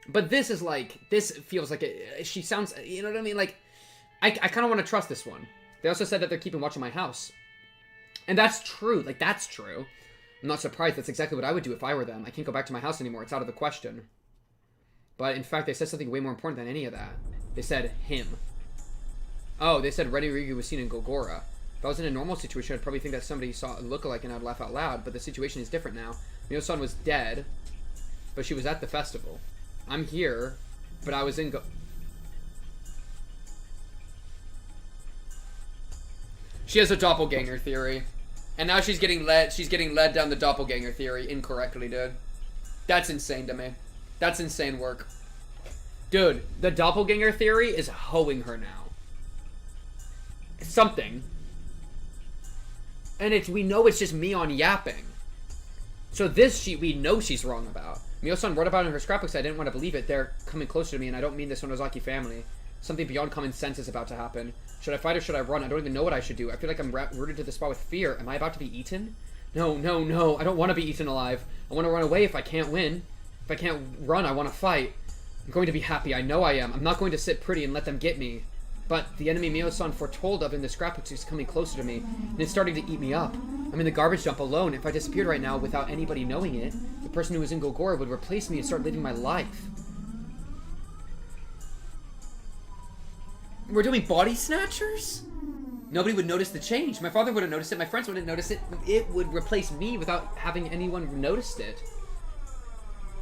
S1: But this is like, this feels like she sounds, you know what I mean? Like, I kind of want to trust this one. They also said that they're keeping watch on my house. And that's true. Like, that's true. I'm not surprised. That's exactly what I would do if I were them. I can't go back to my house anymore. It's out of the question. But, in fact, they said something way more important than any of that. They said him. Oh, they said Rena Ryugu was seen in Gogora. If I was in a normal situation, I'd probably think that somebody saw a lookalike and I'd laugh out loud. But the situation is different now. Mio-san was dead, but she was at the festival. I'm here, but I was in She has a doppelganger theory. And now she's getting led down the doppelganger theory incorrectly, dude. That's insane to me. That's insane work. Dude, the doppelganger theory is hoeing her now. Something. And we know it's just Mion yapping. So this we know she's wrong about. Mio-san wrote about it in her scrapbooks. I didn't want to believe it. They're coming closer to me, and I don't mean the Sonozaki family. Something beyond common sense is about to happen. Should I fight or should I run? I don't even know what I should do. I feel like I'm rooted to the spot with fear. Am I about to be eaten? No. I don't want to be eaten alive. I want to run away if I can't win. If I can't run, I want to fight. I'm going to be happy. I know I am. I'm not going to sit pretty and let them get me. But the enemy Mio-san foretold of in the scrapbooks is coming closer to me, and it's starting to eat me up. I'm in the garbage dump alone. If I disappeared right now without anybody knowing it, the person who was in Gogora would replace me and start living my life. We're doing body snatchers? Nobody would notice the change. My father wouldn't notice it. My friends wouldn't notice it. It would replace me without having anyone noticed it.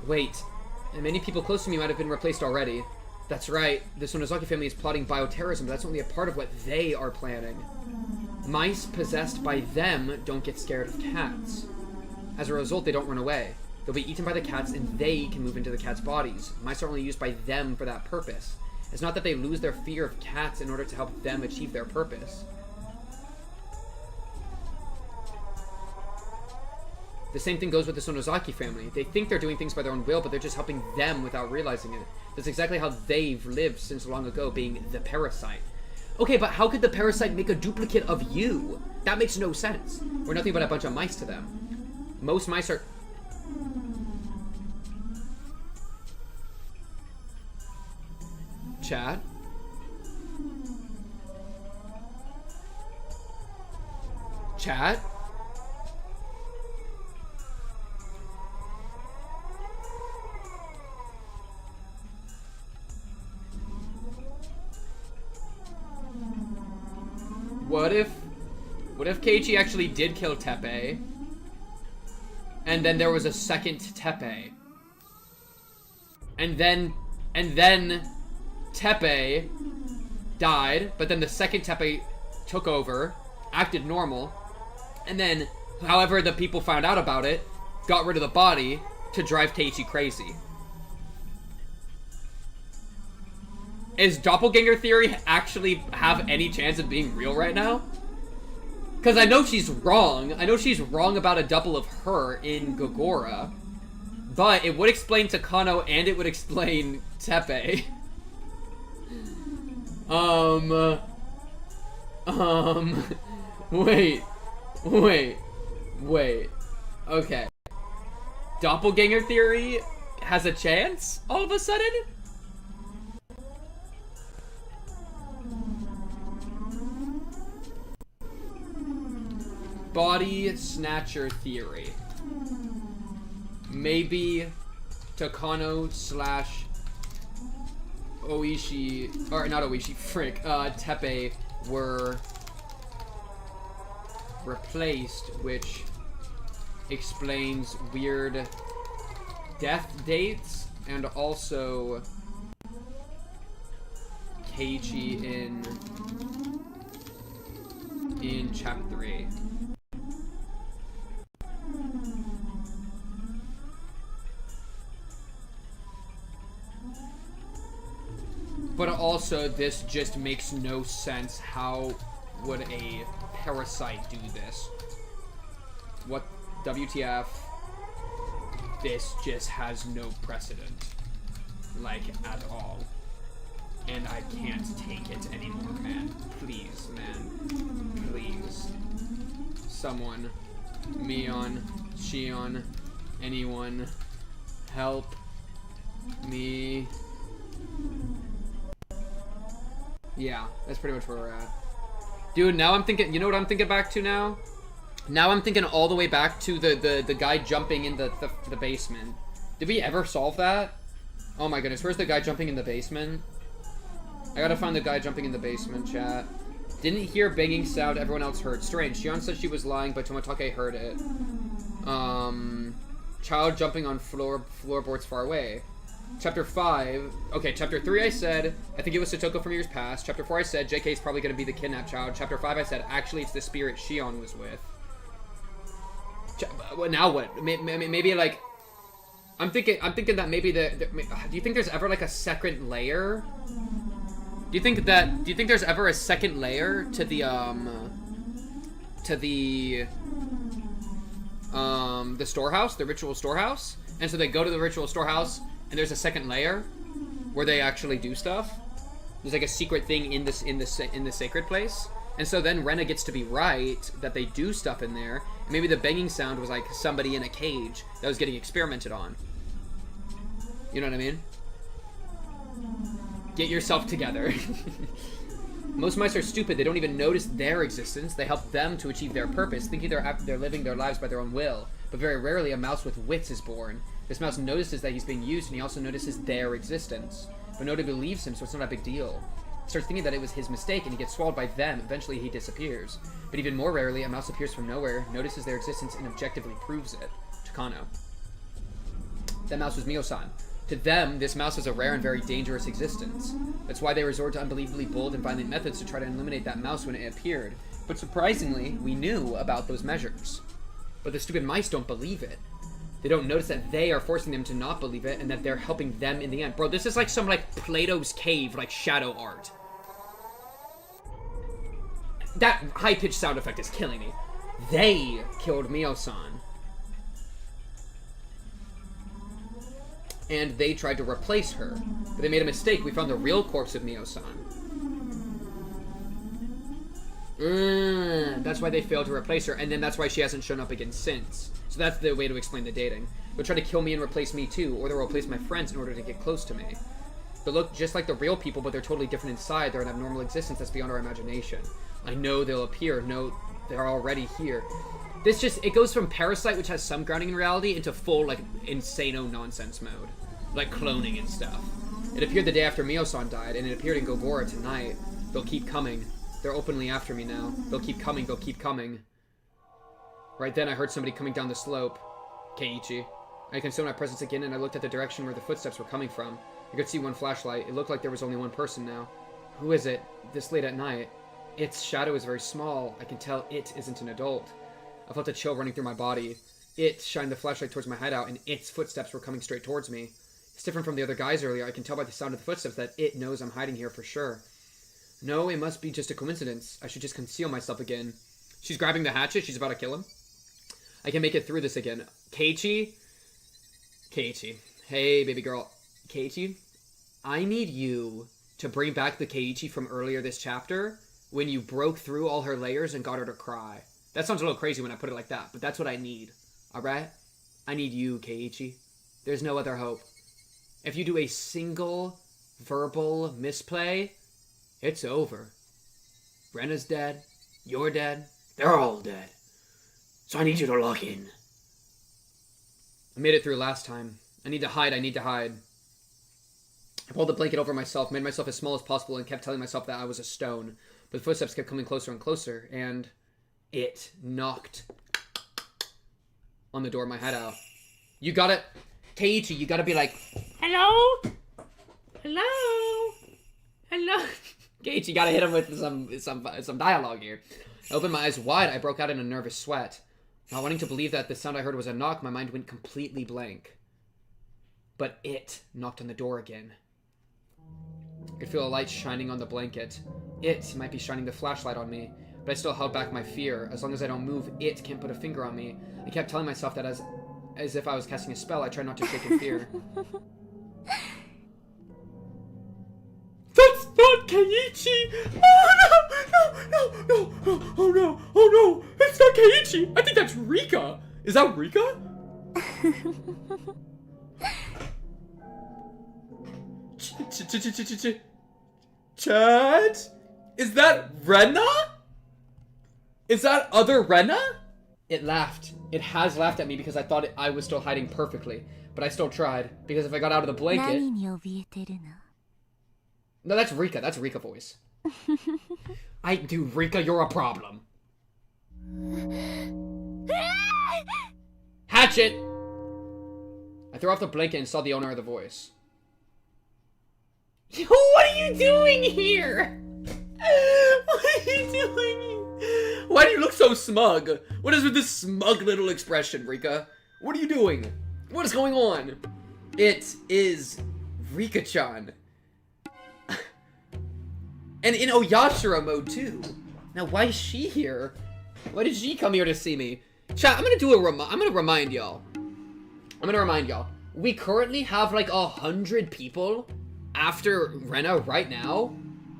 S1: Wait. And many people close to me might have been replaced already. That's right. The Sonozaki family is plotting bioterrorism, but that's only a part of what they are planning. Mice possessed by them don't get scared of cats. As a result, they don't run away. They'll be eaten by the cats, and they can move into the cats' bodies. Mice are only used by them for that purpose. It's not that they lose their fear of cats in order to help them achieve their purpose. The same thing goes with the Sonozaki family. They think they're doing things by their own will, but they're just helping them without realizing it. That's exactly how they've lived since long ago, being the parasite. Okay, but how could the parasite make a duplicate of you? That makes no sense. We're nothing but a bunch of mice to them. Most mice are... Chat? Chat? What if Keiichi actually did kill Teppei, and then there was a second Teppei, and then Teppei died, but then the second Teppei took over, acted normal, and then, however the people found out about it, got rid of the body to drive Keiichi crazy. Is doppelganger theory actually have any chance of being real right now? Because I know she's wrong. I know she's wrong about a double of her in Gogora. But it would explain Takano and it would explain Teppei. Wait. Okay. Doppelganger theory has a chance all of a sudden? Body snatcher theory. Maybe Takano slash Ooishi, or not Ooishi, frick, Teppei were replaced, which explains weird death dates, and also Keiichi in chapter 3. But also, this just makes no sense. How would a parasite do this? What? WTF? This just has no precedent. Like, at all. And I can't take it anymore, man. Please, man. Please. Someone. Mion. Shion. Anyone. Help me. Yeah, that's pretty much where we're at. Dude, now I'm thinking, you know what I'm thinking back to now? Now I'm thinking all the way back to the guy jumping in the basement. Did we ever solve that? Oh my goodness, where's the guy jumping in the basement? I gotta find the guy jumping in the basement, chat. Didn't hear banging sound everyone else heard. Strange, Shion said she was lying, but Tomatake heard it. Child jumping on floorboards far away. Chapter 5, okay, Chapter 3 I said, I think it was Satoko from years past. Chapter 4 I said, JK is probably going to be the kidnapped child. Chapter 5 I said, actually it's the spirit Shion was with. Now what? Maybe like, I'm thinking that maybe do you think there's ever like a second layer? Do you think there's ever a second layer to the storehouse, the ritual storehouse? And so they go to the ritual storehouse, and there's a second layer where they actually do stuff. There's like a secret thing in the sacred place, and so then Rena gets to be right that they do stuff in there. And maybe the banging sound was like somebody in a cage that was getting experimented on. You know what I mean? Get yourself together. Most mice are stupid. They don't even notice their existence. They help them to achieve their purpose, thinking they're living their lives by their own will. But very rarely a mouse with wits is born. This mouse notices that he's being used, and he also notices their existence. But nobody believes him, so it's not a big deal. He starts thinking that it was his mistake, and he gets swallowed by them. Eventually, he disappears. But even more rarely, a mouse appears from nowhere, notices their existence, and objectively proves it. Takano. That mouse was Mio-san. To them, this mouse was a rare and very dangerous existence. That's why they resort to unbelievably bold and violent methods to try to eliminate that mouse when it appeared. But surprisingly, we knew about those measures. But the stupid mice don't believe it. They don't notice that they are forcing them to not believe it, and that they're helping them in the end. Bro, this is like some like Plato's cave, like shadow art. That high-pitched sound effect is killing me. They killed Mio-san. And they tried to replace her. But they made a mistake. We found the real corpse of Mio-san. That's why they failed to replace her, and then that's why she hasn't shown up again since. So that's the way to explain the dating. They'll try to kill me and replace me too, or they'll replace my friends in order to get close to me. They look just like the real people, but they're totally different inside. They're an abnormal existence that's beyond our imagination. I know they'll appear. No, they're already here. This just, it goes from Parasite, which has some grounding in reality, into full, like, insano nonsense mode. Like cloning and stuff. It appeared the day after Mio-san died, and it appeared in Gogora tonight. They'll keep coming. They're openly after me now. They'll keep coming, they'll keep coming. Right then, I heard somebody coming down the slope. Keiichi. I concealed my presence again, and I looked at the direction where the footsteps were coming from. I could see one flashlight. It looked like there was only one person now. Who is it? This late at night. Its shadow is very small. I can tell it isn't an adult. I felt a chill running through my body. It shined the flashlight towards my hideout, and its footsteps were coming straight towards me. It's different from the other guys earlier. I can tell by the sound of the footsteps that it knows I'm hiding here for sure. No, it must be just a coincidence. I should just conceal myself again. She's grabbing the hatchet. She's about to kill him. I can make it through this again. Keiichi? Keiichi. Hey, baby girl. Keiichi? I need you to bring back the Keiichi from earlier this chapter when you broke through all her layers and got her to cry. That sounds a little crazy when I put it like that, but that's what I need. Alright? I need you, Keiichi. There's no other hope. If you do a single verbal misplay, it's over. Rena's dead. You're dead. They're all dead. So I need you to lock in. I made it through last time. I need to hide. I need to hide. I pulled the blanket over myself, made myself as small as possible, and kept telling myself that I was a stone. But the footsteps kept coming closer and closer, and it knocked on the door of my hideout. You got it. Keiichi, you gotta be like, hello? Hello? Hello? Keiichi, you gotta hit him with some dialogue here. I opened my eyes wide. I broke out in a nervous sweat. Not wanting to believe that the sound I heard was a knock, my mind went completely blank. But it knocked on the door again. I could feel a light shining on the blanket. It might be shining the flashlight on me, but I still held back my fear. As long as I don't move, it can't put a finger on me. I kept telling myself that as if I was casting a spell. I tried not to shake in fear. That's not Keiichi! Oh no! Oh no! It's not Keiichi! I think that's Rika! Is that Rika? Chad? Is that Rena? Is that other Rena? It laughed. It has laughed at me because I thought I was still hiding perfectly. But I still tried. Because if I got out of the blanket... No, that's Rika. That's Rika voice. Dude, Rika, you're a problem. Hatchet! I threw off the blanket and saw the owner of the voice. What are you doing here? What are you doing here? Why do you look so smug? What is with this smug little expression, Rika? What are you doing? What is going on? It is Rika-chan. And in Oyashiro mode, too. Now, why is she here? Why did she come here to see me? Chat, I'm gonna remind y'all. We currently have like 100 people after Rena right now.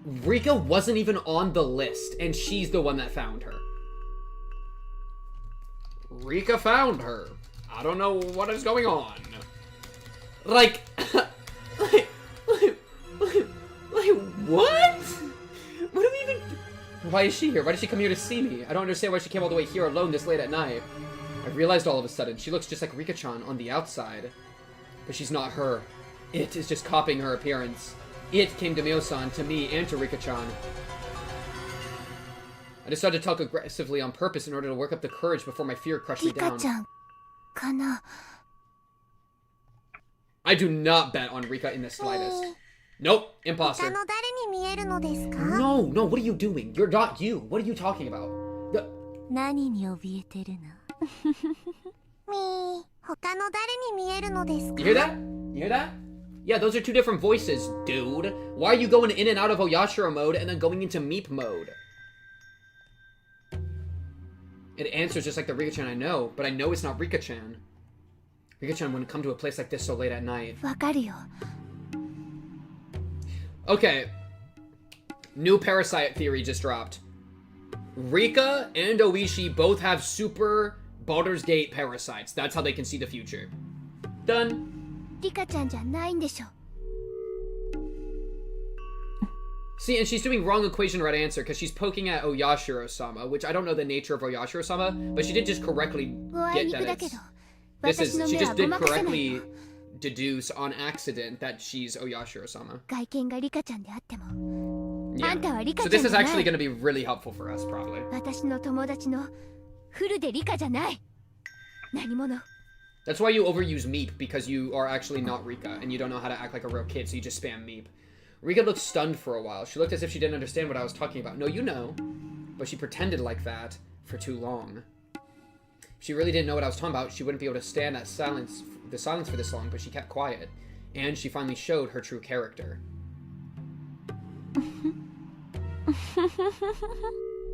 S1: Rika wasn't even on the list, and she's the one that found her. Rika found her. I don't know what is going on. Like, what? What do we even... Why is she here? Why did she come here to see me? I don't understand why she came all the way here alone this late at night. I realized all of a sudden, she looks just like Rika-chan on the outside. But she's not her. It is just copying her appearance. It came to Mio-san, to me, and to Rika-chan. I decided to talk aggressively on purpose in order to work up the courage before my fear crushed me down. I do not bet on Rika in the slightest. Nope, imposter. No, what are you doing? You're not you. What are you talking about? You hear that? You hear that? Yeah, those are two different voices, dude. Why are you going in and out of Oyashiro mode and then going into Meep mode? It answers just like the Rika-chan I know, but I know it's not Rika-chan. Rika-chan wouldn't come to a place like this so late at night. Okay. New Parasite Theory just dropped. Rika and Ooishi both have super Baldur's Gate parasites. That's how they can see the future. Done. See, and she's doing wrong equation right answer because she's poking at Oyashiro-sama, which I don't know the nature of Oyashiro-sama, but she did just correctly get that she just did correctly deduce on accident that she's Oyashiro-sama. Yeah. So this is actually going to be really helpful for us, probably. That's why you overuse Meep, because you are actually not Rika, and you don't know how to act like a real kid, so you just spam Meep. Rika looked stunned for a while. She looked as if she didn't understand what I was talking about. No, you know. But she pretended like that for too long. If she really didn't know what I was talking about, she wouldn't be able to stand that silence for this long, but she kept quiet. And she finally showed her true character.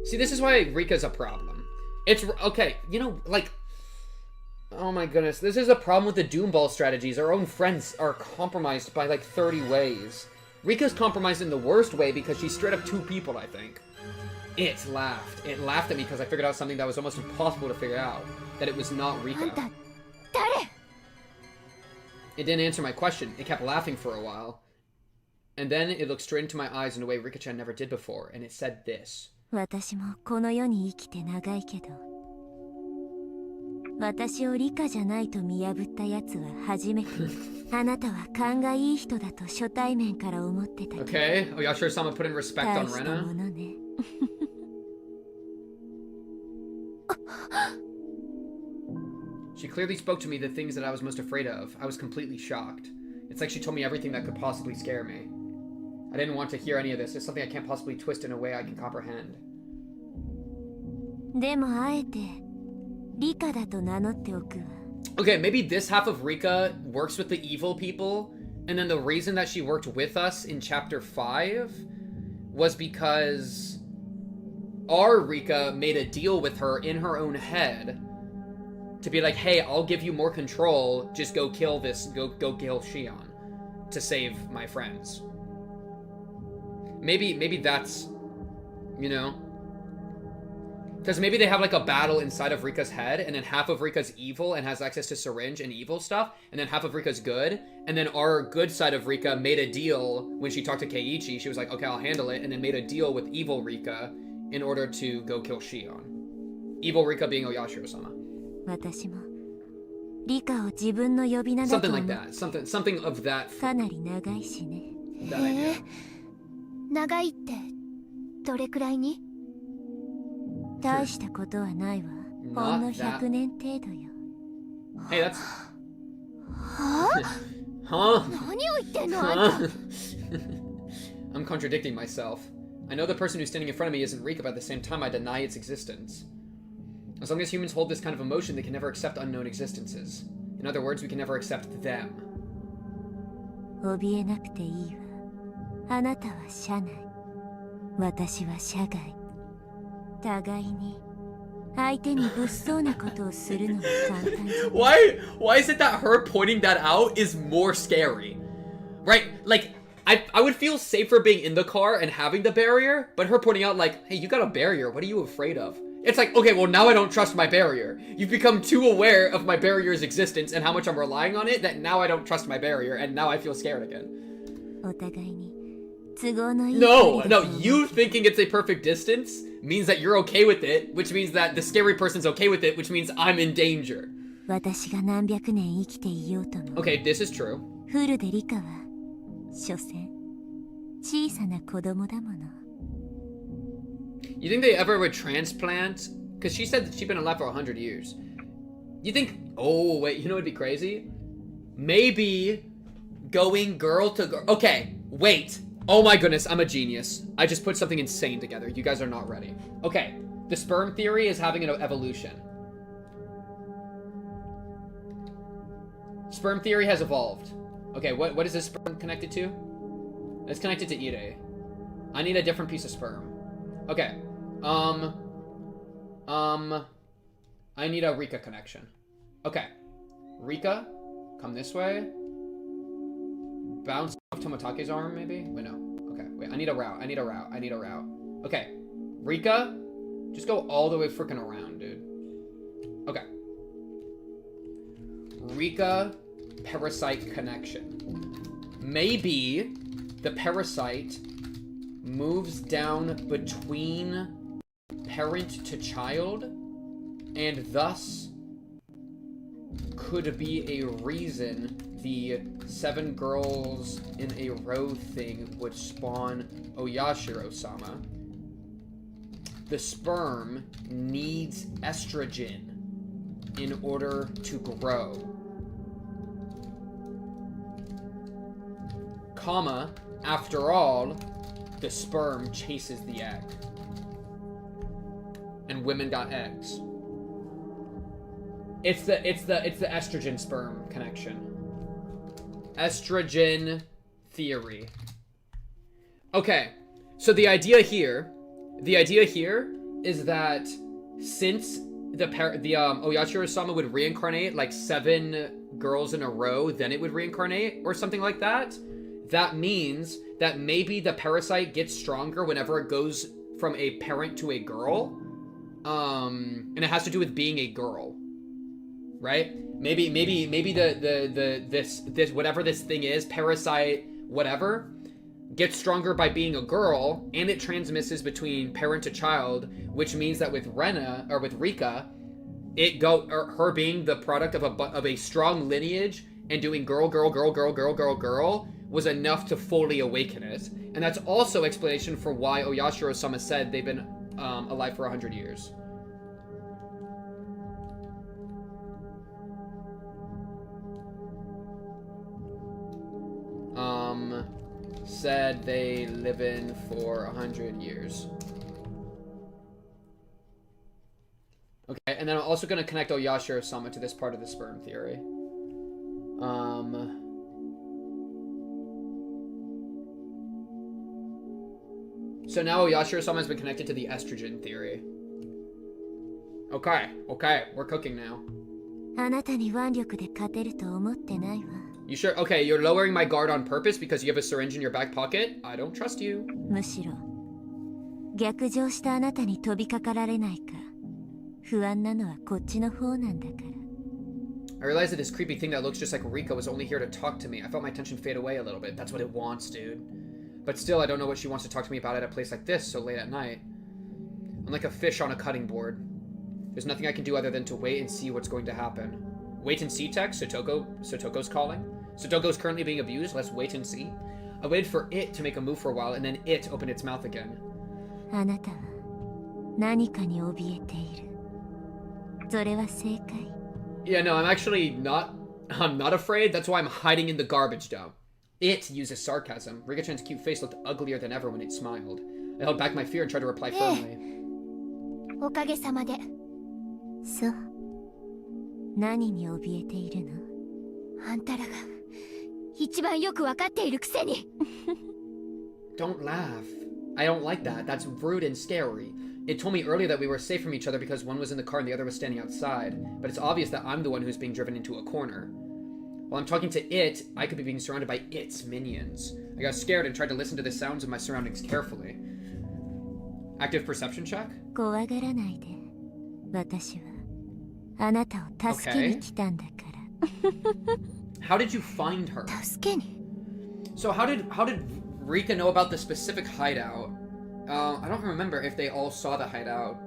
S1: See, this is why Rika's a problem. It's, okay, you know, like, oh my goodness. This is a problem with the Doomball strategies. Our own friends are compromised by like 30 ways. Rika's compromised in the worst way because she's straight up 2 people, I think. It laughed. It laughed at me because I figured out something that was almost impossible to figure out. That it was not Rika. It didn't answer my question. It kept laughing for a while. And then it looked straight into my eyes in a way Rika-chan never did before, and it said this.
S2: 私をリカじゃないと見破ったやつは初めて。あなたは勘がいい人だと初対面から思ってた。
S1: Okay, Oyashiro-sama put in respect on Rena. She clearly spoke to me the things that I was most afraid of. I was completely shocked. It's like she told me everything that could possibly scare me. I didn't want to hear any of this. It's something I can't possibly twist in a way I can comprehend.
S2: でもあえてリカだと名乗っておくわ。
S1: Okay, maybe this half of Rika works with the evil people, and then the reason that she worked with us in Chapter 5 was because our Rika made a deal with her in her own head to be like, hey, I'll give you more control, just go kill this, go kill Shion to save my friends. Maybe that's, you know, because maybe they have like a battle inside of Rika's head, and then half of Rika's evil and has access to syringe and evil stuff, and then half of Rika's good, and then our good side of Rika made a deal when she talked to Keiichi. She was like, okay, I'll handle it, and then made a deal with evil Rika in order to go kill Shion. Evil Rika being Oyashiro-sama. Something like that. Something of that. That idea.
S2: 長いってどれくらいに？大したことはないわ。ほんの100年程度よ。
S1: Hey, that's.
S2: はぁ？何を言ってんのあんた？
S1: I'm contradicting myself. I know the person who's standing in front of me isn't Rika, but at the same time I deny its existence. As long as humans hold this kind of emotion, they can never accept unknown existences. In other words, we can never accept them.
S2: 怯えなくていいわ。あなたは社内、私は社外。互いに相手に物騒なことをするのが簡単じゃ。
S1: Why is it that her pointing that out is more scary? Right? Like, I would feel safer being in the car and having the barrier, but her pointing out like, hey, you got a barrier, what are you afraid of? It's like, okay, well now I don't trust my barrier. You've become too aware of my barrier's existence and how much I'm relying on it that now I don't trust my barrier and now I feel scared again.
S2: お互いに
S1: No, you thinking it's a perfect distance means that you're okay with it, which means that the scary person's okay with it, which means I'm in danger. Okay, this is true. You think they ever would transplant? Because she said that she'd been alive for 100 years. You think, oh wait, you know what'd be crazy? Maybe going girl to girl. Okay, wait. Oh my goodness, I'm a genius. I just put something insane together. You guys are not ready. Okay, the sperm theory is having an evolution. Sperm theory has evolved. Okay, what is this sperm connected to? It's connected to Ire. I need a different piece of sperm. Okay. I need a Rika connection. Okay. Rika, come this way. Bounce off Tomatake's arm, maybe? Wait, no. Okay, wait, I need a route. Okay. Rika, just go all the way freaking around, dude. Okay. Rika, parasite connection. Maybe the parasite moves down between parent to child, and thus could be a reason the 7 girls in a row thing would spawn Oyashiro-sama. The sperm needs estrogen in order to grow. Comma, after all, the sperm chases the egg. And women got eggs. It's the estrogen sperm connection. Estrogen theory. Okay, so the idea here is that since the Oyashiro-sama would reincarnate like 7 girls in a row, then it would reincarnate or something like that. That means that maybe the parasite gets stronger whenever it goes from a parent to a girl, and it has to do with being a girl, right? Maybe this whatever this thing is, parasite whatever, gets stronger by being a girl, and it transmisses between parent to child, which means that with Rena or with Rika, her being the product of a strong lineage and doing girl was enough to fully awaken it. And that's also explanation for why Oyashiro-sama said they've been alive for 100 years. Said they live in for 100 years. Okay, and then I'm also going to connect Oyashiro-sama to this part of the sperm theory. So now Oyashiro-sama has been connected to the estrogen theory. Okay, we're cooking now. You sure? Okay, you're lowering my guard on purpose because you have a syringe in your back pocket? I don't trust you. I realized that this creepy thing that looks just like Rika was only here to talk to me. I felt my tension fade away a little bit. That's what it wants, dude. But still, I don't know what she wants to talk to me about at a place like this so late at night. I'm like a fish on a cutting board. There's nothing I can do other than to wait and see what's going to happen. Wait and see text? Sotoko's calling? Sotoko's currently being abused? Let's wait and see. I waited for it to make a move for a while, and then it opened its mouth again. Yeah, no, I'm actually not... I'm not afraid. That's why I'm hiding in the garbage dump. It uses sarcasm. Rika-chan's cute face looked uglier than ever when it smiled. I held back my fear and tried to reply firmly. Don't laugh. I don't like that. That's rude and scary. It told me earlier that we were safe from each other because one was in the car and the other was standing outside. But it's obvious that I'm the one who's being driven into a corner. While I'm talking to it, I could be being surrounded by its minions. I got scared and tried to listen to the sounds of my surroundings carefully. Active perception check? Okay. How did you find her? So how did Rika know about the specific hideout? I don't remember if they all saw the hideout.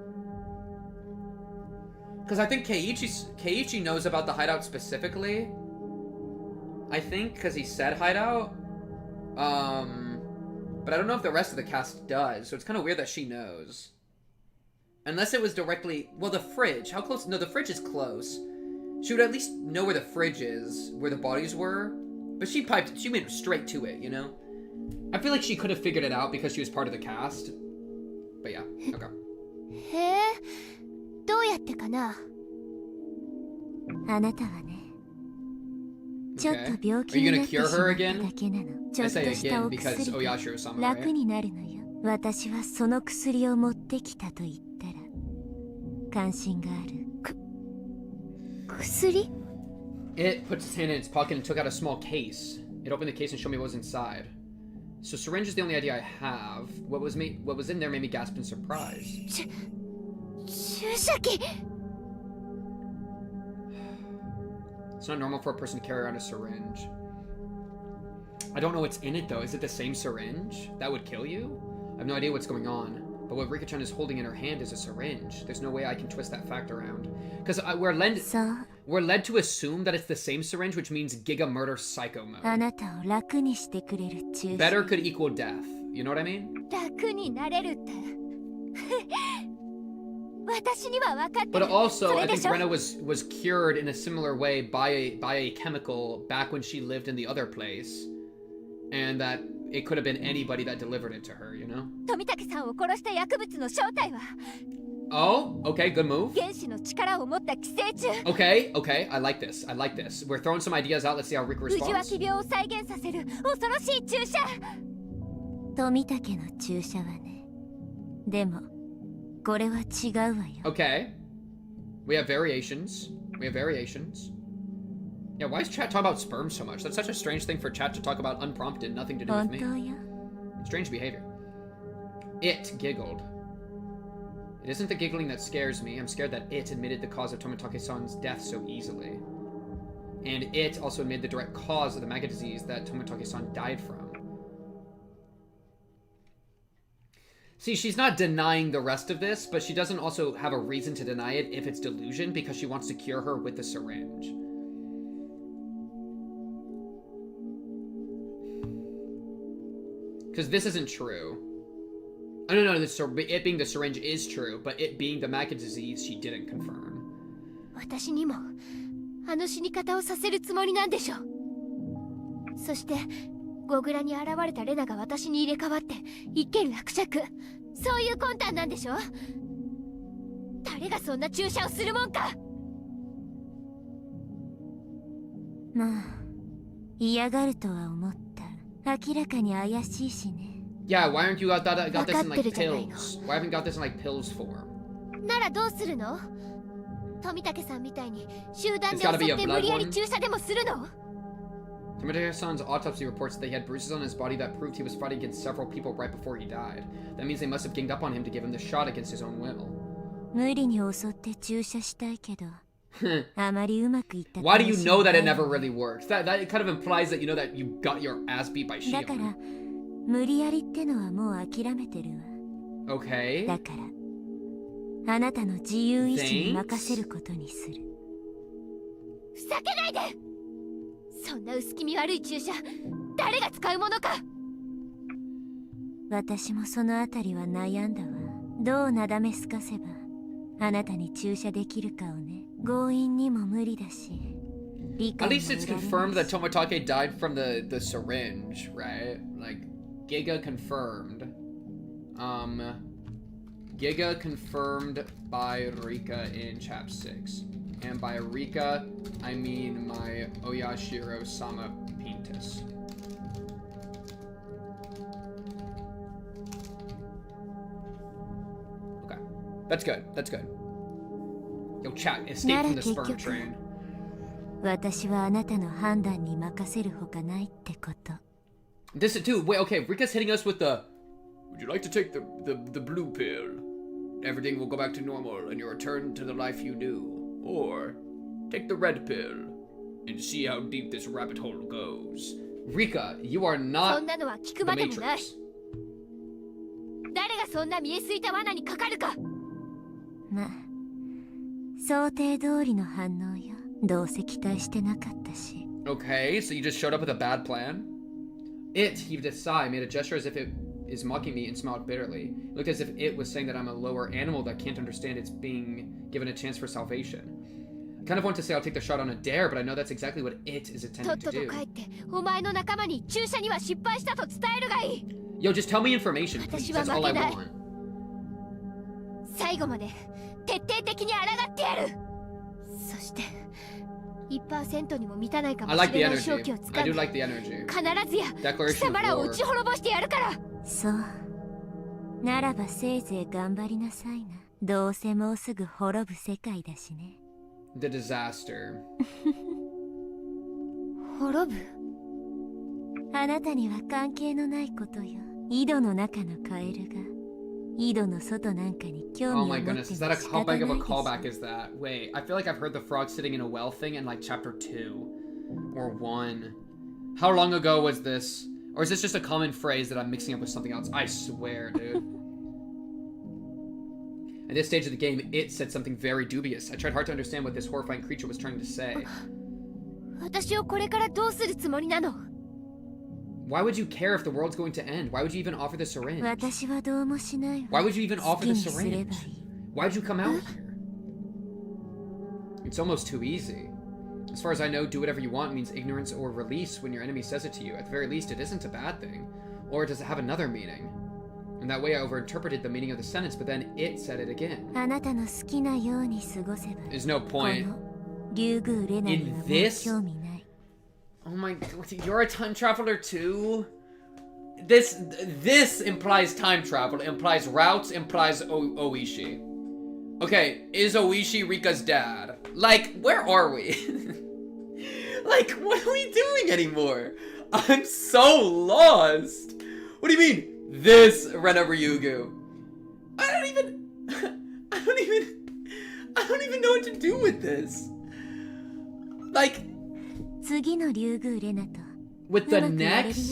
S1: Because I think Keiichi knows about the hideout specifically. I think because he said hideout. But I don't know if the rest of the cast does, so it's kind of weird that she knows. Unless it was directly... Well, the fridge. How close? No, the fridge is close. She would at least know where the fridge is, where the bodies were. But she went straight to it, you know? I feel like she could have figured it out because she was part of the cast. But yeah, okay. Okay. Are you gonna cure her again? I say again because Oyashiro-sama, right? It puts its hand in its pocket and took out a small case. It opened the case and showed me what was inside. So syringe is the only idea I have. What was in there made me gasp in surprise. It's not normal for a person to carry around a syringe. I don't know what's in it though. Is it the same syringe? That would kill you? I have no idea what's going on. But what Rika-chan is holding in her hand is a syringe. There's no way I can twist that fact around. Because we're led to assume that it's the same syringe, which means Giga Murder Psycho Mode. Better could equal death. You know what I mean? But also, I think Rena was cured in a similar way by a chemical back when she lived in the other place. And that it could have been anybody that delivered it to her, you know? Oh, okay, good move. Okay, I like this. I like this. We're throwing some ideas out. Let's see how Rika responds. Okay. We have variations. Yeah, why is chat talking about sperm so much? That's such a strange thing for chat to talk about unprompted, nothing to do with me. Strange behavior. It giggled. It isn't the giggling that scares me. I'm scared that it admitted the cause of Tomitake-san's death so easily. And it also admitted the direct cause of the maggot disease that Tomitake-san died from. See, she's not denying the rest of this, but she doesn't also have a reason to deny it if it's delusion, because she wants to cure her with the syringe. Because this isn't true. Oh, no, it being the syringe is true, but it being the maggot disease, she didn't confirm. Yeah, why aren't you got this in like pills? Why haven't you got this in like pills form? It's gotta be a blood one. Tomitake-san's autopsy reports that he had bruises on his body that proved he was fighting against several people right before he died. That means they must have ganged up on him to give him the shot against his own will. Why do you know that it never really works? That kind of implies that you know that you got your ass beat by Shion. Okay. At least it's confirmed that Tomitake died from the syringe, right? Like, Giga confirmed. Giga confirmed by Rika in Chap 6. And by Rika, I mean my Oyashiro-sama Pintus. Okay. That's good. Yo, chat, escape from the sperm train. This is too. Wait, okay. Rika's hitting us with the. Would you like to take the blue pill? Everything will go back to normal, and you'll return to the life you knew. Or take the red pill and see how deep this rabbit hole goes. Rika, you are not the Matrix. Okay, so you just showed up with a bad plan? It heaved a sigh, made a gesture as if it is mocking me, and smiled bitterly. It looked as if it was saying that I'm a lower animal that can't understand it's being given a chance for salvation. I kind of want to say I'll take the shot on a dare, but I know that's exactly what it is intending to do. Yo, just tell me information, please. That's all I want. I like the energy. I do like the energy. Declaration of war. The disaster. Oh my goodness, is that how big of a callback is that? Wait, I feel like I've heard the frog sitting in a well thing in like chapter 2 or 1. How long ago was this? Or is this just a common phrase that I'm mixing up with something else? I swear, dude. At this stage of the game, it said something very dubious. I tried hard to understand what this horrifying creature was trying to say. Why would you care if the world's going to end? Why would you even offer the syringe? Why would you even offer the syringe? Why'd you come out here? It's almost too easy. As far as I know, do whatever you want means ignorance or release when your enemy says it to you. At the very least, it isn't a bad thing. Or does it have another meaning? In that way, I overinterpreted the meaning of the sentence, but then it said it again. There's no point in this. Oh my god, you're a time traveler too? This implies time travel, implies routes, implies Ooishi. Okay, is Ooishi Rika's dad? Like, where are we? Like, what are we doing anymore? I'm so lost. What do you mean? This Rena Ryugu. I don't even know what to do with this. Like, with the next?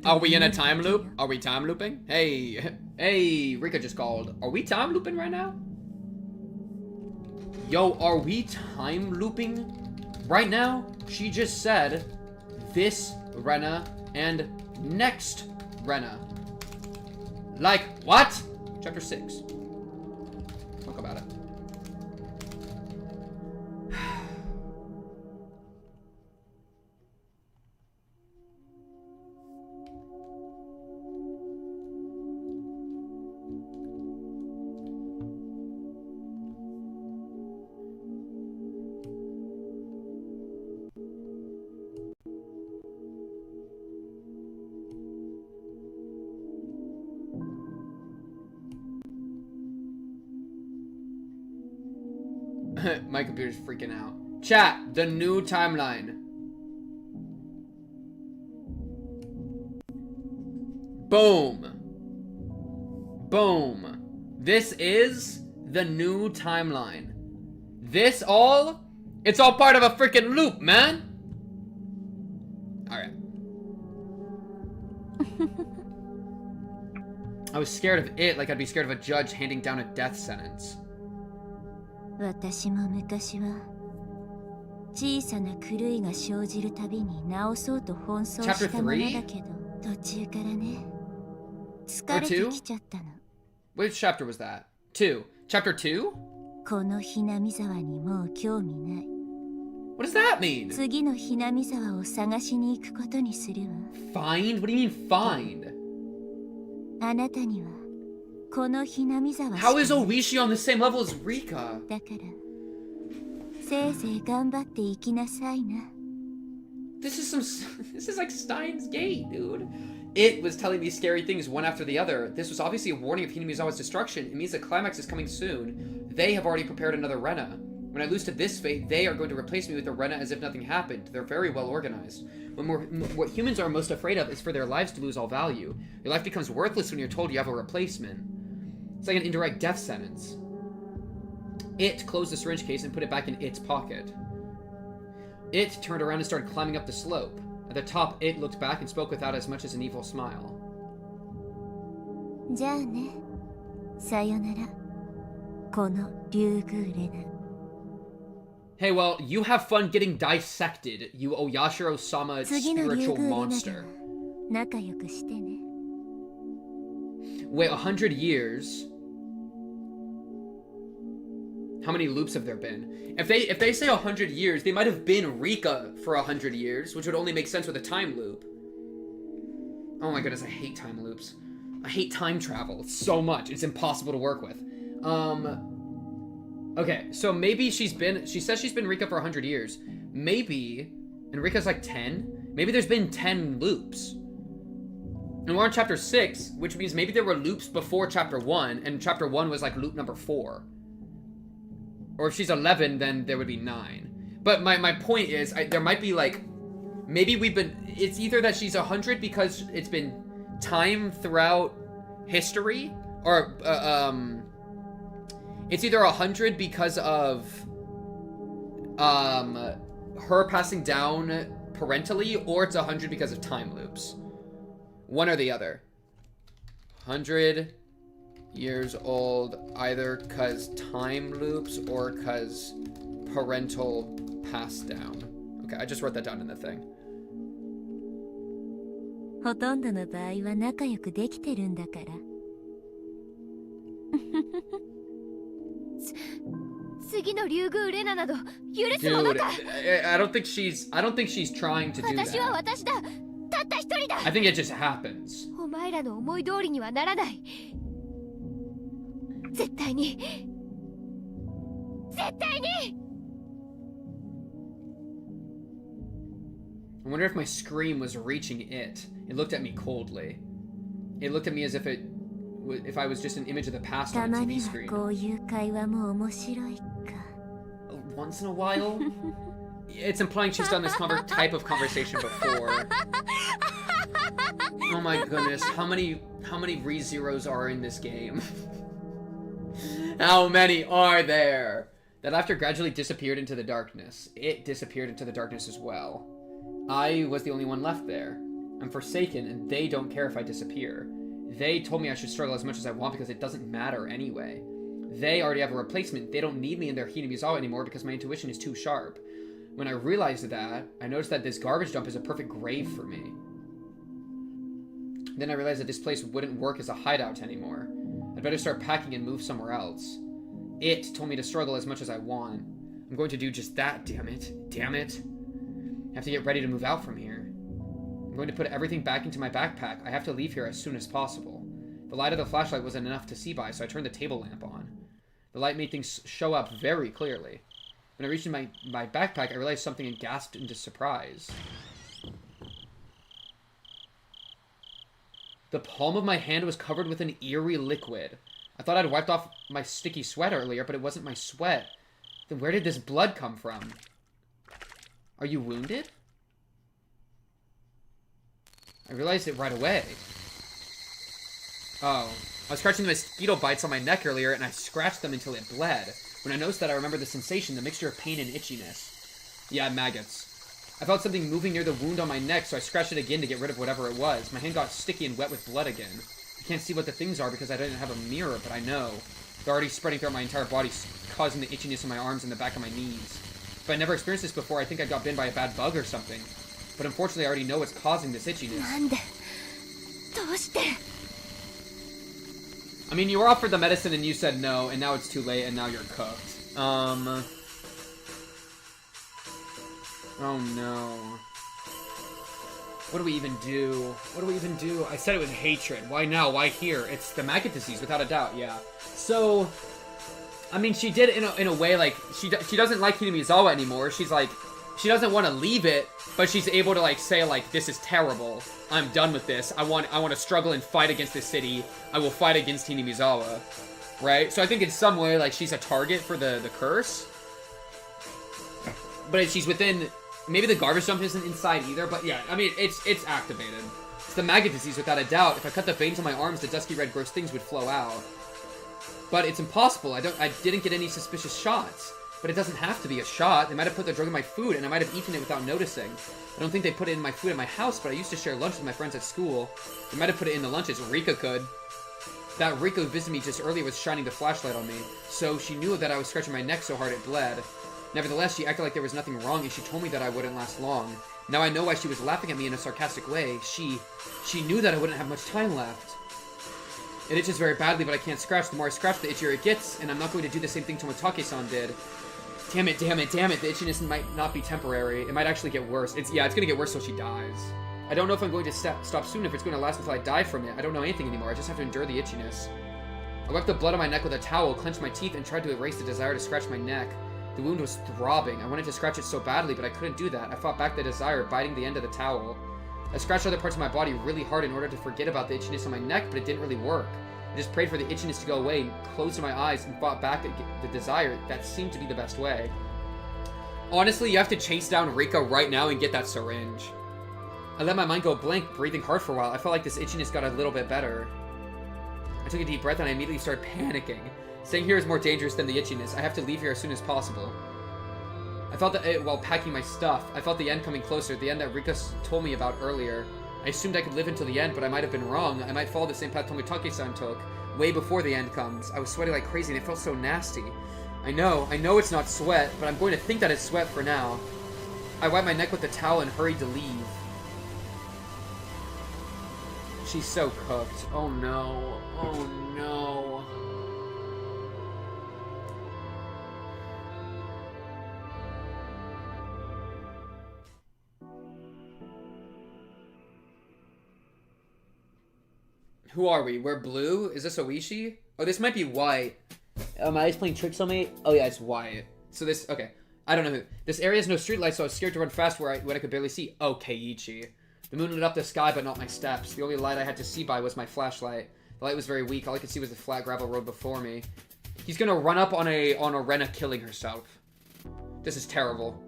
S1: Are we in a time loop? Are we time looping? Hey, Rika just called. Are we time looping right now? Yo, are we time looping right now? She just said this Rena and next Rena. Like, what? Chapter 6. Talk about it. My computer's freaking out. Chat, the new timeline. Boom. Boom. This is the new timeline. It's all part of a freaking loop, man. Alright. I was scared of it like I'd be scared of a judge handing down a death sentence. Chapter 3? Or 2? Which chapter was that? 2. Chapter 2? What does that mean? Find? What do you mean find? How is Ooishi on the same level as Rika? This is like Steins Gate, dude. It was telling me scary things one after the other. This was obviously a warning of Hinamizawa's destruction. It means the climax is coming soon. They have already prepared another Rena. When I lose to this fate, they are going to replace me with a Rena as if nothing happened. They're very well organized. What humans are most afraid of is for their lives to lose all value. Your life becomes worthless when you're told you have a replacement. It's like an indirect death sentence. It closed the syringe case and put it back in its pocket. It turned around and started climbing up the slope. At the top, it looked back and spoke without as much as an evil smile. Hey, well, you have fun getting dissected, you Oyashiro-sama spiritual monster. Wait, 100 years? How many loops have there been? If they say 100 years, they might have been Rika for 100 years, which would only make sense with a time loop. Oh my goodness, I hate time loops. I hate time travel so much. It's impossible to work with. Okay, so maybe she says she's been Rika for 100 years. Maybe, and Rika's like 10? Maybe there's been 10 loops. And we're on chapter 6, which means maybe there were loops before chapter 1, and chapter 1 was like loop number 4. Or if she's 11, then there would be 9. But my point is, there might be like, maybe it's either that she's 100 because it's been time throughout history, or it's either 100 because of her passing down parentally, or it's 100 because of time loops. One or the other. 100 years old, either because time loops or because parental passed down. Okay, I just wrote that down in the thing.
S2: ほとんどの場合は仲良くできてるんだから。次の竜宮レナなど許すものか。
S1: I don't think she's trying to do that.
S2: 私は私だ。たった一人だ。
S1: I think it just happens.
S2: お前らの思い通りにはならない。絶対に。絶対に。
S1: I wonder if my scream was reaching it. It looked at me coldly. It looked at me as if I was just an image of the past on a TV screen. Once in a while? It's implying she's done this type of conversation before. Oh my goodness, how many ReZeros are in this game? How many are there? That laughter gradually disappeared into the darkness. It disappeared into the darkness as well. I was the only one left there. I'm forsaken, and they don't care if I disappear. They told me I should struggle as much as I want because it doesn't matter anyway. They already have a replacement. They don't need me in their Hinamizawa anymore because my intuition is too sharp. When I realized that, I noticed that this garbage dump is a perfect grave for me. Then I realized that this place wouldn't work as a hideout anymore. I'd better start packing and move somewhere else. It told me to struggle as much as I want. I'm going to do just that, damn it. Damn it. I have to get ready to move out from here. I'm going to put everything back into my backpack. I have to leave here as soon as possible. The light of the flashlight wasn't enough to see by, so I turned the table lamp on. The light made things show up very clearly. When I reached in my backpack, I realized something and gasped into surprise. The palm of my hand was covered with an eerie liquid. I thought I'd wiped off my sticky sweat earlier, but it wasn't my sweat. Then where did this blood come from? Are you wounded? I realized it right away. Oh. I was scratching the mosquito bites on my neck earlier, and I scratched them until it bled. When I noticed that, I remembered the sensation, the mixture of pain and itchiness. Yeah, maggots. I felt something moving near the wound on my neck, so I scratched it again to get rid of whatever it was. My hand got sticky and wet with blood again. I can't see what the things are because I didn't have a mirror, but I know. They're already spreading throughout my entire body, causing the itchiness in my arms and the back of my knees. If I never experienced this before, I think I got bitten by a bad bug or something. But unfortunately, I already know what's causing this itchiness. I mean, you were offered the medicine and you said no, and now it's too late, and now you're cooked. Oh no. What do we even do? What do we even do? I said it was hatred. Why now? Why here? It's the maggot disease, without a doubt, yeah. So, I mean, she did it in a way, like, she doesn't like Hinamizawa anymore. She's like, she doesn't want to leave it, but she's able to, like, say, like, this is terrible. I'm done with this. I want to struggle and fight against this city. I will fight against Hinamizawa. Right? So I think in some way, like, she's a target for the curse. But she's within... Maybe the garbage dump isn't inside either, but yeah, I mean, it's activated. It's the maggot disease, without a doubt. If I cut the veins on my arms, the dusky red gross things would flow out. But it's impossible. I didn't get any suspicious shots. But it doesn't have to be a shot. They might have put the drug in my food, and I might have eaten it without noticing. I don't think they put it in my food at my house, but I used to share lunch with my friends at school. They might have put it in the lunches. Rika could. That Rika who visited me just earlier was shining the flashlight on me, so she knew that I was scratching my neck so hard it bled. Nevertheless, she acted like there was nothing wrong, and she told me that I wouldn't last long. Now I know why she was laughing at me in a sarcastic way. She knew that I wouldn't have much time left. It itches very badly, but I can't scratch. The more I scratch, the itchier it gets, and I'm not going to do the same thing Tomotage-san did. Damn it, damn it, damn it. The itchiness might not be temporary. It might actually get worse. It's going to get worse till she dies. I don't know if I'm going to stop soon, if it's going to last until I die from it. I don't know anything anymore. I just have to endure the itchiness. I wiped the blood on my neck with a towel, clenched my teeth, and tried to erase the desire to scratch my neck. The wound was throbbing. I wanted to scratch it so badly, but I couldn't do that. I fought back the desire, biting the end of the towel. I scratched other parts of my body really hard in order to forget about the itchiness on my neck, but it didn't really work. I just prayed for the itchiness to go away, closed my eyes, and fought back the desire. That seemed to be the best way. Honestly, you have to chase down Rika right now and get that syringe. I let my mind go blank, breathing hard for a while. I felt like this itchiness got a little bit better. I took a deep breath and I immediately started panicking. Staying here is more dangerous than the itchiness. I have to leave here as soon as possible. I felt that while packing my stuff. I felt the end coming closer, the end that Rika told me about earlier. I assumed I could live until the end, but I might have been wrong. I might follow the same path Tomitake-san took, way before the end comes. I was sweating like crazy, and it felt so nasty. I know it's not sweat, but I'm going to think that it's sweat for now. I wiped my neck with the towel and hurried to leave. She's so cooked. Oh no. Oh no. Who are we? We're blue? Is this Ooishi? Oh, this might be white. Am I playing tricks on me? Oh yeah, it's white. So this, okay. I don't know who. This area has no streetlights, so I was scared to run fast when I could barely see. Oh, Keiichi. The moon lit up the sky, but not my steps. The only light I had to see by was my flashlight. The light was very weak. All I could see was the flat gravel road before me. He's gonna run up on a Rena killing herself. This is terrible.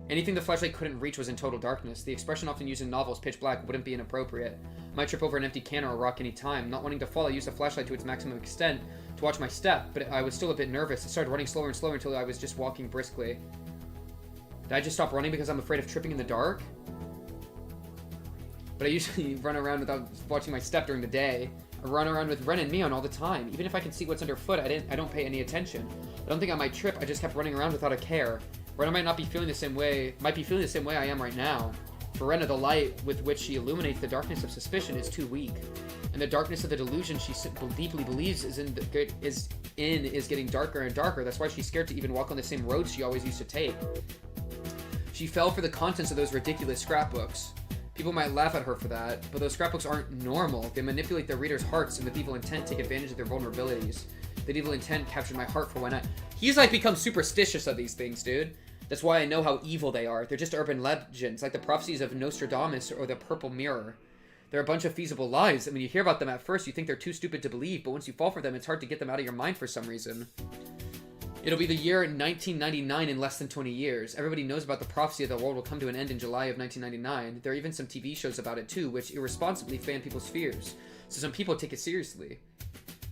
S1: Anything the flashlight couldn't reach was in total darkness. The expression often used in novels, pitch black, wouldn't be inappropriate. I might trip over an empty can or a rock any time. Not wanting to fall, I used the flashlight to its maximum extent to watch my step, but I was still a bit nervous. I started running slower and slower until I was just walking briskly. Did I just stop running because I'm afraid of tripping in the dark? But I usually run around without watching my step during the day. I run around with Ren and Mion all the time. Even if I can see what's underfoot, I don't pay any attention. I don't think I might trip, I just kept running around without a care. Rena might be feeling the same way I am right now. For Rena, the light with which she illuminates the darkness of suspicion is too weak. And the darkness of the delusion she deeply believes is getting darker and darker. That's why she's scared to even walk on the same road she always used to take. She fell for the contents of those ridiculous scrapbooks. People might laugh at her for that, but those scrapbooks aren't normal. They manipulate their readers' hearts and with evil intent take advantage of their vulnerabilities. That evil intent captured my heart for when He's like become superstitious of these things, dude. That's why I know how evil they are. They're just urban legends, like the prophecies of Nostradamus or the Purple Mirror. They're a bunch of feasible lies, and when you hear about them at first, you think they're too stupid to believe, but once you fall for them, it's hard to get them out of your mind for some reason. It'll be the year 1999 in less than 20 years. Everybody knows about the prophecy that the world will come to an end in July of 1999. There are even some TV shows about it too, which irresponsibly fan people's fears. So some people take it seriously.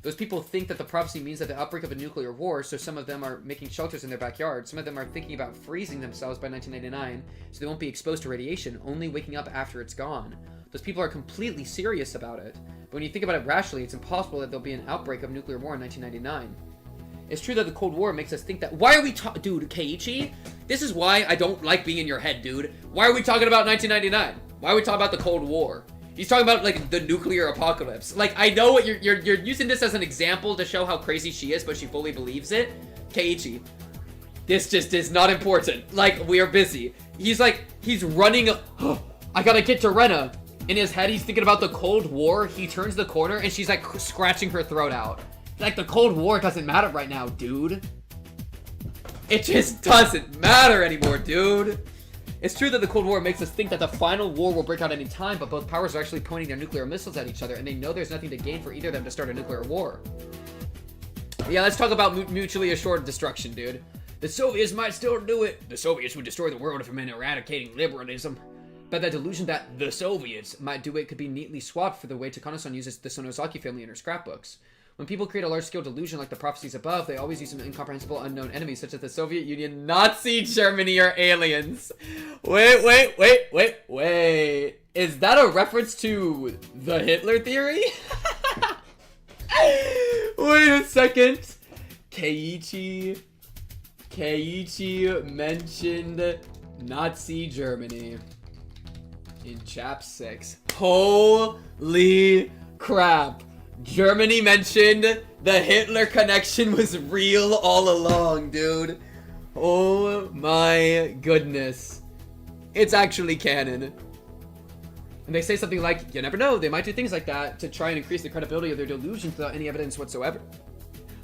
S1: Those people think that the prophecy means that the outbreak of a nuclear war, so some of them are making shelters in their backyard. Some of them are thinking about freezing themselves by 1999, so they won't be exposed to radiation, only waking up after it's gone. Those people are completely serious about it. But when you think about it rationally, it's impossible that there'll be an outbreak of nuclear war in 1999. It's true that the Cold War makes us think that... Why are we dude, Keiichi? This is why I don't like being in your head, dude. Why are we talking about 1999? Why are we talking about the Cold War? He's talking about, like, the nuclear apocalypse. Like, I know what you're using this as an example to show how crazy she is, but she fully believes it. Keiichi, this just is not important. Like, we are busy. He's like, he's running... I gotta get to Rena. In his head, he's thinking about the Cold War. He turns the corner, and she's, like, scratching her throat out. Like, the Cold War doesn't matter right now, dude. It just doesn't matter anymore, dude. It's true that the Cold War makes us think that the final war will break out any time, but both powers are actually pointing their nuclear missiles at each other, and they know there's nothing to gain for either of them to start a nuclear war. Yeah, let's talk about mutually assured destruction, dude. The Soviets might still do it. The Soviets would destroy the world from eradicating liberalism. But the delusion that the Soviets might do it could be neatly swapped for the way Takano-san uses the Sonozaki family in her scrapbooks. When people create a large-scale delusion like the prophecies above, they always use some incomprehensible unknown enemies such as the Soviet Union, Nazi Germany, or aliens. Wait. Is that a reference to the Hitler theory? Wait a second. Keiichi mentioned Nazi Germany in Chap 6. Holy crap. Germany mentioned the Hitler connection was real all along, dude. Oh my goodness. It's actually canon. And they say something like, you never know, they might do things like that to try and increase the credibility of their delusions without any evidence whatsoever.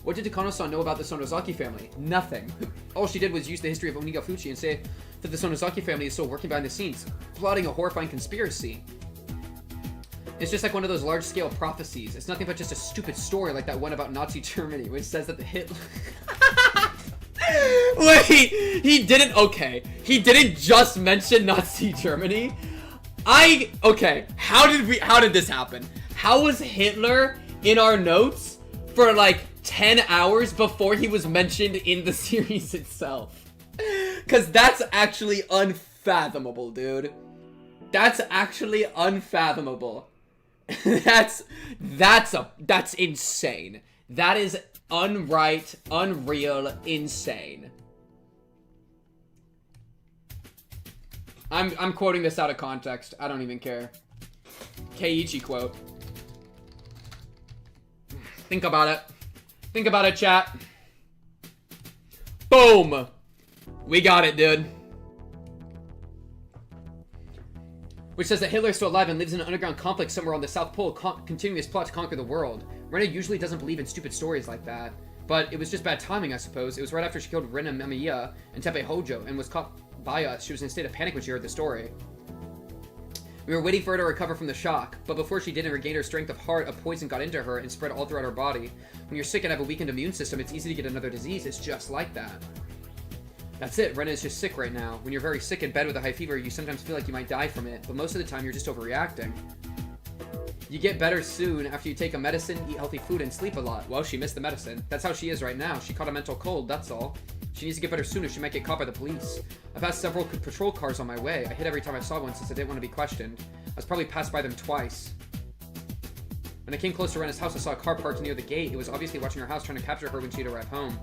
S1: What did Takano-san know about the Sonozaki family? Nothing. All she did was use the history of Onigafuchi and say that the Sonozaki family is still working behind the scenes, plotting a horrifying conspiracy. It's just like one of those large-scale prophecies. It's nothing but just a stupid story like that one about Nazi Germany, which says that the Hitler... Wait, he didn't... Okay, he didn't just mention Nazi Germany. Okay, how did this happen? How was Hitler in our notes for like 10 hours before he was mentioned in the series itself? Because that's actually unfathomable, dude. That's actually unfathomable. That's insane. That is unright, unreal, insane. I'm quoting this out of context. I don't even care. Keiichi quote. Think about it. Think about it, chat. Boom! We got it, dude. Which says that Hitler is still alive and lives in an underground complex somewhere on the South Pole, continuing his plot to conquer the world. Rena usually doesn't believe in stupid stories like that. But it was just bad timing, I suppose. It was right after she killed Rena Mamiya and Tepe Hojo and was caught by us. She was in a state of panic when she heard the story. We were waiting for her to recover from the shock, but before she did and regained her strength of heart, a poison got into her and spread all throughout her body. When you're sick and have a weakened immune system, it's easy to get another disease. It's just like that. That's it. Rena is just sick right now. When you're very sick in bed with a high fever, you sometimes feel like you might die from it, but most of the time you're just overreacting. You get better soon after you take a medicine, eat healthy food, and sleep a lot. Well, she missed the medicine. That's how she is right now. She caught a mental cold, that's all. She needs to get better soon or she might get caught by the police. I passed several patrol cars on my way. I hid every time I saw one since I didn't want to be questioned. I was probably passed by them twice. When I came close to Rena's house, I saw a car parked near the gate. It was obviously watching her house, trying to capture her when she'd arrive home.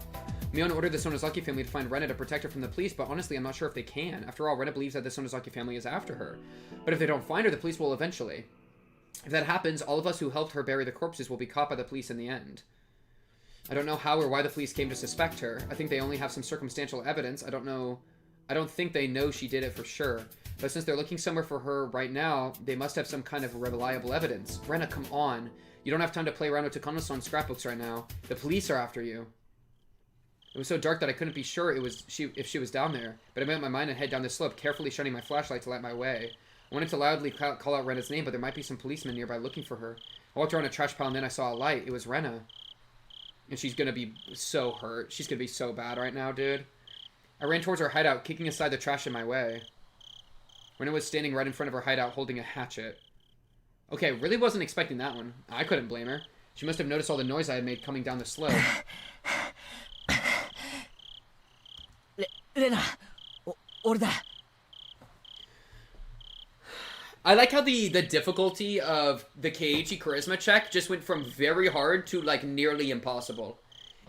S1: Mion ordered the Sonozaki family to find Rena to protect her from the police, but honestly, I'm not sure if they can. After all, Rena believes that the Sonozaki family is after her. But if they don't find her, the police will eventually. If that happens, all of us who helped her bury the corpses will be caught by the police in the end. I don't know how or why the police came to suspect her. I think they only have some circumstantial evidence. I don't think they know she did it for sure. But since they're looking somewhere for her right now, they must have some kind of reliable evidence. Rena, come on. You don't have time to play around with Takano-san scrapbooks right now. The police are after you. It was so dark that I couldn't be sure if she was down there. But I made up my mind and head down the slope, carefully shining my flashlight to light my way. I wanted to loudly call out Rena's name, but there might be some policemen nearby looking for her. I walked around a trash pile and then I saw a light. It was Rena. And she's gonna be so hurt. She's gonna be so bad right now, dude. I ran towards her hideout, kicking aside the trash in my way. Rena was standing right in front of her hideout, holding a hatchet. Okay, really wasn't expecting that one. I couldn't blame her. She must have noticed all the noise I had made coming down the slope.
S8: Rena,
S1: I like how the difficulty of the Keiichi charisma check just went from very hard to like nearly impossible.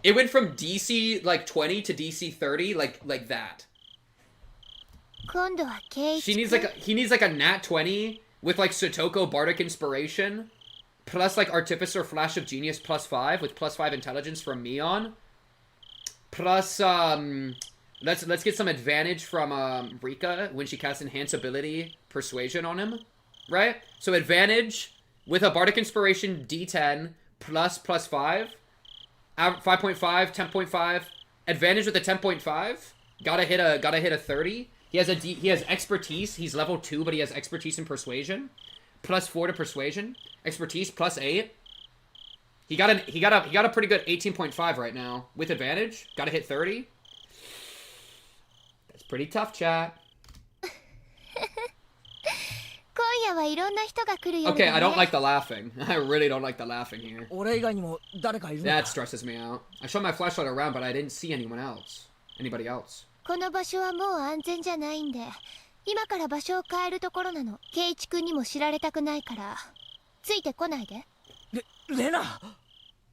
S1: It went from DC like 20 to DC 30 like that. He needs like a nat 20 with like Sotoko Bardic Inspiration plus like Artificer Flash of Genius +5 with +5 intelligence from Mion. Plus let's get some advantage from Rika when she casts Enhance Ability Persuasion on him, right? So advantage with a Bardic Inspiration D10 plus +5, 5.5, 10.5, advantage with a 10.5. Gotta hit a 30. He has expertise. He's level 2, but he has expertise in persuasion. +4 to persuasion. Expertise +8. He got a pretty good 18.5 right now with advantage. Gotta hit 30. That's pretty tough, chat. Okay, I don't like the laughing. I really don't like the laughing here. That stresses me out. I showed my flashlight around, but I didn't see anyone else. Anybody else?
S2: この場所はもう安全じゃないんで、今から場所を変えるところなの。ケイチ君にも知られたくないから、ついてこないで。
S8: レナ、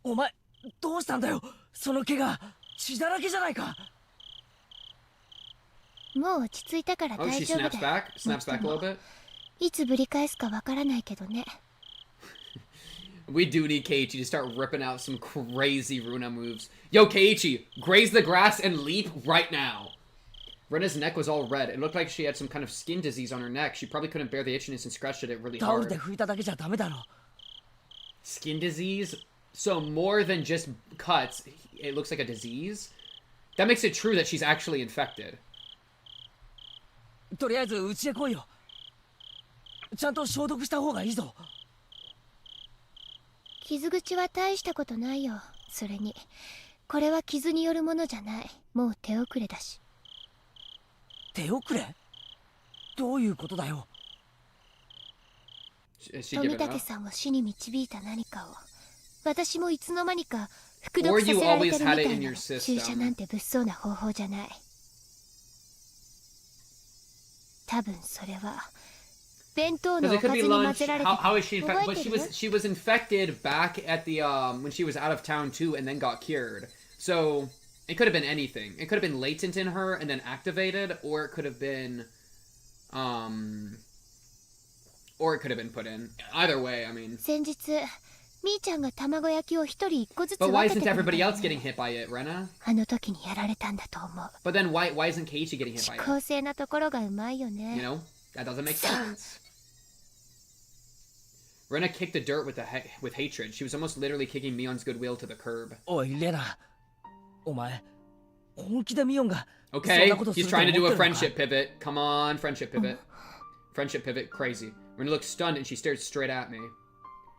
S8: お前どうしたんだよ。その怪我、血だらけじゃないか。
S2: もう落ち着いたから大丈夫だよ。
S1: Snaps back a little bit.
S2: いつぶり返すかわからないけどね。
S1: We do need Keiichi to start ripping out some crazy Runa moves. Yo, Keiichi, graze the grass and leap right now. Rena's neck was all red. It looked like she had some kind of skin disease on her neck. She probably couldn't bear the itchiness and scratched at it really hard. Skin disease? So more than just cuts, it looks like a disease? That makes it true that she's actually infected.
S8: とりあえず家へ来いよ。ちゃんと消毒した方がいいぞ。
S2: 傷口は大したことないよ。それにこれは傷によるものじゃない。もう手遅れだし。
S8: 手遅れ？どういうことだよ。
S2: 富武さんを死に導いた何かを私もいつの間にか服毒させられてるみたいな。注射なんて物騒な方法じゃない。多分それは弁当
S1: Because
S2: の
S1: it
S2: お
S1: could
S2: か
S1: be
S2: ずに混
S1: lunch.
S2: ぜられて
S1: How is she
S2: 覚
S1: infected?
S2: え
S1: But
S2: て
S1: she
S2: る？
S1: was infected back at the when she was out of town too, and then got cured. So it could have been anything. It could have been latent in her and then activated, or it could have been put in. Either way, I mean.
S2: 先日みーちゃんが卵焼きを一人一個ずつ
S1: But
S2: 分
S1: why
S2: けて
S1: isn't
S2: くれた
S1: everybody
S2: よ
S1: else getting
S2: ね。
S1: hit by it, Rena?
S2: あの時にやられたんだと思う。
S1: But then why isn't Keiichi getting hit
S2: 遅
S1: by it?
S2: 効性なところがうまいよ
S1: You
S2: ね。
S1: know, that doesn't make sense. Rena kicked the dirt with with hatred. She was almost literally kicking Mion's goodwill to the curb.
S8: おいレナ、お前本気でミオンが
S1: Okay, he's trying to do a friendship pivot. Come on, friendship pivot. Friendship pivot, crazy. Rena looked stunned and she stared straight at me.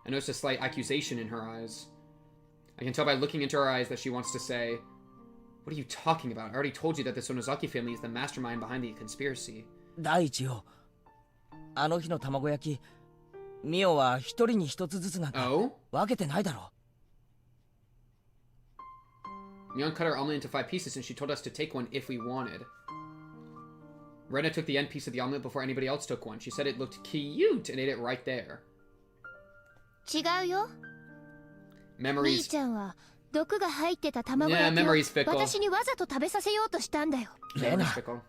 S1: I noticed a slight accusation in her eyes. I can tell by looking into her eyes that she wants to say, "What are you talking about? I already told you that the Sonozaki family is the mastermind behind the conspiracy."
S8: 第一よ、あの日の卵焼き、ミオンは一人に一つずつなんか
S1: Oh?
S8: 分けてないだろ。
S1: Mion cut her omelet into 5 pieces and she told us to take one if we wanted. Rena took the end piece of the omelet before anybody else took one. She said it looked cute and ate it right there.
S2: 違うよ。みー
S1: Memories.
S2: ちゃんは毒が入ってた卵
S1: Yeah,
S2: 焼き
S1: memories
S2: を
S1: fickle.
S2: 私にわざと食べさせようとしたんだよ。
S8: レナ
S1: Memories fickle.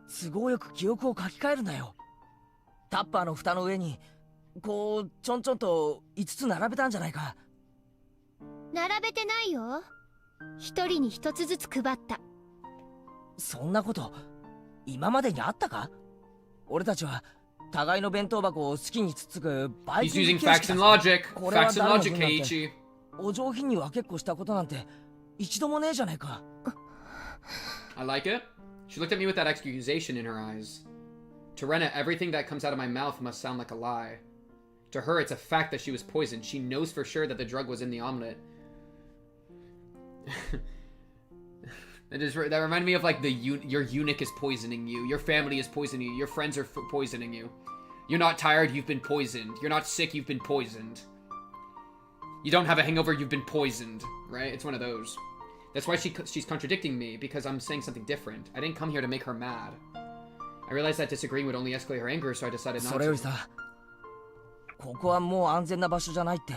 S8: 都合よく記憶を書き換えるなよ。タッパーの蓋の上にこうちょんちょんと5つ並べたんじゃないか。
S2: 並べてないよ。一人に一つずつ配った。
S8: そんなこと今までにあったか？俺たちは互いの弁当箱を好きにつつくバイ
S1: He's
S8: キン
S1: using
S8: グ形
S1: facts
S8: 式
S1: and
S8: だ。
S1: logic.
S8: これは
S1: Facts and
S8: 誰の
S1: logic,
S8: 分なんて
S1: Keiichi.
S8: お上品に分けっこしたことなんて一度もねえじゃないか。
S1: I like it. She looked at me with that accusation in her eyes. To Rena, everything that comes out of my mouth must sound like a lie. To her, it's a fact that she was poisoned. She knows for sure that the drug was in the omelet. That reminded me of like your eunuch is poisoning you, your family is poisoning you, your friends are poisoning you. You're not tired, you've been poisoned. You're not sick, you've been poisoned. You don't have a hangover, you've been poisoned, right? It's one of those. That's why she's contradicting me, because I'm saying something different. I didn't come here to make her mad. I realized that disagreeing would only escalate her anger, so I decided not
S8: それより
S1: to.
S8: さ、ここはもう安全な場所じゃないって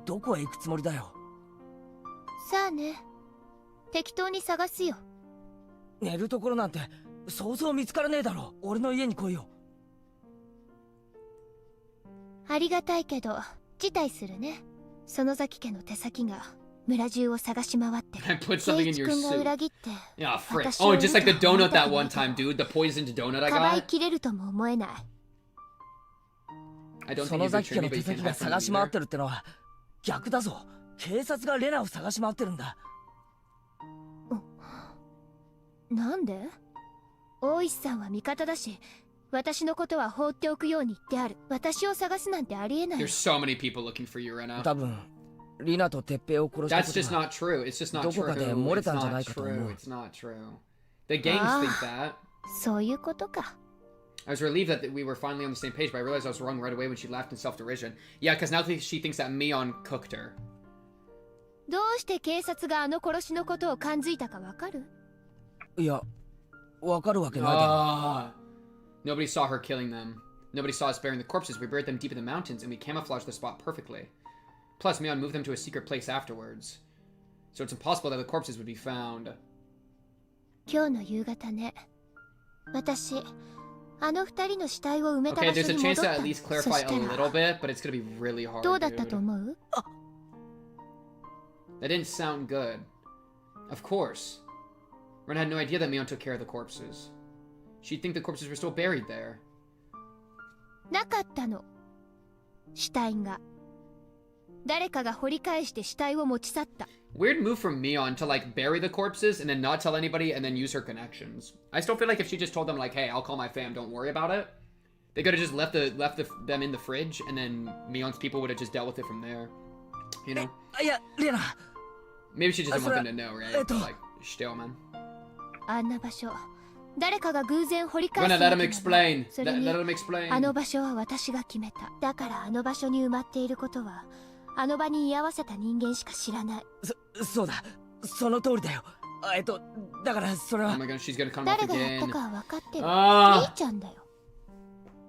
S8: どこへ行くつもりだよ。
S2: さあね。適当に探すよ。
S8: 寝るところなんてそうそう見つからねえだろ。俺の家に来いよ。
S2: ありがたいけど辞退するね。園崎家の手先が村中を探し回って
S1: I put something in
S2: 圭一
S1: your
S2: 君が
S1: suit.
S2: 裏切って
S1: Yeah, frick.
S2: 私を
S1: Oh, just like the
S2: 見た
S1: donut that
S2: 思
S1: one
S2: いたく
S1: time, dude. The poisoned donut I
S2: かばい
S1: got.
S2: きれるとも思えない。
S1: I don't
S8: そ
S1: think
S8: の
S1: you
S8: 崎
S1: betrayed
S8: 家
S1: me,
S8: の
S1: but
S8: 手
S1: you
S8: 先
S1: can't
S8: が
S1: have
S8: 探
S1: them
S8: し回っ
S1: either.
S8: てるってのは逆だぞ。警察がレナを探し回ってるんだ。
S2: なんで？大石さんは味方だし、私のことは放っておくように言ってある。私を探すなんてありえない。
S1: There's so many people looking for you right now.
S8: 多分リナとテッペイを殺した
S1: That's
S8: こと
S1: just
S8: が
S1: not true. It's just not
S8: どこ
S1: true.
S8: かで漏れ
S1: It's
S8: たんじゃな
S1: not
S8: いかと思
S1: true.
S8: う。
S1: It's not true. The gangs think that.
S2: そういうことか。
S1: I was relieved that we were finally on the same page, but I realized I was wrong right away when she laughed in self-derision. Yeah, because now she thinks that Mion cooked her.
S2: どうして警察があの殺しのことを感づいたかわかる？
S8: いや、わかるわけないだろ。
S1: Ah. Nobody saw her killing them. Nobody saw us burying the corpses. We buried them deep in the mountains, and we camouflaged the spot perfectly. Plus, Mion moved them to a secret place afterwards. So it's impossible that the corpses would be found.
S2: 今日の夕方ね。私、あの二人の死体を埋めた
S1: Okay,
S2: 場所
S1: there's a
S2: に
S1: chance
S2: 戻っ
S1: to
S2: た
S1: at
S2: の。
S1: least
S2: そ
S1: clarify
S2: した
S1: a little
S2: ら、
S1: bit, but it's gonna be really hard,
S2: どうだったと
S1: dude.
S2: 思う？
S1: That didn't sound good. Of course. Ren had no idea that Mion took care of the corpses. She'd think the corpses were still buried there.
S2: なかったの。死体が。誰かが掘り返して死体を持ち去った。
S1: Weird move from Mion to like bury the corpses and then not tell anybody and then use her connections. I still feel like if she just told them like, hey, I'll call my fam, don't worry about it. They could have just left them in the fridge and then Mion's people would have just dealt with it from there. You know?
S8: いや、レナ。
S1: Maybe she just didn't want them to know, right? Like, still, man.
S2: あんな場所。誰かが偶然掘り返
S1: Rena,
S2: した
S1: let
S2: わけ
S1: him
S2: なの。
S1: explain.
S2: それに
S1: Let him explain.
S2: あの場所は私が決めた。だからあの場所に埋まっていることは、あの場に居合わせた人間しか知らない。
S8: そうだ、その通りだよ。だからそれは。
S1: Oh my god, she's gonna come
S2: 誰
S1: off
S2: がやった
S1: again.
S2: かは分かってる。
S1: あー
S2: みーちゃんだよ。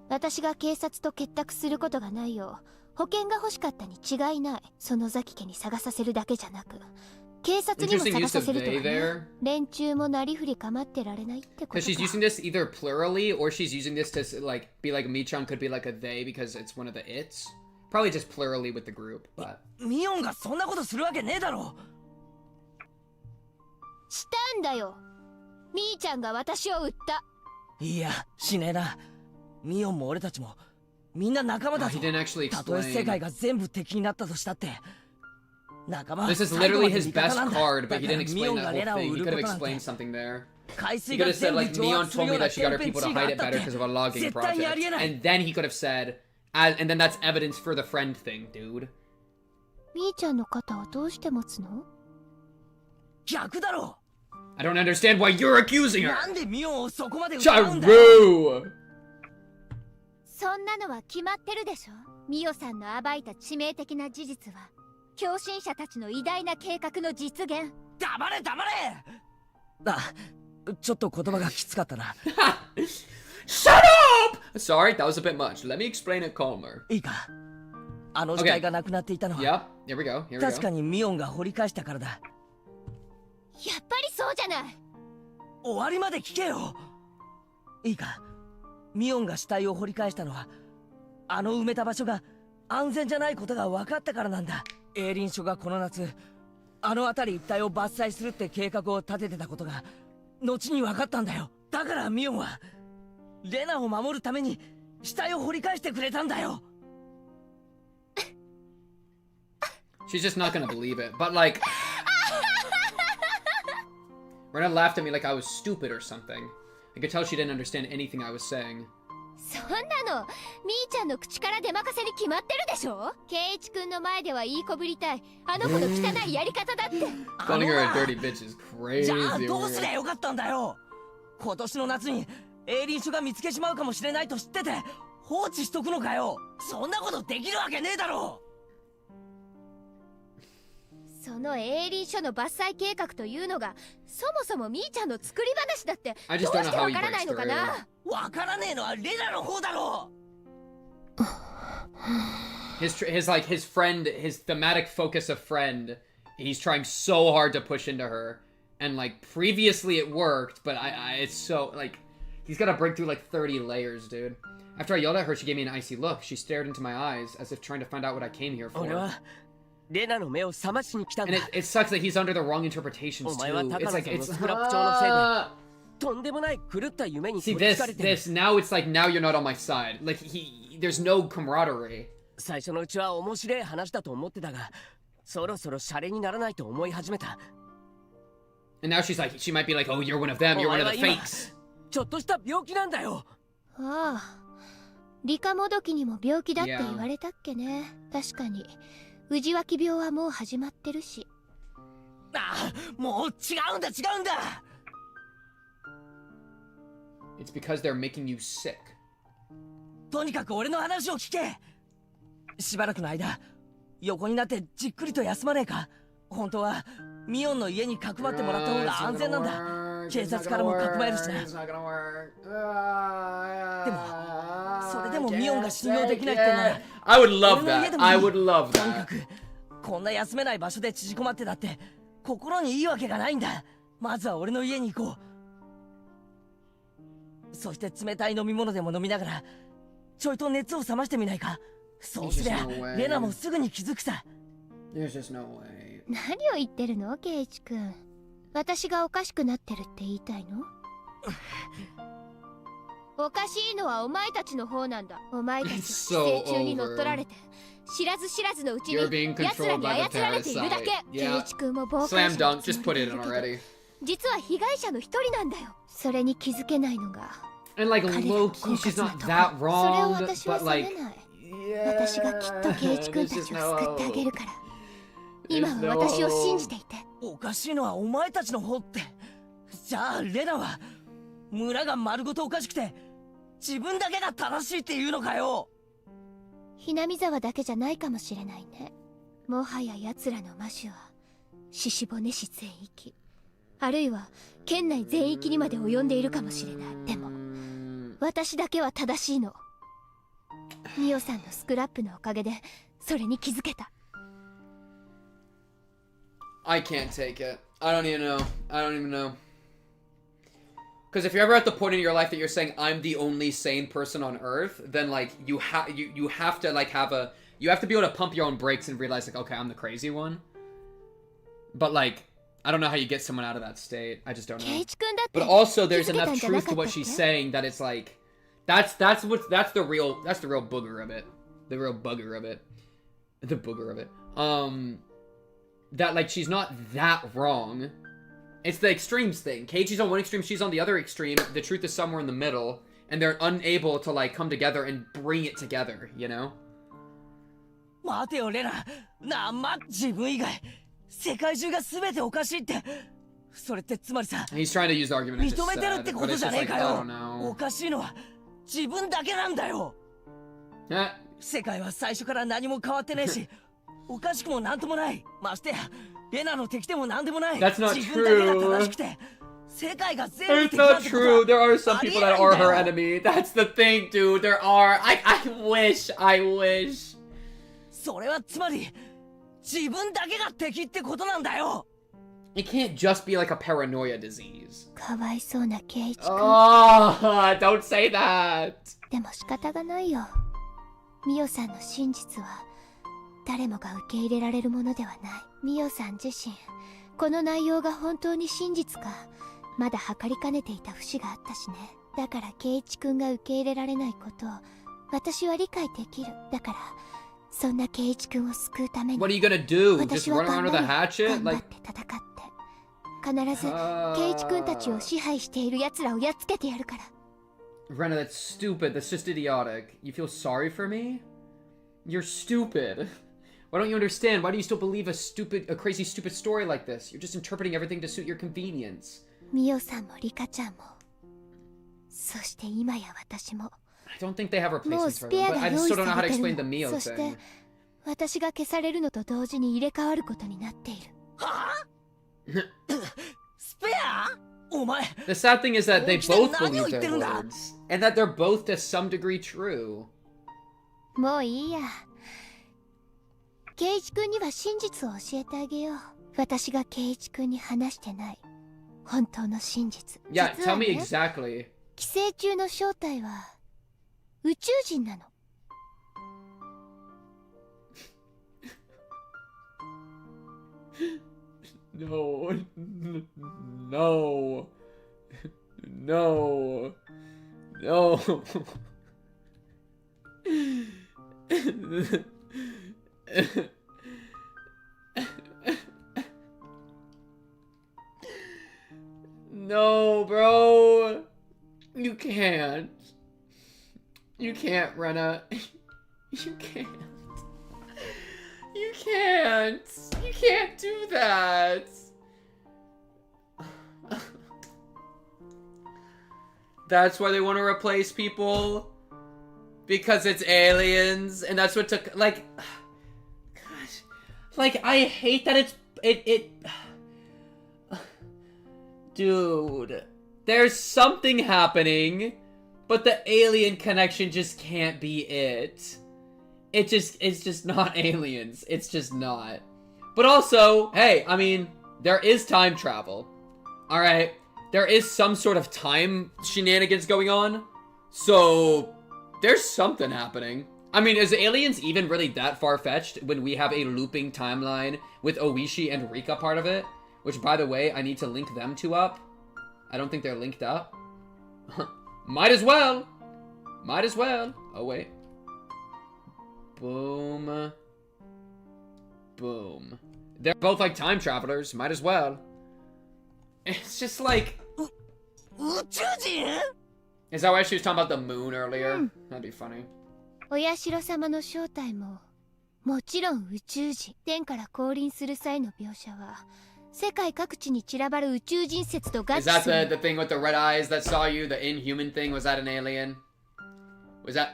S2: 私が警察と結託することがないよう保険が欲しかったに違いない。そのザキ家に探させるだけじゃなく警察にも
S1: Interesting
S2: 探
S1: use
S2: さ
S1: of
S2: せると
S1: they
S2: かね。
S1: there.
S2: 連中もなりふり構ってられないってこと
S1: Because she's
S2: か。
S1: using this either plurally or she's using this to like be like Mi-chan could be like a they because it's one of the its. Probably just plurally with the group, but
S8: ミオンがそんなことするわけねえだろ。
S2: したんだよ。みーちゃんが私を撃った。
S8: いや、しねえな。ミオンも俺たちもみんな仲間だ
S1: he
S8: ぞ。
S1: didn't actually
S8: たとえ世
S1: explain.
S8: 界が全部敵になったとしたって仲間は
S1: This is
S8: 最後
S1: literally
S8: まで
S1: his
S8: 味方
S1: best
S8: なんだ。
S1: card,
S8: だ
S1: but he
S8: から
S1: didn't
S8: ミオ
S1: explain
S8: ン
S1: that
S8: が
S1: whole
S8: レナを
S1: thing.
S8: 売
S1: He
S8: る
S1: could
S8: こ
S1: have
S8: となんて
S1: explained something there.
S8: 海
S1: He
S8: 水
S1: could
S8: が
S1: have said
S8: 全部
S1: like
S8: 蒸
S1: Neon
S8: 発する
S1: told
S8: よ
S1: me
S8: うな
S1: that she got her
S8: 天
S1: people
S8: 変
S1: to
S8: 地異が
S1: hide
S8: あ
S1: it
S8: った
S1: better
S8: って
S1: because of a logging
S8: 絶対にあ
S1: project.
S8: りえない。
S1: And then he could have said, and then that's evidence for the friend thing, dude.
S2: みーちゃんの肩をどうして持つの？
S8: 逆だろ。
S1: I don't understand why you're accusing her.
S8: なんでミオンをそこまで疑うんだよ。
S1: Charu!
S2: そんなのは決まってるでしょ。ミオさんの暴いた致命的な事実は狂信者たちの偉大な計画の実現。
S8: 黙れ黙れ。あ、ちょっと言葉がきつかったな。
S1: Shut up! Sorry, that was a bit much. Let me explain it calmer.
S8: いいか。あの死体がなくなっていたのは、
S1: Yep, here we go, here we
S8: 確か
S1: go.
S8: にミオンが掘り返したからだ。
S2: やっぱりそうじゃない。
S8: 終わりまで聞けよ。いいか。ミオンが死体を掘り返したのはあの埋めた場所が安全じゃないことが分かったからなんだ。営林署がこの夏あの辺り一帯を伐採するって計画を立ててたことが後に分かったんだよ。だからミオンはレナを守るために死体を掘り返してくれたんだよ。
S1: She's just not gonna believe it. But like, Rena laughed at me like I was stupid or something. I could tell she didn't understand anything I was saying.
S2: そんなのみーちゃんの口から出任せに決まってるでしょ。ケイイチ君の前ではいいこぶりたいあの子の汚いやり方だって。
S1: Calling her a dirty bitch is
S8: じ
S1: crazy.
S8: ゃあどう
S1: over
S8: すりゃ
S1: here.
S8: よかったんだよ。今年の夏に営林署が見つけちまうかもしれないと知ってて放置しとくのかよ。そんなことできるわけねえだろ。
S2: その営林署の伐採計画というのがそもそもみーちゃんの作り話だって
S1: I
S2: ど
S1: just
S2: う
S1: don't
S2: し
S1: know
S2: て
S1: how
S2: わ
S1: he
S2: からない
S1: breaks
S2: のか
S1: through.
S2: な。
S8: わからねえのはレナの方だろ。
S1: His friend, his thematic focus of friend, he's trying so hard to push into her. And like previously it worked, but it's so like he's got to break through like 30 layers, dude. After I yelled at her, she gave me an icy look. She stared into my eyes as if trying to find out what I came here
S8: 俺
S1: for.
S8: はレナの目を覚ましに来たん
S1: And
S8: だ。
S1: it sucks that he's under the wrong interpretations
S8: お前は
S1: too.
S8: 高
S1: It's
S8: 野
S1: like
S8: さんの
S1: it's
S8: スクラップ帳のせいでとんでもない狂った夢に
S1: See
S8: 取りつ
S1: this
S8: かれてる。
S1: now it's like now you're not on my side. Like there's no camaraderie.
S8: 最初のうちは面白い話だと思ってたが、そろそろシャレにならないと思い始めた。
S1: And now she's like she might be like, oh, you're one of them. You're one of the
S8: お前は今
S1: fakes.
S8: ちょっとした病気なんだよ。
S2: ああ、理科もどきにも病気だって言われたっけね。確かに内脇病はもう始まってるし。
S8: ああ、もう違うんだ違うんだ。
S1: It's because they're making you sick.
S8: とにかく俺の話を聞け。しばらくの間横になってじっくりと休まねえか。本当はミオンの家にかくまってもらった方が安全なんだ。警察からもかくまえるしな。でもそれでもミオンが信用できないってなら
S1: I would love
S8: 俺の家
S1: that.
S8: でもいい。
S1: I would love
S8: とにか
S1: that.
S8: くこんな休めない場所で縮こまってだって心にいいわけがないんだ。まずは俺の家に行こう。そして冷たい飲み物でも飲みながらちょいと熱を冷ましてみないか。そうすりゃ
S1: There's just no way.
S8: レナもすぐに気づくさ。
S1: There's just no way.
S2: 何を言ってるのケイイチ君。私がおかしくなってるって言いたいの？おかしいのはお前たちの方なんだ。お前たちは
S1: It's
S2: 寄
S1: so
S2: 生虫に乗っ取られて知らず知らずのうちに
S1: You're being
S2: 奴ら
S1: controlled
S2: に
S1: by
S2: 操
S1: the
S2: られているだけ。
S1: parasite.
S2: ケイ
S1: Yeah.
S2: イチ君も傍
S1: Slam
S2: 観者
S1: dunk.
S2: のつ
S1: Just
S2: も
S1: put
S2: り
S1: it
S2: だ
S1: in
S2: けど
S1: already.
S2: 実は被害者の一人なんだよ。それに気づけないのが
S1: And like
S2: 彼が
S1: low
S2: 狡
S1: key, she's
S2: 猾な
S1: not
S2: と
S1: that
S2: こ。それを
S1: wrong.
S2: 私は
S1: But
S2: 責
S1: like,
S2: めない。
S1: yeah,
S2: 私がきっとケイイチ君たち
S1: there's
S2: を
S1: just
S2: 救ってあげる
S1: no.
S2: から。今は私を信じていて。
S8: おかしいのはお前たちの方って。じゃあレナは村が丸ごとおかしくて自分だけが正しいっていうのかよ。
S2: ひなみ沢だけじゃないかもしれないね。もはや奴らの魔種は獅子骨質へ行きあるいは県内全域にまで及んでいるかもしれない。でも私だけは正しいの。ミオさんのスクラップのおかげでそれに気づけた。
S1: I can't take it. I don't even know. I don't even know. Because if you're ever at the point in your life that you're saying I'm the only sane person on Earth, then like you have to like you have to be able to pump your own brakes and realize like, okay, I'm the crazy one. But like, I don't know how you get someone out of that state. I just don't know. But also, there's enough truth to what she's saying that it's like, that's the real booger of it. The real bugger of it. The booger of it. That like she's not that wrong. It's the extremes thing. Keiichi's on one extreme, she's on the other extreme. The truth is somewhere in the middle, and they're unable to like come together and bring it together, you know?
S8: 待てよレナ、自分以外世界中が全ておかしいって、それってつまりさ、
S1: He's trying to use the argument.
S8: 認めてるってことじゃねえかよ。おかしいのは自分だけなんだよ。世界は最初から何も変わってねえし、おかしくもなんともない。ましてやレナの敵でもなんでもない。
S1: That's not
S8: 自分だけが正しく
S1: true.
S8: て世界が全部
S1: It's
S8: 敵だ
S1: not
S8: ってことは
S1: true. There are some people that are her enemy. That's the thing, dude. There are. I wish.
S8: それはつまり自分だけが敵ってことなんだよ。
S1: It can't just be like a paranoia disease.
S2: かわいそうなケイイチ君。
S1: Don't say that.
S2: でも仕方がないよ。ミオさんの真実は誰もが受け入れられるものではない。ミオさん自身、この内容が本当に真実かまだ測りかねていた節があったしね。だからケイイチ君が受け入れられないことを私は理解できる。だからそんなケイイチ君を救うために
S1: What are you gonna do?
S2: 私
S1: Just
S2: は
S1: run
S2: 頑
S1: around
S2: 張
S1: with a
S2: る。
S1: hatchet?
S2: 頑張
S1: Like
S2: って戦って必ずケイイチ君たちを支配している奴らをやっつけてやるから。
S1: Rena, that's stupid. That's just idiotic. You feel sorry for me? You're stupid. Why don't you understand? Why do you still believe a crazy, stupid story like this? You're just interpreting everything to suit your convenience.
S2: ミオさんもリカちゃんも、そして今や私も。
S1: I don't think they have
S2: もう
S1: replacements
S2: ス
S1: for
S2: ペ
S1: them,
S2: ア
S1: but
S2: が
S1: I
S2: 用
S1: just
S2: 意
S1: still don't know
S2: さ
S1: how to
S2: れてる
S1: explain the
S2: の。
S1: Mio
S2: そして
S1: thing.
S2: 私が消されるのと同時に入れ替わることになっている。
S8: はぁスペア？お前
S1: The sad thing is that they
S8: 起きて
S1: both
S8: 何を
S1: believe
S8: 言って
S1: their
S8: るんだ？
S1: words, and that they're both to some degree true.
S2: もういいや。ケイイチ君には真実を教えてあげよう。私がケイイチ君に話してない本当の真実。
S1: Yeah,
S2: 実は
S1: tell me
S2: ね、
S1: exactly.
S2: 寄生虫の正体は宇宙人なの。
S1: No. No. No. No. No, bro. You can't. You can't, Rena. You can't. You can't. You can't do that. That's why they want to replace people. Because it's aliens, and that's what took, like, gosh, like, I hate that dude, there's something happening, but the alien connection just can't be it. It's just not aliens. It's just not. But also, hey, I mean, there is time travel. Alright? There is some sort of time shenanigans going on. So, there's something happening. I mean, is aliens even really that far-fetched when we have a looping timeline with Ooishi and Rika part of it? Which, by the way, I need to link them two up. I don't think they're linked up. Might as well. Might as well. Oh, wait. Boom. Boom. They're both like time travelers. Might as well. It's just like... Is that why she was talking about the moon earlier? That'd be funny.
S2: お社様の正体ももちろん宇宙人。天から降臨する際の描写は世界各地に散らばる宇宙人説と合致
S1: Is that
S2: する。
S1: the thing with the red eyes that saw you? The inhuman thing? Was that an alien? Was that...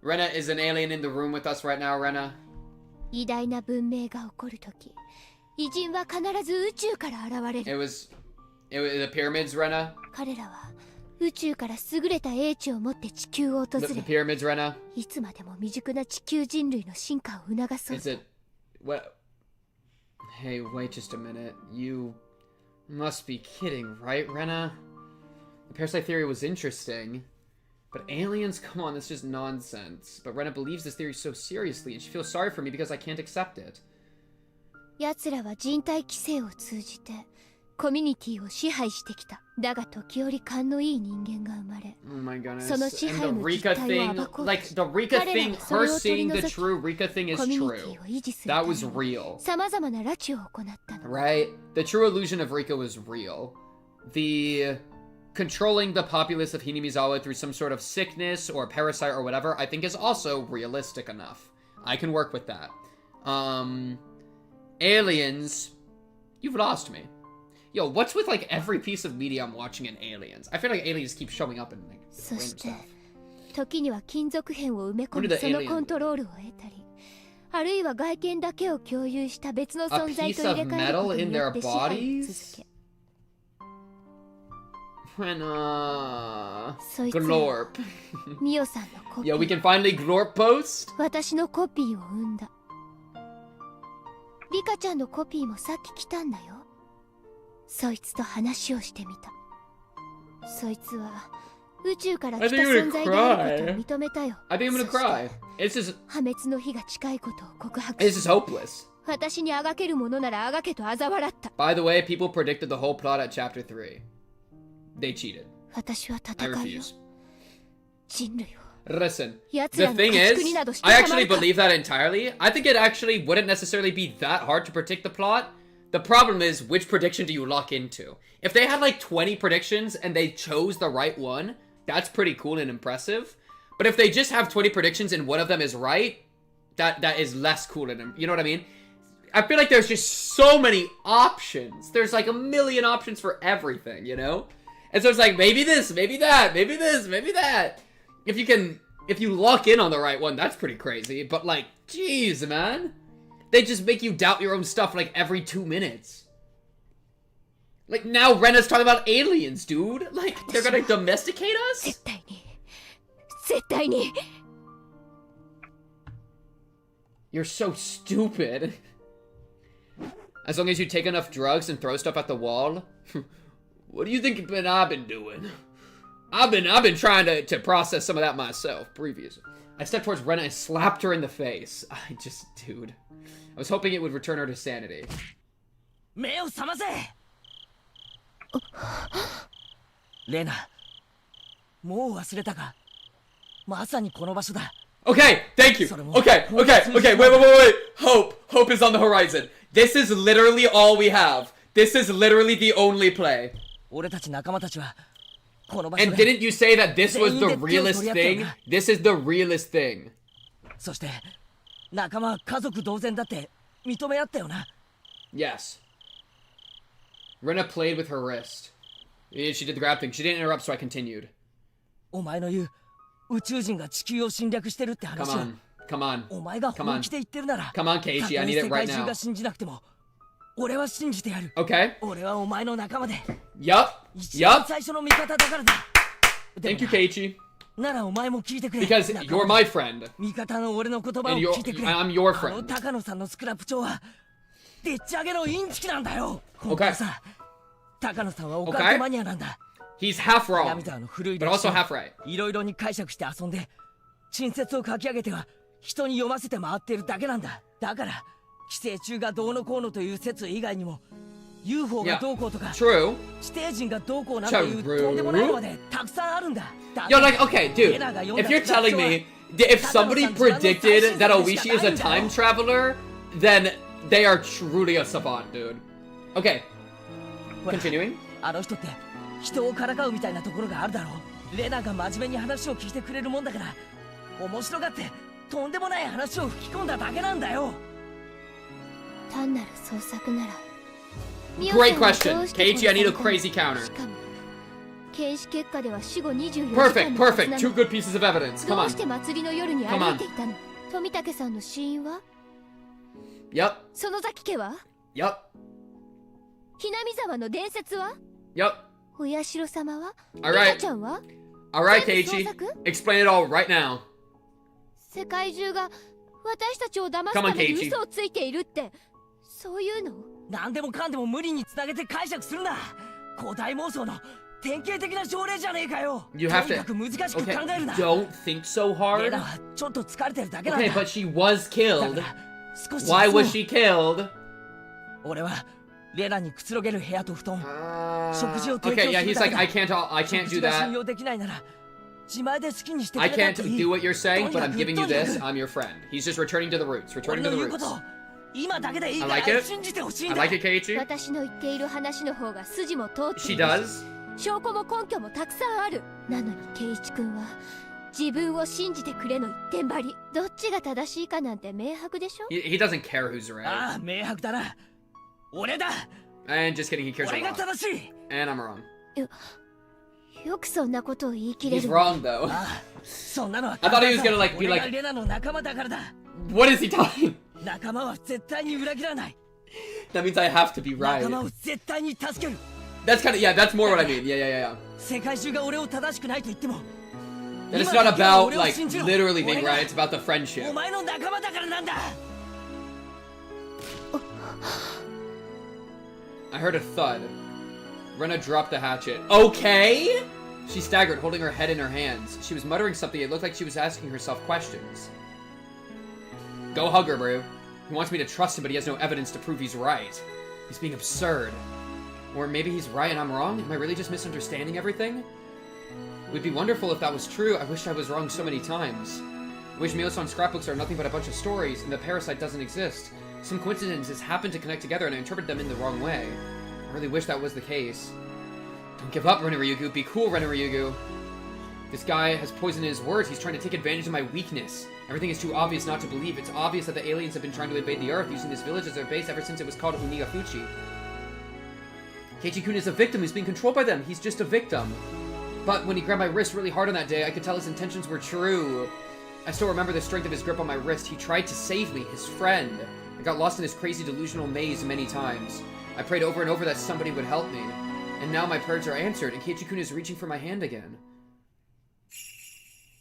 S1: Rena is an alien in the room with us right now, Rena?
S2: 偉大な文明が起こるとき、偉人は必ず宇宙から現れ
S1: It
S2: る。
S1: was... The pyramids, Rena?
S2: 彼らは宇宙から優れた英知を持って地球を訪
S1: The
S2: れ、
S1: pyramids, Rena?
S2: いつまでも未熟な地球人類の進化を促そう
S1: Is
S2: と。
S1: it... What? Hey, wait just a minute. You must be kidding, right, Rena? The parasite theory was interesting. But aliens? Come on, that's just nonsense. But Rena believes this theory so seriously, and she feels sorry for me because I can't accept it.
S2: 奴らは人体規制を通じてコミュニティを支配してきた。だが時折勘のいい人間が生まれ、
S1: Oh my goodness.
S2: その支
S1: And
S2: 配
S1: the
S2: の実
S1: Rika
S2: 態を
S1: thing,
S2: 暴こうと
S1: like, the Rika
S2: 彼ら
S1: thing,
S2: はそれ
S1: her
S2: を取り
S1: seeing the
S2: 除き
S1: true Rika thing is
S2: コミュニ
S1: true.
S2: ティを維持する
S1: That
S2: ため
S1: was
S2: に
S1: real.
S2: さまざまな拉致を行ったの。
S1: Right? The true illusion of Rika was real. The controlling the populace of Hinamizawa through some sort of sickness or parasite or whatever, I think is also realistic enough. I can work with that. Aliens, you've lost me. Yo, what's with like every piece of media I'm watching in Aliens? I feel like aliens keep showing up in like
S2: そ
S1: random
S2: して
S1: stuff.
S2: 時には金属片を埋め込
S1: What
S2: み
S1: did the
S2: その
S1: alien
S2: コントロールを得たり、あるいは外見だけを共有した別の
S1: A
S2: 存在
S1: piece
S2: と
S1: of
S2: 入れ替えるこ
S1: metal
S2: と
S1: in
S2: によ
S1: their
S2: って支配を続
S1: bodies?
S2: け、
S1: Rena.
S2: そいつは
S1: Glorp.
S2: ミオさんのコピ
S1: Yo, we
S2: ー、
S1: can finally Glorp post?
S2: 私のコピーを生んだ。リカちゃんのコピーもさっき来たんだよ。そいつと話をしてみた。そいつは宇宙から来た
S1: I think I'm
S2: 存
S1: gonna
S2: 在であることを
S1: cry.
S2: 認めたよ。
S1: I think I'm gonna
S2: そして
S1: cry. It's just,
S2: 破滅の日が近いことを告白
S1: it's
S2: し、
S1: just hopeless.
S2: 私にあがけるものならあがけと嘲笑った。
S1: By the way, people predicted the whole plot at chapter 3. They cheated.
S2: 私は
S1: I
S2: 戦いよ。
S1: refuse.
S2: 人類を
S1: Listen,
S2: 奴
S1: the
S2: らの
S1: thing
S2: 家畜に
S1: is,
S2: などして
S1: I
S2: たま
S1: actually
S2: るか。
S1: believe that entirely. I think it actually wouldn't necessarily be that hard to predict the plot. The problem is, which prediction do you lock into? If they had like 20 predictions and they chose the right one, that's pretty cool and impressive. But if they just have 20 predictions and one of them is right, that is less cool and, you know what I mean? I feel like there's just so many options. There's like a million options for everything, you know? And so it's like, maybe this, maybe that, maybe this, maybe that. If you lock in on the right one, that's pretty crazy. But like, jeez, man. They just make you doubt your own stuff like every 2 minutes. Like now Rena's talking about aliens, dude. Like, they're gonna domesticate us?
S2: 絶対に絶対に
S1: You're so stupid. As long as you take enough drugs and throw stuff at the wall. What do you think I've been doing? I've been trying to process some of that myself previously. I stepped towards Rena and slapped her in the face. Dude. I was hoping it would return her to sanity.
S8: 目を覚ませレナ、もう忘れたか。まさにこの場所だ。
S1: Okay, thank you. Okay, wait. Hope is on the horizon. This is literally all we have. This is literally the only play.
S8: 俺たち仲間たちはこの場所
S1: And
S8: で。
S1: didn't you say that this was the realest thing? This is the realest thing.
S8: そして仲間は家族同然だって認め合ったよな。
S1: Yes. Rena played with her wrist. Yeah, she did the grab thing. She didn't interrupt, so I continued.
S8: お前の言う宇宙人が地球を侵略してるって
S1: Come
S8: 話は
S1: on. Come on.
S8: お前が本気で言ってるなら
S1: Come on, Keiichi. I need
S8: 世
S1: it
S8: 界
S1: right
S8: 中
S1: now.
S8: が信じなくても俺は信じてやる。
S1: Okay.
S8: 俺はお前の仲間で
S1: Yup.
S8: 一番
S1: Yup.
S8: 最初の味方だからだ。で
S1: Thank
S8: も
S1: you, Keiichi.
S8: ならお前も聞いてくれ。
S1: Because
S8: 仲間
S1: you're my friend.
S8: 味方の俺の言葉を
S1: And you're,
S8: 聞いてくれ。
S1: I'm your
S8: あの
S1: friend.
S8: 高野さんのスクラップ帳はでっち上げのインチキなんだよ。
S1: Okay.
S8: 本当さ、高野さんはオカルトマニアなんだ。
S1: He's half wrong,
S8: 闇沢の古い
S1: but
S8: 歴史
S1: also
S8: を
S1: half right.
S8: いろいろに解釈して遊んで陳説を書き上げては人に読ませて回っているだけなんだ。だから寄生虫がどうのこうのという説以外にも UFO がどうこうとか
S1: True.
S8: 地底人がどうこうなんていうとんでもないのまでたくさんあるんだ。
S1: Yo, like, okay, dude, if you're telling me if somebody predicted that Ooishi is a time traveler, then they are truly a savant, dude. Okay, continuing.
S8: あの人って人をからかうみたいなところがあるだろう。レナが真面目に話を聞いてくれるもんだから面白がってとんでもない話を吹き込んだだけなんだよ。
S2: 単なる創作なら
S1: Great question. Keiichi, I need a crazy counter.
S2: しかも検視結果では死後24時間
S1: Perfect,
S2: のはず
S1: perfect.
S2: な
S1: Two
S2: の
S1: good pieces of evidence.
S2: ど
S1: Come
S2: うして
S1: on.
S2: 祭りの夜に歩いていたの。富武さんの死因は
S1: Yep.
S2: 園崎家は
S1: Yep.
S2: ひなみ沢の伝説は
S1: Yep.
S2: お社様は
S1: All
S2: リ
S1: right.
S2: カちゃんは
S1: All right,
S2: 全部
S1: Keiichi.
S2: 創作
S1: Explain it all right now.
S2: 世界中が私たちを騙す
S1: Come
S2: た
S1: on,
S2: めに
S1: Keiichi.
S2: 嘘をついているってそういうの？
S8: 何でもかんでも無理につなげて解釈するな。古代妄想の典型的な症例じゃねえかよ。
S1: You have
S8: とに
S1: to.
S8: かく難しく考
S1: Okay.
S8: えるな。
S1: Don't think so
S8: レ
S1: hard.
S8: ナはちょっと疲れてるだけなんだ。
S1: Okay, but she was
S8: だ
S1: killed.
S8: から少し
S1: Why
S8: 休もう
S1: was she killed?
S8: 俺はレナにくつろげる部屋と布団。
S1: Okay, yeah, he's like, I can't do
S8: が信
S1: that.
S8: 用できないなら自前で好きにしてく
S1: I
S8: れたっ
S1: can't
S8: ていい。
S1: do what you're saying, but I'm
S8: とにかく
S1: giving you this.
S8: とにかく
S1: I'm your friend. He's just returning to the roots.
S8: 俺
S1: Returning
S8: の
S1: to the
S8: 言うこ
S1: roots.
S8: と今だけでいい
S1: I
S8: か
S1: like
S8: ら
S1: it.
S8: 信じてほしいん
S1: I
S8: だ。
S1: like it, Keiichi.
S2: 私の言っている話の方が筋も通って
S1: She
S2: いるし
S1: does.
S2: 証拠も根拠もたくさんある。なのに圭一君は自分を信じてくれの一点張り。どっちが正しいかなんて明白でしょ？
S1: He doesn't care who's
S8: あ
S1: right.
S8: あ、明白だな。俺だ。
S1: And just kidding, he cares
S8: 俺
S1: a
S8: が
S1: lot.
S8: 正しい。
S1: And I'm wrong.
S2: よくそんなことを言い切れ
S1: He's
S2: る。
S1: wrong though.
S8: ああ、そんなのは
S1: I thought he was gonna like be
S8: 俺が
S1: like,
S8: レナの仲間だからだ。
S1: what is he talking?
S8: 仲間は絶対に裏切らない。
S1: That means I have to be
S8: 仲間
S1: right.
S8: を絶対に助ける。
S1: That's kind of, yeah, that's more what I mean. Yeah.
S8: 世界中が俺を正しくないと言っても、
S1: That it's
S8: 今
S1: not
S8: だけは
S1: about
S8: 俺を
S1: like
S8: 信じろ。
S1: literally being
S8: 俺が
S1: right. It's about the friendship.
S8: お前の仲間だからなんだ。
S1: I heard a thud. Rena dropped the hatchet. Okay? She staggered, holding her head in her hands. She was muttering something. It looked like she was asking herself questions. Go hug her, bro. He wants me to trust him, but he has no evidence to prove he's right. He's being absurd. Or maybe he's right and I'm wrong? Am I really just misunderstanding everything? It would be wonderful if that was true. I wish I was wrong so many times. I wish Mio-san scrapbooks are nothing but a bunch of stories, and the parasite doesn't exist. Some coincidences happen to connect together, and I interpret them in the wrong way. I really wish that was the case. Don't give up, Rena Ryugu. Be cool, Rena Ryugu. This guy has poison in his words. He's trying to take advantage of my weakness. Everything is too obvious not to believe. It's obvious that the aliens have been trying to invade the Earth, using this village as their base ever since it was called Unigafuchi. Keiichi-kun is a victim who's being controlled by them. He's just a victim. But when he grabbed my wrist really hard on that day, I could tell his intentions were true. I still remember the strength of his grip on my wrist. He tried to save me, his friend. I got lost in his crazy delusional maze many times. I prayed over and over that somebody would help me. And now my prayers are answered, and Keiichi-kun is reaching for my hand again.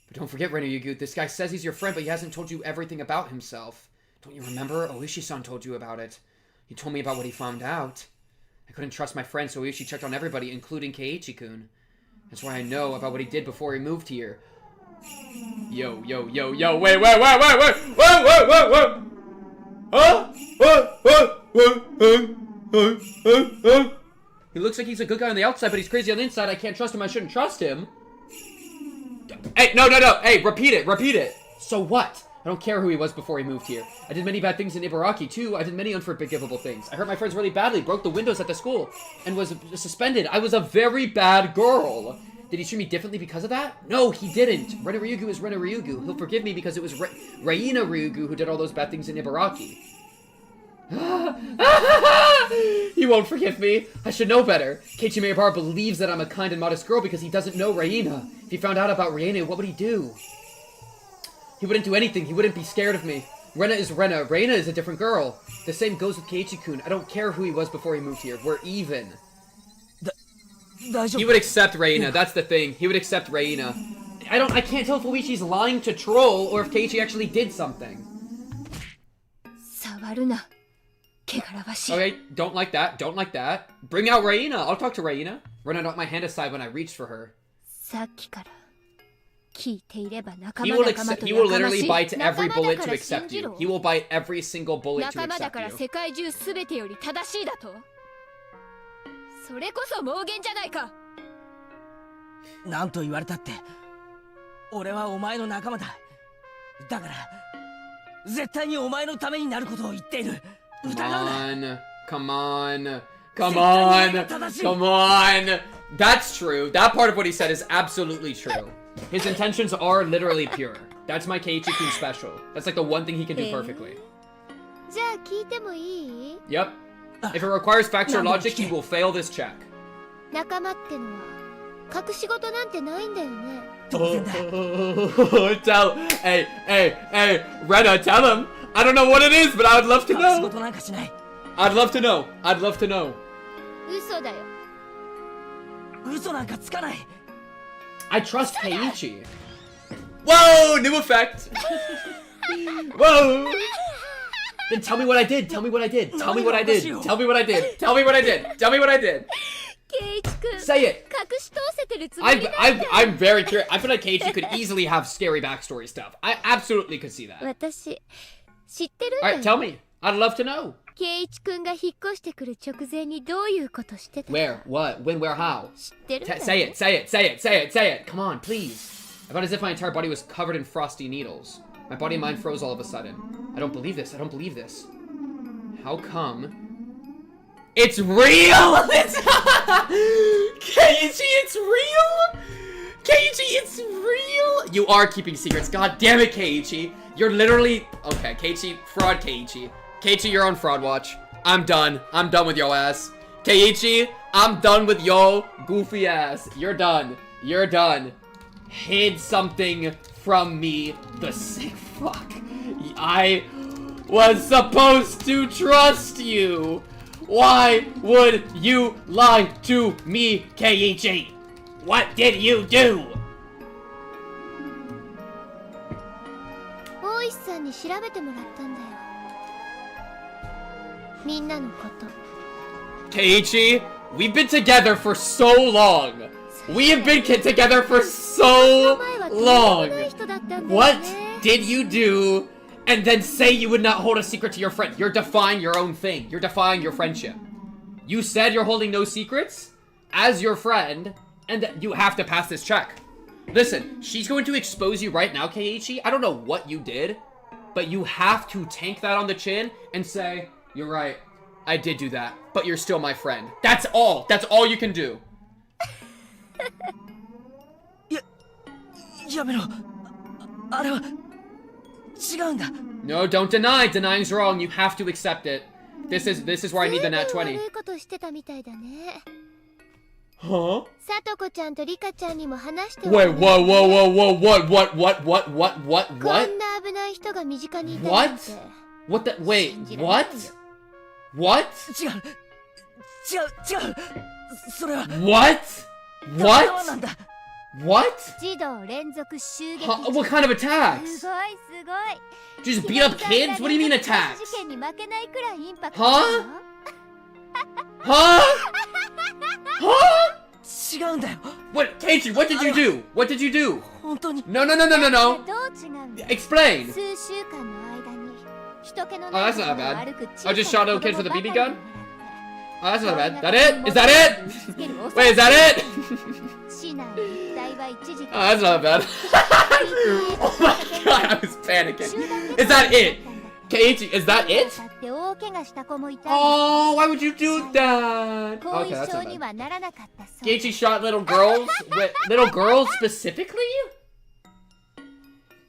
S1: But don't forget, Rena Ryugu, this guy says he's your friend, but he hasn't told you everything about himself. Don't you remember? Ooishi-san told you about it. He told me about what he found out. I couldn't trust my friend, so Ooishi checked on everybody, including Keiichi-kun. That's why I know about what he did before he moved here. Yo, wait, whoa! Huh? He looks like he's a good guy on the outside, but he's crazy on the inside. I can't trust him. I shouldn't trust him. Hey, no. Hey, repeat it. So what? I don't care who he was before he moved here. I did many bad things in Ibaraki, too. I did many unforgivable things. I hurt my friends really badly, broke the windows at the school, and was suspended. I was a very bad girl. Did he treat me differently because of that? No, he didn't. Rena Ryugu is Rena Ryugu. He'll forgive me because it was Rena Ryugu who did all those bad things in Ibaraki. He won't forgive me. I should know better. Keiichi Maebara believes that I'm a kind and modest girl because he doesn't know Rena. If he found out about Rena, what would he do? He wouldn't do anything. He wouldn't be scared of me. Rena is Rena. Rena is a different girl. The same goes with Keiichi-kun. I don't care who he was before he moved here. We're even. He would accept Rena. That's the thing. He would accept Rena. I can't tell if Ooishi's lying to troll or if Keiichi actually did something. Okay, don't like that. Bring out Rena. I'll talk to Rena. Rena knocked my hand aside when I reached for her. He will literally bite every bullet to accept you. He will bite every single bullet to accept you.
S2: それこそ妄言じゃないか。
S8: なんと言われたって俺はお前の仲間だ。だから絶対にお前のためになることを言っている。疑うな。
S1: Come on. That's true. That part of what he said is absolutely true. His intentions are literally pure. That's my Keiichi-kun special. That's like the one thing he can do perfectly.
S2: じゃあ聞いてもいい？
S1: Yep. If it requires facts or logic, you will fail this check.
S2: 仲間ってのは隠し事なんてないんだよね。
S1: Hey, Rena, tell him. I don't know what it is, but I would love to know. I'd love to know.
S2: 嘘だよ。
S8: 嘘なんかつかない。
S1: I trust Keiichi. Whoa, new effect. Whoa. Then tell me what I did. Tell me what I did. Tell me what I did. Tell me what I did. Tell me what I did. Tell me what I did. Say it. I'm very curious. I feel like Keiichi could easily have scary backstory stuff. I absolutely could see that. Alright, tell me. I'd love to know. Where? What? When? Where? How? Say it. Say it. Say it. Say it. Say it. Come on, please. I felt as if my entire body was covered in frosty needles. My body and mind froze all of a sudden. I don't believe this. I don't believe this. How come? It's real! It's Keiichi, it's real! Keiichi, it's real! You are keeping secrets. God damn it, Keiichi. You're literally... Okay, Keiichi, fraud Keiichi. Keiichi, you're on fraud watch. I'm done. I'm done with your ass. Keiichi, I'm done with yo goofy ass. You're done. You're done. Hid something from me. The sick fuck. I was supposed to trust you. Why would you lie to me, Keiichi? What did you do? Keiichi, we've been together for so long. We have been together for so long. What did you do and then say you would not hold a secret to your friend? You're defying your own thing. You're defying your friendship. You said you're holding no secrets as your friend, and that you have to pass this check. Listen, she's going to expose you right now, Keiichi. I don't know what you did, but you have to tank that on the chin and say, you're right, I did do that, but you're still my friend. That's all. That's all you can do. No, don't deny. Denying's wrong. You have to accept it. This is where I need the nat 20. Huh? Wait, whoa, what? What? What the? Wait, what? What? What? What? What? What kind of attacks? Just beat up kids? What do you mean attacks? Huh? Huh? Huh? What, Keiichi, what did you do? What did you do? No. Explain. Oh, that's not bad. I just shot little kids with a BB gun? Oh, that's not bad. That it? Is that it? Wait, is that it? Oh, that's not bad. Oh my god, I was panicking. Is that it? Keiichi, is that it? Oh, why would you do that? Okay, that's not bad. Keiichi shot little girls? Wait, little girls specifically?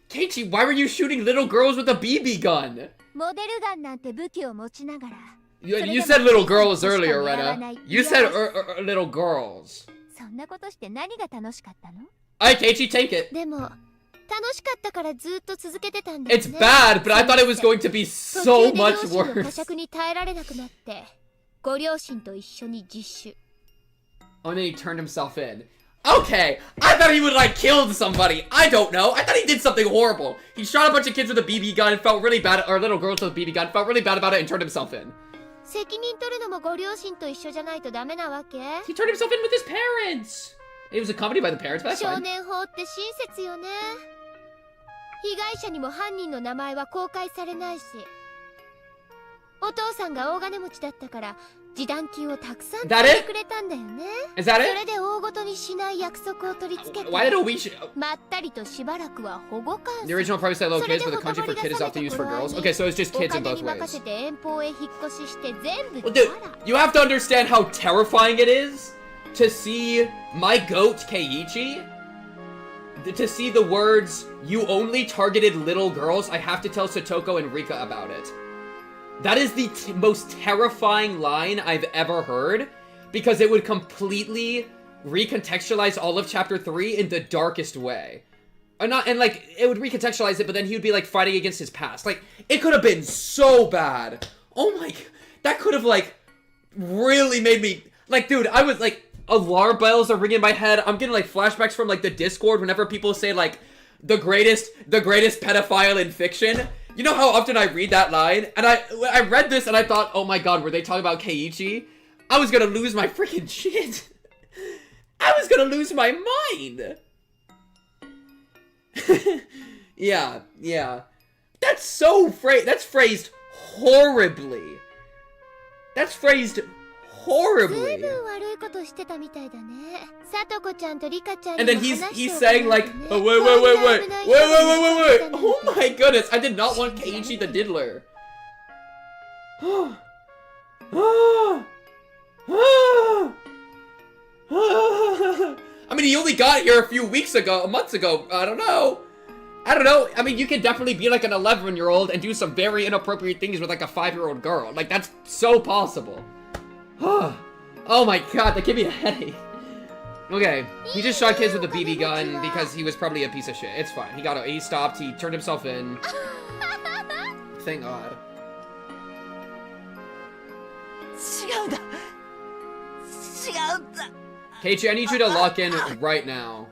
S1: Keiichi, why were you shooting little girls with a BB gun? You said little girls earlier, Rena. You said little girls. Alright, Keiichi, take it. It's bad, but I thought it was going to be so much worse. Oh, and then he turned himself in. Okay, I thought he would, like, kill somebody. I don't know. I thought he did something horrible. He shot a bunch of kids with a BB gun and felt really bad, or little girls with a BB gun, felt really bad about it and turned himself in. He turned himself in with his parents. He was accompanied by the parents, but that's fine. That it? Is that it? Why did Ooishi... The original premise that little kids, but the country for kid is often used for girls. Okay, so it's just kids in both ways. Well, dude, you have to understand how terrifying it is to see my goat Keiichi, to see the words, "You only targeted little girls. I have to tell Satoko and Rika about it." That is the most terrifying line I've ever heard, because it would completely recontextualize all of Chapter 3 in the darkest way. It would recontextualize it, but then he would be, like, fighting against his past. Like, it could have been so bad. Oh my... That could have, like, really made me... Like, dude, I was, like... alarm bells are ringing in my head. I'm getting like flashbacks from like the Discord whenever people say like the greatest pedophile in fiction. You know how often I read that line? And I read this and I thought, oh my god, were they talking about Keiichi? I was gonna lose my freaking shit. I was gonna lose my mind. Yeah. That's so that's phrased horribly. That's phrased horribly. And then he's saying like, oh, wait. Oh my goodness, I did not want Keiichi the diddler. I mean, he only got here a few months ago. I don't know. I mean, you can definitely be like an 11-year-old and do some very inappropriate things with like a 5-year-old girl. Like, that's so possible. Oh my god, that gave me a headache. Okay, he just shot kids with a BB gun because he was probably a piece of shit. It's fine. He stopped, he turned himself in. Thank god. Keiichi, I need you to lock in right now.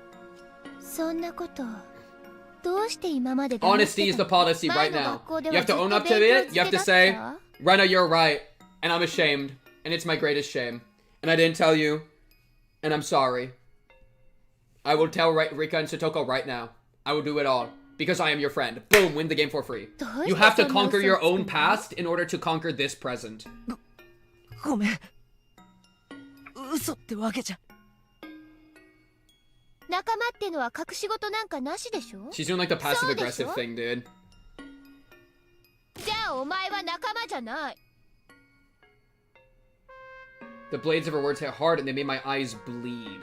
S1: Honesty is the policy right now. You have to own up to it. You have to say, Rena, you're right. And I'm ashamed. And it's my greatest shame. And I didn't tell you. And I'm sorry. I will tell Rika and Satoko right now. I will do it all. Because I am your friend. Boom, win the game for free. You have to conquer your own past in order to conquer this present. She's doing like the passive aggressive thing, dude. The blades of her words hit hard and they made my eyes bleed.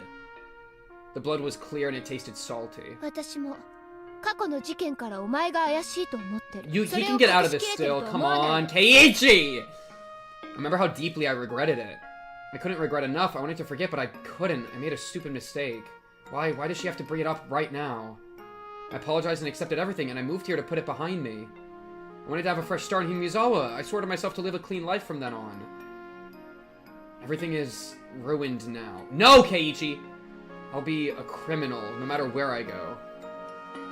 S1: The blood was clear and it tasted salty. You can get out of this still. Come on, Keiichi! Remember how deeply I regretted it. I couldn't regret enough. I wanted to forget, but I couldn't. I made a stupid mistake. Why does she have to bring it up right now? I apologized and accepted everything, and I moved here to put it behind me. I wanted to have a fresh start in Himizawa. I swore to myself to live a clean life from then on. Everything is ruined now. No, Keiichi! I'll be a criminal, no matter where I go.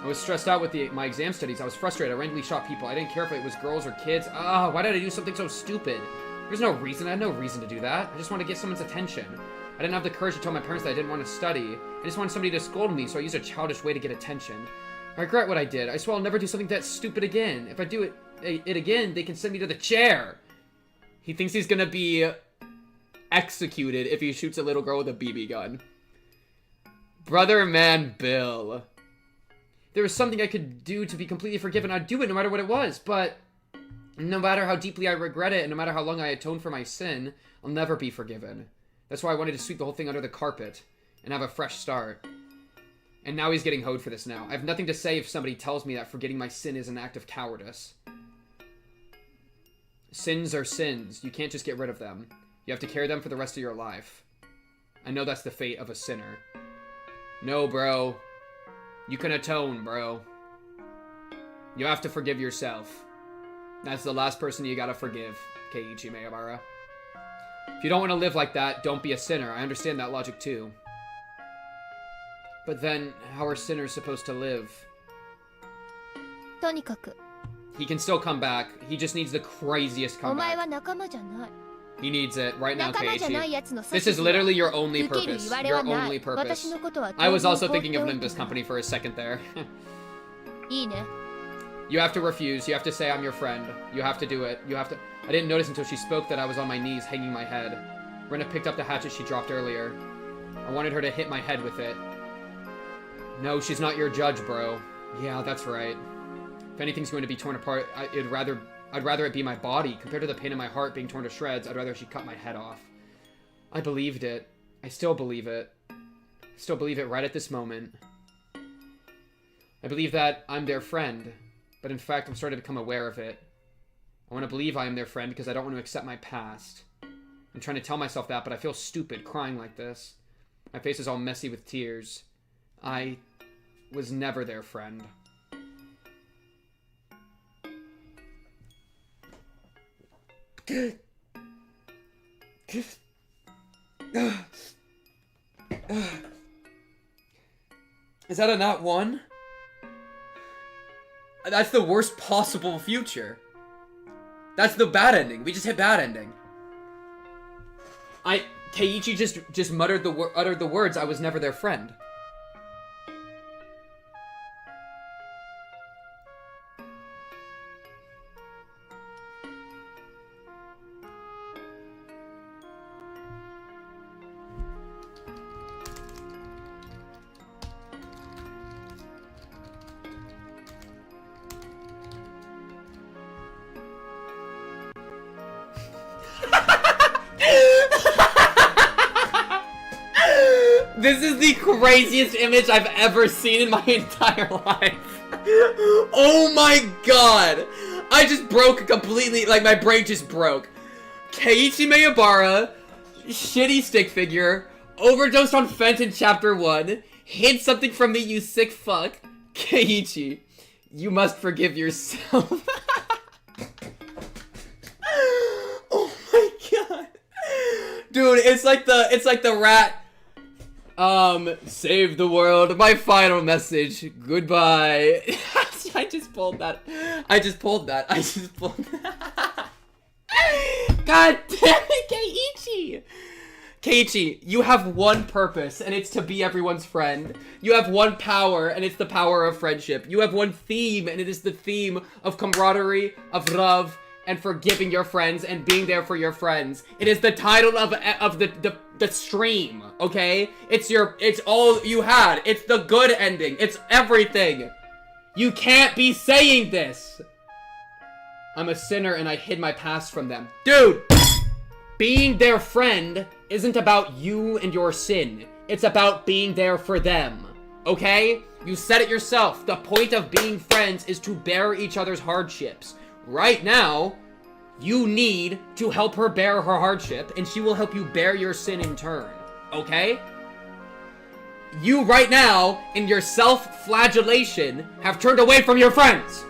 S1: I was stressed out with my exam studies. I was frustrated. I randomly shot people. I didn't care if it was girls or kids. Why did I do something so stupid? There's no reason. I had no reason to do that. I just wanted to get someone's attention. I didn't have the courage to tell my parents that I didn't want to study. I just wanted somebody to scold me, so I used a childish way to get attention. I regret what I did. I swear I'll never do something that stupid again. If I do it again, they can send me to the chair. He thinks he's gonna be executed if he shoots a little girl with a BB gun. Brother man Bill. There was something I could do to be completely forgiven. I'd do it no matter what it was, but no matter how deeply I regret it, and no matter how long I atone for my sin, I'll never be forgiven. That's why I wanted to sweep the whole thing under the carpet and have a fresh start. And now he's getting hoed for this now. I have nothing to say if somebody tells me that forgetting my sin is an act of cowardice. Sins are sins. You can't just get rid of them. You have to carry them for the rest of your life. I know that's the fate of a sinner. No, bro. You can atone, bro. You have to forgive yourself. That's the last person you gotta forgive, Keiichi Maebara. If you don't want to live like that, don't be a sinner. I understand that logic too. But then, how are sinners supposed to live? He can still come back. He just needs the craziest comeback. He needs it right now, Keiichi. This is literally your only purpose. Your only purpose. I was also thinking of Nimbus Company for a second there. You have to refuse. You have to say I'm your friend. You have to do it. You have to... I didn't notice until she spoke that I was on my knees, hanging my head. Rena picked up the hatchet she dropped earlier. I wanted her to hit my head with it. No, she's not your judge, bro. Yeah, that's right. If anything's going to be torn apart, I'd rather it be my body. Compared to the pain in my heart being torn to shreds, I'd rather she cut my head off. I believed it. I still believe it. I still believe it right at this moment. I believe that I'm their friend. But in fact, I'm starting to become aware of it. I want to believe I am their friend because I don't want to accept my past. I'm trying to tell myself that, but I feel stupid crying like this. My face is all messy with tears. I was never their friend. Is that a not one? That's the worst possible future. That's the bad ending. We just hit bad ending. Keiichi just uttered the words, I was never their friend. This is the craziest image I've ever seen in my entire life. Oh my god! I just broke completely, like my brain just broke. Keiichi Maebara, shitty stick figure, overdosed on Fenton Chapter 1, hid something from me, you sick fuck. Keiichi, you must forgive yourself. Oh my god. Dude, it's like the rat. Save the world. My final message. Goodbye. I just pulled that. God damn it, Keiichi! Keiichi, you have one purpose, and it's to be everyone's friend. You have one power, and it's the power of friendship. You have one theme, and it is the theme of camaraderie, of love, and forgiving your friends, and being there for your friends. It is the title of the stream, okay? It's all you had. It's the good ending. It's everything. You can't be saying this. I'm a sinner, and I hid my past from them. Dude! Being their friend isn't about you and your sin. It's about being there for them. Okay? You said it yourself. The point of being friends is to bear each other's hardships. Right now, you need to help her bear her hardship, and she will help you bear your sin in turn. Okay? You right now, in your self-flagellation, have turned away from your friends.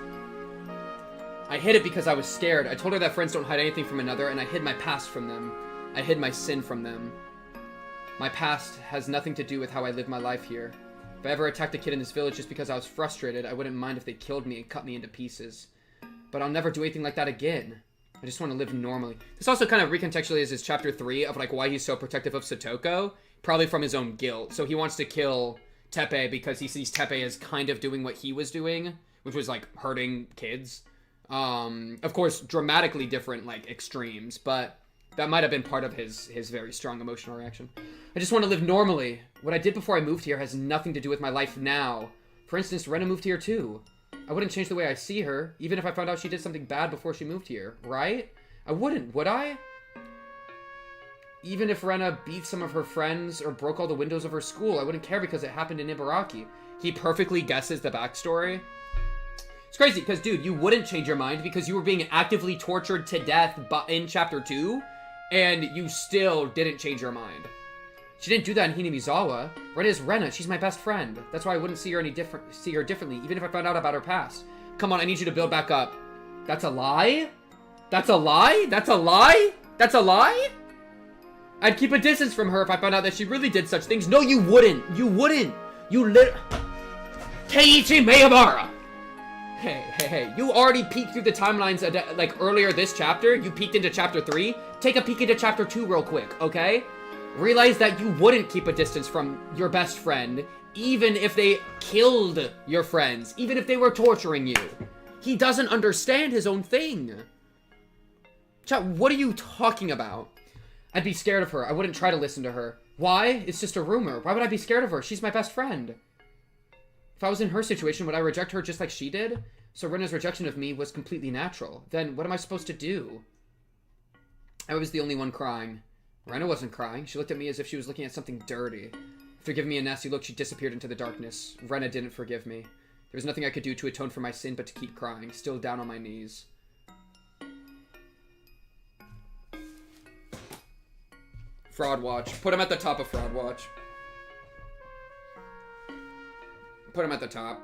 S1: I hid it because I was scared. I told her that friends don't hide anything from another, and I hid my past from them. I hid my sin from them. My past has nothing to do with how I live my life here. If I ever attacked a kid in this village just because I was frustrated, I wouldn't mind if they killed me and cut me into pieces. But I'll never do anything like that again. I just want to live normally. This also kind of recontextualizes chapter 3 of like why he's so protective of Satoko. Probably from his own guilt. So he wants to kill Teppei because he sees Teppei as kind of doing what he was doing, which was like hurting kids. Of course, dramatically different, like, extremes, but that might have been part of his very strong emotional reaction. I just want to live normally. What I did before I moved here has nothing to do with my life now. For instance, Rena moved here too. I wouldn't change the way I see her, even if I found out she did something bad before she moved here, right? I wouldn't, would I? Even if Rena beat some of her friends or broke all the windows of her school, I wouldn't care because it happened in Ibaraki. He perfectly guesses the backstory. It's crazy, because, dude, you wouldn't change your mind because you were being actively tortured to death in Chapter 2, and you still didn't change your mind. She didn't do that in Hinamizawa. Rena is Rena. She's my best friend. That's why I wouldn't see her differently, even if I found out about her past. Come on, I need you to build back up. That's a lie? That's a lie? That's a lie? That's a lie? I'd keep a distance from her if I found out that she really did such things. No, you wouldn't. You wouldn't. Keiichi Maebara! Hey, you already peeked through the timelines, like, earlier this chapter. You peeked into Chapter 3. Take a peek into Chapter 2 real quick, okay? Realize that you wouldn't keep a distance from your best friend, even if they killed your friends, even if they were torturing you. He doesn't understand his own thing. Chat, what are you talking about? I'd be scared of her. I wouldn't try to listen to her. Why? It's just a rumor. Why would I be scared of her? She's my best friend. If I was in her situation, would I reject her just like she did? So Rena's rejection of me was completely natural. Then what am I supposed to do? I was the only one crying. Rena wasn't crying. She looked at me as if she was looking at something dirty. After giving me a nasty look, she disappeared into the darkness. Rena didn't forgive me. There was nothing I could do to atone for my sin but to keep crying, still down on my knees. Fraud Watch. Put him at the top of Fraud Watch. Put him at the top.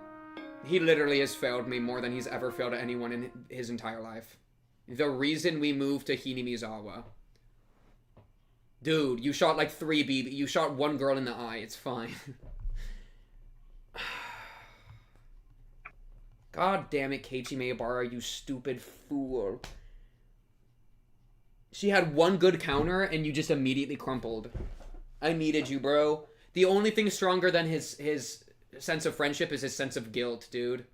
S1: He literally has failed me more than he's ever failed anyone in his entire life. The reason we moved to Hinamizawa. Dude, you shot like 3 BB. You shot 1 girl in the eye. It's fine. God damn it, Keiichi Maebara, you stupid fool. She had 1 good counter and you just immediately crumpled. I needed you, bro. The only thing stronger than his sense of friendship is his sense of guilt, dude.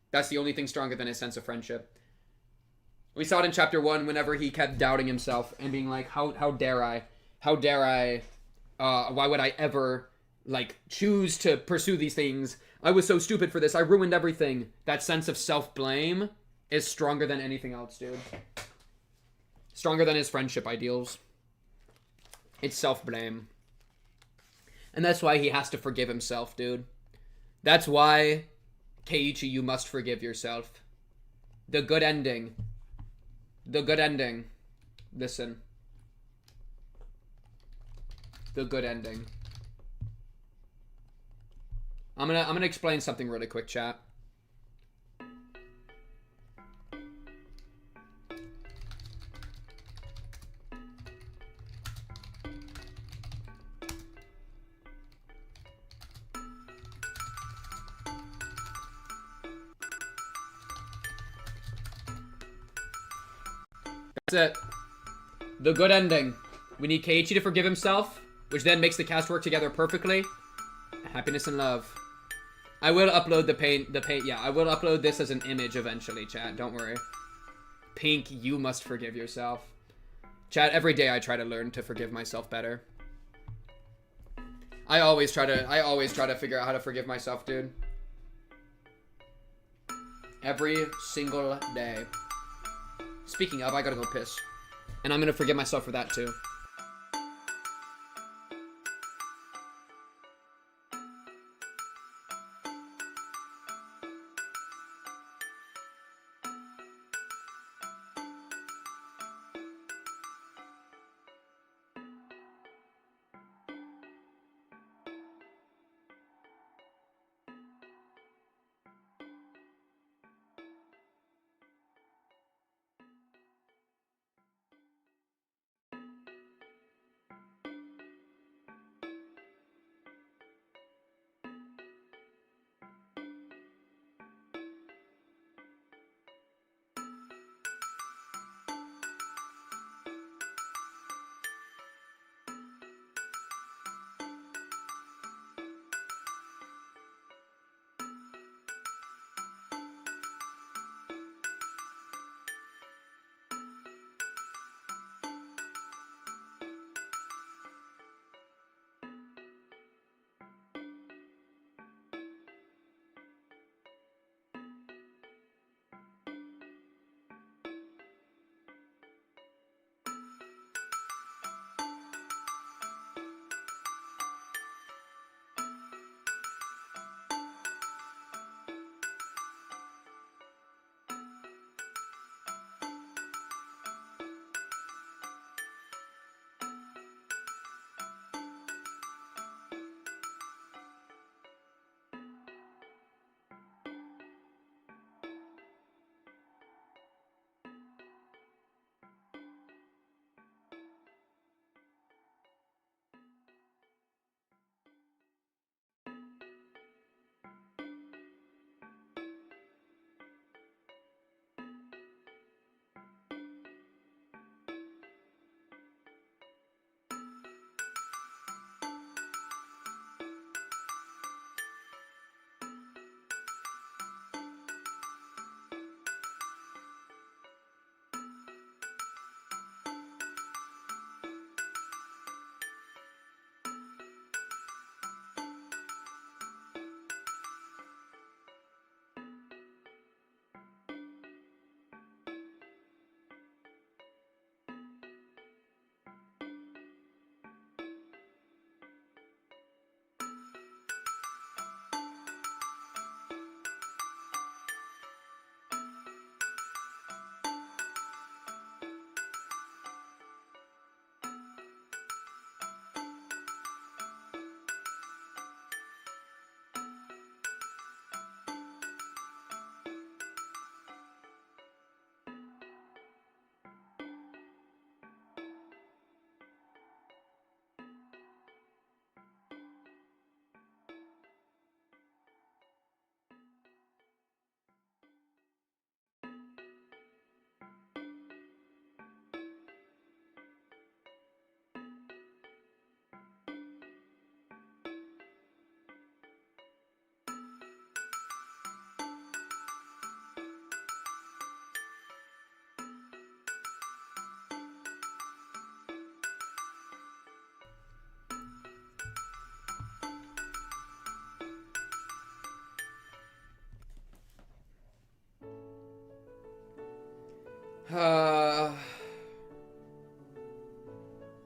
S1: That's the only thing stronger than his sense of friendship. We saw it in chapter 1 whenever he kept doubting himself and being like, how dare I? How dare I? Why would I ever, like, choose to pursue these things? I was so stupid for this. I ruined everything. That sense of self-blame is stronger than anything else, dude. Stronger than his friendship ideals. It's self-blame. And that's why he has to forgive himself, dude. That's why, Keiichi, you must forgive yourself. The good ending. The good ending. Listen. The good ending. I'm gonna explain something really quick, chat. That's it. The good ending. We need Keiichi to forgive himself, which then makes the cast work together perfectly. Happiness and love. I will upload the paint. Yeah, I will upload this as an image eventually, chat. Don't worry. Pink, you must forgive yourself. Chat, every day I try to learn to forgive myself better. I always try to figure out how to forgive myself, dude. Every single day. Speaking of, I gotta go piss. And I'm gonna forgive myself for that too.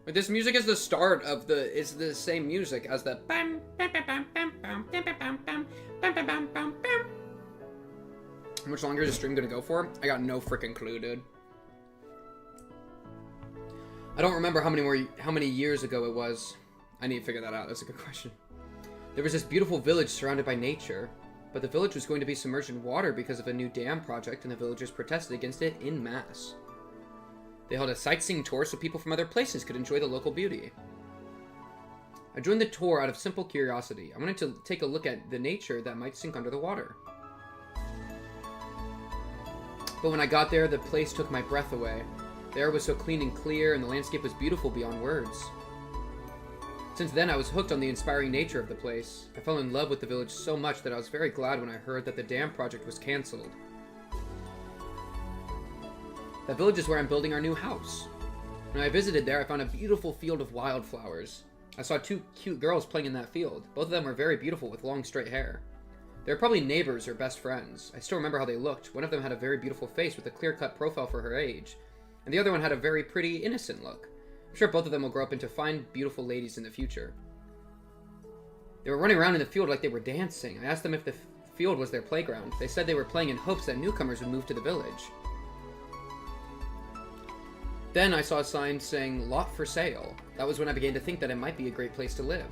S1: This music is the start of the... It's the same music as the... How much longer is the stream gonna go for? I got no freaking clue, dude. I don't remember how many years ago it was. I need to figure that out. That's a good question. There was this beautiful village surrounded by nature, but the village was going to be submerged in water because of a new dam project, and the villagers protested against it en masse. They held a sightseeing tour so people from other places could enjoy the local beauty. I joined the tour out of simple curiosity. I wanted to take a look at the nature that might sink under the water. But when I got there, the place took my breath away. The air was so clean and clear, and the landscape was beautiful beyond words. Since then, I was hooked on the inspiring nature of the place. I fell in love with the village so much that I was very glad when I heard that the dam project was cancelled. That village is where I'm building our new house. When I visited there, I found a beautiful field of wildflowers. I saw two cute girls playing in that field. Both of them were very beautiful with long straight hair. They were probably neighbors or best friends. I still remember how they looked. One of them had a very beautiful face with a clear-cut profile for her age, and the other one had a very pretty, innocent look. I'm sure both of them will grow up into fine, beautiful ladies in the future. They were running around in the field like they were dancing. I asked them if the field was their playground. They said they were playing in hopes that newcomers would move to the village. Then I saw a sign saying, "Lot for sale." That was when I began to think that it might be a great place to live.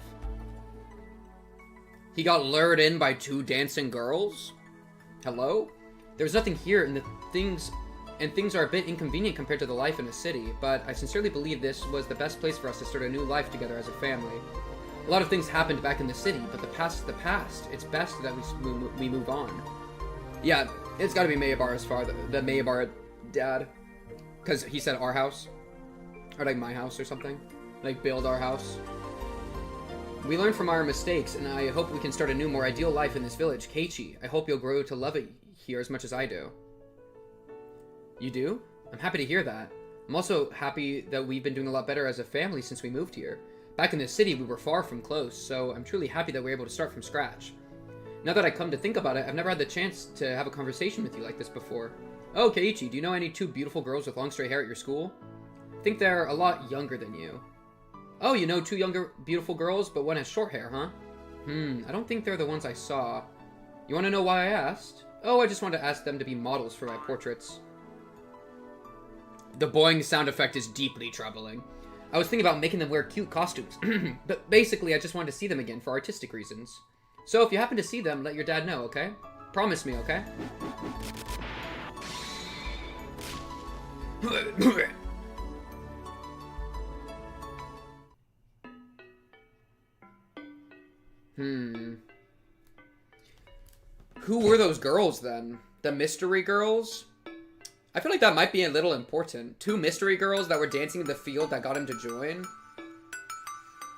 S1: He got lured in by two dancing girls? Hello? There's nothing here, and things are a bit inconvenient compared to the life in a city, but I sincerely believe this was the best place for us to start a new life together as a family. A lot of things happened back in the city, but the past is the past. It's best that we move on. Yeah, it's gotta be Mayabar's father, the Mayabar dad. Because he said our house. Or like my house or something. Like build our house. We learn from our mistakes, and I hope we can start a new, more ideal life in this village. Keiichi, I hope you'll grow to love it here as much as I do. You do? I'm happy to hear that. I'm also happy that we've been doing a lot better as a family since we moved here. Back in the city, we were far from close, so I'm truly happy that we're able to start from scratch. Now that I come to think about it, I've never had the chance to have a conversation with you like this before. Oh, Keiichi, do you know any two beautiful girls with long straight hair at your school? I think they're a lot younger than you. Oh, you know two younger beautiful girls, but one has short hair, huh? I don't think they're the ones I saw. You want to know why I asked? Oh, I just wanted to ask them to be models for my portraits. The boing sound effect is deeply troubling. I was thinking about making them wear cute costumes, but basically I just wanted to see them again for artistic reasons. So if you happen to see them, let your dad know, okay? Promise me, okay? Who were those girls then? The mystery girls? I feel like that might be a little important. Two mystery girls that were dancing in the field that got him to join.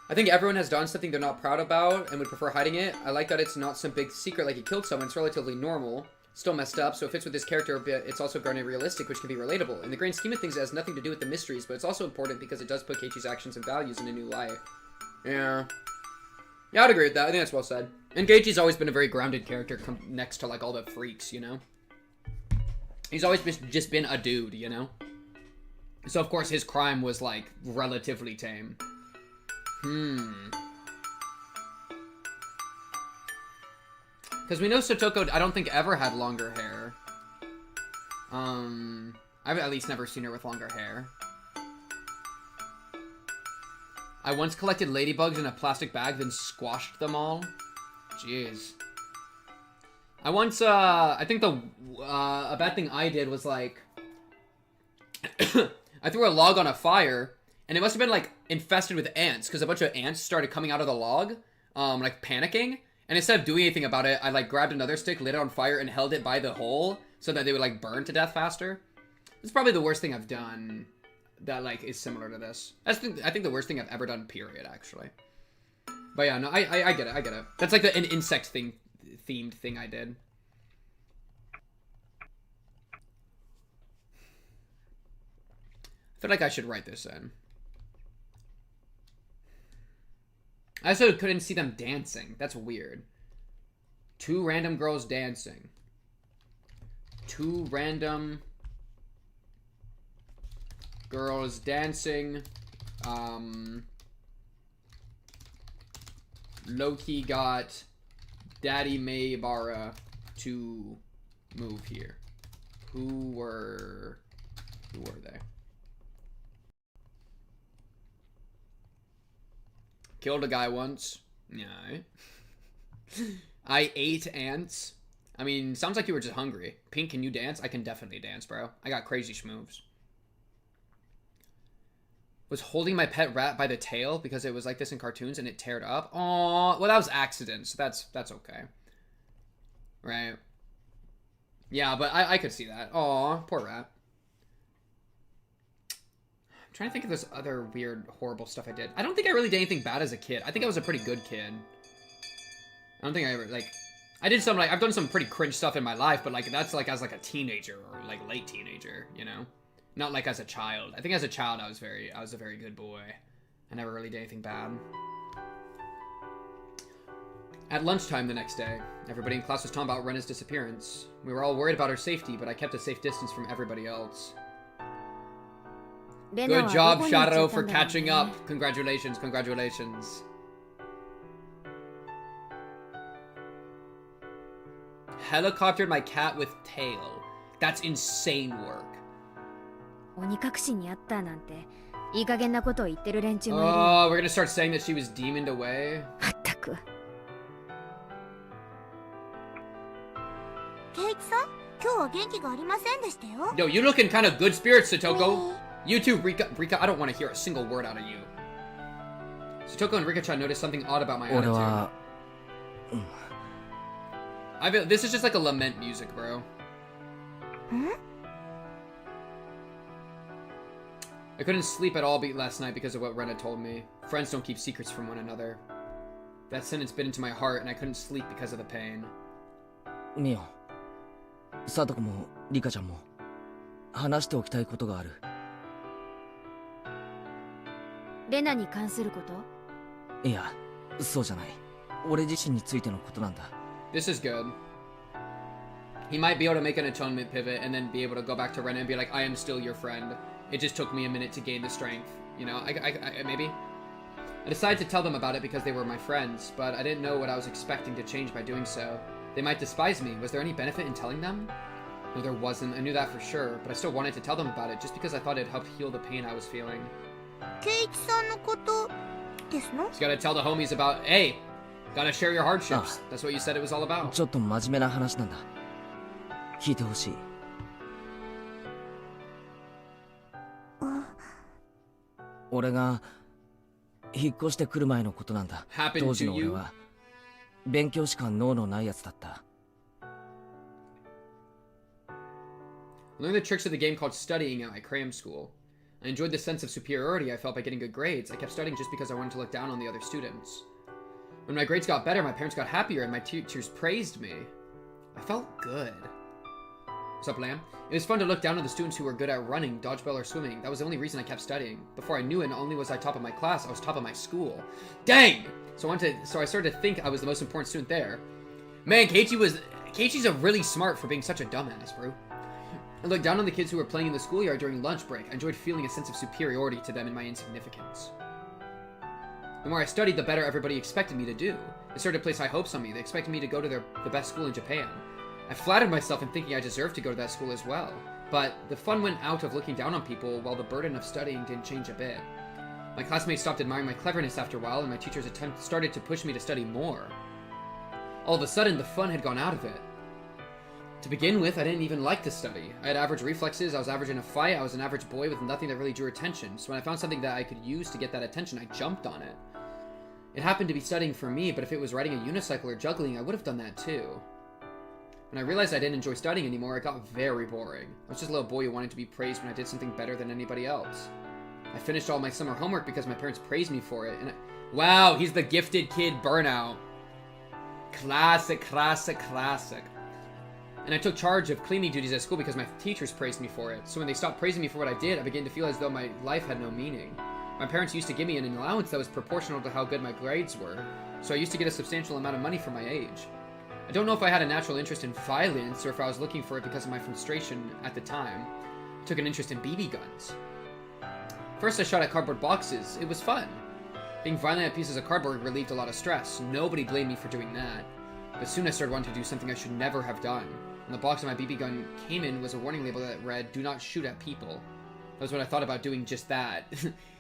S1: I think everyone has done something they're not proud about and would prefer hiding it. I like that it's not some big secret like he killed someone. It's relatively normal. Still messed up, so it fits with this character a bit. It's also garden realistic, which can be relatable. In the grand scheme of things, it has nothing to do with the mysteries, but it's also important because it does put Keiichi's actions and values in a new light. Yeah, I'd agree with that. I think that's well said. And Keiichi's always been a very grounded character next to, like, all the freaks, you know? He's always just been a dude, you know? So, of course, his crime was, like, relatively tame. Because we know Sotoko, I don't think, ever had longer hair. I've at least never seen her with longer hair. I once collected ladybugs in a plastic bag, then squashed them all. Jeez. I once, I think a bad thing I did was, like, I threw a log on a fire, and it must have been, like, infested with ants, because a bunch of ants started coming out of the log, like, panicking. And instead of doing anything about it, I, like, grabbed another stick, lit it on fire, and held it by the hole so that they would, like, burn to death faster. It's probably the worst thing I've done that, like, is similar to this. I think the worst thing I've ever done, period, actually. But yeah, no, I get it. That's, like, an insect-themed thing I did. I feel like I should write this in. I also couldn't see them dancing. That's weird. Two random girls dancing. Two random Girls dancing. Loki got Daddy Maybara to move here. Who were they? Killed a guy once. Yeah. I ate ants. I mean, sounds like you were just hungry. Pink, can you dance? I can definitely dance, bro. I got crazy schmoves. Was holding my pet rat by the tail because it was like this in cartoons and it teared up. Aww. Well, that was accident, so that's okay. Right. Yeah, but I could see that. Aww, poor rat. I'm trying to think if there's other weird, horrible stuff I did. I don't think I really did anything bad as a kid. I think I was a pretty good kid. I don't think I ever, like... I did some, like, I've done some pretty cringe stuff in my life, but, like, that's, like, as, like, a teenager or, like, late teenager, you know? Not, like, as a child. I think as a child, I was a very good boy. I never really did anything bad. At lunchtime the next day, everybody in class was talking about Rena's disappearance. We were all worried about her safety, but I kept a safe distance from everybody else. Good job, Shadow, for catching up. Congratulations, congratulations. Helicoptered my cat with tail. That's insane work. Oh, we're gonna start saying that she was demoned away. Yo, you looking kind of good spirits, Satoko. You too, Rika, I don't want to hear a single word out of you. Satoko and Rika-chan noticed something odd about my attitude. This is just like a lament music, bro. I couldn't sleep at all last night because of what Rena told me. Friends don't keep secrets from one another. That sentence bit into my heart and I couldn't sleep because of the pain.
S8: Mio, Satoko mo Rika-chan mo hanashite okitai koto ga aru. Rena ni kansuru koto? Iya, sou janai. Ore jishin ni tsuite no koto nanda.
S1: This is good. He might be able to make an atonement pivot and then be able to go back to Rena and be like, I am still your friend. It just took me a minute to gain the strength. You know, maybe? I decided to tell them about it because they were my friends, but I didn't know what I was expecting to change by doing so. They might despise me. Was there any benefit in telling them? No, there wasn't. I knew that for sure, but I still wanted to tell them about it just because I thought it'd help heal the pain I was feeling. Keiichi-san no koto desu no? You gotta tell the homies about, hey, gotta share your hardships. That's what you said it was all about.
S8: ちょっと真面目な話なんだ。聞いてほしい。俺が引っ越してくる前のことなんだ。当時の俺は勉強しか脳のないやつだった。
S1: I learned the tricks of the game called studying at my cram school. I enjoyed the sense of superiority I felt by getting good grades. I kept studying just because I wanted to look down on the other students. When my grades got better, my parents got happier and my teachers praised me. I felt good. What's up, Lamb? It was fun to look down on the students who were good at running, dodgeball, or swimming. That was the only reason I kept studying. Before I knew it, not only was I top of my class, I was top of my school. Dang! So I started to think I was the most important student there. Man, Keiichi's a really smart for being such a dumbass, bro. I looked down on the kids who were playing in the schoolyard during lunch break. I enjoyed feeling a sense of superiority to them in my insignificance. The more I studied, the better everybody expected me to do. They started to place high hopes on me. They expected me to go to the best school in Japan. I flattered myself in thinking I deserved to go to that school as well. But the fun went out of looking down on people, while the burden of studying didn't change a bit. My classmates stopped admiring my cleverness after a while, and my teachers started to push me to study more. All of a sudden, the fun had gone out of it. To begin with, I didn't even like to study. I had average reflexes, I was average in a fight, I was an average boy with nothing that really drew attention. So when I found something that I could use to get that attention, I jumped on it. It happened to be studying for me, but if it was riding a unicycle or juggling, I would have done that too. When I realized I didn't enjoy studying anymore, it got very boring. I was just a little boy who wanted to be praised when I did something better than anybody else. I finished all my summer homework because my parents praised me for it, and wow, he's the gifted kid burnout. Classic, classic, classic. And I took charge of cleaning duties at school because my teachers praised me for it. So when they stopped praising me for what I did, I began to feel as though my life had no meaning. My parents used to give me an allowance that was proportional to how good my grades were, so I used to get a substantial amount of money for my age. I don't know if I had a natural interest in violence or if I was looking for it because of my frustration at the time. I took an interest in BB guns. First I shot at cardboard boxes. It was fun. Being violent at pieces of cardboard relieved a lot of stress. Nobody blamed me for doing that. But soon I started wanting to do something I should never have done. On the box my BB gun came in was a warning label that read, "Do not shoot at people." That was what I thought about doing just that.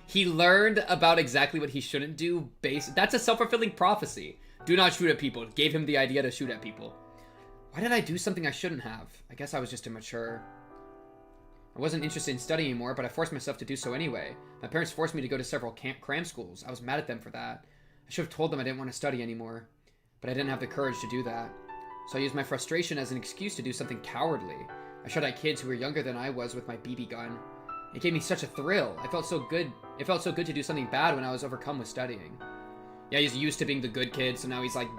S1: He learned about exactly what he shouldn't do. That's a self-fulfilling prophecy. Do not shoot at people. It gave him the idea to shoot at people. Why did I do something I shouldn't have? I guess I was just immature. I wasn't interested in studying anymore, but I forced myself to do so anyway. My parents forced me to go to several cram schools. I was mad at them for that. I should have told them I didn't want to study anymore. But I didn't have the courage to do that. So I used my frustration as an excuse to do something cowardly. I shot at kids who were younger than I was with my BB gun. It gave me such a thrill. I felt so good. It felt so good to do something bad when I was overcome with studying. Yeah, he's used to being the good kid, so now he's like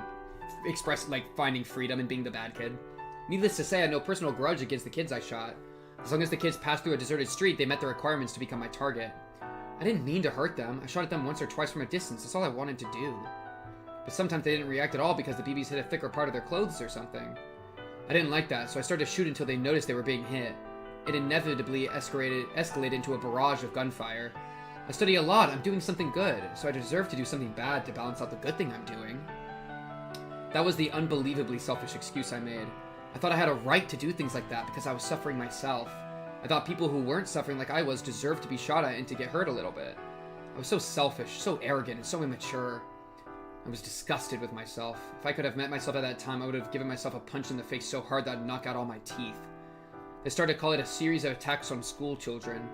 S1: finding freedom and being the bad kid. Needless to say, I had no personal grudge against the kids I shot. As long as the kids passed through a deserted street, they met the requirements to become my target. I didn't mean to hurt them. I shot at them once or twice from a distance. That's all I wanted to do. But sometimes they didn't react at all because the BBs hit a thicker part of their clothes or something. I didn't like that, so I started to shoot until they noticed they were being hit. It inevitably escalated into a barrage of gunfire. I study a lot. I'm doing something good, so I deserve to do something bad to balance out the good thing I'm doing. That was the unbelievably selfish excuse I made. I thought I had a right to do things like that because I was suffering myself. I thought people who weren't suffering like I was deserved to be shot at and to get hurt a little bit. I was so selfish, so arrogant, and so immature. I was disgusted with myself. If I could have met myself at that time, I would have given myself a punch in the face so hard that I'd knock out all my teeth. They started to call it a series of attacks on school children.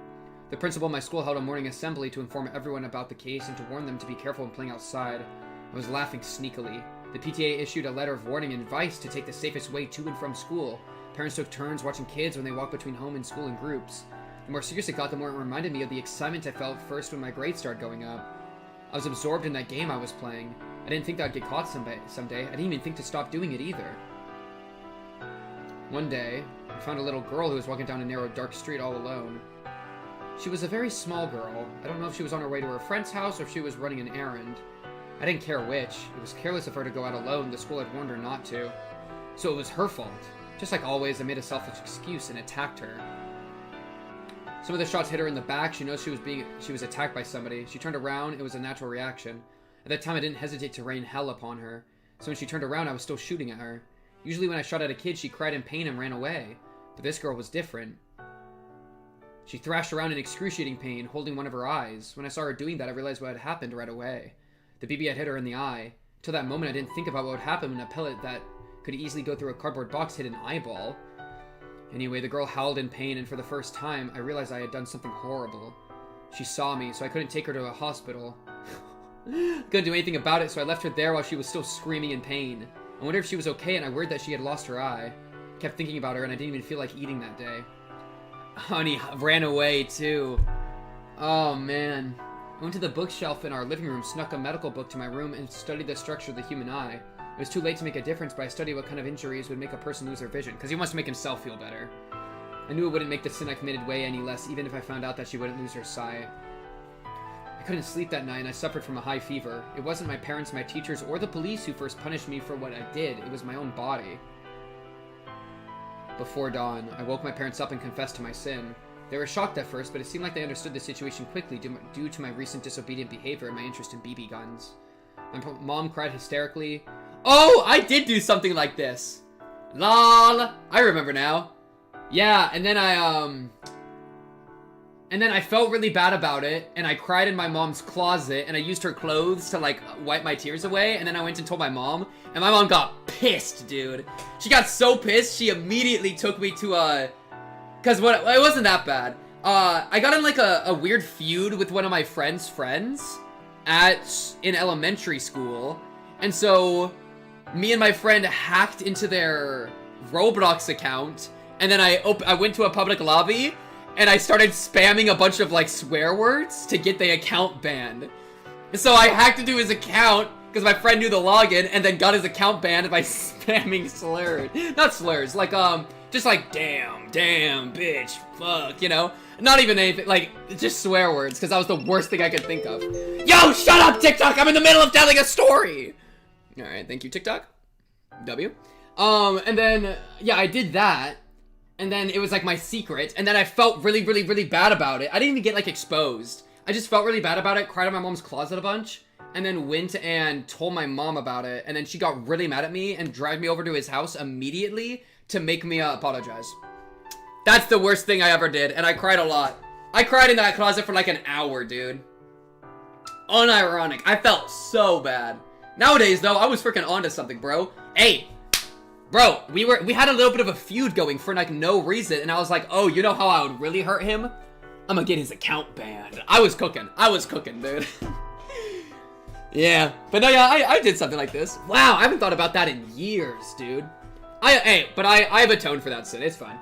S1: The principal of my school held a morning assembly to inform everyone about the case and to warn them to be careful when playing outside. I was laughing sneakily. The PTA issued a letter of warning and advice to take the safest way to and from school. Parents took turns watching kids when they walked between home and school in groups. The more serious it got, the more it reminded me of the excitement I felt first when my grades started going up. I was absorbed in that game I was playing. I didn't think that I'd get caught someday. I didn't even think to stop doing it either. One day, I found a little girl who was walking down a narrow, dark street all alone. She was a very small girl. I don't know if she was on her way to her friend's house or if she was running an errand. I didn't care which. It was careless of her to go out alone. The school had warned her not to. So it was her fault. Just like always, I made a selfish excuse and attacked her. Some of the shots hit her in the back. She knows she was attacked by somebody. She turned around. It was a natural reaction. At that time, I didn't hesitate to rain hell upon her. So when she turned around, I was still shooting at her. Usually when I shot at a kid, she cried in pain and ran away. But this girl was different. She thrashed around in excruciating pain, holding one of her eyes. When I saw her doing that, I realized what had happened right away. The BB had hit her in the eye. Till that moment, I didn't think about what would happen when a pellet that could easily go through a cardboard box hit an eyeball. Anyway, the girl howled in pain, and for the first time, I realized I had done something horrible. She saw me, so I couldn't take her to a hospital. Couldn't do anything about it, so I left her there while she was still screaming in pain. I wondered if she was okay, and I worried that she had lost her eye. I kept thinking about her, and I didn't even feel like eating that day. Honey ran away, too. Oh, man. I went to the bookshelf in our living room, snuck a medical book to my room, and studied the structure of the human eye. It was too late to make a difference, but I studied what kind of injuries would make a person lose their vision, because he wants to make himself feel better. I knew it wouldn't make the sin I committed weigh any less, even if I found out that she wouldn't lose her sight. I couldn't sleep that night, and I suffered from a high fever. It wasn't my parents, my teachers, or the police who first punished me for what I did. It was my own body. Before dawn, I woke my parents up and confessed to my sin. They were shocked at first, but it seemed like they understood the situation quickly due to my recent disobedient behavior and my interest in BB guns. My mom cried hysterically. Oh, I did do something like this! LOL! I remember now. Yeah, and then I felt really bad about it, and I cried in my mom's closet, and I used her clothes to, like, wipe my tears away, and then I went and told my mom, and my mom got pissed, dude. She got so pissed, she immediately took me to, because it wasn't that bad. I got in, like, a weird feud with one of my friend's friends in elementary school, and so me and my friend hacked into their Roblox account, and then I went to a public lobby, and I started spamming a bunch of, like, swear words to get the account banned. And so I hacked into his account, because my friend knew the login, and then got his account banned by spamming slurs. Not slurs, like, just like, damn, bitch, fuck, you know? Not even anything, like, just swear words, because that was the worst thing I could think of. Yo, shut up, TikTok! I'm in the middle of telling a story! Alright, thank you, TikTok. W. And then, yeah, I did that. And then it was like my secret, and then I felt really, really, really bad about it. I didn't even get, like, exposed. I just felt really bad about it, cried in my mom's closet a bunch, and then went and told my mom about it, and then she got really mad at me and dragged me over to his house immediately to make me apologize. That's the worst thing I ever did, and I cried a lot. I cried in that closet for like an hour, dude. Unironic. I felt so bad. Nowadays, though, I was freaking onto something, bro. Hey, bro, we had a little bit of a feud going for like no reason, and I was like, oh, you know how I would really hurt him? I'm gonna get his account banned. I was cooking, dude. Yeah, but no, yeah, I did something like this. Wow, I haven't thought about that in years, dude. I've atoned for that sin. It's fine.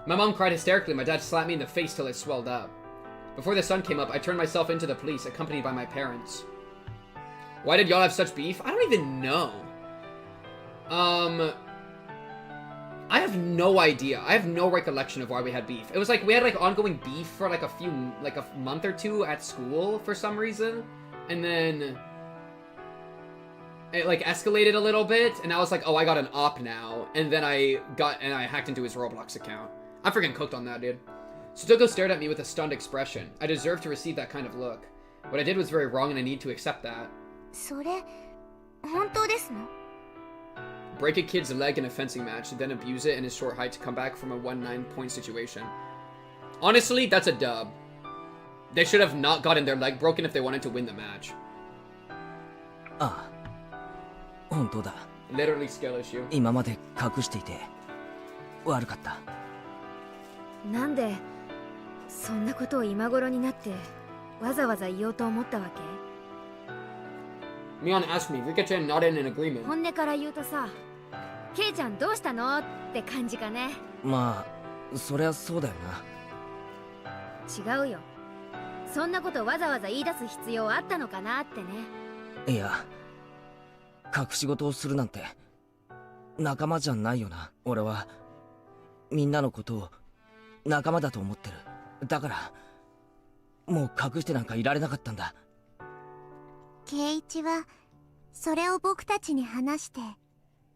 S1: My mom cried hysterically. My dad slapped me in the face till it swelled up. Before the sun came up, I turned myself into the police, accompanied by my parents. Why did y'all have such beef? I don't even know. I have no idea. I have no recollection of why we had beef. It was like we had like ongoing beef for like a month or two at school for some reason. And then it like escalated a little bit, and I was like, oh, I got an op now. And then I hacked into his Roblox account. I freaking cooked on that, dude. Sotoko stared at me with a stunned expression. I deserved to receive that kind of look. What I did was very wrong, and I need to accept that. Break a kid's leg in a fencing match, then abuse it in his short height to come back from a 1-9-point situation. Honestly, that's a dub. They should have not gotten their leg broken if they wanted to win the match. Literally skill issue.
S8: 今まで隠していて悪かった。
S10: なんでそんなことを今頃になってわざわざ言おうと思ったわけ？
S1: Mion asked me, Rika-chan not in an agreement.
S10: 本音から言うとさ、ケイちゃんどうしたのって感じかね。
S8: まあ、そりゃそうだよ
S10: な。違うよ。そんなことわざわざ言い出す必要あったのかなってね。
S8: いや、隠し事をするなんて仲間じゃないよな。俺はみんなのことを仲間だと思ってる。だからもう隠してなんかいられなかったんだ。
S2: ケイイチはそれを僕たちに話して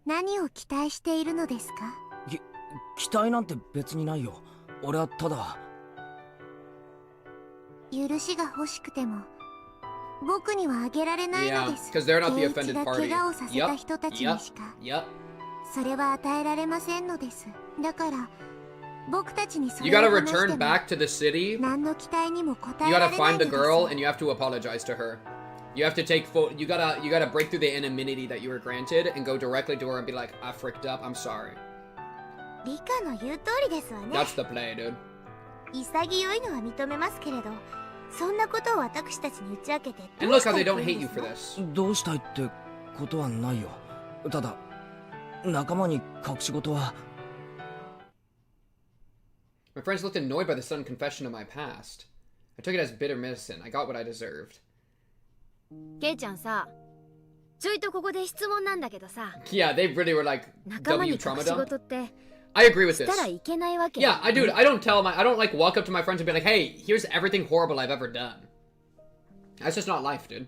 S2: 何を期待しているのですか？
S8: 期待なんて別にないよ。俺はただ
S2: 許しが欲しくても僕にはあげられないのです。
S1: ケイイチが
S2: 怪我をさせた人たちにしかそれは与えられませんのです。だから僕たちにそれを話しても何の期待にも応えられないのです。
S1: You gotta find the girl and you have to apologize to her. You have to take you gotta break through the anonymity that you were granted and go directly to her and be like, I fricked up, I'm sorry.
S2: リカの言う通りですわね。
S1: That's the play, dude.
S2: 潔いのは認めますけれど、そんなことを私たちに打ち明けて
S1: And look how they don't hate you for this.
S8: どうしたいってことはないよ。ただ仲間に隠し事は。
S1: My friends looked annoyed by the sudden confession of my past. I took it as bitter medicine. I got what I deserved.
S10: ケイちゃんさ、ちょいとここで質問なんだけどさ。
S1: Yeah, they really were like W trauma dump. I agree with this.
S10: したらいけないわけ。
S1: Yeah, I do. I don't like walk up to my friends and be like, hey, here's everything horrible I've ever done. That's just not life, dude.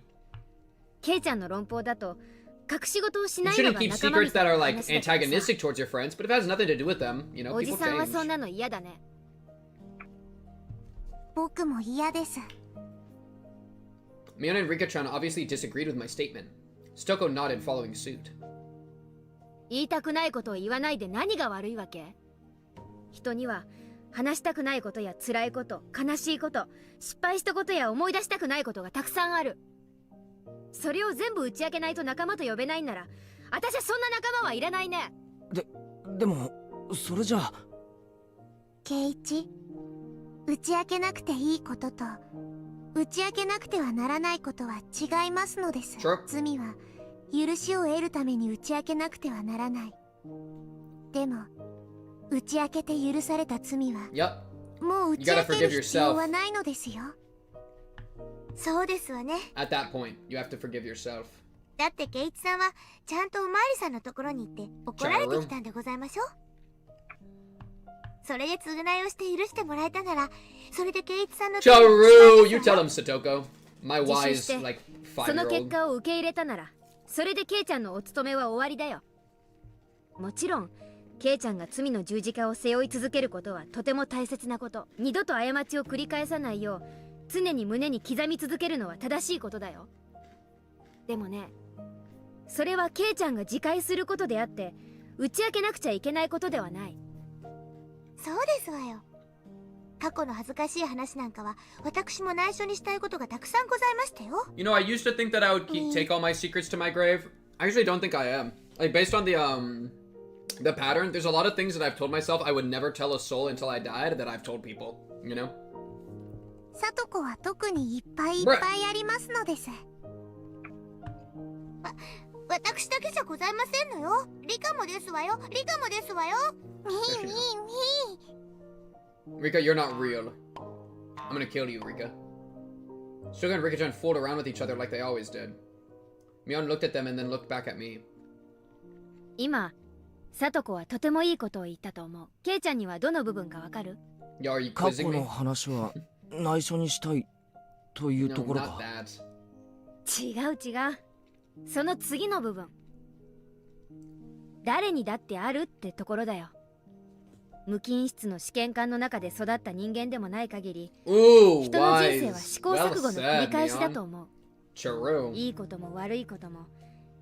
S10: ケイちゃんの論法だと隠し事をしない
S1: You
S10: の
S1: shouldn't
S10: が
S1: keep
S10: 仲間み
S1: secrets
S10: たい
S1: that
S10: な
S1: are like
S10: 話だからさ。
S1: antagonistic towards your friends, but if it has nothing to do with them, you know,
S10: おじ
S1: people
S10: さんはそん
S1: change.
S10: なの嫌だね。
S2: 僕も嫌です。
S1: Mion and Rika-chan obviously disagreed with my statement. Stoko nodded, following suit.
S10: 言いたくないことを言わないで何が悪いわけ？人には話したくないことや辛いこと、悲しいこと、失敗したことや思い出したくないことがたくさんある。それを全部打ち明けないと仲間と呼べないんなら、私はそんな仲間はいらないね。
S8: でもそれじゃあ。
S2: ケイイチ、打ち明けなくていいことと打ち明けなくてはならないことは違いますのです。罪は許しを得るために打ち明けなくてはならない。でも打ち明けて許された罪はもう打ち明ける必要はないのですよ。そうですわね。
S1: At that point, you have to forgive yourself.
S2: だってケイイチさんはちゃんとおまわりさんのところに行って怒られてきたんでございましょう。それで償いをして許してもらえたなら、それでケイイチさんの
S1: Charu! You tell him, Satoko. My
S10: 自首
S1: wise,
S10: して
S1: like,
S10: その結
S1: 5-year-old.
S10: 果を受け入れたなら、それでケイちゃんのお務めは終わりだよ。もちろんケイちゃんが罪の十字架を背負い続けることはとても大切なこと。二度と過ちを繰り返さないよう常に胸に刻み続けるのは正しいことだよ。でもね、それはケイちゃんが自戒することであって打ち明けなくちゃいけないことではない。
S2: そうですわよ。過去の恥ずかしい話なんかは私も内緒にしたいことがたくさんございましたよ。
S1: You know, I used to think that I would take all my secrets to my grave. I actually don't think I am. Like, based on the pattern, there's a lot of things that I've told myself I would never tell a soul until I died that I've told people, you know?
S2: さとこは特にいっぱいいっぱいありますのです。私だけじゃございませんのよ。リカもですわよ。リカもですわよ。みーみーみー。
S1: Rika, you're not real. I'm gonna kill you, Rika. Suga and Rika-chan fooled around with each other like they always did. Mion looked at them and then looked back at me.
S10: 今、さとこはとてもいいことを言ったと思う。ケイちゃんにはどの部分かわかる？
S1: Yo, are you
S8: 過
S1: quizzing
S8: 去
S1: me?
S8: の話は内緒にしたいという
S1: No,
S8: ところ
S1: not
S8: か。
S1: that.
S10: 違う違う。その次の部分。誰にだってあるってところだよ。無菌室の試験管の中で育った人間でもない限り、
S1: Ooh,
S10: 人の人生
S1: wise.
S10: は試行
S1: Well
S10: 錯誤の繰り
S1: said,
S10: 返しだ
S1: Mion.
S10: と思う。
S1: True.
S10: いいことも悪いことも、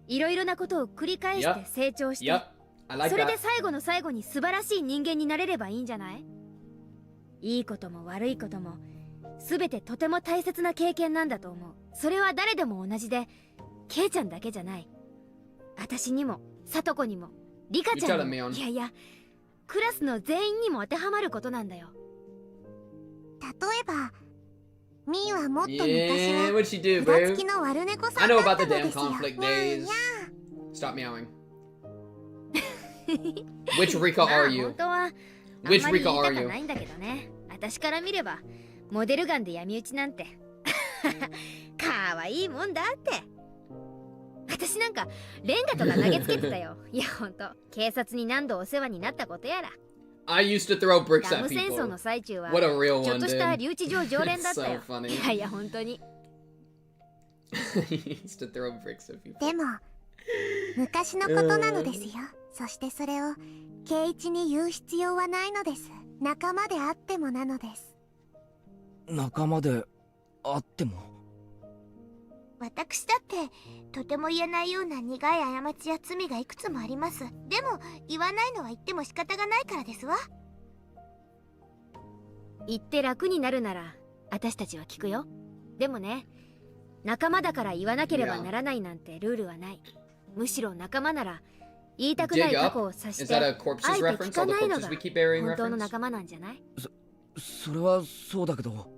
S10: いろいろなことを繰り返して成長して、
S1: Yep. I like
S10: それで
S1: that.
S10: 最後の最後に素晴らしい人間になれればいいんじゃない？いいことも悪いことも、すべてとても大切な経験なんだと思う。それは誰でも同じで、ケイちゃんだけじゃない。私にも、サトコにも、リカちゃんにも、いやいや、クラスの全員にも当てはまることなんだよ。
S2: 例えば、ミーはもっと昔
S1: Yeah,
S2: は
S1: what'd she do,
S2: 札
S1: boo?
S2: 付きの悪猫さ
S1: I
S2: んだ
S1: know
S2: った
S1: about
S2: の
S1: the
S2: で
S1: damn
S2: すよ。
S1: conflict
S2: にゃー
S1: days.
S2: にゃ
S1: Stop meowing. Which Rika
S10: ま
S1: are
S10: あ
S1: you?
S10: 本当は、あん
S1: Which
S10: まり
S1: Rika
S10: 言いた
S1: are
S10: く
S1: you?
S10: ないんだけどね。私から見れば、モデルガンで闇討ちなんて、かわいいもんだって。私なんかレンガとか投げつけてたよ。いやほんと、警察に何度お世話になったことやら。
S1: I used to throw bricks
S10: ダ
S1: at
S10: ム戦争
S1: people.
S10: の最中は
S1: What a real
S10: ちょっ
S1: one,
S10: とした
S1: dude.
S10: 留置場常連だったよ。
S1: So funny.
S10: いやいや本当に。
S1: He used to throw bricks at people.
S2: でも、昔のことなのですよ。そしてそれを、ケイイチに言う必要はないのです。仲間であってもなのです。
S8: 仲間であっても。
S2: 私だって、とても言えないような苦い過ちや罪がいくつもあります。でも、言わないのは言っても仕方がないからですわ。
S10: 言って楽になるなら、私たちは聞くよ。でもね、仲間だから言わなければならないなんてルールはない。むしろ仲間なら、言いたくない
S1: Dig
S10: 過
S1: up?
S10: 去を察し
S1: Is
S10: て、
S1: that
S10: あ
S1: a
S10: えて
S1: corpses
S10: 聞
S1: reference?
S10: か
S1: All the
S10: ないの
S1: corpses
S10: が
S1: we keep burying
S10: 本当の
S1: reference?
S10: 仲間なんじゃない？
S8: それはそうだけど。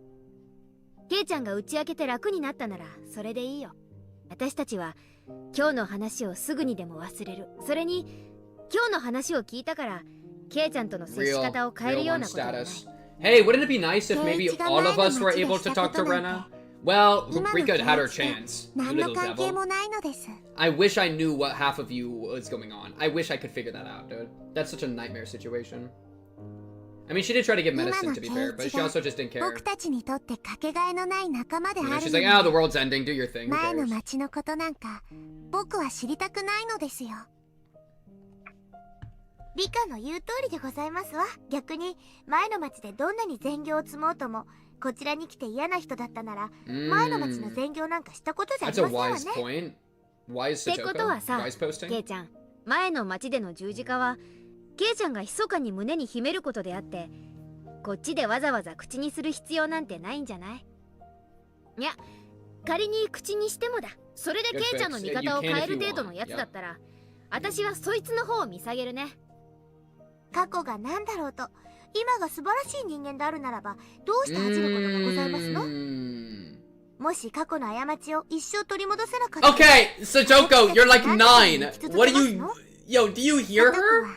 S10: ケイちゃんが打ち明けて楽になったなら、それでいいよ。私たちは、今日の話をすぐにでも忘れる。それに、今日の話を聞いたから、ケイちゃんとの接し
S1: Real,
S10: 方を変える
S1: real
S10: よう
S1: one
S10: なことはない。
S1: status. Hey, wouldn't it be nice if maybe all of us were able to talk to Rena? Well,
S2: 今の
S1: Rika had her
S2: ケイイチ
S1: chance.
S2: と
S1: You
S2: 何の
S1: little
S2: 関係
S1: devil.
S2: もないのです。
S1: I wish I knew what half of you was going on. I wish I could figure that out, dude. That's such a nightmare situation. I mean, she did try to get
S2: 今
S1: medicine,
S2: の
S1: to
S2: ケ
S1: be
S2: イ
S1: fair,
S2: イ
S1: but
S2: チ
S1: she
S2: が
S1: also just didn't care.
S2: 僕たちにとってかけがえのない仲間で
S1: You
S2: あ
S1: know,
S2: る
S1: she's
S2: の
S1: like,
S2: に
S1: oh, the world's ending. Do your thing. Who
S2: 前の
S1: cares?
S2: 町のことなんか僕は知りたくないのですよ。リカの言う通りでございますわ。逆に前の町でどんなに善行を積もうともこちらに来て嫌な人だったなら前の町の善行なんかしたことじゃあ
S1: That's
S2: り
S1: a
S2: ませんわ
S1: wise
S2: ね。
S1: point. Wise
S10: ってことは
S1: Satoko.
S10: さ、
S1: Wise
S10: ケ
S1: posting.
S10: イちゃん、前の町での十字架は、ケイちゃんが密かに胸に秘めることであって、こっちでわざわざ口にする必要なんてないんじゃない？いや、仮に口にしてもだ。それでケイちゃんの見方を変える程度のやつだったら、私はそいつの方を見下げるね。
S2: 過去が何だろうと今が素晴らしい人間であるならばどうして恥じることがございますの？もし過去の過ちを一生取り戻せなかったら
S1: Okay, Satoko, you're like 9. What do you... Yo, do you hear her?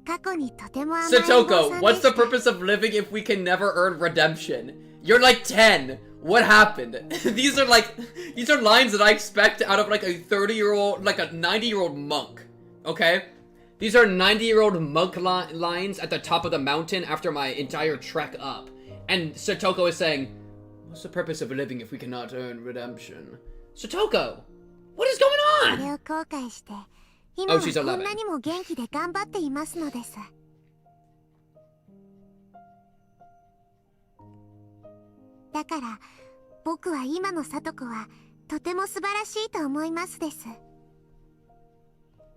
S2: 過去にとても甘いお坊
S1: Satoko,
S2: さん
S1: what's
S2: で
S1: the
S2: した
S1: purpose of living if we can never earn redemption? You're like 10. What happened? These are lines that I expect out of like a 30-year-old, like a 90-year-old monk. Okay? These are 90-year-old monk lines at the top of the mountain after my entire trek up. And Satoko is saying, what's the purpose of living if we cannot earn redemption? Satoko! What is going
S2: それ
S1: on?
S2: を後悔して今は
S1: she's
S2: こん
S1: 11.
S2: なにも元気で頑張っていますのです。だから僕は今の聡子はとても素晴らしいと思いますです。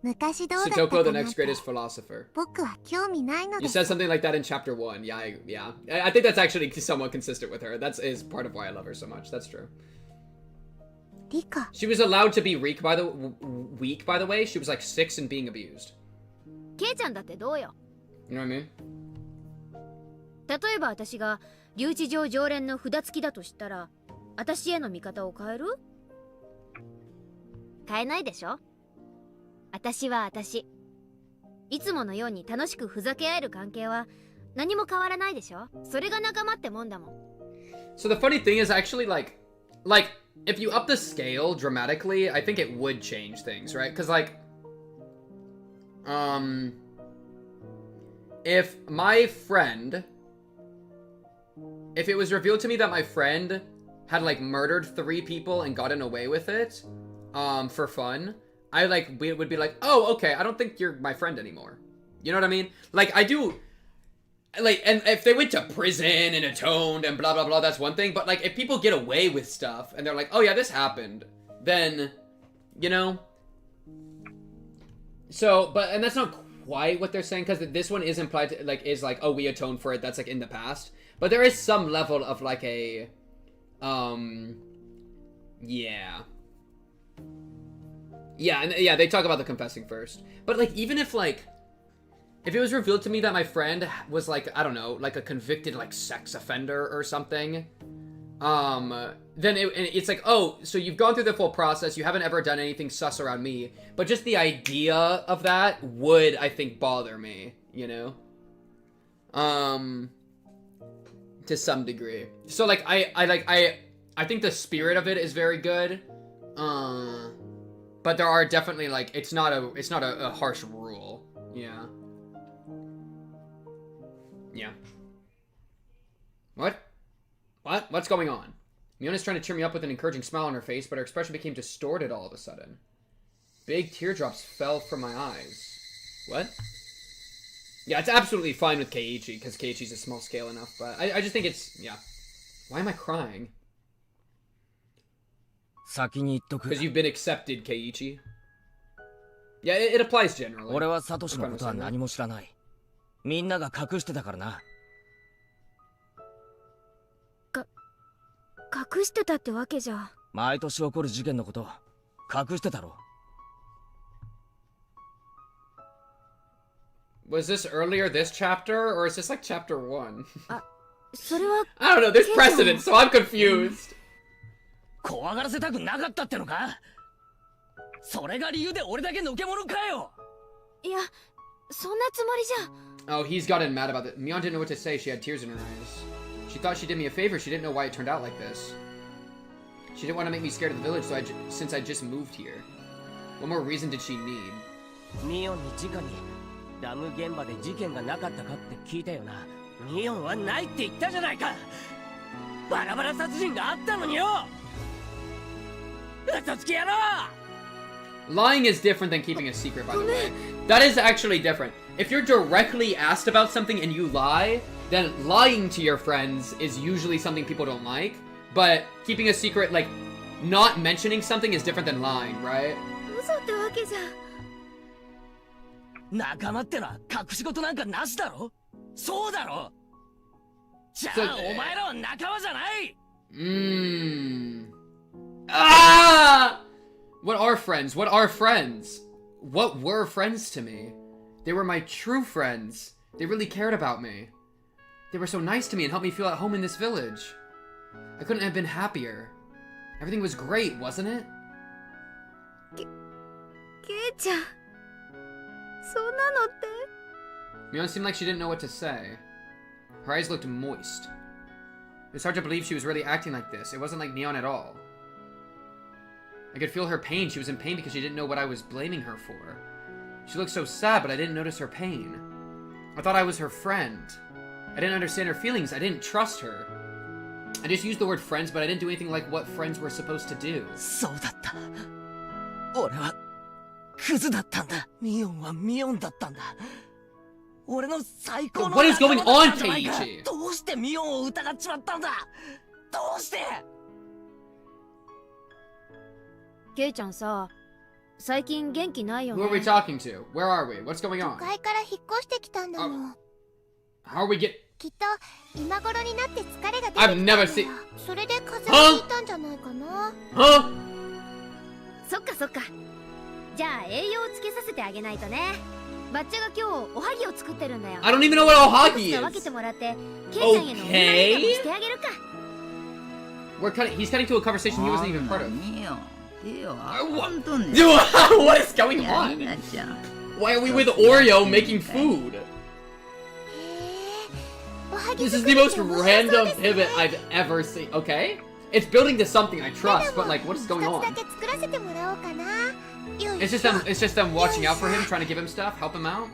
S2: 昔どうだったか
S1: Sutoko, the
S2: なん
S1: next
S2: て
S1: greatest philosopher.
S2: 僕は興味ないの
S1: You
S2: です。
S1: said something like that in chapter 1. Yeah, I think that's actually somewhat consistent with her. That is part of why I love her so much. That's true.
S2: リカ
S1: She was allowed to be weak, by the way. She was like 6 and being abused.
S10: ケイちゃんだってどうよ。
S1: You know what I mean?
S10: 例えば私が留置場常連の札付きだとしたら、私への見方を変える？変えないでしょ。私は私。いつものように楽しくふざけ合える関係は何も変わらないでしょ。それが仲間ってもんだもん。
S1: So the funny thing is actually like if you up the scale dramatically, I think it would change things, right? Because like if it was revealed to me that my friend had like murdered 3 people and gotten away with it for fun, we would be like, oh, okay, I don't think you're my friend anymore. You know what I mean? Like, I do, like, and if they went to prison and atoned and blah, blah, blah, that's one thing. But, like, if people get away with stuff and they're like, oh, yeah, this happened, then, you know? So, and that's not quite what they're saying, because this one is implied to, like, is like, oh, we atoned for it, that's, like, in the past. But there is some level of, like, a, yeah. Yeah, and yeah, they talk about the confessing first. But, like, even if, like, if it was revealed to me that my friend was, like, I don't know, like a convicted, like, sex offender or something, then it's like, oh, so you've gone through the full process, you haven't ever done anything sus around me, but just the idea of that would, I think, bother me, you know? To some degree. So, like, I think the spirit of it is very good, but there are definitely, like, it's not a harsh rule. Yeah. Yeah. What? What's going on? Miona's trying to cheer me up with an encouraging smile on her face, but her expression became distorted all of a sudden. Big teardrops fell from my eyes. What? Yeah, it's absolutely fine with Keiichi, because Keiichi's a small scale enough, but I just think it's, yeah. Why am I crying? Because you've been accepted, Keiichi. Yeah, it applies generally.
S8: 俺はサトシのことは何も知らない。みんなが隠してたからな。
S10: 隠してたってわけじゃ。
S8: 毎年起こる事件のこと隠してたろ。
S1: Was this earlier this chapter, or is this like chapter 1?
S10: それは
S1: I don't know, there's precedent, so I'm confused.
S8: 怖がらせたくなかったってのか？それが理由で俺だけのけ者かよ。
S10: いや、そんなつもりじゃ。
S1: Oh, he's gotten mad about it. Mion didn't know what to say. She had tears in her eyes. She thought she did me a favor. She didn't know why it turned out like this. She didn't want to make me scared of the village, so since I just moved here. What more reason did she need?
S8: ミオンに直にダム現場で事件がなかったかって聞いたよな。ミオンはないって言ったじゃないか。バラバラ殺人があったのによ。嘘つき野郎。
S1: Lying is different than keeping a secret, by the way. That is actually different. If you're directly asked about something and you lie, then lying to your friends is usually something people don't like. But keeping a secret, like, not mentioning something is different than lying, right?
S10: 嘘ってわけじゃ。
S8: 仲間ってのは隠し事なんかなしだろ。そうだろ。じゃあお前らは仲間じゃない。
S1: Ah! What are friends? What are friends? What were friends to me? They were my true friends. They really cared about me. They were so nice to me and helped me feel at home in this village. I couldn't have been happier. Everything was great, wasn't it?
S10: ケイちゃん、そんなのって。
S1: Mion seemed like she didn't know what to say. Her eyes looked moist. It was hard to believe she was really acting like this. It wasn't like Mion at all. I could feel her pain. She was in pain because she didn't know what I was blaming her for. She looked so sad, but I didn't notice her pain. I thought I was her friend. I didn't understand her feelings. I didn't trust her. I just used the word friends, but I didn't do anything like what friends were supposed to do.
S8: そうだった。俺はクズだったんだ。ミオンはミオンだったんだ。俺の最高の
S1: What is going on, Keiichi?
S8: どうしてミオンを疑っちまったんだ。どうして。
S10: ケイちゃんさ、最近元気ないよ
S1: Who are we
S10: ね。
S1: talking to? Where are we? What's going
S2: 都
S1: on?
S2: 会から引っ越してきたんだもん。
S1: How are we get?
S2: きっと今頃になって疲れが出てきた
S1: I've
S2: んだ
S1: never
S2: よ。
S1: seen.
S2: それで風邪をひいたんじゃないかな。
S1: Huh?
S10: そっかそっか。じゃあ栄養をつけさせてあげないとね。バッチャが今日おはぎを作ってるんだよ。
S1: I don't even know what ohagi
S10: 分け
S1: is.
S10: てもらってケイちゃんへのお見舞いでもしてあげるか。
S1: He's cutting to a conversation he wasn't even part of.
S11: 本当に
S1: Dude, what is going
S11: レ
S1: on?
S11: ナちゃん
S1: Why are we with Oreo making food?
S2: へえ、おはぎ
S1: This is
S2: 作
S1: the
S2: りっ
S1: most
S2: て面白そう
S1: random
S2: ですね。
S1: pivot I've ever seen. Okay? It's building to something I
S2: で
S1: trust,
S2: も
S1: but like, what is
S2: 一
S1: going
S2: つ
S1: on?
S2: だけ作らせてもらおうかな。よい
S1: It's
S2: し
S1: just
S2: ょ。
S1: them. It's just them watching out for him, trying to give him stuff, help him out.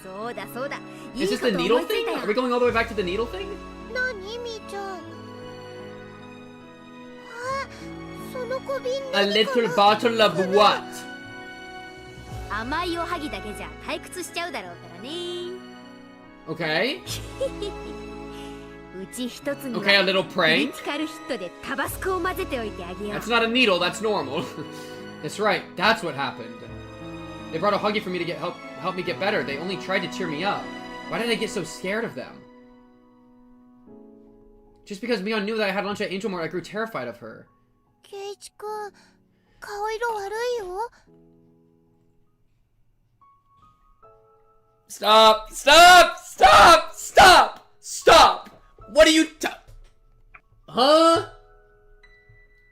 S10: そうだそうだ。い
S1: Is
S10: い
S1: this
S10: こ
S1: the
S10: と
S1: needle
S10: 思いつい
S1: thing?
S10: た
S1: Are we
S10: よ。
S1: going all the way back to the needle thing?
S2: なにみーちゃん。あ、その小瓶
S1: A
S2: 何か
S1: little
S2: な。
S1: bottle of what?
S10: 甘いおはぎだけじゃ退屈しちゃうだろうからね。
S1: Okay.
S10: うち一つには
S1: Okay, a little
S10: クリ
S1: prank.
S10: ティカルヒットでタバスコを混ぜておいてあげよう。
S1: That's not a needle. That's normal. That's right. That's what happened. They brought a huggy for me to help me get better. They only tried to cheer me up. Why did I get so scared of them? Just because Mion knew that I had lunch at Angel Mart, I grew terrified of her.
S2: ケイチくん、顔色悪いよ。
S1: Stop! Stop! Stop! Stop! Stop! What are you Huh?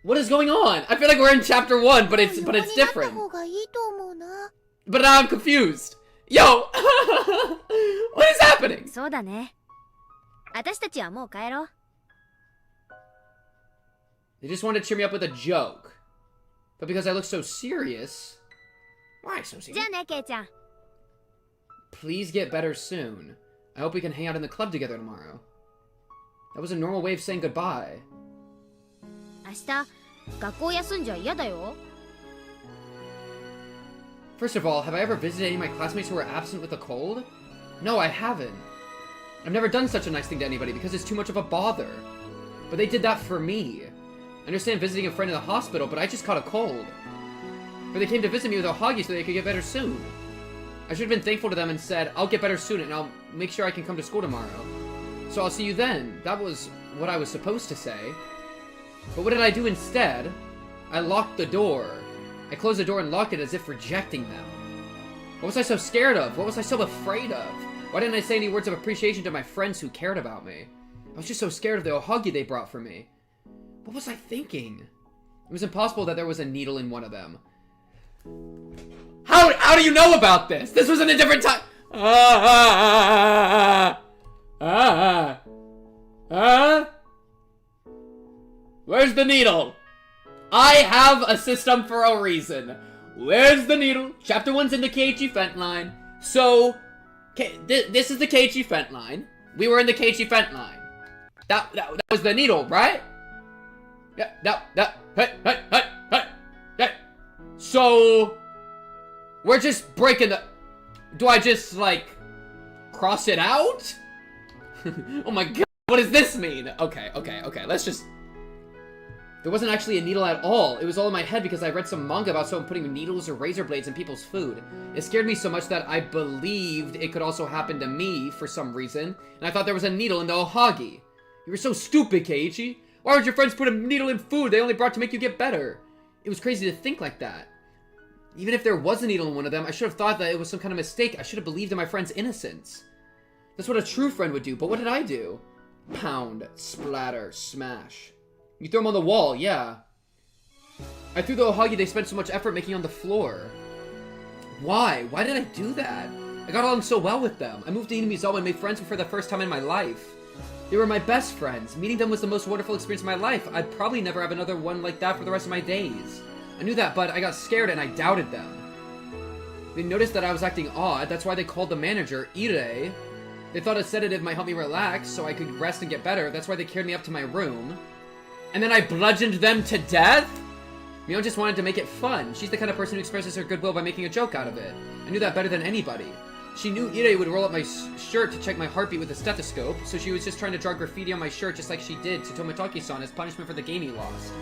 S1: What is going on? I feel like we're in chapter 1, but it's
S2: 横になった
S1: different.
S2: 方がいいと思うな。
S1: But now I'm confused. Yo! What is happening?
S10: そうだね。私たちはもう帰ろう。
S1: They just wanted to cheer me up with a joke. But because I look so serious... Why so
S10: じ
S1: serious?
S10: ゃあね、ケイちゃん。
S1: Please get better soon. I hope we can hang out in the club together tomorrow. That was a normal way of saying goodbye.
S10: 明日学校休んじゃ嫌だよ。
S1: First of all, have I ever visited any of my classmates who were absent with a cold? No, I haven't. I've never done such a nice thing to anybody because it's too much of a bother. But they did that for me. I understand visiting a friend in the hospital, but I just caught a cold. But they came to visit me with a huggy so they could get better soon. I should have been thankful to them and said, I'll get better soon and I'll make sure I can come to school tomorrow. So I'll see you then. That was what I was supposed to say. But what did I do instead? I locked the door. I closed the door and locked it as if rejecting them. What was I so scared of? What was I so afraid of? Why didn't I say any words of appreciation to my friends who cared about me? I was just so scared of the ohagi they brought for me. What was I thinking? It was impossible that there was a needle in one of them. How do you know about this? This was in a different time. Where's the needle? I have a system for a reason. Where's the needle? Chapter 1's in the Keiichi fent line. So, this is the Keiichi fent line. We were in the Keiichi fent line. That was the needle, right? Hey. So, we're just breaking the... Do I just, like, cross it out? Oh my god, what does this mean? Okay, let's just... There wasn't actually a needle at all. It was all in my head because I read some manga about someone putting needles or razor blades in people's food. It scared me so much that I believed it could also happen to me for some reason, and I thought there was a needle in the ohagi. You were so stupid, Keiichi. Why would your friends put a needle in food they only brought to make you get better? It was crazy to think like that. Even if there was a needle in one of them, I should have thought that it was some kind of mistake. I should have believed in my friend's innocence. That's what a true friend would do, but what did I do? Pound, splatter, smash. You throw them on the wall, yeah. I threw the ohagi they spent so much effort making on the floor. Why? Why did I do that? I got along so well with them. I moved to Inamizawa and made friends for the first time in my life. They were my best friends. Meeting them was the most wonderful experience of my life. I'd probably never have another one like that for the rest of my days. I knew that, but I got scared and I doubted them. They noticed that I was acting odd. That's why they called the manager, Ire. They thought a sedative might help me relax so I could rest and get better. That's why they carried me up to my room. And then I bludgeoned them to death? Mion just wanted to make it fun. She's the kind of person who expresses her goodwill by making a joke out of it. I knew that better than anybody. She knew Ide would roll up my shirt to check my heartbeat with a stethoscope, so she was just trying to draw graffiti on my shirt just like she did to Tomotaki-san as punishment for the game he lost.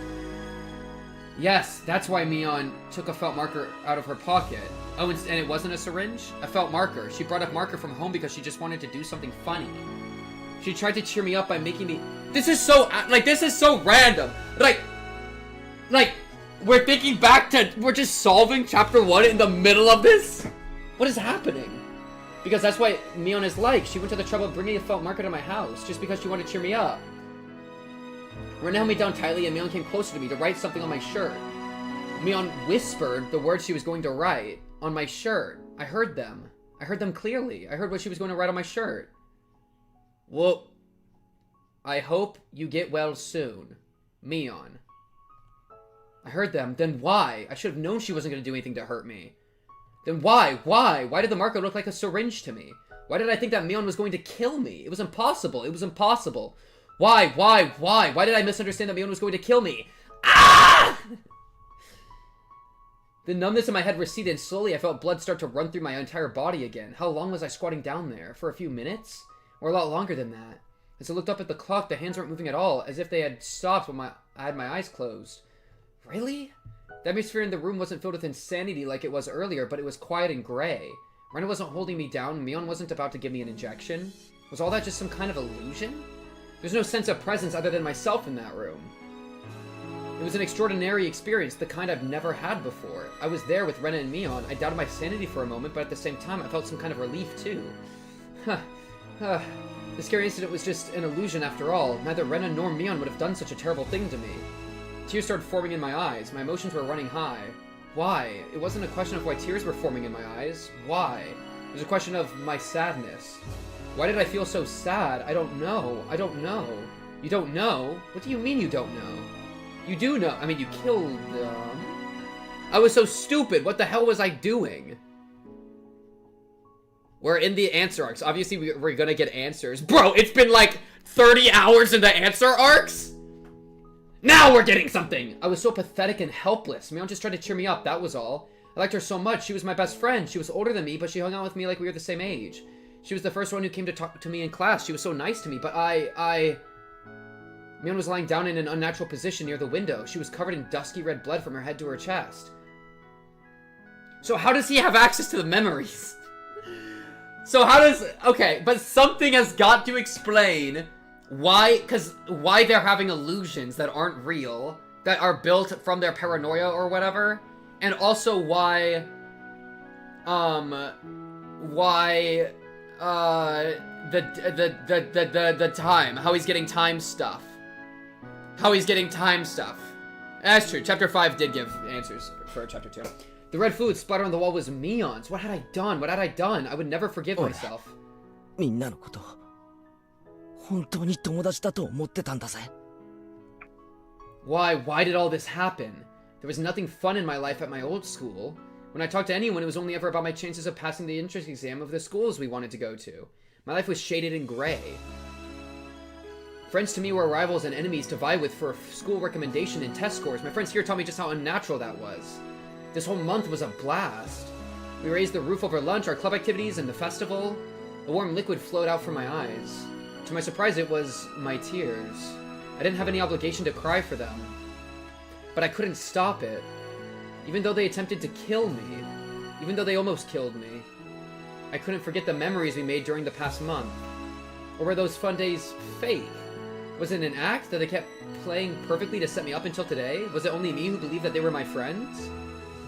S1: Yes, that's why Mion took a felt marker out of her pocket. Oh, and it wasn't a syringe? A felt marker. She brought a marker from home because she just wanted to do something funny. She tried to cheer me up by making me... This is so... Like, this is so random. Like, we're thinking back to... We're just solving chapter 1 in the middle of this? What is happening? Because that's what Mion is like. She went to the trouble of bringing a felt marker to my house just because she wanted to cheer me up. Rena held me down tightly and Mion came closer to me to write something on my shirt. Mion whispered the words she was going to write on my shirt. I heard them. I heard them clearly. I heard what she was going to write on my shirt. Well, I hope you get well soon. Mion. I heard them. Then why? I should have known she wasn't going to do anything to hurt me. Then why? Why? Why did the marker look like a syringe to me? Why did I think that Mion was going to kill me? It was impossible. It was impossible. Why? Why? Why? Why did I misunderstand that Mion was going to kill me? Ah! The numbness in my head receded and slowly I felt blood start to run through my entire body again. How long was I squatting down there? For a few minutes? Or a lot longer than that? As I looked up at the clock, the hands weren't moving at all, as if they had stopped when I had my eyes closed. Really? The atmosphere in the room wasn't filled with insanity like it was earlier, but it was quiet and gray. Rena wasn't holding me down, Mion wasn't about to give me an injection. Was all that just some kind of illusion? There's no sense of presence other than myself in that room. It was an extraordinary experience, the kind I've never had before. I was there with Rena and Mion. I doubted my sanity for a moment, but at the same time, I felt some kind of relief too. The scary incident was just an illusion after all. Neither Rena nor Mion would have done such a terrible thing to me. Tears started forming in my eyes. My emotions were running high. Why? It wasn't a question of why tears were forming in my eyes. Why? It was a question of my sadness. Why did I feel so sad? I don't know. I don't know. You don't know? What do you mean you don't know? You do know. I mean, you killed them. I was so stupid. What the hell was I doing? We're in the answer arcs. Obviously, we're gonna get answers. Bro, it's been like 30 hours in the answer arcs? Now we're getting something! I was so pathetic and helpless. Mion just tried to cheer me up, that was all. I liked her so much. She was my best friend. She was older than me, but she hung out with me like we were the same age. She was the first one who came to talk to me in class. She was so nice to me, but Mion was lying down in an unnatural position near the window. She was covered in dusky red blood from her head to her chest. So how does he have access to the memories? So how does... Okay, but something has got to explain why they're having illusions that aren't real, that are built from their paranoia or whatever, and also why the time, how he's getting time stuff. That's true. Chapter 5 did give answers for chapter 2. The red fluid splattered on the wall was Mion's. What had I done? I would never forgive myself. Why did all this happen? There was nothing fun in my life at my old school. When I talked to anyone, it was only ever about my chances of passing the entrance exam of the schools we wanted to go to. My life was shaded in gray. Friends to me were rivals and enemies to vie with for school recommendation and test scores. My friends here taught me just how unnatural that was. This whole month was a blast. We raised the roof over lunch, our club activities, and the festival. A warm liquid flowed out from my eyes. To my surprise, it was my tears. I didn't have any obligation to cry for them. But I couldn't stop it. Even though they attempted to kill me. Even though they almost killed me. I couldn't forget the memories we made during the past month. Or were those fun days fake? Was it an act that they kept playing perfectly to set me up until today? Was it only me who believed that they were my friends?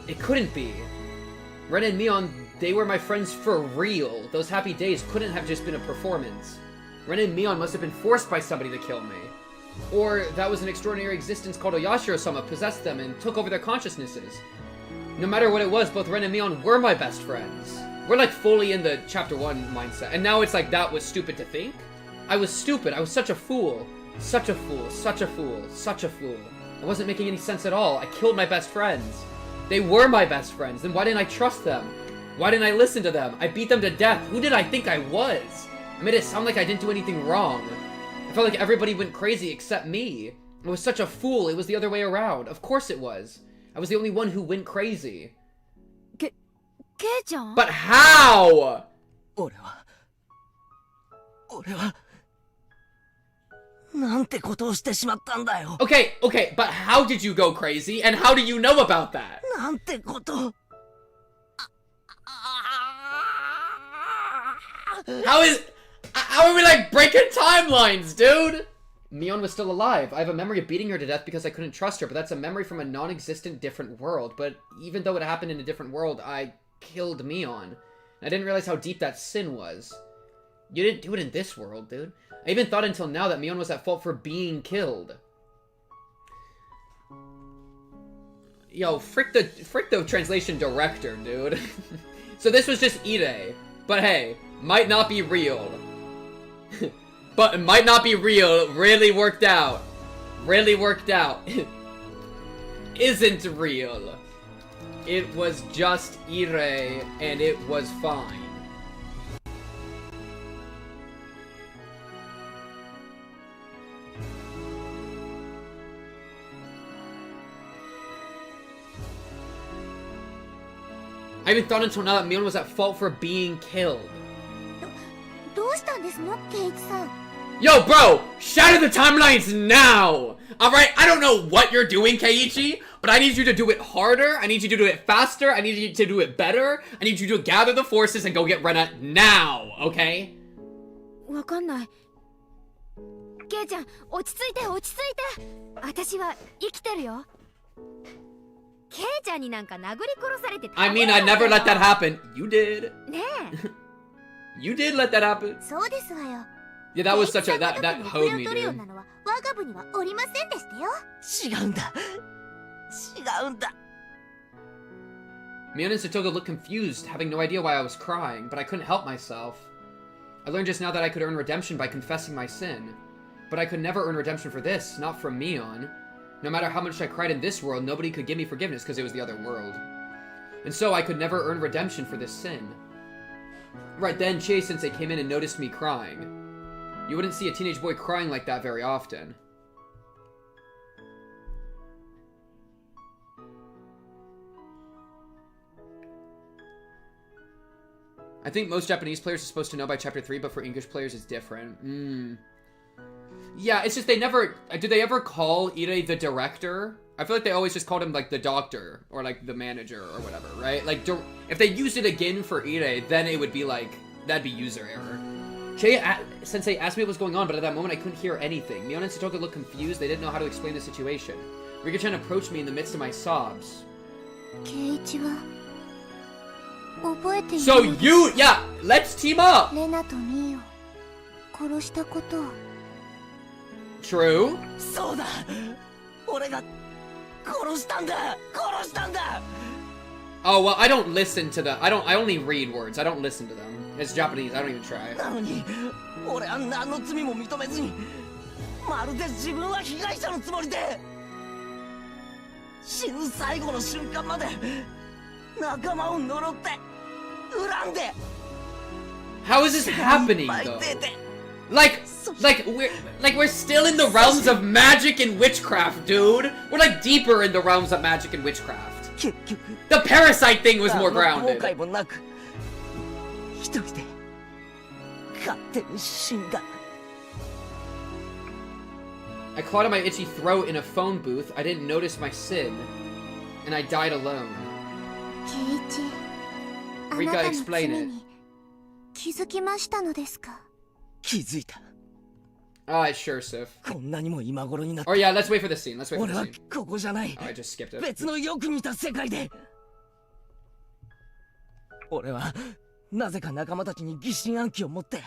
S1: It couldn't be. Rena and Mion, they were my friends for real. Those happy days couldn't have just been a performance. Rena and Mion must have been forced by somebody to kill me. Or that was an extraordinary existence called Oyashiro-sama possessed them and took over their consciousnesses. No matter what it was, both Rena and Mion were my best friends. We're like fully in the chapter 1 mindset. And now it's like that was stupid to think? I was stupid. I was such a fool. Such a fool. Such a fool. Such a fool. I wasn't making any sense at all. I killed my best friends. They were my best friends. Then why didn't I trust them? Why didn't I listen to them? I beat them to death. Who did I think I was? I made it sound like I didn't do anything wrong. I felt like everybody went crazy except me. I was such a fool. It was the other way around. Of course it was. I was the only one who went crazy.
S10: Kei-chan?
S1: But how?
S8: 俺はなんてことをしてしまったんだよ。
S1: Okay, but how did you go crazy? And how do you know about that?
S8: なんてこと。
S1: How are we like breaking timelines, dude? Mion was still alive. I have a memory of beating her to death because I couldn't trust her, but that's a memory from a non-existent different world. But even though it happened in a different world, I killed Mion. I didn't realize how deep that sin was. You didn't do it in this world, dude. I even thought until now that Mion was at fault for being killed. Yo, frick the translation director, dude. So this was just Ire. But hey, might not be real. But it might not be real. Really worked out. Really worked out. Isn't real. It was just Ire, and it was fine. I even thought until now that Mion was at fault for being killed. Yo, bro! Shatter the timelines now! Alright, I don't know what you're doing, Keiichi, but I need you to do it harder, I need you to do it faster, I need you to do it better, I need you to gather the forces and go get Rena now, okay?
S10: わかんない。ケイちゃん、落ち着いて落ち着いて。私は生きてるよ。ケイちゃんになんか殴り殺されて。
S1: I mean, I never let that happen. You did.
S10: ねえ。
S1: You did let that happen.
S2: そうですわよ。
S1: Yeah, that was such a that hoed me, dude.
S2: 我が部にはおりませんでしたよ。
S8: 違うんだ。違うんだ。
S1: Mion and Satoga looked confused, having no idea why I was crying, but I couldn't help myself. I learned just now that I could earn redemption by confessing my sin. But I could never earn redemption for this, not from Mion. No matter how much I cried in this world, nobody could give me forgiveness because it was the other world. And so I could never earn redemption for this sin. Right then, Chie-sensei came in and noticed me crying. You wouldn't see a teenage boy crying like that very often. I think most Japanese players are supposed to know by Chapter 3, but for English players it's different. Yeah, it's just they never... Do they ever call Ire the director? I feel like they always just called him, like, the doctor, or, like, the manager, or whatever, right? Like, if they used it again for Ire, then it would be, like, that'd be user error. Sensei asked me what was going on, but at that moment I couldn't hear anything. Mion and Satoga looked confused, they didn't know how to explain the situation. Rika-chan approached me in the midst of my sobs. So you... Yeah, let's team up! True.
S8: そうだ。俺が殺したんだ。殺したんだ。
S1: Oh, well, I don't listen to the... I only read words. I don't listen to them. It's Japanese. I don't even try.
S8: なのに、俺は何の罪も認めずに、まるで自分は被害者のつもりで、死ぬ最後の瞬間まで仲間を呪って恨んで。
S1: How is this happening, though? Like we're still in the realms of magic and witchcraft, dude. We're like deeper in the realms of magic and witchcraft. The parasite thing was more grounded. I clawed at my itchy throat in a phone booth. I didn't notice my sin, and I died alone. Rika, explain it.
S2: 気づきましたのですか?
S8: 気づいた。
S1: Sure, Sif.
S8: こんなにも今頃になって。
S1: Or yeah, let's wait for the scene. Let's wait for the
S8: 俺は
S1: scene.
S8: ここじゃない。
S1: Oh, I just skipped it.
S8: 別のよく似た世界で。俺はなぜか仲間たちに疑心暗鬼を持って。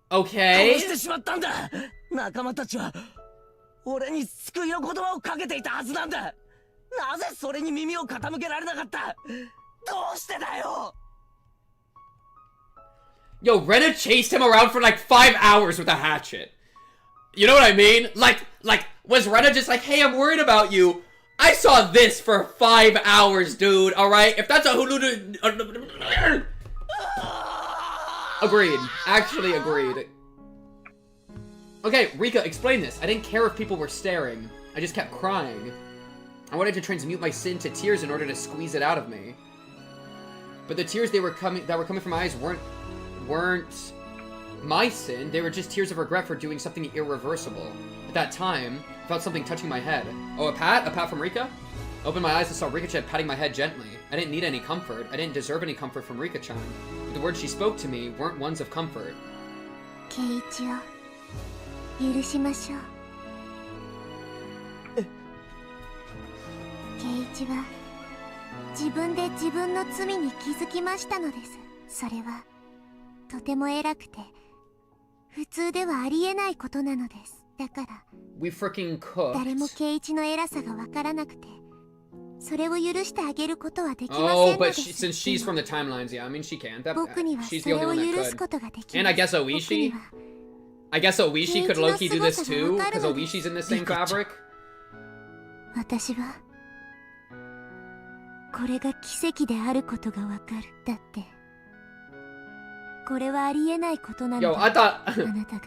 S1: Okay.
S8: 殺してしまったんだ。仲間たちは俺に救いの言葉をかけていたはずなんだ。なぜそれに耳を傾けられなかった。どうしてだよ。
S1: Yo, Rena chased him around for like 5 hours with a hatchet. You know what I mean? Like, was Rena just like, hey, I'm worried about you? I saw this for 5 hours, dude, alright? If that's a Hulu... Agreed. Actually agreed. Okay, Rika, explain this. I didn't care if people were staring. I just kept crying. I wanted to transmute my sin to tears in order to squeeze it out of me. But the tears that were coming from my eyes weren't weren't my sin. They were just tears of regret for doing something irreversible. At that time, I felt something touching my head. Oh, a pat? A pat from Rika? I opened my eyes and saw Rika-chan patting my head gently. I didn't need any comfort. I didn't deserve any comfort from Rika-chan. The words she spoke to me weren't ones of comfort.
S2: Keiichiを許しましょう。Keiichiは自分で自分の罪に気づきましたのです。それはとても偉くて普通ではありえないことなのです。だから
S1: We freaking cooked.
S2: 誰もKeiichiの偉さがわからなくてそれを許してあげることはできません
S1: Oh,
S2: ので
S1: but
S2: す。
S1: since she's from the timelines, yeah, I mean she can. That,
S2: 僕には
S1: she's
S2: そ
S1: the
S2: れ
S1: only
S2: を
S1: one
S2: 許
S1: that
S2: す
S1: could.
S2: ことができ
S1: And
S2: ま
S1: I
S2: す。
S1: guess
S2: 僕に
S1: Ooishi?
S2: は
S1: I guess Ooishi could low-key do this too, because
S2: Keiichiの凄さがわかるのです。
S1: Ooishi's in the same fabric.
S2: 私はこれが奇跡であることがわかる。だってこれはありえないことなので
S1: Yo, I thought...
S2: あなたが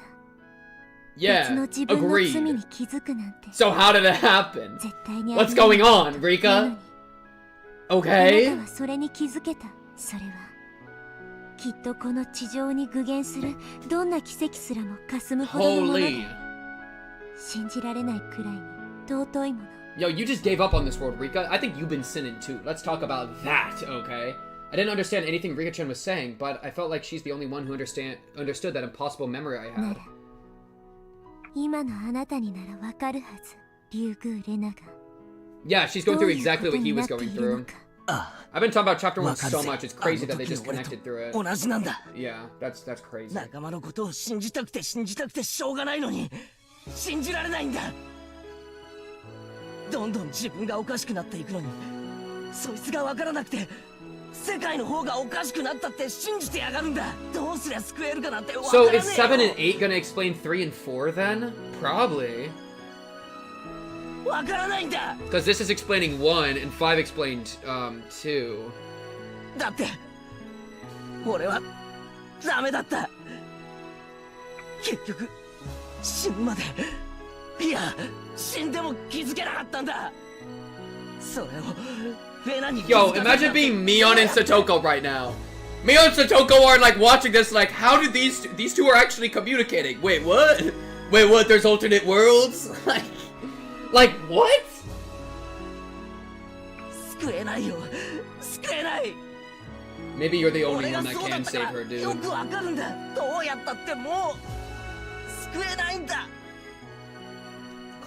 S1: Yeah,
S2: 別の自分の罪
S1: agreed.
S2: に気づくなんて
S1: So how did it happen?
S2: 絶対にありえ
S1: What's
S2: ない
S1: going on,
S2: なの
S1: Rika?
S2: に
S1: Okay.
S2: あなたはそれに気づけた。それはきっとこの地上に具現するどんな奇跡すらも霞むほどのもので
S1: Holy.
S2: 信じられないくらいに尊いもの。
S1: Yo, you just gave up on this world, Rika. I think you've been sinning too. Let's talk about that, okay? I didn't understand anything Rika-chan was saying, but I felt like she's the only one who understood that impossible memory I
S2: な
S1: had.
S2: ら今のあなたにならわかるはず。竜宮レナが
S1: Yeah, she's going
S2: ど
S1: through
S2: ういう
S1: exactly
S2: こと
S1: what he
S2: にな
S1: was
S2: ってい
S1: going
S2: るの
S1: through.
S2: か。
S1: I've been talking about chapter 1
S8: わかる
S1: so
S8: ぜ。
S1: much, it's crazy that they
S8: あの時
S1: just
S8: の俺と
S1: connected through it.
S8: 同じなんだ。
S1: Yeah, that's crazy.
S8: 仲間のことを信じたくて信じたくてしょうがないのに信じられないんだ。どんどん自分がおかしくなっていくのにそいつが分からなくて世界の方がおかしくなったって信じてやがるんだ。どうすりゃ救えるかなんて分から
S1: So
S8: ねえよ。
S1: is 7 and 8 gonna explain 3 and 4 then? Probably.
S8: 分からないんだ。
S1: Because this is explaining 1 and 5 explained 2.
S8: だって俺はダメだった。結局死ぬまでいや死んでも気づけなかったんだ。それをレナに
S1: Yo, imagine being Mion and Satoko right now. Mion and Satoko are like watching this like, how did these two are actually communicating? Wait, what? Wait, what? There's alternate worlds? Like what?
S8: 救えないよ。救えない。
S1: Maybe you're the only
S8: 俺
S1: one
S8: が
S1: that
S8: そうだ
S1: can
S8: ったか
S1: save
S8: ら
S1: her,
S8: よ
S1: dude.
S8: くわかるんだ。どうやったってもう救えないんだ。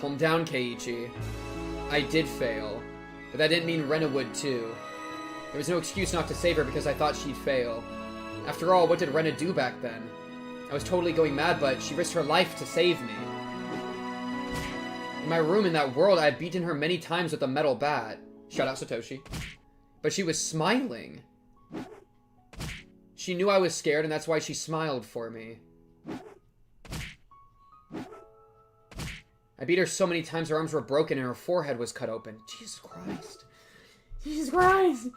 S1: Calm down, Keiichi. I did fail, but that didn't mean Rena would too. There was no excuse not to save her because I thought she'd fail. After all, what did Rena do back then? I was totally going mad, but she risked her life to save me. In my room in that world, I had beaten her many times with a metal bat. Shout out Satoshi. But she was smiling. She knew I was scared, and that's why she smiled for me. I beat her so many times her arms were broken and her forehead was cut open. Jesus Christ. Jesus Christ.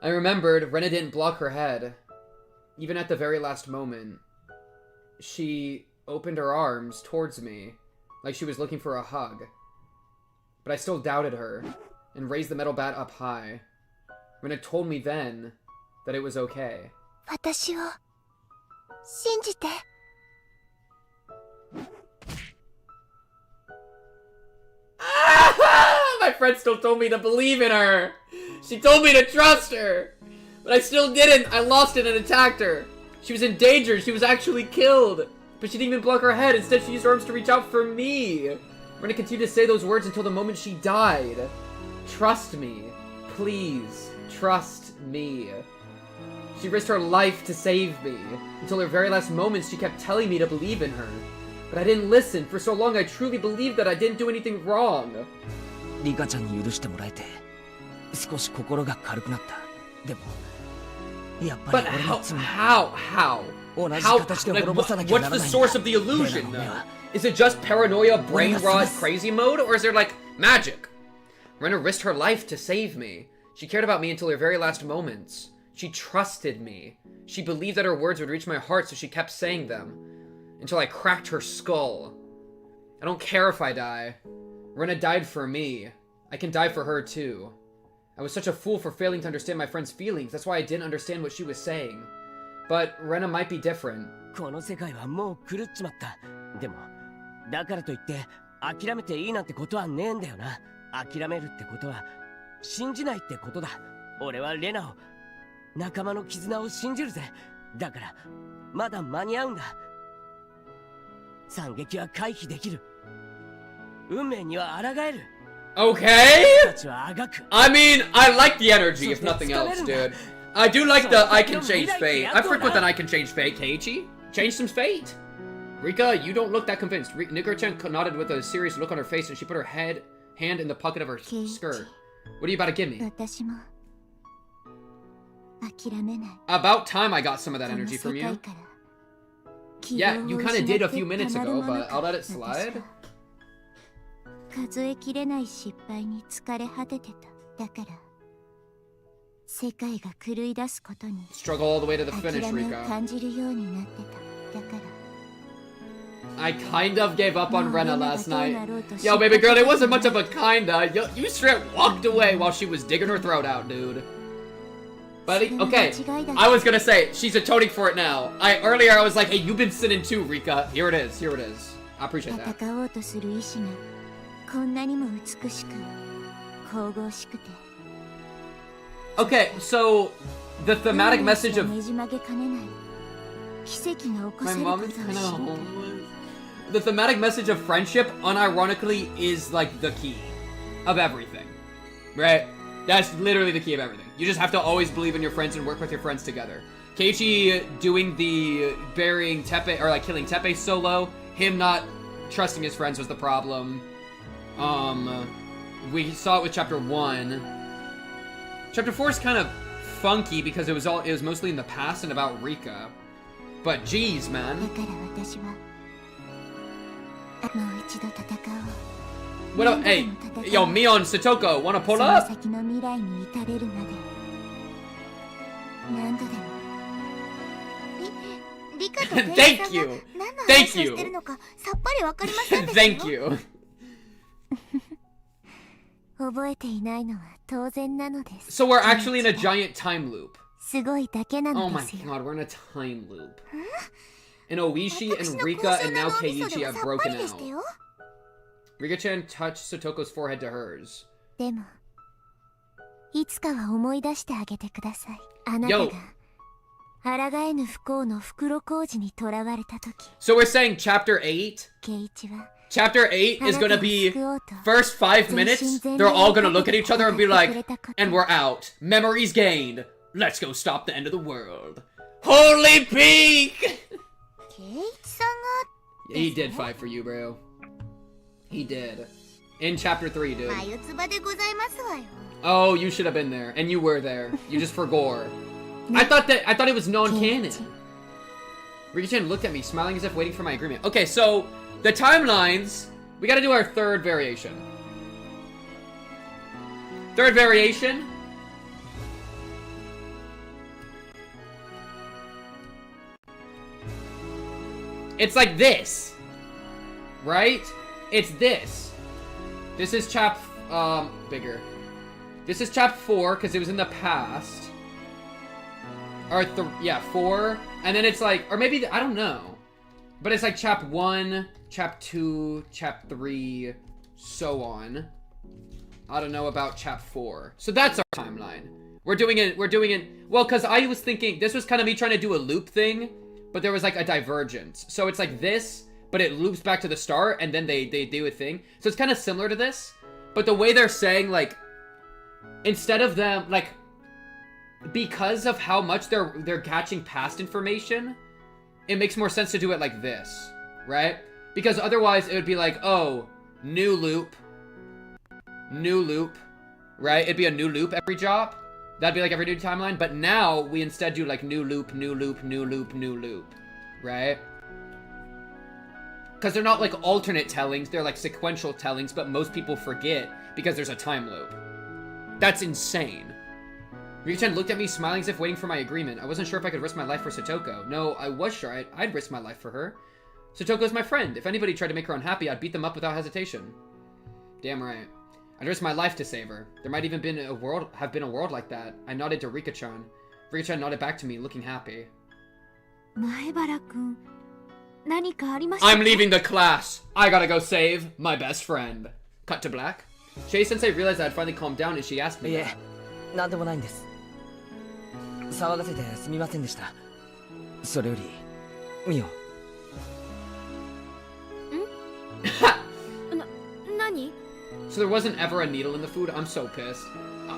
S1: I remembered Rena didn't block her head. Even at the very last moment. She opened her arms towards me, like she was looking for a hug. But I still doubted her, and raised the metal bat up high. Rena told me then that it was okay.
S2: 私を信じて。
S1: My friend still told me to believe in her. She told me to trust her. But I still didn't. I lost it and attacked her. She was in danger. She was actually killed. But she didn't even block her head. Instead, she used her arms to reach out for me. We're gonna continue to say those words until the moment she died. Trust me. Please. Trust me. She risked her life to save me. Until her very last moments, she kept telling me to believe in her. But I didn't listen. For so long, I truly believed that I didn't do anything wrong.
S8: リカちゃんに許してもらえて少し心が軽くなった。でもやっぱ
S1: But
S8: り俺の罪
S1: how?
S8: 同じ
S1: How?
S8: 形で
S1: Like,
S8: 滅ぼさなきゃ
S1: what's
S8: なら
S1: the
S8: ないんだ。
S1: source of the illusion, though? Is it just paranoia, brain rot, crazy mode? Or is there, like, magic? Rena risked her life to save me. She cared about me until her very last moments. She trusted me. She believed that her words would reach my heart, so she kept saying them. Until I cracked her skull. I don't care if I die. Rena died for me. I can die for her, too. I was such a fool for failing to understand my friend's feelings. That's why I didn't understand what she was saying. But Rena might be different.
S8: この世界はもう狂っちまった。でも、だからといって諦めていいなんてことはねえんだよな。諦めるってことは信じないってことだ。俺はレナを、仲間の絆を信じるぜ。だからまだ間に合うんだ。惨劇は回避できる。運命には抗える。
S1: Okay? I mean, I like the energy, if nothing else, dude. I do like the I can change fate. I freak with an I can change fate. Keiichi, change some fate. Rika, you don't look that convinced. Higurashi nodded with a serious look on her face, and she put her hand in the pocket of her skirt. What are you about to give me? About time I got some of that energy from you. Yeah, you kind of did a few minutes ago, but I'll let it slide.
S2: 数えきれない失敗に疲れ果ててた。だから世界が狂い出すことに
S1: Struggle all the way to the finish,
S2: 諦めを
S1: Rika.
S2: 感じるようになってた。だから
S1: I kind of gave up on Rena last night. Yo, baby girl, it wasn't much of a kinda. You straight walked away while she was digging her throat out, dude. But okay, I was gonna say she's atoning for it now. Earlier I was like, hey, you've been sinning too, Rika. Here it is. Here it is. I appreciate that.
S2: 戦おうとする意志がこんなにも美しく神々しくて。
S1: Okay, so the thematic message of
S2: ねじ曲げかねない奇跡が起こせ
S1: my
S2: る
S1: mom
S2: こ
S1: is
S2: とを
S1: kind
S2: 知
S1: of
S2: った。
S1: homeless. The thematic message of friendship, unironically, is like the key of everything, right? That's literally the key of everything. You just have to always believe in your friends and work with your friends together. Keiichi doing the burying Teppei, or like killing Teppei solo, him not trusting his friends was the problem. We saw it with chapter 1. Chapter 4 is kind of funky because it was mostly in the past and about Rika. But geez, man.
S2: だから私はもう一度戦おう。
S1: What up? Hey, yo, Mion, Satoko, wanna pull up?
S2: その先の未来に至れるまで何度でも。リカと店員さんが何の話をしてるのかさっぱりわかりませんでしたよ。
S1: Thank you.
S2: 覚えていないのは当然なのです。
S1: So we're actually in a giant time loop.
S2: すごいだけな
S1: Oh
S2: の
S1: my
S2: ですよ。
S1: god, we're in a time loop. And Ooishi and Rika and now Keiichi have broken out. Rika-chan touched Sotoko's forehead to hers.
S2: でもいつかは思い出してあげてください。あなたが抗えぬ不幸の袋小路に囚われた時。
S1: So we're saying chapter 8?
S2: ケイイチは
S1: Chapter 8 is gonna be first 5 minutes, they're all gonna look at each other and be like, and we're out. Memories gained. Let's go stop the end of the world. Holy peak!
S2: ケイイチさんが
S1: He did fight for you, bro. He did. In chapter 3, dude.
S2: 眉唾でございますわよ。
S1: Oh, you should have been there. And you were there. You just forgore. I thought it was non-canon. Rika-chan looked at me, smiling as if waiting for my agreement. Okay, so the timelines, we gotta do our third variation. Third variation. It's like this. Right? It's this. This is bigger. This is chapter 4, because it was in the past. Or, yeah, 4. And then it's like, or maybe, I don't know. But it's like chap 1, chap 2, chap 3, so on. I don't know about chap 4. So that's our timeline. We're doing it, well, because I was thinking, this was kind of me trying to do a loop thing, but there was like a divergence. So it's like this, but it loops back to the start, and then they do a thing. So it's kind of similar to this, but the way they're saying, like, instead of them, like, because of how much they're catching past information, it makes more sense to do it like this, right? Because otherwise it would be like, oh, new loop, right? It'd be a new loop every drop. That'd be like every new timeline. But now we instead do like new loop, right? Because they're not like alternate tellings, they're like sequential tellings, but most people forget because there's a time loop. That's insane. Rika-chan looked at me, smiling as if waiting for my agreement. I wasn't sure if I could risk my life for Satoko. No, I was sure I'd risk my life for her. Satoko's my friend. If anybody tried to make her unhappy, I'd beat them up without hesitation. Damn right. I'd risk my life to save her. There might even have been a world like that. I nodded to Rika-chan. Rika-chan nodded back to me, looking happy. I'm leaving the class. I gotta go save my best friend. Cut to black. Shay-sensei realized I had finally calmed down and she asked me.
S8: いえ、なんでもないんです。騒がせてすみませんでした。それより、ミオ。
S2: 何?
S1: So there wasn't ever a needle in the food? I'm so pissed.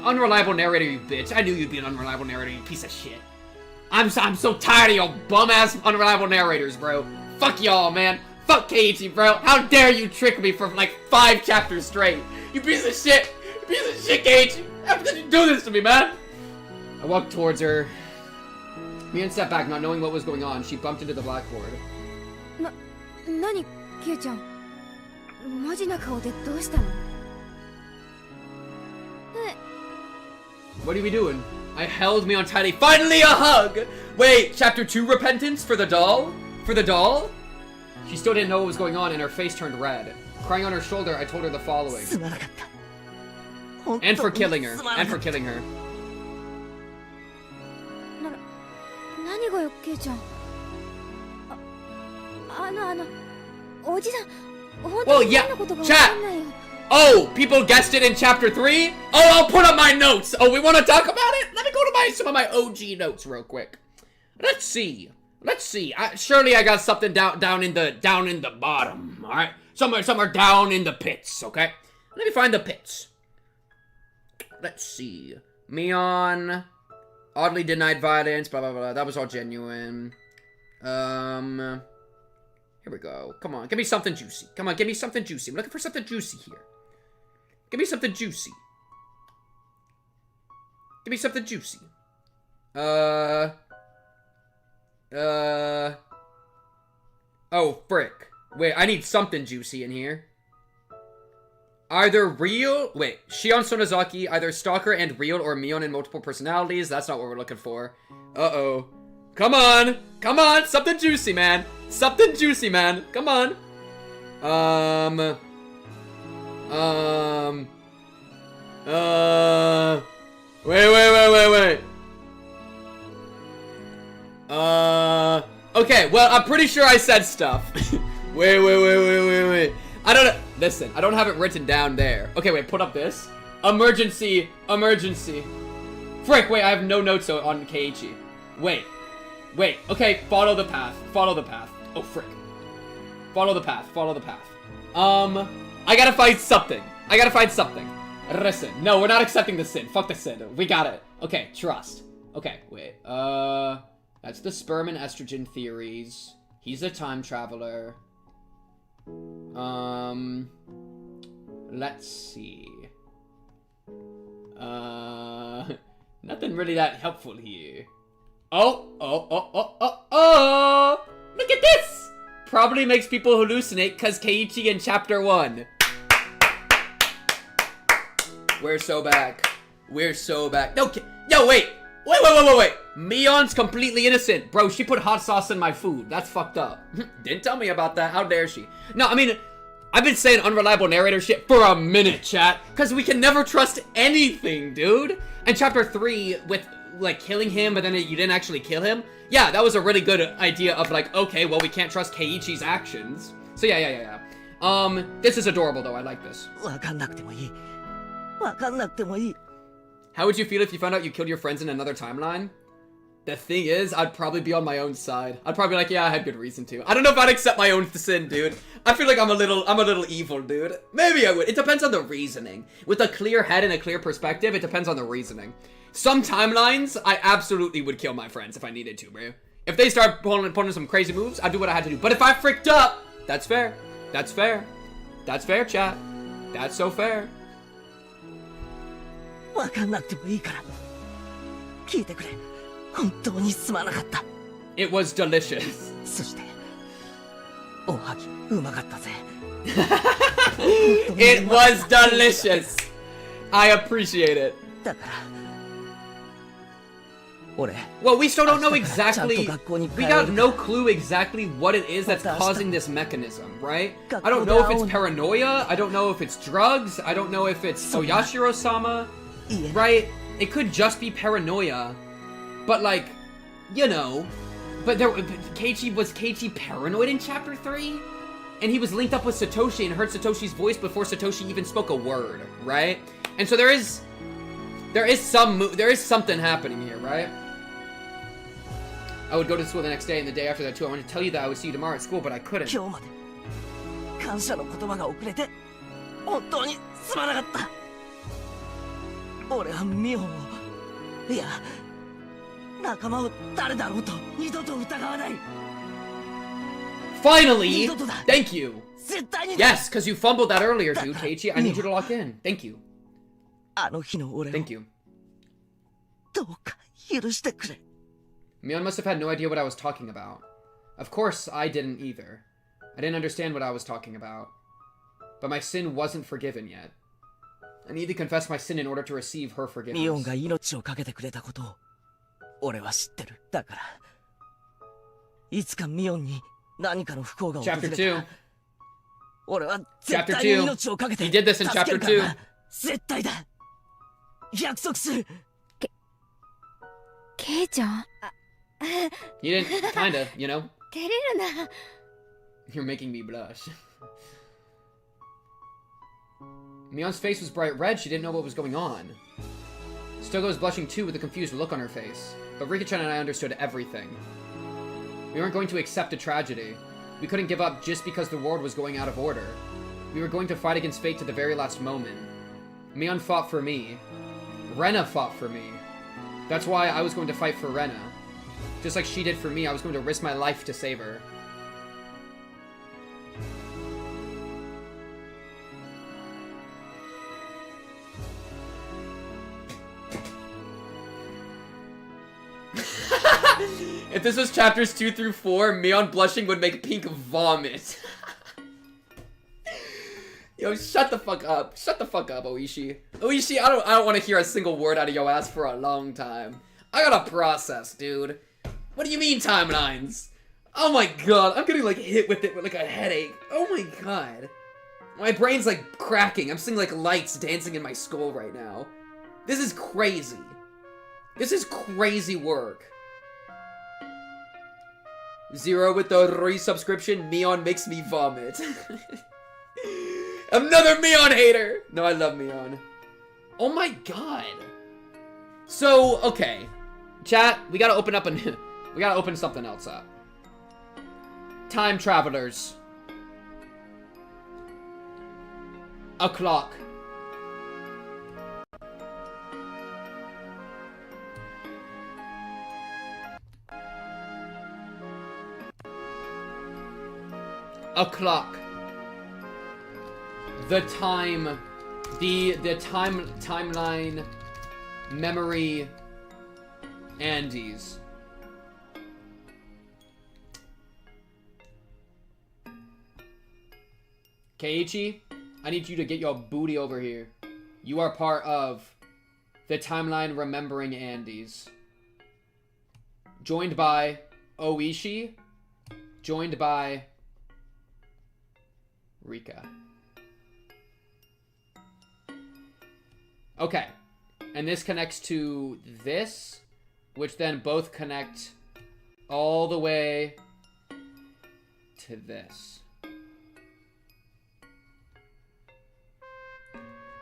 S1: Unreliable narrator, you bitch. I knew you'd be an unreliable narrator, you piece of shit. I'm so tired of your bum-ass unreliable narrators, bro. Fuck y'all, man. Fuck Keiichi, bro. How dare you trick me for like 5 chapters straight? You piece of shit. You piece of shit, Keiichi. How could you do this to me, man? I walked towards her. Mion stepped back, not knowing what was going on. She bumped into the blackboard.
S2: 何、ケイちゃん。マジな顔でどうしたの?
S1: What are we doing? I held Mion tightly. Finally a hug! Wait, chapter 2 repentance for the doll? For the doll? She still didn't know what was going on and her face turned red. Crying on her shoulder, I told her the following. And for killing her. And for killing her.
S2: 何がよ、ケイちゃん。おじさん、本当に何のことがわかんないよ。
S1: Oh, people guessed it in chapter 3? Oh, I'll put up my notes. Oh, we want to talk about it? Let me go to some of my OG notes real quick. Let's see. Surely I got something down in the bottom. All right, somewhere down in the pits. Okay, let me find the pits. Let's see. Mion, oddly denied violence. Blah blah blah. That was all genuine. Here we go. Come on, give me something juicy. Come on, give me something juicy. I'm looking for something juicy here. Give me something juicy. Give me something juicy. Oh, frick. Wait, I need something juicy in here. Either real... Wait, Shion Sonozaki, either stalker and real or Mion in multiple personalities. That's not what we're looking for. Uh-oh. Come on! Come on! Something juicy, man! Something juicy, man! Come on! Wait. Okay, well, I'm pretty sure I said stuff. Wait. I don't know. Listen, I don't have it written down there. Okay, wait, put up this. Emergency. Frick, wait, I have no notes on Keiichi. Wait, okay, follow the path. Oh, frick. Follow the path. I gotta find something. Listen, no, we're not accepting the sin. Fuck the sin. We got it. Okay, trust. Okay, wait. That's the sperm and estrogen theories. He's a time traveler. Let's see. Nothing really that helpful here. Oh! Look at this! Probably makes people hallucinate because Keiichi in chapter 1. We're so back. No, yo, wait. Mion's completely innocent. Bro, she put hot sauce in my food. That's fucked up. Didn't tell me about that. How dare she? No, I mean, I've been saying unreliable narrator shit for a minute, chat. Because we can never trust anything, dude. And chapter 3 with, like, killing him, but then you didn't actually kill him. Yeah, that was a really good idea of, like, okay, well, we can't trust Keiichi's actions. So, yeah. This is adorable, though. I like this. How would you feel if you found out you killed your friends in another timeline? The thing is, I'd probably be on my own side. I'd probably be like, yeah, I had good reason to. I don't know if I'd accept my own sin, dude. I feel like I'm a little evil, dude. Maybe I would. It depends on the reasoning. With a clear head and a clear perspective, it depends on the reasoning. Some timelines, I absolutely would kill my friends if I needed to, bro. If they start pulling some crazy moves, I'd do what I had to do. But if I fricked up, that's fair. That's fair, chat. That's so fair. It was delicious. It was delicious. I appreciate it. Well, we still don't know exactly. We got no clue exactly what it is that's causing this mechanism, right? I don't know if it's paranoia. I don't know if it's drugs. I don't know if it's Oyashiro-sama, right? It could just be paranoia. But, like, you know, But Keiichi paranoid in Chapter 3? And he was linked up with Satoshi and heard Satoshi's voice before Satoshi even spoke a word, right? And so there is something happening here, right? I would go to school the next day and the day after that too. I wanted to tell you that I would see you tomorrow at school, but I couldn't.
S8: 今日まで感謝の言葉が遅れて本当にすまなかった。俺はミオンをいや仲間を誰だろうと二度と疑わない。
S1: Finally! Thank you! Yes, because you fumbled that earlier, dude. Keiichi, I need you to lock in. Thank you.
S8: あの日の俺を
S1: Thank you.
S8: どうか許してくれ。
S1: Mion must have had no idea what I was talking about. Of course, I didn't either. I didn't understand what I was talking about. But my sin wasn't forgiven yet. I need to confess my sin in order to receive her
S8: ミオン
S1: forgiveness.
S8: が命を懸けてくれたことを俺は知ってる。だからいつかミオンに何かの不幸が訪れ
S1: Chapter
S8: た
S1: 2.
S8: 俺は絶対に命を懸け
S1: He
S8: て
S1: did this in
S8: 助け
S1: Chapter
S8: るからな。
S1: 2.
S8: 絶対だ。約束する。
S2: ケイちゃん
S1: You didn't, kinda, you know?
S2: 照れるな
S1: You're making me blush. Mion's face was bright red. She didn't know what was going on. Stogo was blushing too with a confused look on her face. But Rika-chan and I understood everything. We weren't going to accept a tragedy. We couldn't give up just because the world was going out of order. We were going to fight against fate to the very last moment. Mion fought for me. Rena fought for me. That's why I was going to fight for Rena. Just like she did for me, I was going to risk my life to save her. If this was chapters 2 through 4, Mion blushing would make Pink vomit. Yo, shut the fuck up. Shut the fuck up, Ooishi. Ooishi, I don't want to hear a single word out of your ass for a long time. I gotta process, dude. What do you mean timelines? Oh my god, I'm getting like hit with it with like a headache. Oh my god. My brain's like cracking. I'm seeing like lights dancing in my skull right now. This is crazy. This is crazy work. Zero with the resubscription. Mion makes me vomit. Another Mion hater. No, I love Mion. Oh my god. So, okay. Chat, we gotta open up we gotta open something else up. Time travelers. A clock. A clock. The time, timeline, memory, Andes. Keiichi, I need you to get your booty over here. You are part of the timeline remembering Andes. Joined by Ooishi. Joined by Rika. Okay. And this connects to this, which then both connect all the way to this.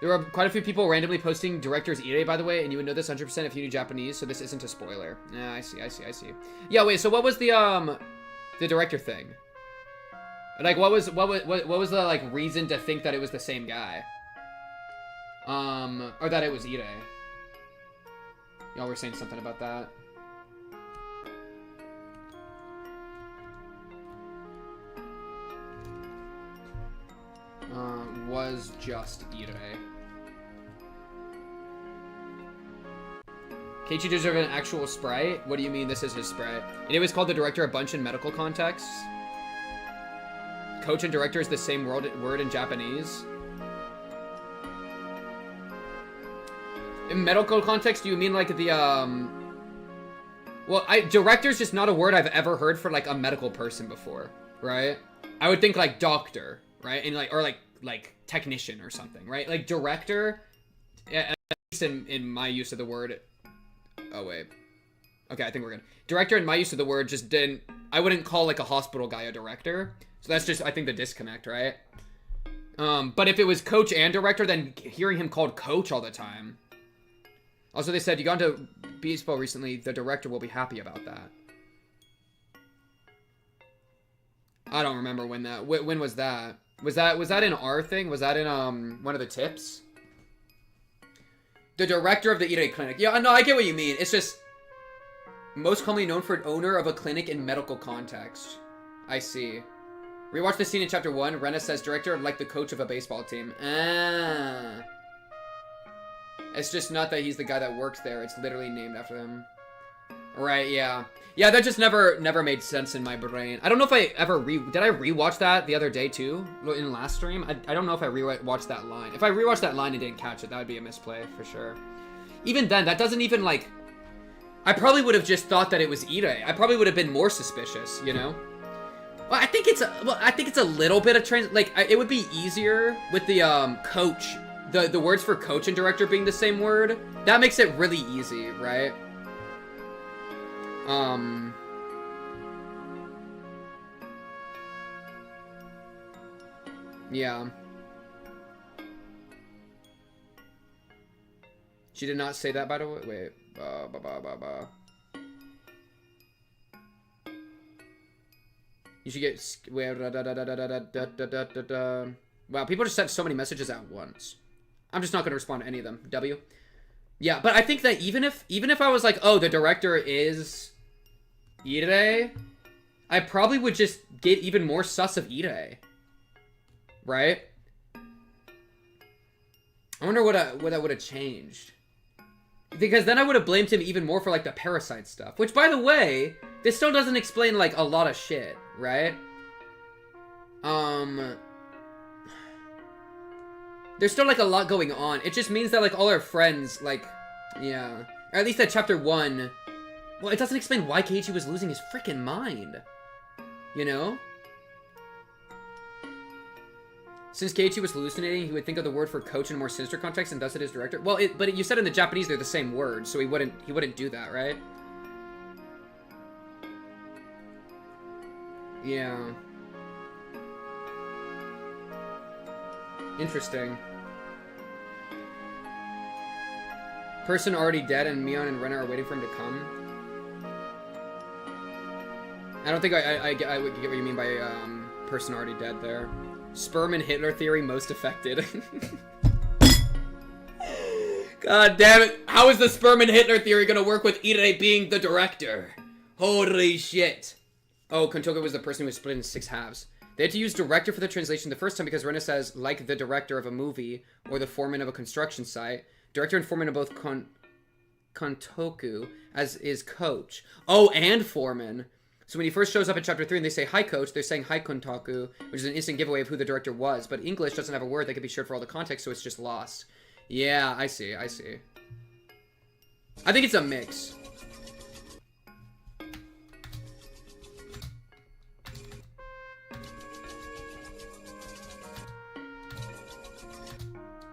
S1: There are quite a few people randomly posting director's ire, by the way, and you would know this 100% if you knew Japanese, so this isn't a spoiler. Yeah, I see. Yeah, wait, so what was the director thing? Like, what was the, like, reason to think that it was the same guy? Or that it was ire? Y'all were saying something about that. Was just ire. Keiichi deserved an actual sprite? What do you mean this is his sprite? And it was called the director a bunch in medical contexts. Coach and director is the same word in Japanese. In medical context, do you mean like the, well, director's just not a word I've ever heard for like a medical person before, right? I would think like doctor, right? And like, or like technician or something, right? Like director, at least in my use of the word. Oh wait. Okay, I think we're good. Director, in my use of the word, just didn't... I wouldn't call, like, a hospital guy a director. So that's just, I think, the disconnect, right? But if it was coach and director, then hearing him called coach all the time. Also, they said, you got into baseball recently, the director will be happy about that. I don't remember when that... When was that? Was that in our thing? Was that in, one of the tips? The director of the Ide clinic. Yeah, no, I get what you mean. It's just... Most commonly known for an owner of a clinic in medical context. I see. Rewatch the scene in chapter 1. Rena says director like the coach of a baseball team. Ah. It's just not that he's the guy that works there. It's literally named after him. Right, yeah. Yeah, that just never made sense in my brain. I don't know if I ever did I rewatch that the other day too? In last stream? I don't know if I rewatched that line. If I rewatched that line and didn't catch it, that would be a misplay for sure. Even then, that doesn't even like... I probably would have just thought that it was Ide. I probably would have been more suspicious, you know? Well, I think it's a little bit of it would be easier with the coach, the words for coach and director being the same word. That makes it really easy, right? Yeah. She did not say that, by the way. Wait. You should get... Wow, people just sent so many messages at once. I'm just not going to respond to any of them. W. Yeah, but I think that even if I was like, oh, the director is Ide, I probably would just get even more sus of Ide. Right? I wonder what that would have changed. Because then I would have blamed him even more for, like, the parasite stuff. Which, by the way, this still doesn't explain, like, a lot of shit, right? There's still, like, a lot going on. It just means that, like, all our friends, like, yeah. Or at least that chapter 1... Well, it doesn't explain why Keiichi was losing his freaking mind. You know? Since Keiichi was hallucinating, he would think of the word for coach in a more sinister context and thus it is director. Well, but you said in the Japanese they're the same word, so he wouldn't do that, right? Yeah. Interesting. Person already dead and Mion and Rena are waiting for him to come. I don't think I get what you mean by person already dead there. Sperm and Hitler theory most affected. God damn it. How is the sperm and Hitler theory gonna work with Ide being the director? Holy shit. Oh, Kontoku was the person who was split in 6 halves. They had to use director for the translation the first time because Rena says, like the director of a movie or the foreman of a construction site. Director and foreman are both Kontoku, as is coach. Oh, and foreman. So when he first shows up in chapter 3 and they say, hi coach, they're saying hi Kontoku, which is an instant giveaway of who the director was. But English doesn't have a word that could be shared for all the context, so it's just lost. Yeah, I see. I think it's a mix.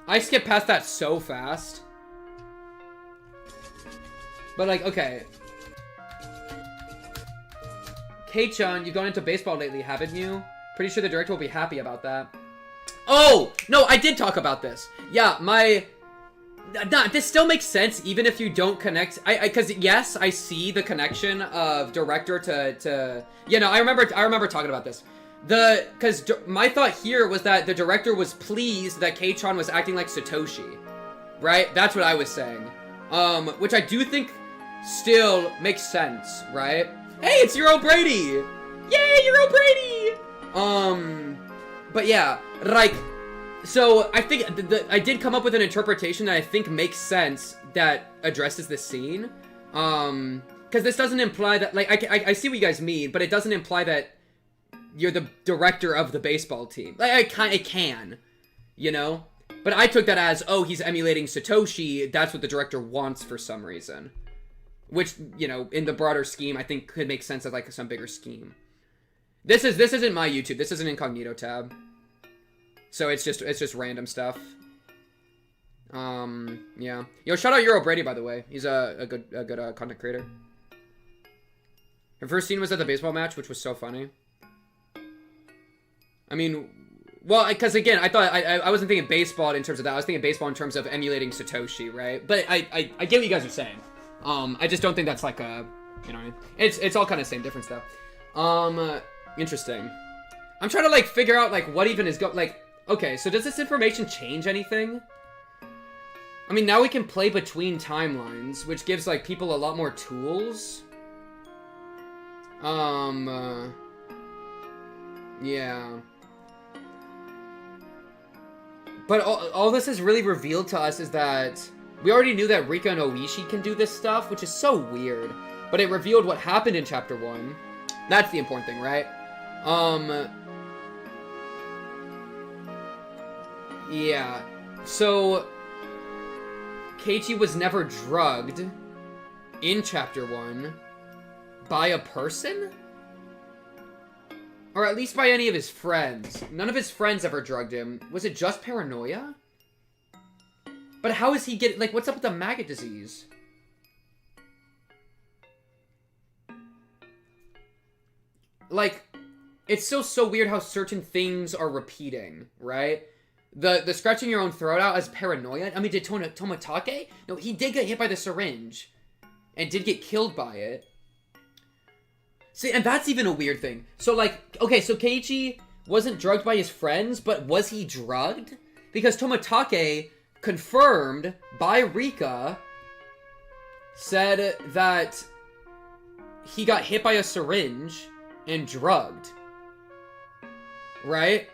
S1: I skipped past that so fast. But like, okay. Kei-chan, you've gone into baseball lately, haven't you? Pretty sure the director will be happy about that. Oh! No, I did talk about this. Yeah, this still makes sense, even if you don't connect. Because, yes, I see the connection of director to... You know, I remember talking about this. Because my thought here was that the director was pleased that Kei-chan was acting like Satoshi. Right? That's what I was saying. Which I do think still makes sense, right? Hey, it's Euro Brady! Yay, Euro Brady! But yeah, like, so I think I did come up with an interpretation that I think makes sense that addresses this scene. Because this doesn't imply that, like, I see what you guys mean, but it doesn't imply that you're the director of the baseball team. Like, it can, you know? But I took that as, oh, he's emulating Satoshi, that's what the director wants for some reason. Which, you know, in the broader scheme, I think could make sense of, like, some bigger scheme. This isn't my YouTube. This is an incognito tab. So it's just random stuff. Yeah. Yo, shout out Euro Brady, by the way. He's a good content creator. Her first scene was at the baseball match, which was so funny. I mean, well, because again, I thought I wasn't thinking baseball in terms of that. I was thinking baseball in terms of emulating Satoshi, right? But I get what you guys are saying. I just don't think that's like a, you know what I mean? It's all kind of same difference though. Interesting. I'm trying to like figure out like what even is like. Okay, so does this information change anything? I mean, now we can play between timelines, which gives like people a lot more tools. Yeah. But all this has really revealed to us is that we already knew that Rika and Ooishi can do this stuff, which is so weird. But it revealed what happened in Chapter 1. That's the important thing, right? Yeah. So, Keiichi was never drugged in Chapter 1 by a person? Or at least by any of his friends. None of his friends ever drugged him. Was it just Paranoia? But how is he getting... Like, what's up with the maggot disease? Like, it's still so weird how certain things are repeating, right? The scratching your own throat out as Paranoia. I mean, did Tomatake? No, he did get hit by the syringe. And did get killed by it. See, and that's even a weird thing. So, like, okay, so Keiichi wasn't drugged by his friends, but was he drugged? Because Tomatake, confirmed by Rika, said that he got hit by a syringe and drugged. Right?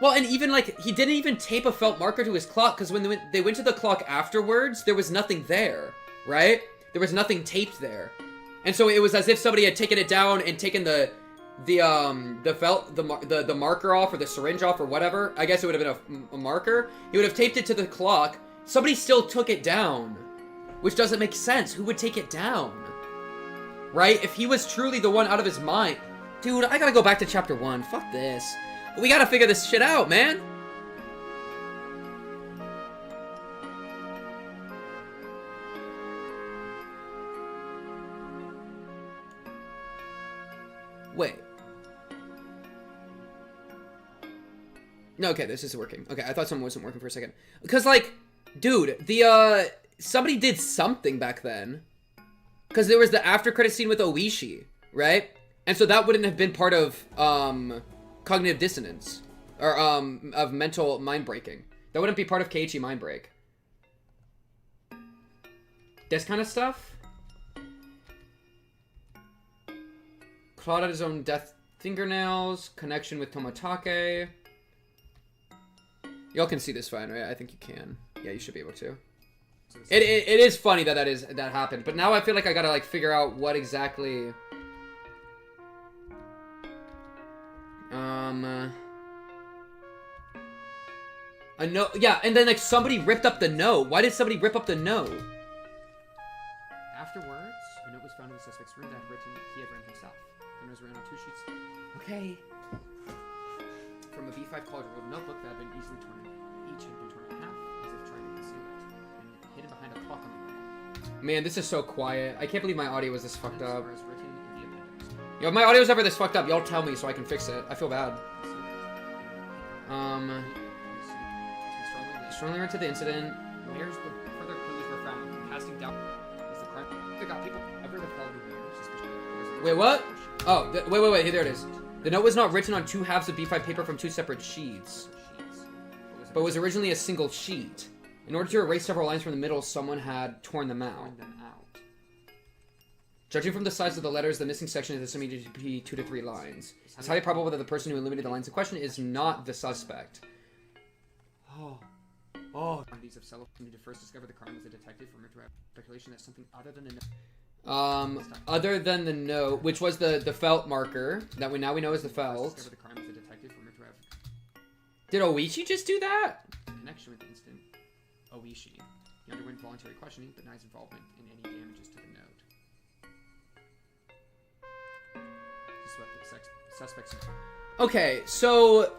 S1: Well, and even, like, he didn't even tape a felt marker to his clock, because when they went to the clock afterwards, there was nothing there, right? There was nothing taped there. And so it was as if somebody had taken it down and taken the marker off, or the syringe off, or whatever. I guess it would have been a marker. He would have taped it to the clock. Somebody still took it down, which doesn't make sense. Who would take it down? Right? If he was truly the one out of his mind. Dude, I gotta go back to Chapter 1. Fuck this. We gotta figure this shit out, man. Wait. No, okay, this is working. Okay, I thought something wasn't working for a second. Because, like, dude, somebody did something back then. Because there was the after credit scene with Ooishi, right? And so that wouldn't have been part of, cognitive dissonance. Or, of mental mind breaking. That wouldn't be part of Keiichi mind break. This kind of stuff? Clawed at his own death fingernails. Connection with Tomatake. Y'all can see this fine, right? I think you can. Yeah, you should be able to. It is funny that that happened, but now I feel like I gotta like figure out what exactly. A note. Yeah, and then like somebody ripped up the note. Why did somebody rip up the note? Afterwards, a note was found in the suspect's room that he had written himself. The note was written on 2 sheets. Okay. From a B5 college ruled notebook that had been easily torn in. Each had been torn in half, as if trying to conceal it, and hidden behind a clock on the wall. Man, this is so quiet. I can't believe my audio was this fucked up. Yo, if my audio was ever this fucked up, y'all tell me so I can fix it. I feel bad. Strongly linked to the incident. Where's the further clues were found? Casting doubt is the crime that got people ever the following year. Wait, what? Oh, wait. Here, there it is. The note was not written on 2 halves of B5 paper from 2 separate sheets, but was originally a single sheet. In order to erase several lines from the middle, someone had torn them out. Judging from the size of the letters, the missing section is estimated to be 2 to 3 lines. It's highly probable that the person who eliminated the lines in question is not the suspect. Oh. These of Cello need to first discover the crime as a detective from a speculation that something other than the note. Other than the note, which was the felt marker that we know is the felt. Discover the crime as a detective from a Did Ooishi just do that? Connection with the incident. Ooishi. He underwent voluntary questioning, but denies involvement in any damages to the note. Suspects. Okay, so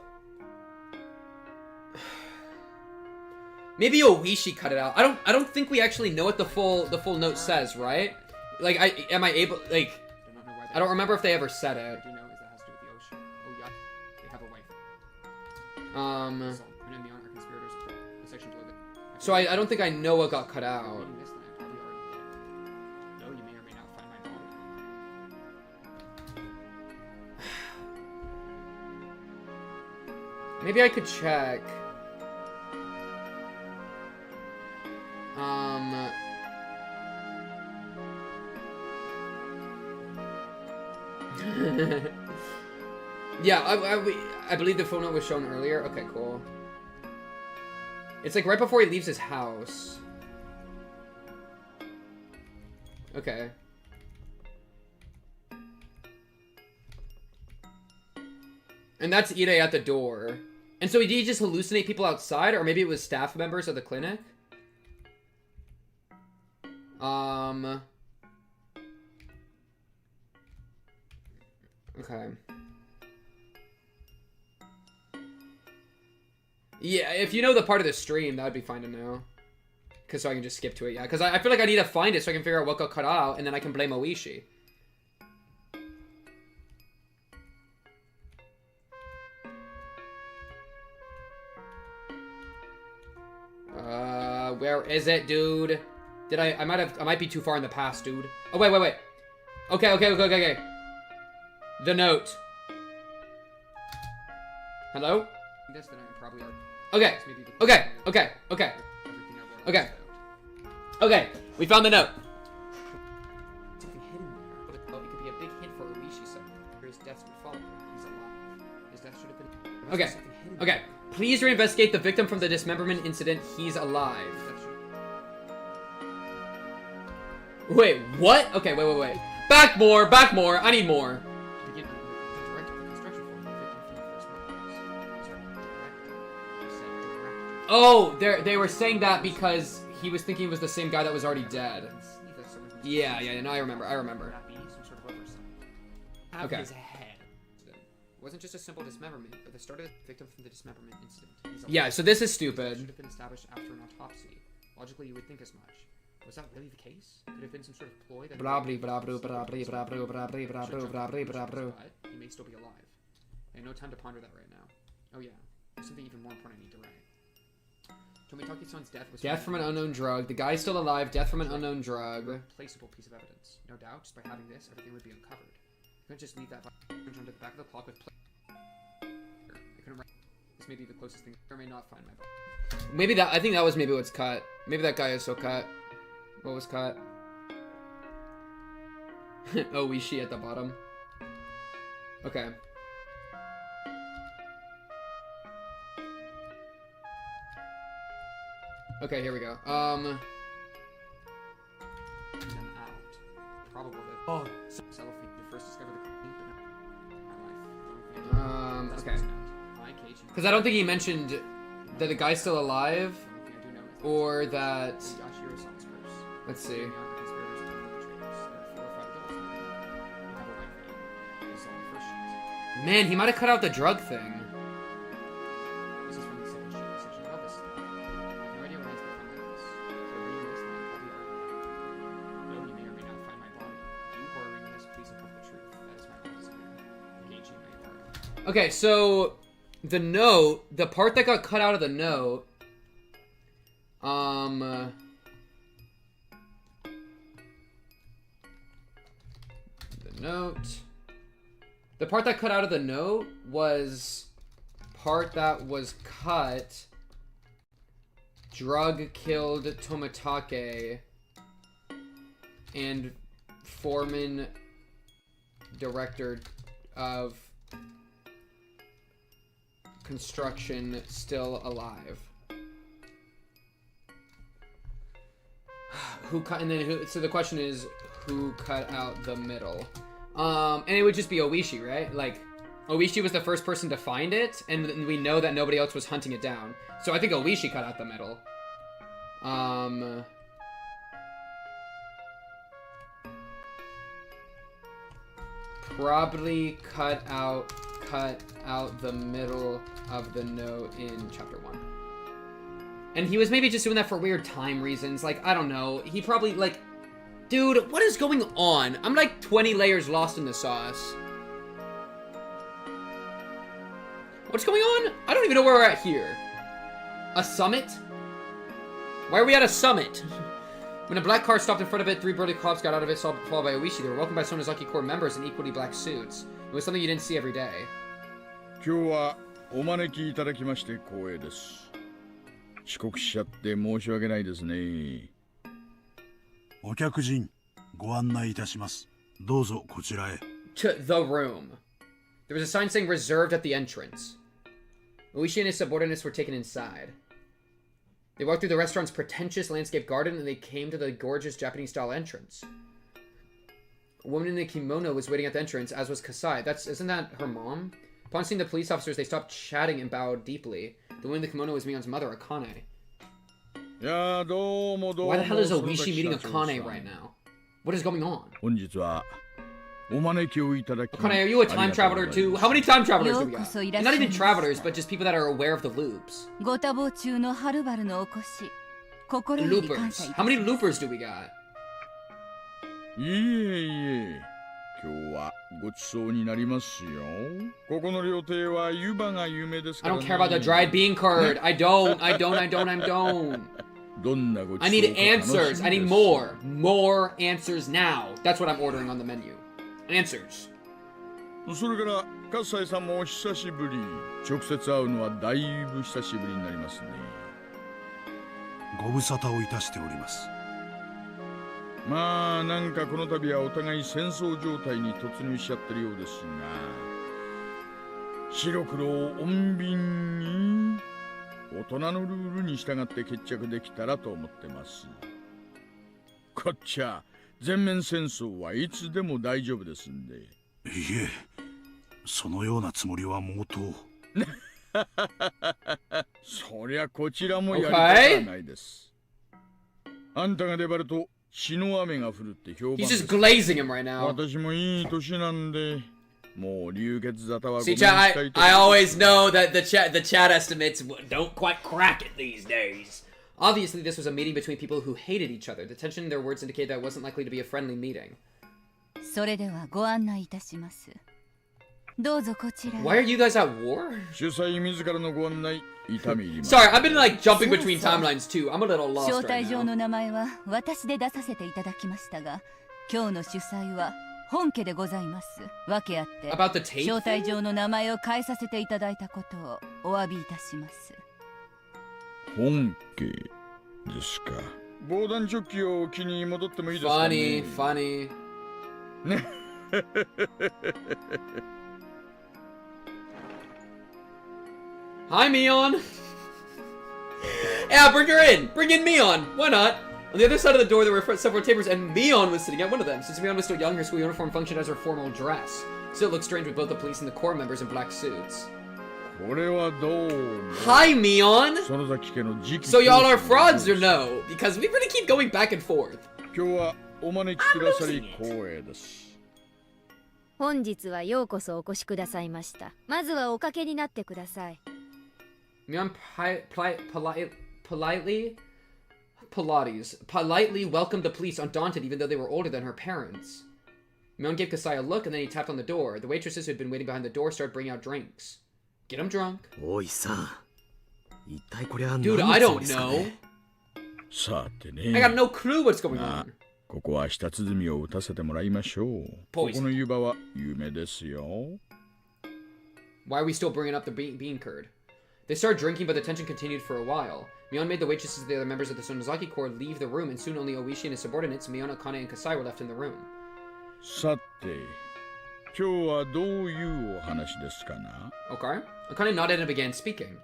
S1: maybe Ooishi cut it out. I don't think we actually know what the full note says, right? Like, am I able, like, I don't remember if they ever said it.
S12: What I do know is that has to do with the ocean. Oh yeah, they have a wife.
S1: So I don't think I know what got cut out.
S12: Though you may or may not find my body.
S1: Maybe I could check. Yeah, I believe the phone note was shown earlier. Okay, cool. It's like right before he leaves his house. Okay. And that's Ide at the door. And so did he just hallucinate people outside? Or maybe it was staff members of the clinic? Okay. Yeah, if you know the part of the stream, that would be fine to know. Because so I can just skip to it, yeah. Because I feel like I need to find it so I can figure out what got cut out, and then I can blame Ooishi. Where is it, dude? Did I might be too far in the past, dude. Oh, wait. Okay. The note. Hello?
S12: This then I probably are.
S1: Okay. Okay. We found the note.
S12: Something hidden there. But it could be a big hint for Ooishi somewhere. His deaths would follow him. He's alive. His death should have been.
S1: Okay. Please reinvestigate the victim from the dismemberment incident. He's alive. Wait, what? Okay, wait. Back more. I need more. Oh, they were saying that because he was thinking it was the same guy that was already dead. Yeah, no, I remember. Okay.
S12: His head. It wasn't just a simple dismemberment, but the start of the victim from the dismemberment incident.
S1: Yeah, so this is stupid.
S12: Should have been established after an autopsy. Logically, you would think as much. Was that really the case? Could have been some sort of ploy that... He may still be alive. I have no time to ponder that right now. Oh yeah, there's something even more important I need to write. Tomitaki-san's death was...
S1: Death from an unknown drug. The guy's still alive. Death from an unknown drug.
S12: Replaceable piece of evidence. No doubt, just by having this, everything would be uncovered. You couldn't just leave that under the back of the clock with... I couldn't write... This may be the closest thing. I may not find my body.
S1: Maybe that... I think that was maybe what's cut. Maybe that guy is so cut. What was cut? Oh, Ooishi at the bottom. Okay. Okay, here we go.
S12: Probable that... Oh, cellophane. You first discovered the...
S1: Okay. Because I don't think he mentioned that the guy's still alive, or that... Let's see. Man, he might have cut out the drug thing.
S12: This is from the second section of this. I have no idea where I can find this. So reading this line, I'll be arguing. Though you may or may not find my body, you who are reading this, please uncover the truth. That is my only desire. Keiichi, my part.
S1: Okay, so the note, the part that got cut out of the note, the part that cut out of the note was part that was cut. Drug killed Tomitake and foreman director of construction still alive. Who cut, and then who, so the question is who cut out the middle? And it would just be Ooishi, right? Like, Ooishi was the first person to find it, and we know that nobody else was hunting it down. So I think Ooishi cut out the middle. Probably cut out the middle of the note in chapter 1. And he was maybe just doing that for weird time reasons. Like, I don't know. He probably, like, Dude, what is going on? I'm like 20 layers lost in the sauce. What's going on? I don't even know where we're at here. A summit? Why are we at a summit? When a black car stopped in front of it, 3 burly cops got out of it, followed by Ooishi. They were welcomed by Sonozaki Corps members in equally black suits. It was something you didn't see every day.
S6: 今日はお招きいただきまして光栄です。遅刻しちゃって申し訳ないですね。
S7: お客人、ご案内いたします。どうぞこちらへ。
S1: To the room. There was a sign saying reserved at the entrance. Ooishi and his subordinates were taken inside. They walked through the restaurant's pretentious landscape garden and they came to the gorgeous Japanese-style entrance. A woman in a kimono was waiting at the entrance, as was Kasai. Isn't that her mom? Upon seeing the police officers, they stopped chatting and bowed deeply. The woman in the kimono was Mion's mother, Akane. Why the hell is Ooishi meeting Akane right now? What is going on? Akane, are you a time traveler too? How many time travelers do we got? And not even travelers, but just people that are aware of the loops. Loopers. How many loopers do we got?
S6: I
S1: don't care about the dried bean curd. I don't. I need answers. I need more. More answers now. That's what I'm ordering on the menu. Answers.
S6: それから葛西さんもお久しぶり。直接会うのはだいぶ久しぶりになりますね。
S7: ご無沙汰をいたしております。
S6: まあなんかこの度はお互い戦争状態に突入しちゃってるようですが、白黒を穏便に大人のルールに従って決着できたらと思ってます。こっちゃ全面戦争はいつでも大丈夫ですんで。
S7: いえ、そのようなつもりは毛頭。
S6: そりゃこちらもやりたくはないです。あんたが粘ると血の雨が降るって評判です。
S1: He's just glazing him right now.
S6: 私もいい年なんで、もう流血沙汰はごめん
S1: See,
S6: なさい
S1: I always know that the chat estimates don't quite crack it these days. Obviously, this was a meeting between people who hated each other. The tension in their words indicate that it wasn't likely to be a friendly meeting.
S13: それではご案内いたします。どうぞこちら。
S1: Why are you guys at war?
S6: 主催自らのご案内、痛み入ります。
S1: Sorry, I've been like jumping between timelines too. I'm a little lost
S13: 招
S1: right
S13: 待状
S1: now.
S13: の名前は私で出させていただきましたが、今日の主催は本家でございます。わけあって、
S1: About the tape
S13: 招待状の名前を変えさせていただいたことをお詫びいたします。
S6: 本家ですか。防弾チョッキを気に戻ってもいいですかね。
S1: Funny.
S6: ね。
S1: Hi, Mion. Yeah, bring her in. Bring in Mion. Why not? On the other side of the door, there were several tables, and Mion was sitting at one of them. Since Mion was still young, her school uniform functioned as her formal dress. Still, it looked strange with both the police and the Corps members in black suits.
S6: これはどうも。
S1: Hi, Mion.
S6: 園崎家の次期
S1: So y'all are frauds or no? Because we really keep going back and forth.
S6: 今日はお招きくださり光栄です。
S10: 本日はようこそお越しくださいました。まずはおかけになってください。
S1: Mion politely welcomed the police undaunted even though they were older than her parents. Mion gave Kasai a look and then he tapped on the door. The waitresses who had been waiting behind the door started bringing out drinks. Get him drunk. Dude, I don't know.
S6: さてね。
S1: I got no clue what's going on.
S6: ここは舌鼓を打たせてもらいましょう。ここの湯葉は有名ですよ。
S1: Why are we still bringing up the bean curd? They started drinking, but the tension continued for a while. Mion made the waitresses and the other members of the Sonozaki Corps leave the room, and soon only Ooishi and his subordinates, Mion, Akane, and Kasai were left in the room.
S6: さて、今日はどういうお話ですかな？
S1: Okay. Akane nodded and began speaking.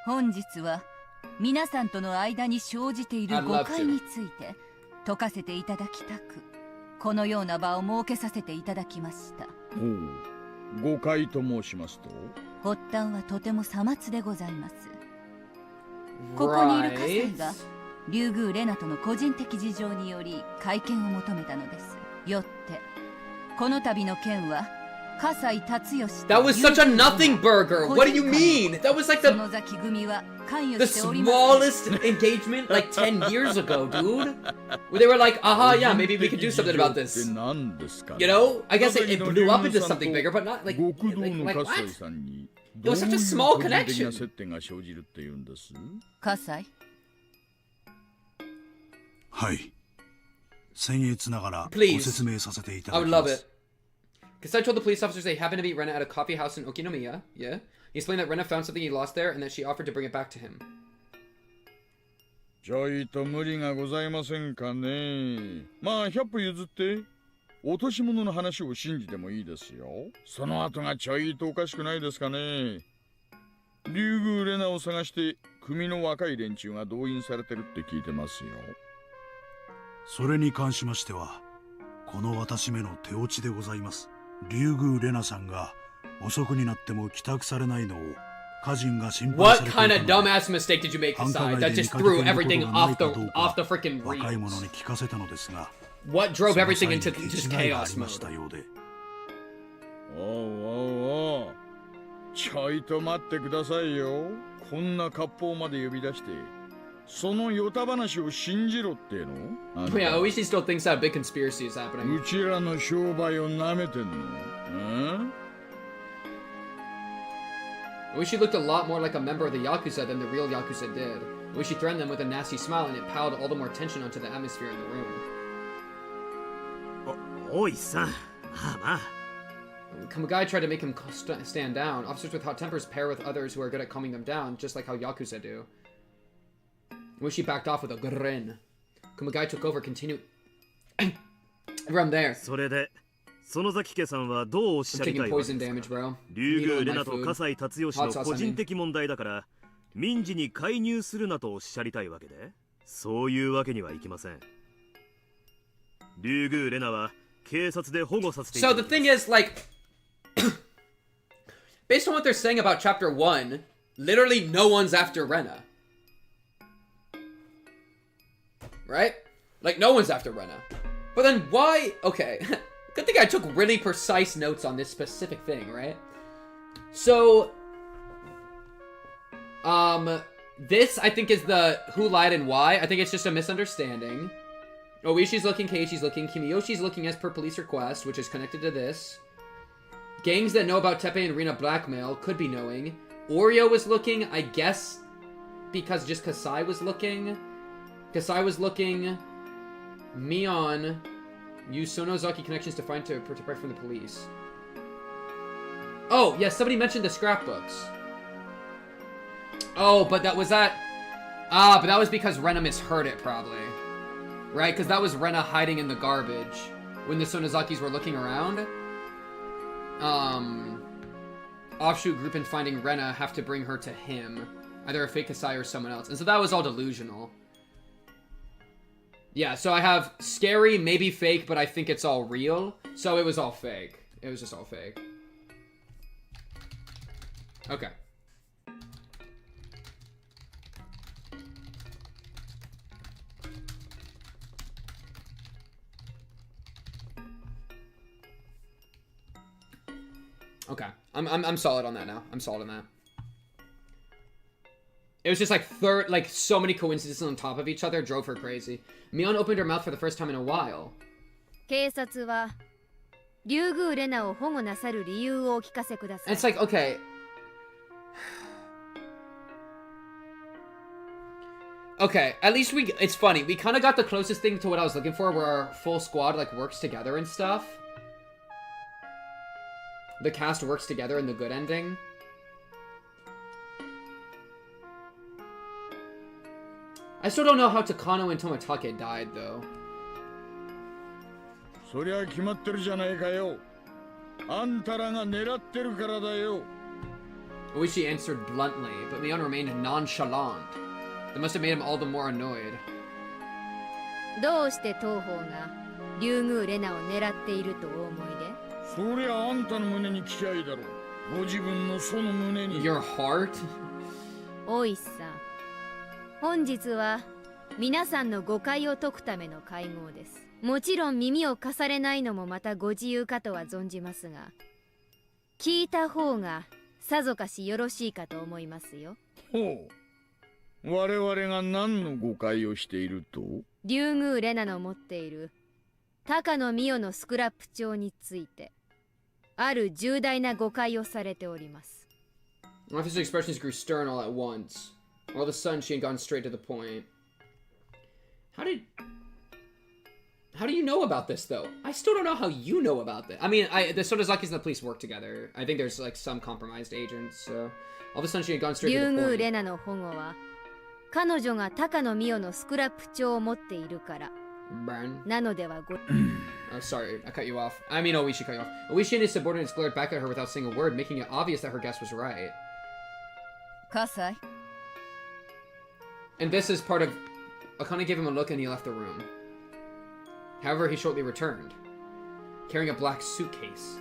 S13: 本日は皆さんとの間に生じている誤解について解かせていただきたく、このような場を設けさせていただきました。
S6: ほう、誤解と申しますと？
S13: 発端はとてもさまつでございます。ここにいる葛西が竜宮レナとの個人的事情により会見を求めたのです。よってこの度の件は葛西達義
S1: That was such a nothing burger. What do you mean? That was like the
S13: 園崎組は関与
S1: The
S13: しておりません。
S1: smallest engagement like 10 years ago, dude. Where they were like, aha, yeah, maybe we could do something about this. You know? I guess it blew up into something bigger, but not like what? It was such a small connection.
S13: 葛西、
S7: はい。僭越ながらご
S1: Please.
S7: 説明させていた
S1: I
S7: だ
S1: would
S7: き
S1: love
S7: ま
S1: it.
S7: す。
S1: Kasai told the police officers they happened to meet Rena at a coffee house in Okinomiya. Yeah. He explained that Rena found something he lost there and that she offered to bring it back to him.
S6: ちょいと無理がございませんかね。まあ100歩譲って落とし物の話を信じてもいいですよ。その後がちょいとおかしくないですかね。竜宮レナを探して組の若い連中が動員されてるって聞いてますよ。
S7: それに関しましては、この私めの手落ちでございます。竜宮レナさんが遅くになっても帰宅されないのを家人が心配さ
S1: What
S7: れてい
S1: kind
S7: た
S1: of
S7: ので、
S1: dumbass mistake did you make,
S7: 繁華
S1: Kasai?
S7: 街で
S1: That
S7: 見
S1: just
S7: かけ
S1: threw
S7: て
S1: everything
S7: ることがない
S1: off
S7: か
S1: the
S7: どう
S1: off
S7: か
S1: the freaking
S7: 若い
S1: reels.
S7: 者に聞かせたのですが、
S1: What
S7: そ
S1: drove
S7: の
S1: everything
S7: 際に
S1: into
S7: 手
S1: just
S7: 違いがあ
S1: chaos
S7: りまし
S1: mode?
S7: たようで。
S6: おうおうおう、ちょいと待ってくださいよ。こんな割烹まで呼び出してそのヨタ話を信じろっての？
S1: Yeah, Ooishi still thinks that a big conspiracy is happening.
S6: うちらの商売を舐めてんの？Ooishi
S1: looked a lot more like a member of the Yakuza than the real Yakuza did. Ooishi threatened them with a nasty smile and it piled all the more tension onto the atmosphere in the room.
S3: おいさん、まあまあ。
S1: Kamagai tried to make him stand down. Officers with hot tempers pair with others who are good at calming them down, just like how Yakuza do. Ooishi backed off with a grin. Kamagai took over, continued. Everyone there.
S3: それで、園崎家さんはどうおっしゃりたいわけですか。竜宮レナと葛西達義の個人的問題だから、民事に介入するなとおっしゃりたいわけで、そういうわけにはいきません。竜宮レナは警察で保護させていただきます。
S1: So the thing is, like, based on what they're saying about Chapter 1, literally no one's after Rena. Right? Like, no one's after Rena. But then why? Okay. Good thing I took really precise notes on this specific thing, right? So, this, I think, is the who lied and why. I think it's just a misunderstanding. Ooishi's looking, Keiichi's looking, Kimiyoshi's looking as per police request, which is connected to this. Gangs that know about Teppei and Rena blackmail could be knowing. Oreo was looking, I guess, because just Kasai was looking. Kasai was looking. Mion used Sonozaki connections to protect from the police. Oh, yes, somebody mentioned the scrapbooks. Oh, but that was that... Ah, but that was because Rena misheard it, probably. Right? Because that was Rena hiding in the garbage when the Sonozakis were looking around. Offshoot group and finding Rena have to bring her to him. Either a fake Kasai or someone else. And so that was all delusional. Yeah, so I have scary, maybe fake, but I think it's all real. So it was all fake. It was just all fake. Okay. Okay. I'm solid on that now. I'm solid on that. It was just like so many coincidences on top of each other drove her crazy. Mion opened her mouth for the first time in a while.
S10: 警察は竜宮レナを保護なさる理由をお聞かせください。
S1: It's like, okay. Okay, at least it's funny. We kind of got the closest thing to what I was looking for, where our full squad like works together and stuff. The cast works together in the good ending. I still don't know how Takano and Tomatake died, though.
S6: そりゃ決まってるじゃないかよ。あんたらが狙ってるからだよ。
S1: Ooishi answered bluntly, but Mion remained nonchalant. That must have made him all the more annoyed.
S10: どうして東方が竜宮レナを狙っているとお思いで？
S6: そりゃあんたの胸に聞きゃいいだろう。ご自分のその胸に。
S1: Your heart?
S10: おいさん、本日は皆さんの誤解を解くための会合です。もちろん耳を貸されないのもまたご自由かとは存じますが、聞いた方がさぞかしよろしいかと思いますよ。
S6: ほう、我々が何の誤解をしていると？
S10: 竜宮レナの持っている高野美代のスクラップ帳についてある重大な誤解をされております。
S1: Officer's expressions grew stern all at once. All of a sudden, she had gone straight to the point. How do you know about this, though? I still don't know how you know about this. I mean, the Sodazakis and the police work together. I think there's, like, some compromised agents, so... All of a sudden, she had gone straight to the point.
S10: 竜宮レナの保護は彼女が高野美代のスクラップ帳を持っているから。
S1: Burn.
S10: なのではご...
S1: Oh, sorry, I cut you off. I mean, Ooishi cut you off. Ooishi and his subordinates glared back at her without saying a word, making it obvious that her guess was right.
S13: 葛西
S1: And this is part of... Akane gave him a look and he left the room. However, he shortly returned, carrying a black suitcase.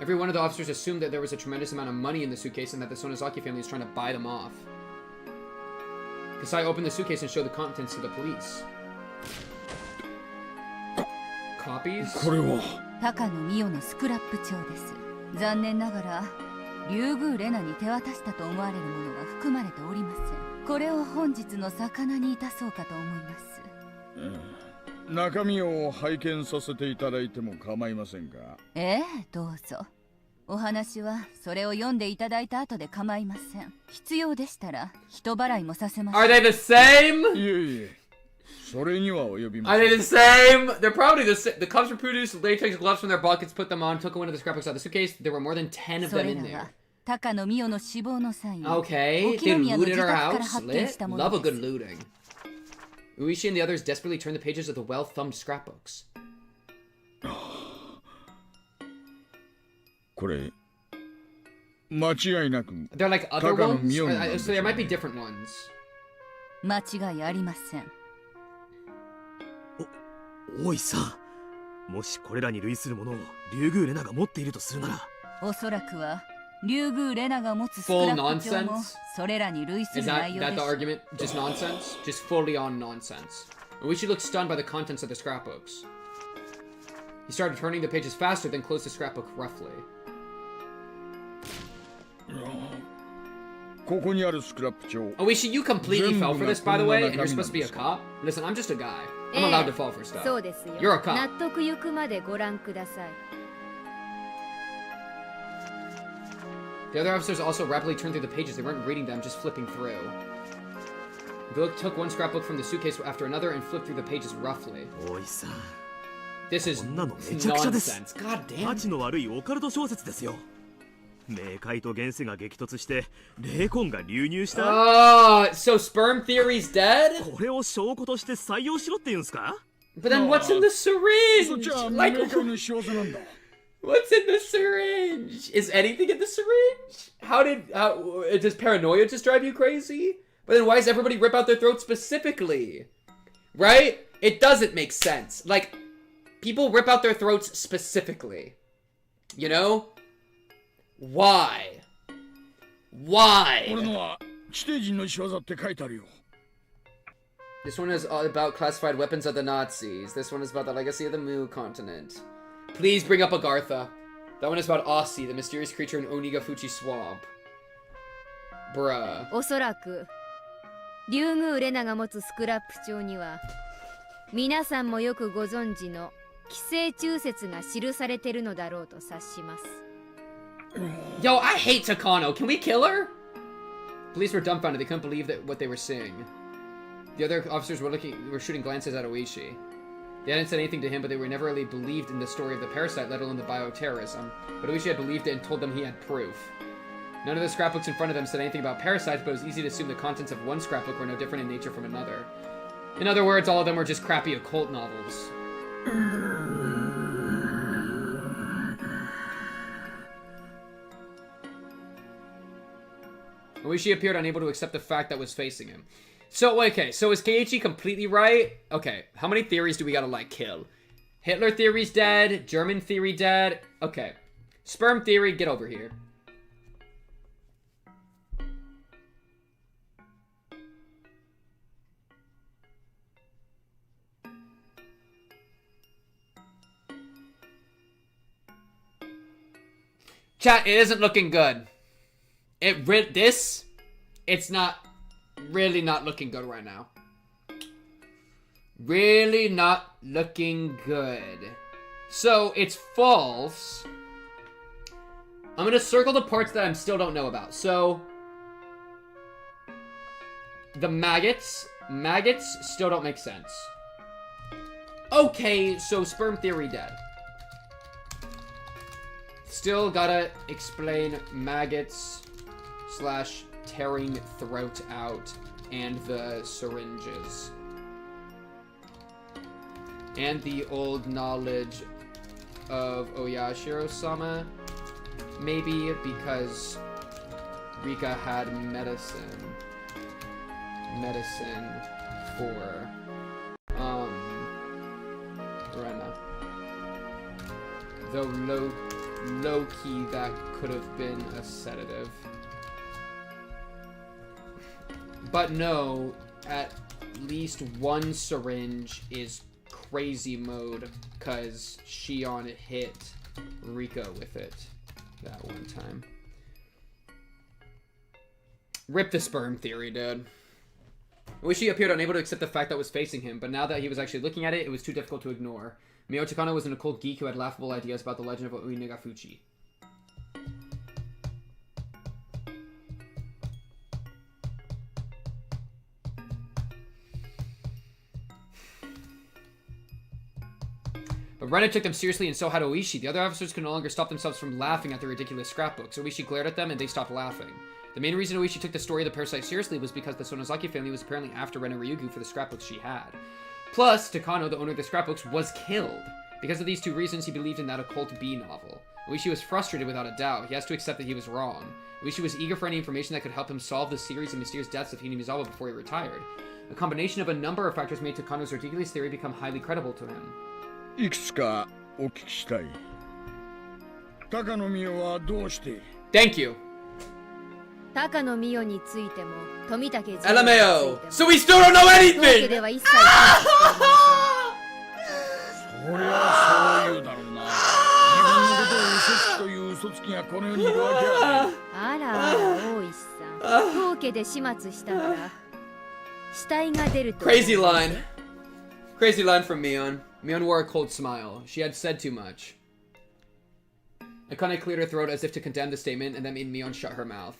S1: Every one of the officers assumed that there was a tremendous amount of money in the suitcase and that the Sonozaki family was trying to buy them off. Kasai opened the suitcase and showed the contents to the police. Copies?
S6: これは
S13: 高野美代のスクラップ帳です。残念ながら竜宮レナに手渡したと思われるものは含まれておりません。これを本日の魚にいたそうかと思います。
S6: 中身を拝見させていただいても構いませんか？
S13: ええ、どうぞ。お話はそれを読んでいただいた後で構いません。必要でしたら人払いもさせます。
S1: Are they the same?
S6: いえいえ、それには及びま
S1: Are
S6: せん。
S1: they the same? They're probably the same. The cops produced latex gloves from their buckets, put them on, took one of the scrapbooks out of the suitcase. There were more than 10 of
S13: そ
S1: them
S13: れ
S1: in
S13: ら
S1: there.
S13: は高野美代の死亡の際に
S1: Okay,
S13: 沖
S1: they
S13: 宮の
S1: looted
S13: 自
S1: our
S13: 宅から
S1: house.
S13: 発見し
S1: Lit.
S13: たも
S1: Love
S13: の
S1: a
S13: で
S1: good
S13: す。
S1: looting. Ooishi and the others desperately turned the pages of the well-thumbed scrapbooks.
S6: これ間違いなく
S1: They're like other
S6: 高野
S1: ones?
S6: 美代のなんで
S1: So
S6: すね
S1: there might be different ones.
S13: 間違いありません。
S3: おいさ、もしこれらに類するものを竜宮レナが持っているとするなら、
S13: おそらくは竜宮レナが持つスクラップ帳もそれらに類す
S1: Is
S13: る
S1: that
S13: 内容で
S1: the
S13: す。
S1: argument? Just nonsense? Just fully on nonsense. Ooishi looked stunned by the contents of the scrapbooks. He started turning the pages faster, then closed the scrapbook roughly.
S6: ここにあるスクラップ帳
S1: Ooishi, you completely fell for this, by the way, and you're supposed to be a cop? Listen, I'm just a guy. I'm allowed to fall for stuff.
S10: そうですよ。
S1: You're a cop.
S10: 納得ゆくまでご覧ください。
S1: The other officers also rapidly turned through the pages. They weren't reading them, just flipping through. Bill took one scrapbook from the suitcase after another and flipped through the pages roughly.
S3: おいさ、
S1: This is
S3: こんなのめちゃくちゃです。
S1: nonsense. God damn.
S3: 価値の悪いオカルト小説ですよ。冥界と現世が激突して霊魂が流入した。
S1: So sperm theory's dead?
S3: これを証拠として採用しろって言うんすか？
S1: But then what's in the syringe?
S6: そっちは
S1: Like,
S6: 冥界の仕業なんだ。
S1: what's in the syringe? Is anything in the syringe? Does paranoia just drive you crazy? But then why does everybody rip out their throats specifically? Right? It doesn't make sense. Like, people rip out their throats specifically. You know? Why? Why?
S6: これのは地底人の仕業って書いてあるよ。
S1: This one is all about classified weapons of the Nazis. This one is about the legacy of the Mu continent. Please bring up Agartha. That one is about Aussie, the mysterious creature in Onigafuchi Swamp. Bruh.
S10: おそらく竜宮レナが持つスクラップ帳には皆さんもよくご存知の寄生虫説が記されてるのだろうと察します。
S1: Yo, I hate Takano. Can we kill her? Police were dumbfounded. They couldn't believe what they were seeing. The other officers were shooting glances at Ooishi. They hadn't said anything to him, but they were never really believed in the story of the parasite, let alone the bioterrorism. But Ooishi had believed it and told them he had proof. None of the scrapbooks in front of them said anything about parasites, but it was easy to assume the contents of one scrapbook were no different in nature from another. In other words, all of them were just crappy occult novels. Ooishi appeared unable to accept the fact that was facing him. So, okay, so is Keiichi completely right? Okay, how many theories do we gotta, like, kill? Hitler theory's dead, German theory dead. Okay. Sperm theory, get over here. Chat, it isn't looking good. This it's not really not looking good right now. Really not looking good. So it's false. I'm gonna circle the parts that I still don't know about. So the maggots still don't make sense. Okay, so sperm theory dead. Still gotta explain maggots / tearing throat out and the syringes. And the old knowledge of Oyashiro-sama. Maybe because Rika had medicine for Rena. Though low-key that could have been a sedative. But no, at least one syringe is crazy mode, cause Shion hit Rika with it that one time. Rip the sperm theory, dude. Ooishi appeared unable to accept the fact that was facing him, but now that he was actually looking at it, it was too difficult to ignore. Mio Takano was an occult geek who had laughable ideas about the legend of Uinagafuchi. But Rena took them seriously and so had Ooishi. The other officers could no longer stop themselves from laughing at their ridiculous scrapbooks. Ooishi glared at them and they stopped laughing. The main reason Ooishi took the story of the parasite seriously was because the Sonozaki family was apparently after Rena Ryugu for the scrapbooks she had. Plus, Takano, the owner of the scrapbooks, was killed. Because of these two reasons, he believed in that occult B novel. Ooishi was frustrated without a doubt. He has to accept that he was wrong. Ooishi was eager for any information that could help him solve the series of mysterious deaths of Hinamizawa before he retired. A combination of a number of factors made Takano's ridiculous theory become highly credible to him.
S6: いくつかお聞きしたい。高野美代はどうして？
S1: Thank you.
S10: 高野美代についても富武次
S1: LMAO. So we still don't know anything.
S10: 当家では一切
S6: そりゃそう言うだろうな。自分のことを嘘つきという嘘つきがこの世にいるわけやね。
S10: あら、大石さん。当家で始末したから死体が出ると。
S1: Crazy line. Crazy line from Mion. Mion wore a cold smile. She had said too much. Akane cleared her throat as if to condemn the statement, and that made Mion shut her mouth.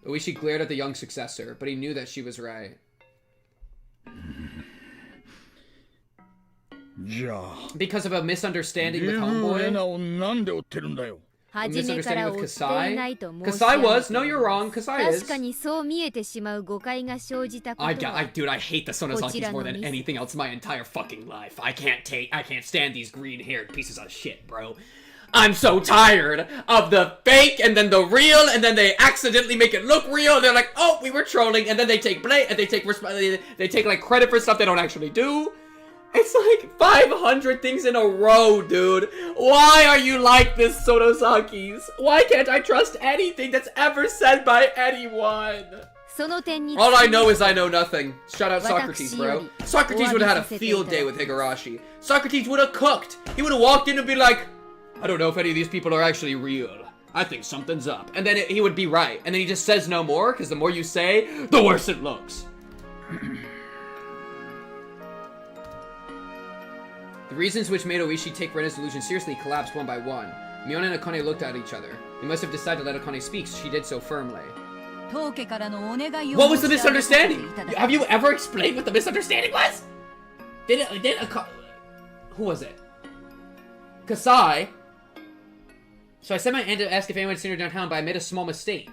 S1: Ooishi glared at the young successor, but he knew that she was right. Because of a misunderstanding with Homeboy? A misunderstanding with Kasai? Kasai was? No, you're wrong. Kasai is. Dude, I hate the Sonozakis more than anything else in my entire fucking life. I can't stand these green-haired pieces of shit, bro. I'm so tired of the fake and then the real and then they accidentally make it look real. They're like, oh, we were trolling, and then they take blame and they take like credit for stuff they don't actually do. It's like 500 things in a row, dude. Why are you like this, Sonozakis? Why can't I trust anything that's ever said by anyone? All I know is I know nothing. Shout out Socrates, bro. Socrates would have had a field day with Higurashi. Socrates would have cooked. He would have walked in and be like, I don't know if any of these people are actually real. I think something's up. And then he would be right. And then he just says no more, because the more you say, the worse it looks. The reasons which made Ooishi take Rena's delusion seriously collapsed one by one. Mion and Akane looked at each other. They must have decided to let Akane speak, so she did so firmly. What was the misunderstanding? Have you ever explained what the misunderstanding was? Who was it? Kasai. So I sent my aunt to ask if anyone had seen her downtown, but I made a small mistake.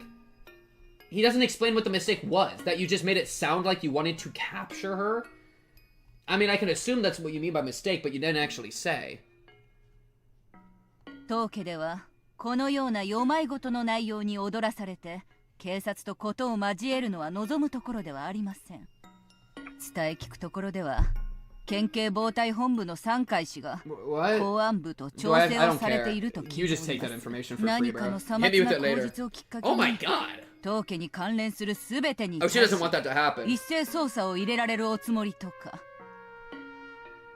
S1: He doesn't explain what the mistake was. That you just made it sound like you wanted to capture her? I mean, I can assume that's what you mean by mistake, but you didn't actually say.
S13: 当家ではこのような世まいごとの内容に踊らされて警察とことを交えるのは望むところではありません。伝え聞くところでは県警防対本部の三海氏が公安部と調整をされていると聞いております。何かのさまつな口実をきっかけに当家に関連するすべてに対し一斉捜査を入れられるおつもりとか。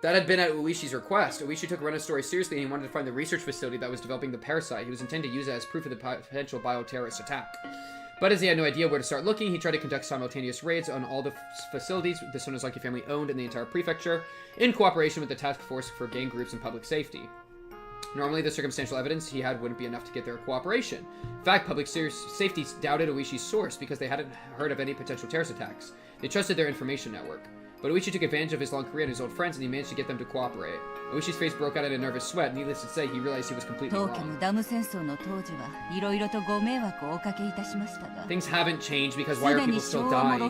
S1: That had been at Ooishi's request. Ooishi took Rena's story seriously and he wanted to find the research facility that was developing the parasite. He was intending to use it as proof of the potential bioterrorist attack. But as he had no idea where to start looking, he tried to conduct simultaneous raids on all the facilities the Sonozaki family owned in the entire prefecture, in cooperation with the Task Force for Gang Groups and Public Safety. Normally, the circumstantial evidence he had wouldn't be enough to get their cooperation. In fact, public safety doubted Ooishi's source because they hadn't heard of any potential terrorist attacks. They trusted their information network. But Ooishi took advantage of his long career and his old friends, and he managed to get them to cooperate. Ooishi's face broke out in a nervous sweat. Needless to say, he realized he was completely wrong. Things haven't changed because why are people still dying, bro?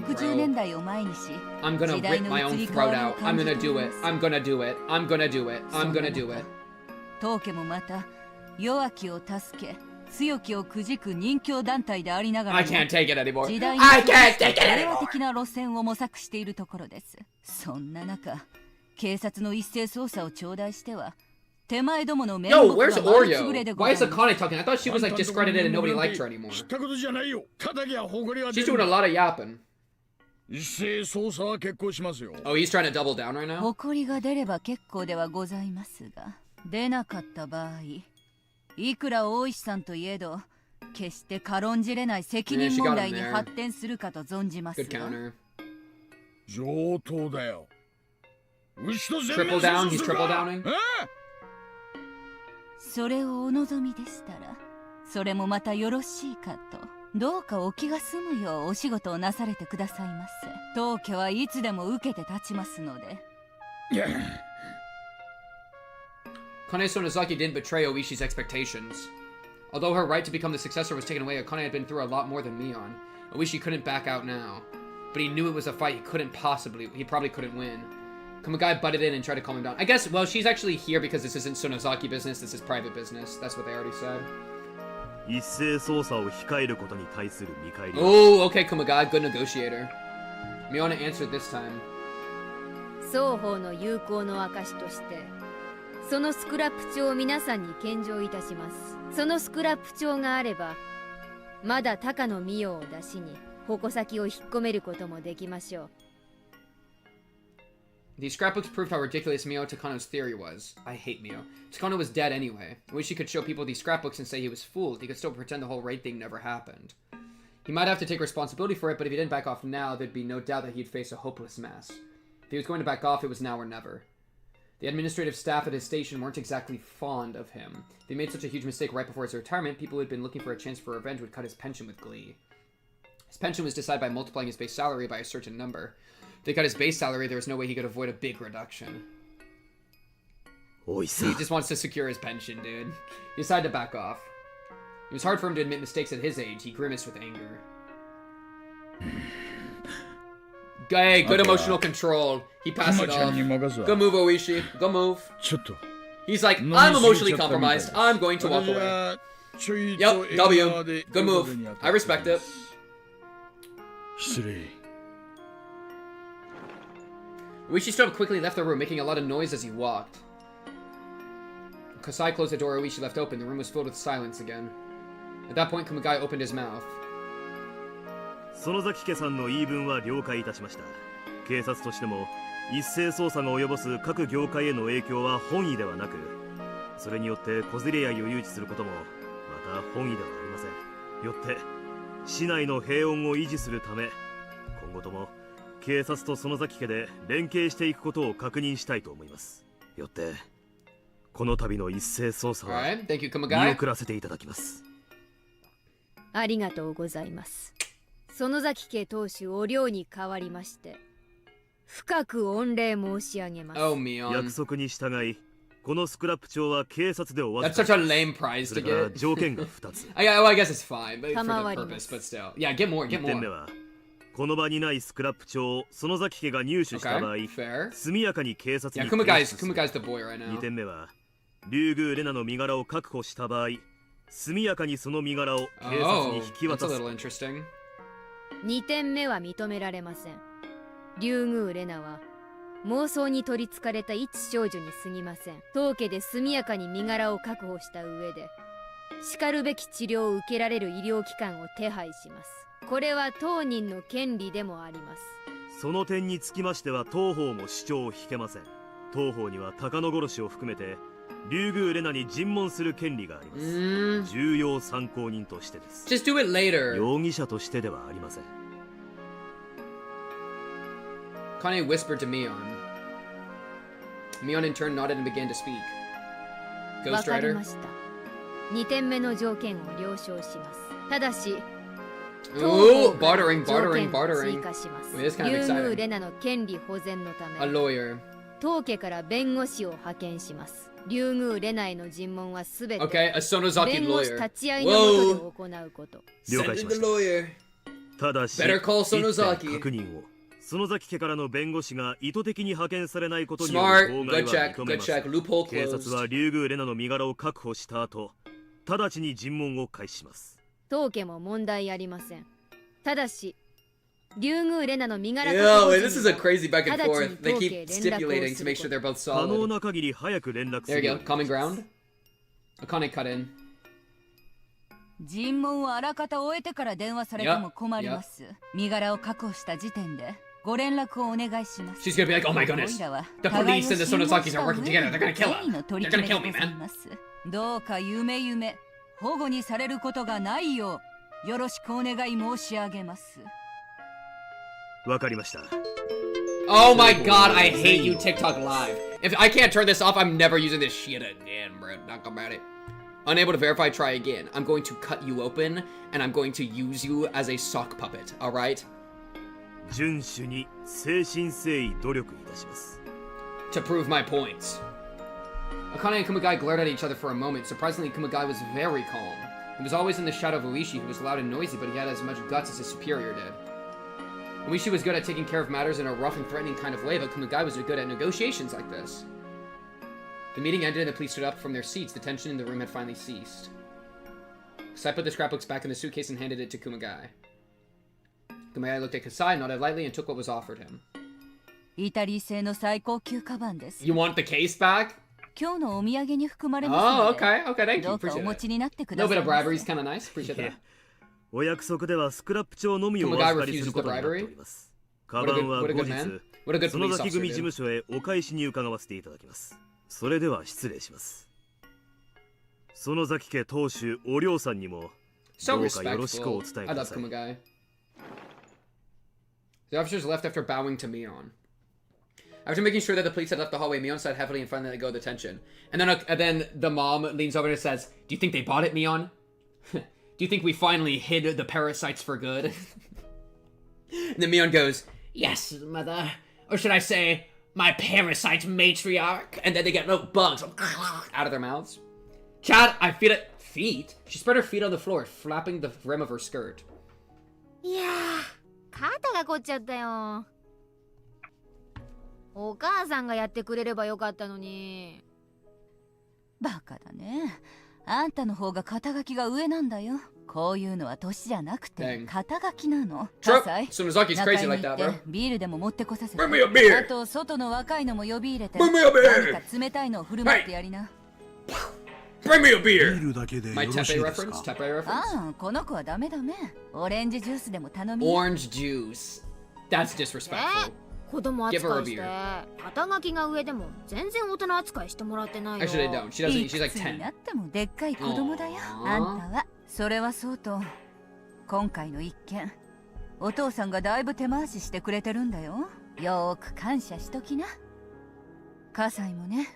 S1: I'm gonna rip my own throat out. I'm gonna do it. I'm gonna do it. I'm gonna do it. I'm gonna do it.
S13: 当家もまた弱きを助け強きをくじく人形団体でありながら
S1: I can't take it anymore.
S13: 時代
S1: I can't take it
S13: 平和
S1: anymore.
S13: 的な路線を模索しているところです。そんな中警察の一斉捜査を頂戴しては手前どもの面目
S1: Yo,
S13: が
S1: where's
S13: 丸つぶれで
S1: Oreo?
S13: ご
S1: Why
S13: ざ
S1: is
S13: います
S1: Akane talking? I thought she was like discredited and nobody liked her anymore.
S6: 知ったことじゃないよ。叩きゃ誇りは出
S1: She's
S6: る
S1: doing a lot of yapping.
S6: 一斉捜査は決行しますよ。
S1: Oh, he's trying to double down right now?
S13: 誇りが出れば結構ではございますが出なかった場合いくら大石さんといえど決して軽んじれない責任問題に発展するかと存じますわ。
S6: 上等だよ。牛と全
S1: Triple down? He's triple downing?
S13: それをお望みでしたらそれもまたよろしいかと。どうかお気が済むようお仕事をなされてくださいませ。当家はいつでも受けて立ちますので。
S1: Akane Sonozaki didn't betray Ooishi's expectations. Although her right to become the successor was taken away, Akane had been through a lot more than Mion. Ooishi couldn't back out now. But he knew it was a fight he probably couldn't win. Kumagai butted in and tried to calm him down. I guess, well, she's actually here because this isn't Sonozaki business, this is private business. That's what they already said.
S3: 一斉捜査を控えることに対する見返り。
S1: Oh, okay, Kumagai, good negotiator. Miona answered this time.
S10: 双方の友好の証としてそのスクラップ帳を皆さんに献上いたします。そのスクラップ帳があればまだ高野美代を出しに矛先を引っ込めることもできましょう。
S1: These scrapbooks proved how ridiculous Mio Takano's theory was. I hate Mio. Takano was dead anyway. I wish he could show people these scrapbooks and say he was fooled. He could still pretend the whole raid thing never happened. He might have to take responsibility for it, but if he didn't back off now, there'd be no doubt that he'd face a hopeless mess. If he was going to back off, it was now or never. The administrative staff at his station weren't exactly fond of him. If he made such a huge mistake right before his retirement, people who had been looking for a chance for revenge would cut his pension with glee. His pension was decided by multiplying his base salary by a certain number. If they cut his base salary, there was no way he could avoid a big reduction. He just wants to secure his pension, dude. He decided to back off. It was hard for him to admit mistakes at his age. He grimaced with anger. Hey, good emotional control. He passed it off. Go move, Ooishi. Go move. He's like, I'm emotionally compromised. I'm going to walk away. Yep, W. Good move. I respect it. Ooishi stood up quickly and left the room, making a lot of noise as he walked. Kasai closed the door Ooishi left open. The room was filled with silence again. At that point, Kumagai opened his mouth.
S3: 園崎家さんの言い分は了解いたしました。警察としても一斉捜査が及ぼす各業界への影響は本意ではなく、それによって小競り合いを誘致することもまた本意ではありません。よって市内の平穏を維持するため、今後とも警察と園崎家で連携していくことを確認したいと思います。よってこの度の一斉捜査は見送らせていただきます。
S10: ありがとうございます。園崎家当主お領に代わりまして深く御礼申し上げます。
S3: 約束に従い、このスクラップ帳は警察で終わった。
S1: That's such a lame prize to get.
S3: 条件が2つ。
S1: well, I guess it's fine, but for the purpose, but still. Yeah, get more, get more.
S3: 1点目は、この場にないスクラップ帳を園崎家が入手した場合、速やかに警察に提出する。
S1: Kumagai's the boy right now.
S3: 2点目は、竜宮レナの身柄を確保した場合、速やかにその身柄を警察に引き渡す。
S10: 2点目は認められません。竜宮レナは妄想に取りつかれた一少女に過ぎません。当家で速やかに身柄を確保した上でしるべき治療を受けられる医療機関を手配します。これは当人の権利でもあります。
S3: その点につきましては当方も主張を引けません。当方には高野殺しを含めて竜宮レナに尋問する権利があります。重要参考人としてです。
S1: Just do it later.
S3: 容疑者としてではありません。
S1: Kane whispered to Mion. Mion in turn nodded and began to speak. Ghost Rider.
S10: 2点目の条件を了承します。ただし、
S1: Ooh, bartering.
S10: Wait,
S1: this kind of exciting.
S10: レナの権利保全のため、
S1: A lawyer.
S10: 当家から弁護士を派遣します。竜宮レナへの尋問はすべて
S1: Okay, a Sonozaki
S10: 弁護士
S1: lawyer.
S10: 立ち会いのもとで行うこと。
S3: 了解しました。ただし、
S1: Better call
S3: 一点
S1: Sonozaki.
S3: 確認を。園崎家からの弁護士が意図的に派遣されないことによ
S1: Smart.
S3: る妨害
S1: Good
S3: は
S1: check.
S3: 認め
S1: Good
S3: ませ
S1: check.
S3: ん。
S1: Loophole
S3: 警察
S1: closed.
S3: は竜宮レナの身柄を確保した後、直ちに尋問を開始します。
S10: 当家も問題ありません。ただし、竜宮レナの身柄確
S1: Yo,
S10: 保
S1: this is a crazy back and
S10: 直ち
S1: forth.
S10: に
S1: They
S10: 当家
S1: keep
S10: 連絡を
S1: stipulating
S10: す
S1: to
S10: る
S1: make
S10: こ
S1: sure
S10: と
S1: they're both
S3: 可能
S1: solid.
S3: な限り早く連絡す
S1: There
S3: る
S1: you
S3: よ
S1: go.
S3: うに。
S1: Common ground. Akane cut in.
S13: 尋問をあらかた終えてから電話されても困ります。身柄を確保した時点でご連絡をお願いします。
S1: She's gonna be like, oh my goodness. The police and the Sonozakis are working together. They're gonna kill her. They're gonna kill me, man.
S13: どうか夢保護にされることがないようよろしくお願い申し上げます。
S3: わかりました。
S1: Oh my god, I hate you, TikTok Live. If I can't turn this off, I'm never using this shit again, bro. Talk about it. Unable to verify, try again. I'm going to cut you open, and I'm going to use you as a sock puppet, alright?
S3: 遵守に誠心誠意努力いたします。
S1: To prove my points. Akane and Kumagai glared at each other for a moment. Surprisingly, Kumagai was very calm. He was always in the shadow of Ooishi, who was loud and noisy, but he had as much guts as his superior did. Ooishi was good at taking care of matters in a rough and threatening kind of way, but Kumagai was good at negotiations like this. The meeting ended and the police stood up from their seats. The tension in the room had finally ceased. Kasai put the scrapbooks back in the suitcase and handed it to Kumagai. Kumagai looked at Kasai, nodded lightly, and took what was offered him.
S13: イタリー製の最高級カバンです。
S1: You want the case back?
S13: 今日のお土産に含まれますので。
S1: Oh, okay, okay, thank you.
S13: どうかお
S1: Appreciate
S13: 持ちになってく
S1: it.
S13: だ
S1: A
S13: さ
S1: little
S13: い
S1: bit of bribery is kind of nice. Appreciate that.
S3: お約束ではスクラップ帳のみをお預かりすることになっております。カバンは後日、園崎組事務所へお返しに伺わせていただきます。それでは失礼します。園崎家当主お涼さんにもどうかよろしくお伝えください。
S1: The officers left after bowing to Mion. After making sure that the police had left the hallway, Mion sighed heavily and finally let go of the tension. And then the mom leans over and says, "Do you think they bought it, Mion? Do you think we finally hid the parasites for good?" And then Mion goes, "Yes, mother. Or should I say, my parasite matriarch?" And then they get little bugs out of their mouths. Chad, I feel it. Feet? She spread her feet on the floor, flapping the rim of her skirt.
S10: いやー、肩が凝っちゃったよ。お母さんがやってくれればよかったのに。
S13: バカだね。あんたの方が肩書きが上なんだよ。こういうのは年じゃなくて肩書きなの。
S1: 仲井に行って
S13: ビールでも持ってこさせて。
S1: あ
S13: と外の若いのも呼び入れて。
S1: 何か
S13: 冷たいのを振る舞ってやりな。
S1: Bring me a beer!
S7: ビールだけでよろしいですか？
S13: ああ、この子はダメ。オレンジジュースでも頼み。
S1: Orange juice. That's disrespectful.
S10: 子供扱いして肩書きが上でも全然大人扱いしてもらってないよ。
S1: Actually, they don't. She doesn't. She's like 10.
S13: になってもでっかい子供だよ。あんたはそれはそうと今回の一件お父さんがだいぶ手回ししてくれてるんだよ。よーく感謝しときな。葛西もね。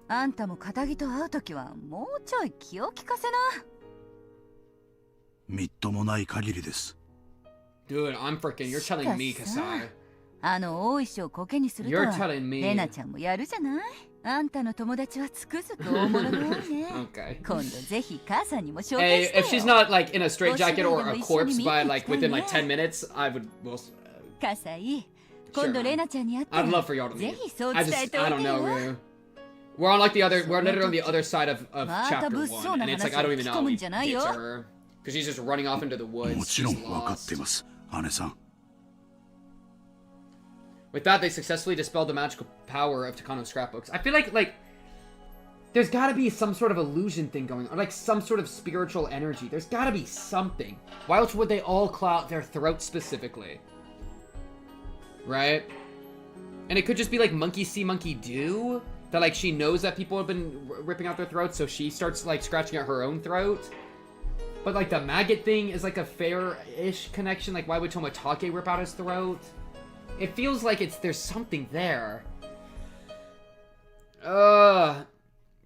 S13: あんたも肩着と会うときはもうちょい気を利かせな。
S7: みっともない限りです。
S1: Dude, I'm freaking. You're telling me, Kasai.
S13: あの大石をコケにするとはレナちゃんもやるじゃない。あんたの友達はつくづく大物が多いね。
S1: Okay.
S13: 今度ぜひ母さんにも紹介してよ。
S1: Hey, if she's not like in a straitjacket or a corpse by like within like 10 minutes, I would. Well,
S13: 葛西、今度レナちゃんに会って。
S1: I'd love for y'all to meet.
S13: ぜひそう伝えておいてよ。
S1: I don't know, really. We're on like the other. We're literally on the other side of chapter 1, and it's like I don't even know. It's her because she's just running off into the woods.
S7: もちろん分かってます、姉さん。
S1: With that, they successfully dispelled the magical power of Takano's scrapbooks. I feel like there's got to be some sort of illusion thing going on, or like some sort of spiritual energy. There's got to be something. Why else would they all claw out their throats specifically? Right? And it could just be like monkey see, monkey do. That, like, she knows that people have been ripping out their throats, so she starts, like, scratching at her own throat. But, like, the maggot thing is, like, a fair-ish connection. Like, why would Tomotage rip out his throat? It feels like there's something there. But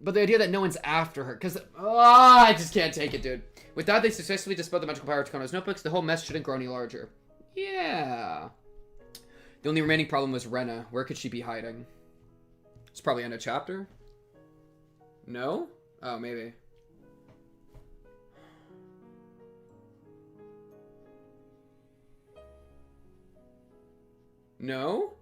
S1: the idea that no one's after her, because... I just can't take it, dude. With that, they successfully dispelled the magical power of Takano's notebooks. The whole mess shouldn't grow any larger. Yeah. The only remaining problem was Rena. Where could she be hiding? It's probably end of chapter. No? Oh, maybe. No?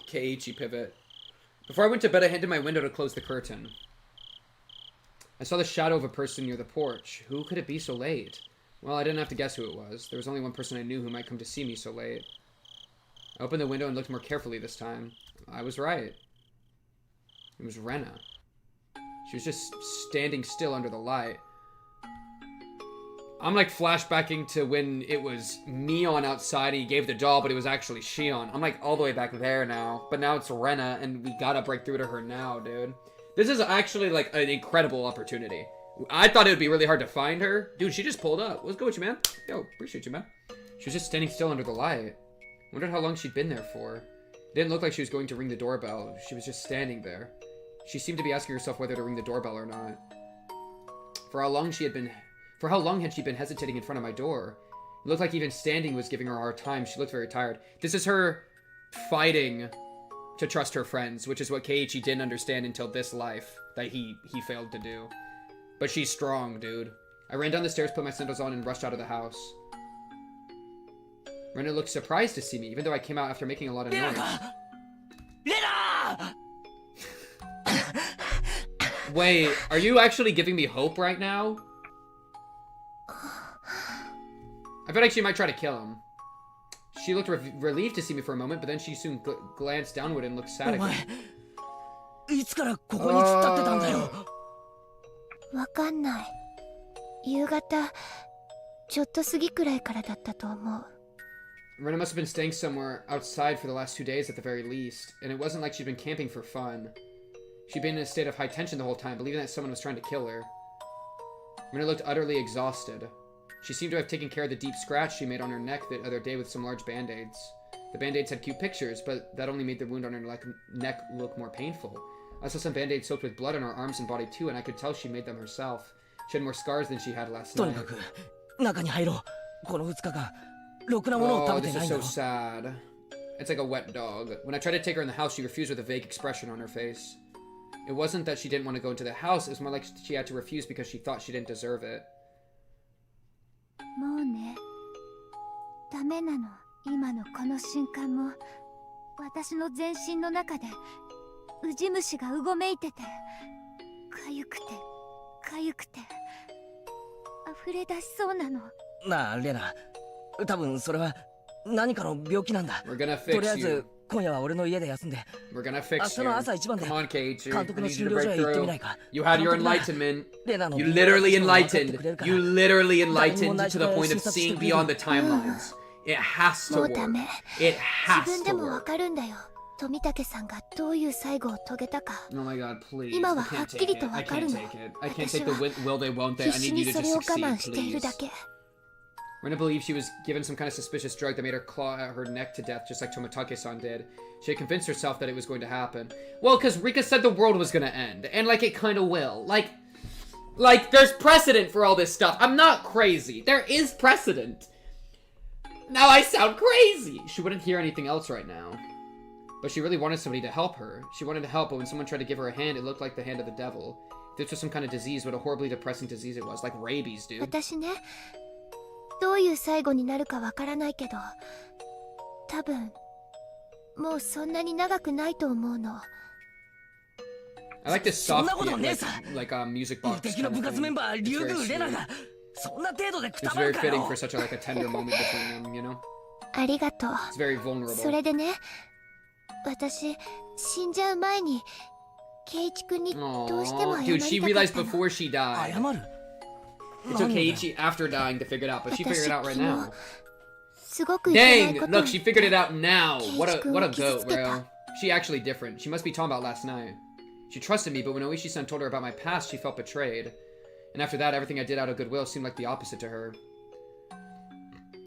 S1: Keiichi pivot. Before I went to bed, I handed my window to close the curtain. I saw the shadow of a person near the porch. Who could it be so late? Well, I didn't have to guess who it was. There was only one person I knew who might come to see me so late. I opened the window and looked more carefully this time. I was right. It was Rena. She was just standing still under the light. I'm like flashbacking to when it was Mion outside and he gave the doll, but it was actually Shion. I'm like all the way back there now. But now it's Rena and we gotta break through to her now, dude. This is actually like an incredible opportunity. I thought it would be really hard to find her. Dude, she just pulled up. What's good with you, man? Yo, appreciate you, man. She was just standing still under the light. Wondered how long she'd been there for. It didn't look like she was going to ring the doorbell. She was just standing there. She seemed to be asking herself whether to ring the doorbell or not. For how long had she been hesitating in front of my door? It looked like even standing was giving her a hard time. She looked very tired. This is her fighting to trust her friends, which is what Keiichi didn't understand until this life that he failed to do. But she's strong, dude. I ran down the stairs, put my sandals on, and rushed out of the house. Rena looked surprised to see me, even though I came out after making a lot of noise.
S8: Rena!
S1: Wait, are you actually giving me hope right now? I feel like she might try to kill him. She looked relieved to see me for a moment, but then she soon glanced downward and looked sad again.
S8: いつからここに突っ立ってたんだよ。
S2: わかんない。夕方ちょっと過ぎくらいからだったと思う。
S1: Rena must have been staying somewhere outside for the last 2 days at the very least, and it wasn't like she'd been camping for fun. She'd been in a state of high tension the whole time, believing that someone was trying to kill her. Rena looked utterly exhausted. She seemed to have taken care of the deep scratch she made on her neck the other day with some large band-aids. The band-aids had cute pictures, but that only made the wound on her neck look more painful. I saw some band-aids soaked with blood on her arms and body too, and I could tell she made them herself. She had more scars than she had last night. Oh, this is so sad. It's like a wet dog. When I tried to take her in the house, she refused with a vague expression on her face. It wasn't that she didn't want to go into the house, it was more like she had to refuse because she thought she didn't deserve it.
S2: もうね、ダメなの。今のこの瞬間も私の全身の中でウジ虫がうごめいてて、かゆくてかゆくて溢れ出しそうなの。
S8: なあレナ、多分それは何かの病気なんだ。とりあえず今夜は俺の家で休んで、明日の朝一番で監督の診療所へ行ってみないか。
S1: You had your enlightenment. You literally enlightened. You literally enlightened to the point of seeing beyond the timelines. It has to work. It has to work.
S2: 自分でもわかるんだよ。富武さんがどういう最後を遂げたか。
S1: Oh my god, please.
S2: 今ははっきりとわかるの。
S1: 私は必死
S2: にそれを我慢しているだけ。
S1: Rena believed she was given some kind of suspicious drug that made her claw at her neck to death, just like Tomotage-san did. She had convinced herself that it was going to happen. Well, because Rika said the world was going to end, and, like, it kind of will. Like, there's precedent for all this stuff. I'm not crazy. There is precedent. Now I sound crazy. She wouldn't hear anything else right now. But she really wanted somebody to help her. She wanted to help, but when someone tried to give her a hand, it looked like the hand of the devil. If this was some kind of disease, what a horribly depressing disease it was. Like rabies, dude.
S2: 私ね、どういう最後になるかわからないけど、多分もうそんなに長くないと思うの。
S1: I like this soft like a music box.
S8: 敵の部活メンバーリュウグウレナがそんな程度でくたばるかよ。
S1: It's very fitting for such a like a tender moment between them, you know.
S2: ありがとう。
S1: It's very vulnerable.
S2: それでね、私死んじゃう前にケイチ君にどうしても謝りたかったの。
S1: Dude, she realized before she died.
S8: 謝る。
S1: It took Keiichi after dying to figure it out, but she figured it out right now. Dang, look, she figured it out now. What a goat, bro. She actually different. She must be talking about last night. She trusted me, but when Ooishi-san told her about my past, she felt betrayed. And after that, everything I did out of goodwill seemed like the opposite to her.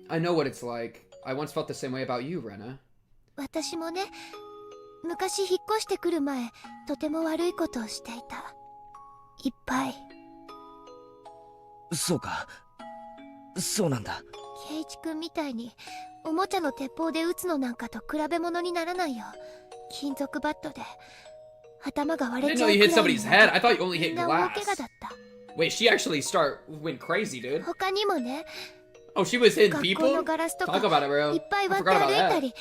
S1: I know what it's like. I once felt the same way about you, Rena.
S2: 私もね、昔引っ越してくる前、とても悪いことをしていた。いっぱい。
S8: そうか。そうなんだ。
S2: 圭一君みたいにおもちゃの鉄砲で撃つのなんかと比べ物にならないよ。金属バットで頭が割れちゃうくらいの。
S1: I didn't know you hit somebody's head. I thought you only hit
S2: みんな大
S1: glass.
S2: 怪我だった。
S1: Wait, she actually went crazy, dude.
S2: 他にもね。
S1: Oh, she was hitting
S2: 学
S1: people?
S2: 校のガラスとか
S1: Talk about it, bro.
S2: いっぱい
S1: I
S2: 割って
S1: forgot
S2: 歩
S1: about
S2: いた
S1: that.
S2: り。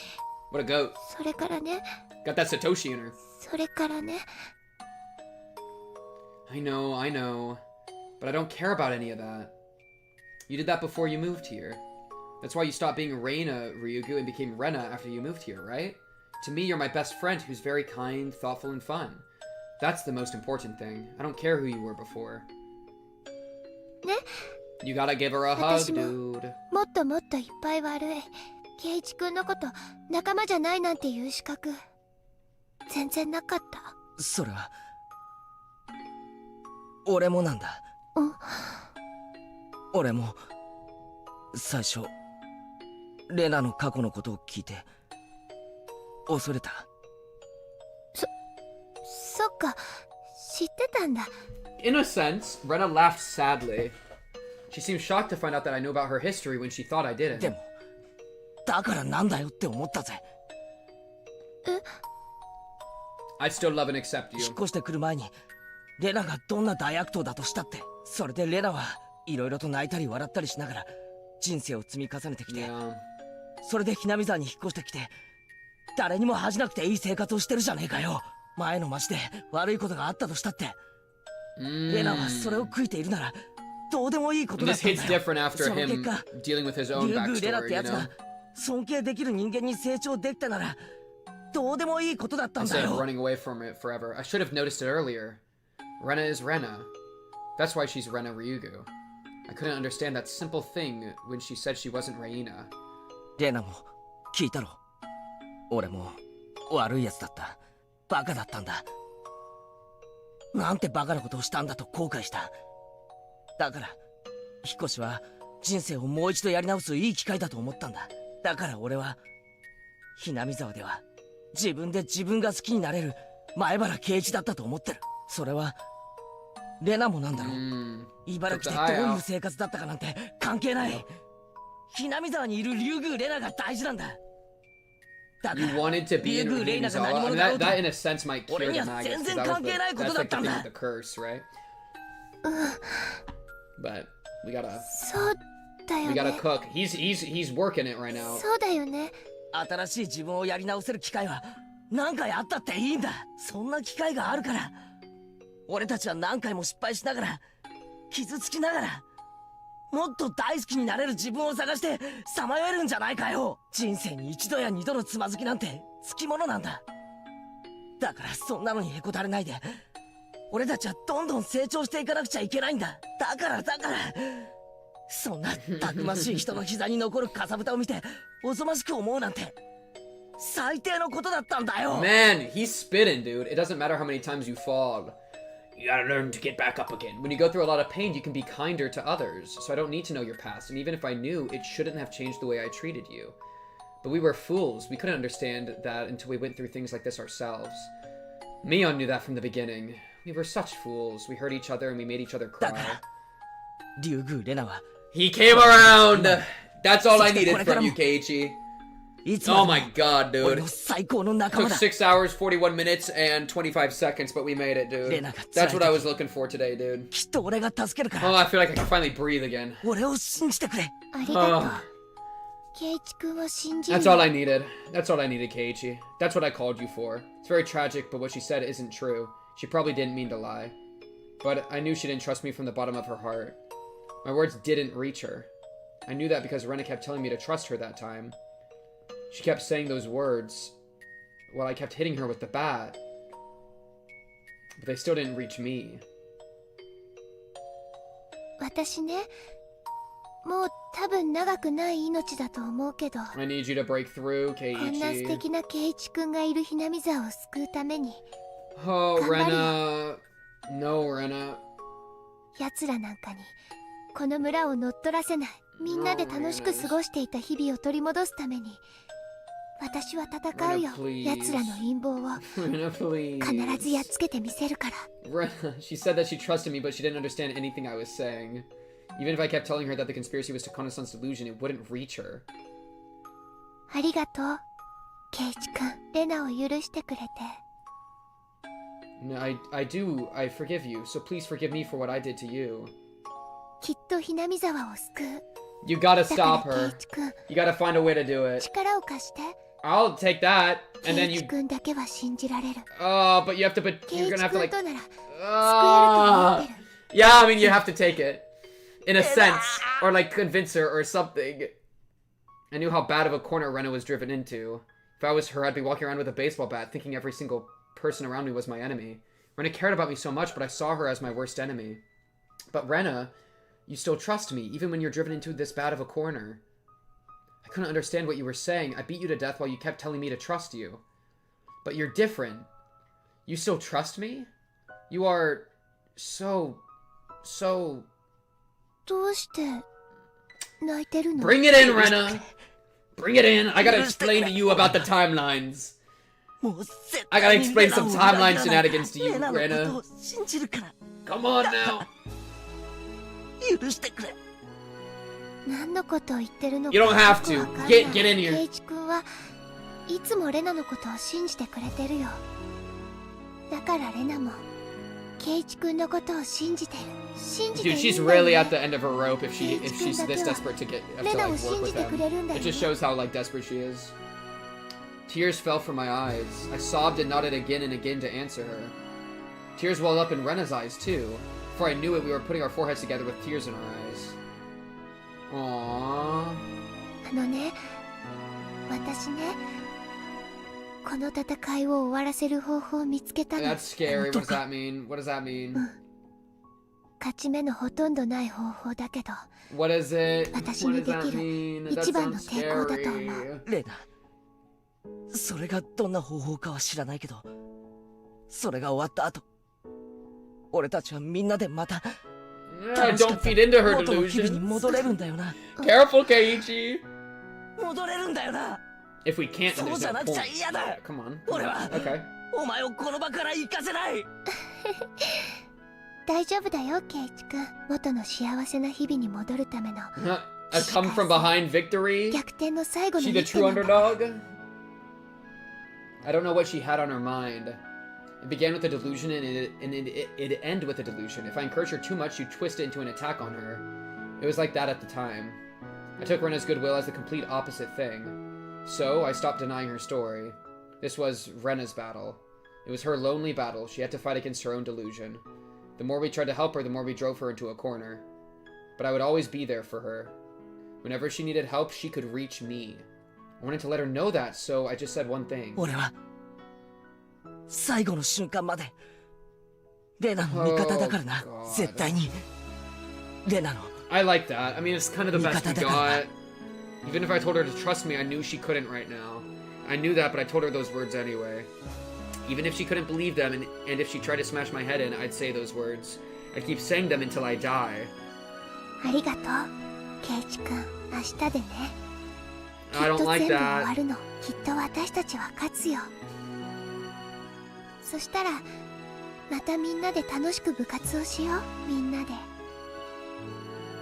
S1: What a goat.
S2: それからね。
S1: Got that Satoshi in her.
S2: それからね。
S1: I know. But I don't care about any of that. You did that before you moved here. That's why you stopped being Rena, Ryugu, and became Rena after you moved here, right? To me, you're my best friend who's very kind, thoughtful, and fun. That's the most important thing. I don't care who you were before.
S2: ね。
S1: You gotta give her a hug, dude.
S2: もっともっといっぱい悪い。圭一君のこと仲間じゃないなんていう資格全然なかった。
S8: それは俺もなんだ。俺も最初レナの過去のことを聞いて恐れた。
S2: そっか、知ってたんだ。
S1: In a sense, Rena laughed sadly. She seemed shocked to find out that I knew about her history when she thought I didn't.
S8: でもだからなんだよって思ったぜ。
S1: I still love and accept you.
S8: 引っ越してくる前にレナがどんな大悪党だとしたって、それでレナはいろいろと泣いたり笑ったりしながら人生を積み重ねてきて、それでひなみ沢に引っ越してきて誰にも恥じなくていい生活をしてるじゃねえかよ。前の町で悪いことがあったとしたってレナはそれを悔いているならどうでもいいことだったんだよ。その結果リュウグレナってやつが尊敬できる人間に成長できたならどうでもいいことだったんだよ。
S1: Instead of running away from it forever, I should have noticed it earlier. Rena is Rena. That's why she's Rena Ryugu. I couldn't understand that simple thing when she said she wasn't Reina.
S8: レナも聞いたろ。俺も悪いやつだった。バカだったんだ。なんてバカなことをしたんだと後悔した。だから引っ越しは人生をもう一度やり直すいい機会だと思ったんだ。だから俺はひなみ沢では自分で自分が好きになれる前原圭一だったと思ってる。それはレナもなんだろう。茨城でどういう生活だったかなんて関係ない。ひなみ沢にいるリュウグウレナが大事なんだ。だからリュウグウレナが何者だろうと俺には全然関係ないことだったんだ。
S1: But we gotta
S2: そうだよね。
S1: we gotta cook. He's working it right now.
S2: そうだよね。
S8: 新しい自分をやり直せる機会は何回あったっていいんだ。そんな機会があるから俺たちは何回も失敗しながら傷つきながらもっと大好きになれる自分を探してさまよえるんじゃないかよ。人生に一度や二度のつまずきなんてつきものなんだ。だからそんなのにへこたれないで俺たちはどんどん成長していかなくちゃいけないんだ。だからそんなたくましい人の膝に残るかさぶたを見ておぞましく思うなんて最低のことだったんだよ。
S1: Man, he's spitting, dude. It doesn't matter how many times you fall. You gotta learn to get back up again. When you go through a lot of pain, you can be kinder to others. So I don't need to know your past. And even if I knew, it shouldn't have changed the way I treated you. But we were fools. We couldn't understand that until we went through things like this ourselves. Mion knew that from the beginning. We were such fools. We hurt each other and we made each other cry. He came around! That's all I needed from you, Keiichi. Oh my god, dude. Took 6 hours, 41 minutes, and 25 seconds, but we made it, dude. That's what I was looking for today, dude. Oh, I feel like I can finally breathe again. That's all I needed. That's all I needed, Keiichi. That's what I called you for. It's very tragic, but what she said isn't true. She probably didn't mean to lie. But I knew she didn't trust me from the bottom of her heart. My words didn't reach her. I knew that because Rena kept telling me to trust her that time. She kept saying those words while I kept hitting her with the bat. But they still didn't reach me.
S2: 私ね、もう多分長くない命だと思うけど、
S1: I need you to break through,
S2: こんな素
S1: Keiichi.
S2: 敵なケイイチくんがいるひなみ沢を救うために
S1: Oh, Rena. No, Rena.
S2: 奴らなんかにこの村を乗っ取らせない、みんなで楽しく過ごしていた日々を取り戻すために私は戦うよ。
S1: Rena,
S2: 奴らの陰謀を
S1: Rena, please.
S2: 必ずやっつけてみせるから。
S1: Rena, she said that she trusted me, but she didn't understand anything I was saying. Even if I kept telling her that the conspiracy was to Kona-san's delusion, it wouldn't reach her.
S2: ありがとう、ケイイチくん。レナを許してくれて。
S1: No, I do. I forgive you, so please forgive me for what I did to you.
S2: きっとひなみ沢を救う。
S1: You gotta
S2: だから
S1: stop
S2: ケイイ
S1: her.
S2: チくん、
S1: You gotta find a way to do it.
S2: 力を貸して。
S1: I'll take that,
S2: ケ
S1: and
S2: イ
S1: then
S2: イ
S1: you.
S2: チくんだけは信じられる。
S1: Oh, but you have to. But
S2: ケイ
S1: you're
S2: イ
S1: gonna
S2: チ
S1: have to
S2: くん
S1: like.
S2: となら救えると思ってる。
S1: Yeah, I mean, you have to take it, in a sense, or like convince her or something. I knew how bad of a corner Rena was driven into. If I was her, I'd be walking around with a baseball bat, thinking every single person around me was my enemy. Rena cared about me so much, but I saw her as my worst enemy. But Rena, you still trust me, even when you're driven into this bad of a corner. I couldn't understand what you were saying. I beat you to death while you kept telling me to trust you. But you're different. You still trust me? You are so...
S2: どうして泣いてるの？
S1: Bring it in, Rena! Bring it in! I gotta explain to you about the timelines. I gotta explain some timeline shenanigans to you, Rena. Come on now.
S2: 何のことを言ってるのか。
S1: You don't have to.
S2: よくわかんない。
S1: Get in here.
S2: ケイイチくんはいつもレナのことを信じてくれてるよ。だからレナもケイイチくんのことを信じてる。信じてる
S1: Dude,
S2: んだ
S1: she's
S2: よ
S1: really
S2: ね。
S1: at the end of her rope if she's this desperate to get to like work with him. It just shows how like desperate she is. Tears fell from my eyes. I sobbed and nodded again and again to answer her. Tears welled up in Rena's eyes too. Before I knew it, we were putting our foreheads together with tears in our eyes. Aww.
S2: あのね、私ね、この戦いを終わらせる方法を見つけたの。
S1: That's scary. What does that mean? What does that mean?
S2: 勝ち目のほとんどない方法だけど、
S1: What is it?
S2: 私
S1: What
S2: に
S1: does
S2: で
S1: that
S2: きる
S1: mean? That
S2: 一番の
S1: sounds
S2: 抵抗だと思う。
S1: scary.
S8: レナ、それがどんな方法かは知らないけど、それが終わった後、俺たちはみんなでまた
S1: Yeah, don't feed into her
S8: 元の日々に
S1: delusions.
S8: 戻れるんだよな。
S1: Careful, Keiichi.
S8: 戻れるんだよな。
S1: If we can't, then
S8: そう
S1: there's
S8: じゃ
S1: no
S8: なくちゃ
S1: point.
S8: 嫌だ。
S1: Yeah, come on.
S8: 俺は
S1: Okay.
S8: お前をこの場から行かせない。
S2: 大丈夫だよ、ケイイチくん。元の幸せな日々に戻るための
S1: A come from behind victory?
S2: 逆転の最後の
S1: She the
S2: 一手
S1: true
S2: なんだ。
S1: underdog? I don't know what she had on her mind. It began with a delusion and it'd end with a delusion. If I encouraged her too much, she'd twist it into an attack on her. It was like that at the time. I took Rena's goodwill as the complete opposite thing. So, I stopped denying her story. This was Rena's battle. It was her lonely battle. She had to fight against her own delusion. The more we tried to help her, the more we drove her into a corner. But I would always be there for her. Whenever she needed help, she could reach me. I wanted to let her know that, so I just said one thing.
S8: 俺は最後の瞬間までレナの味方だからな。絶対にレナの
S1: I like that. I mean, it's kind of the best we
S8: 味方だからな。
S1: got. Even if I told her to trust me, I knew she couldn't right now. I knew that, but I told her those words anyway. Even if she couldn't believe them, and if she tried to smash my head in, I'd say those words. I'd keep saying them until I die.
S2: ありがとう、ケイイチくん。明日でね。きっ
S1: I
S2: と
S1: don't
S2: 全部
S1: like
S2: 終わ
S1: that.
S2: るの。きっと私たちは勝つよ。そしたらまたみんなで楽しく部活をしよう。みんなで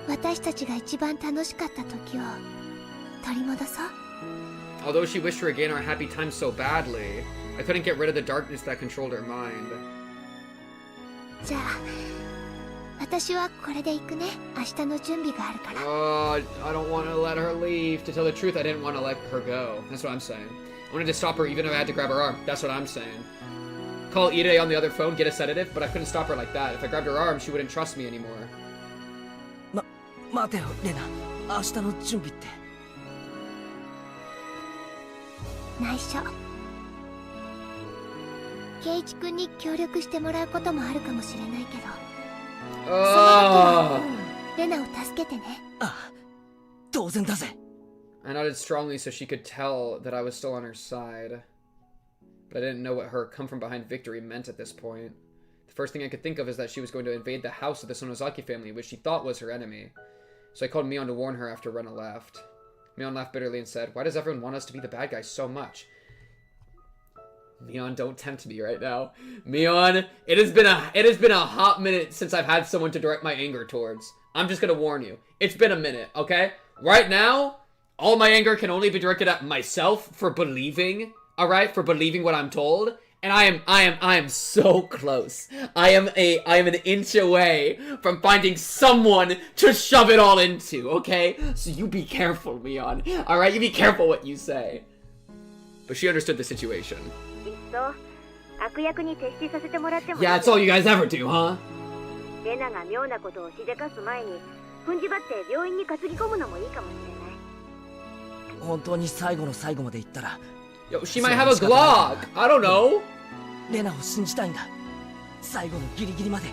S2: 私たちが一番楽しかった時を取り戻そう。
S1: Although she wished to regain our happy times so badly, I couldn't get rid of the darkness that controlled her mind.
S2: じゃあ私はこれで行くね。明日の準備があるから。
S1: Oh, I don't want to let her leave. To tell the truth, I didn't want to let her go. That's what I'm saying. I wanted to stop her even if I had to grab her arm. That's what I'm saying. Call Ide on the other phone, get a sedative, but I couldn't stop her like that. If I grabbed her arm, she wouldn't trust me anymore.
S8: 待てよレナ、明日の準備って。
S2: 内緒。ケイイチくんに協力してもらうこともあるかもしれないけど、その時はレナを助けてね。
S8: あ、
S1: I nodded strongly so she could tell that I was still on her side. But I didn't know what her come from behind victory meant at this point. The first thing I could think of is that she was going to invade the house of the Sonozaki family, which she thought was her enemy. So I called Mion to warn her after Rena left. Mion laughed bitterly and said, "Why does everyone want us to be the bad guys so much?" Mion, don't tempt me right now. Mion, it has been a hot minute since I've had someone to direct my anger towards. I'm just gonna warn you. It's been a minute, okay? Right now, all my anger can only be directed at myself for believing, alright? For believing what I'm told. And I am so close. I am an inch away from finding someone to shove it all into, okay? So you be careful, Mion. Alright, you be careful what you say. But she understood the situation. Yeah, that's all you guys ever do, huh? Yo, she might have a Glock! I don't know!
S8: レナを信じたいんだ。最後のギリギリまで。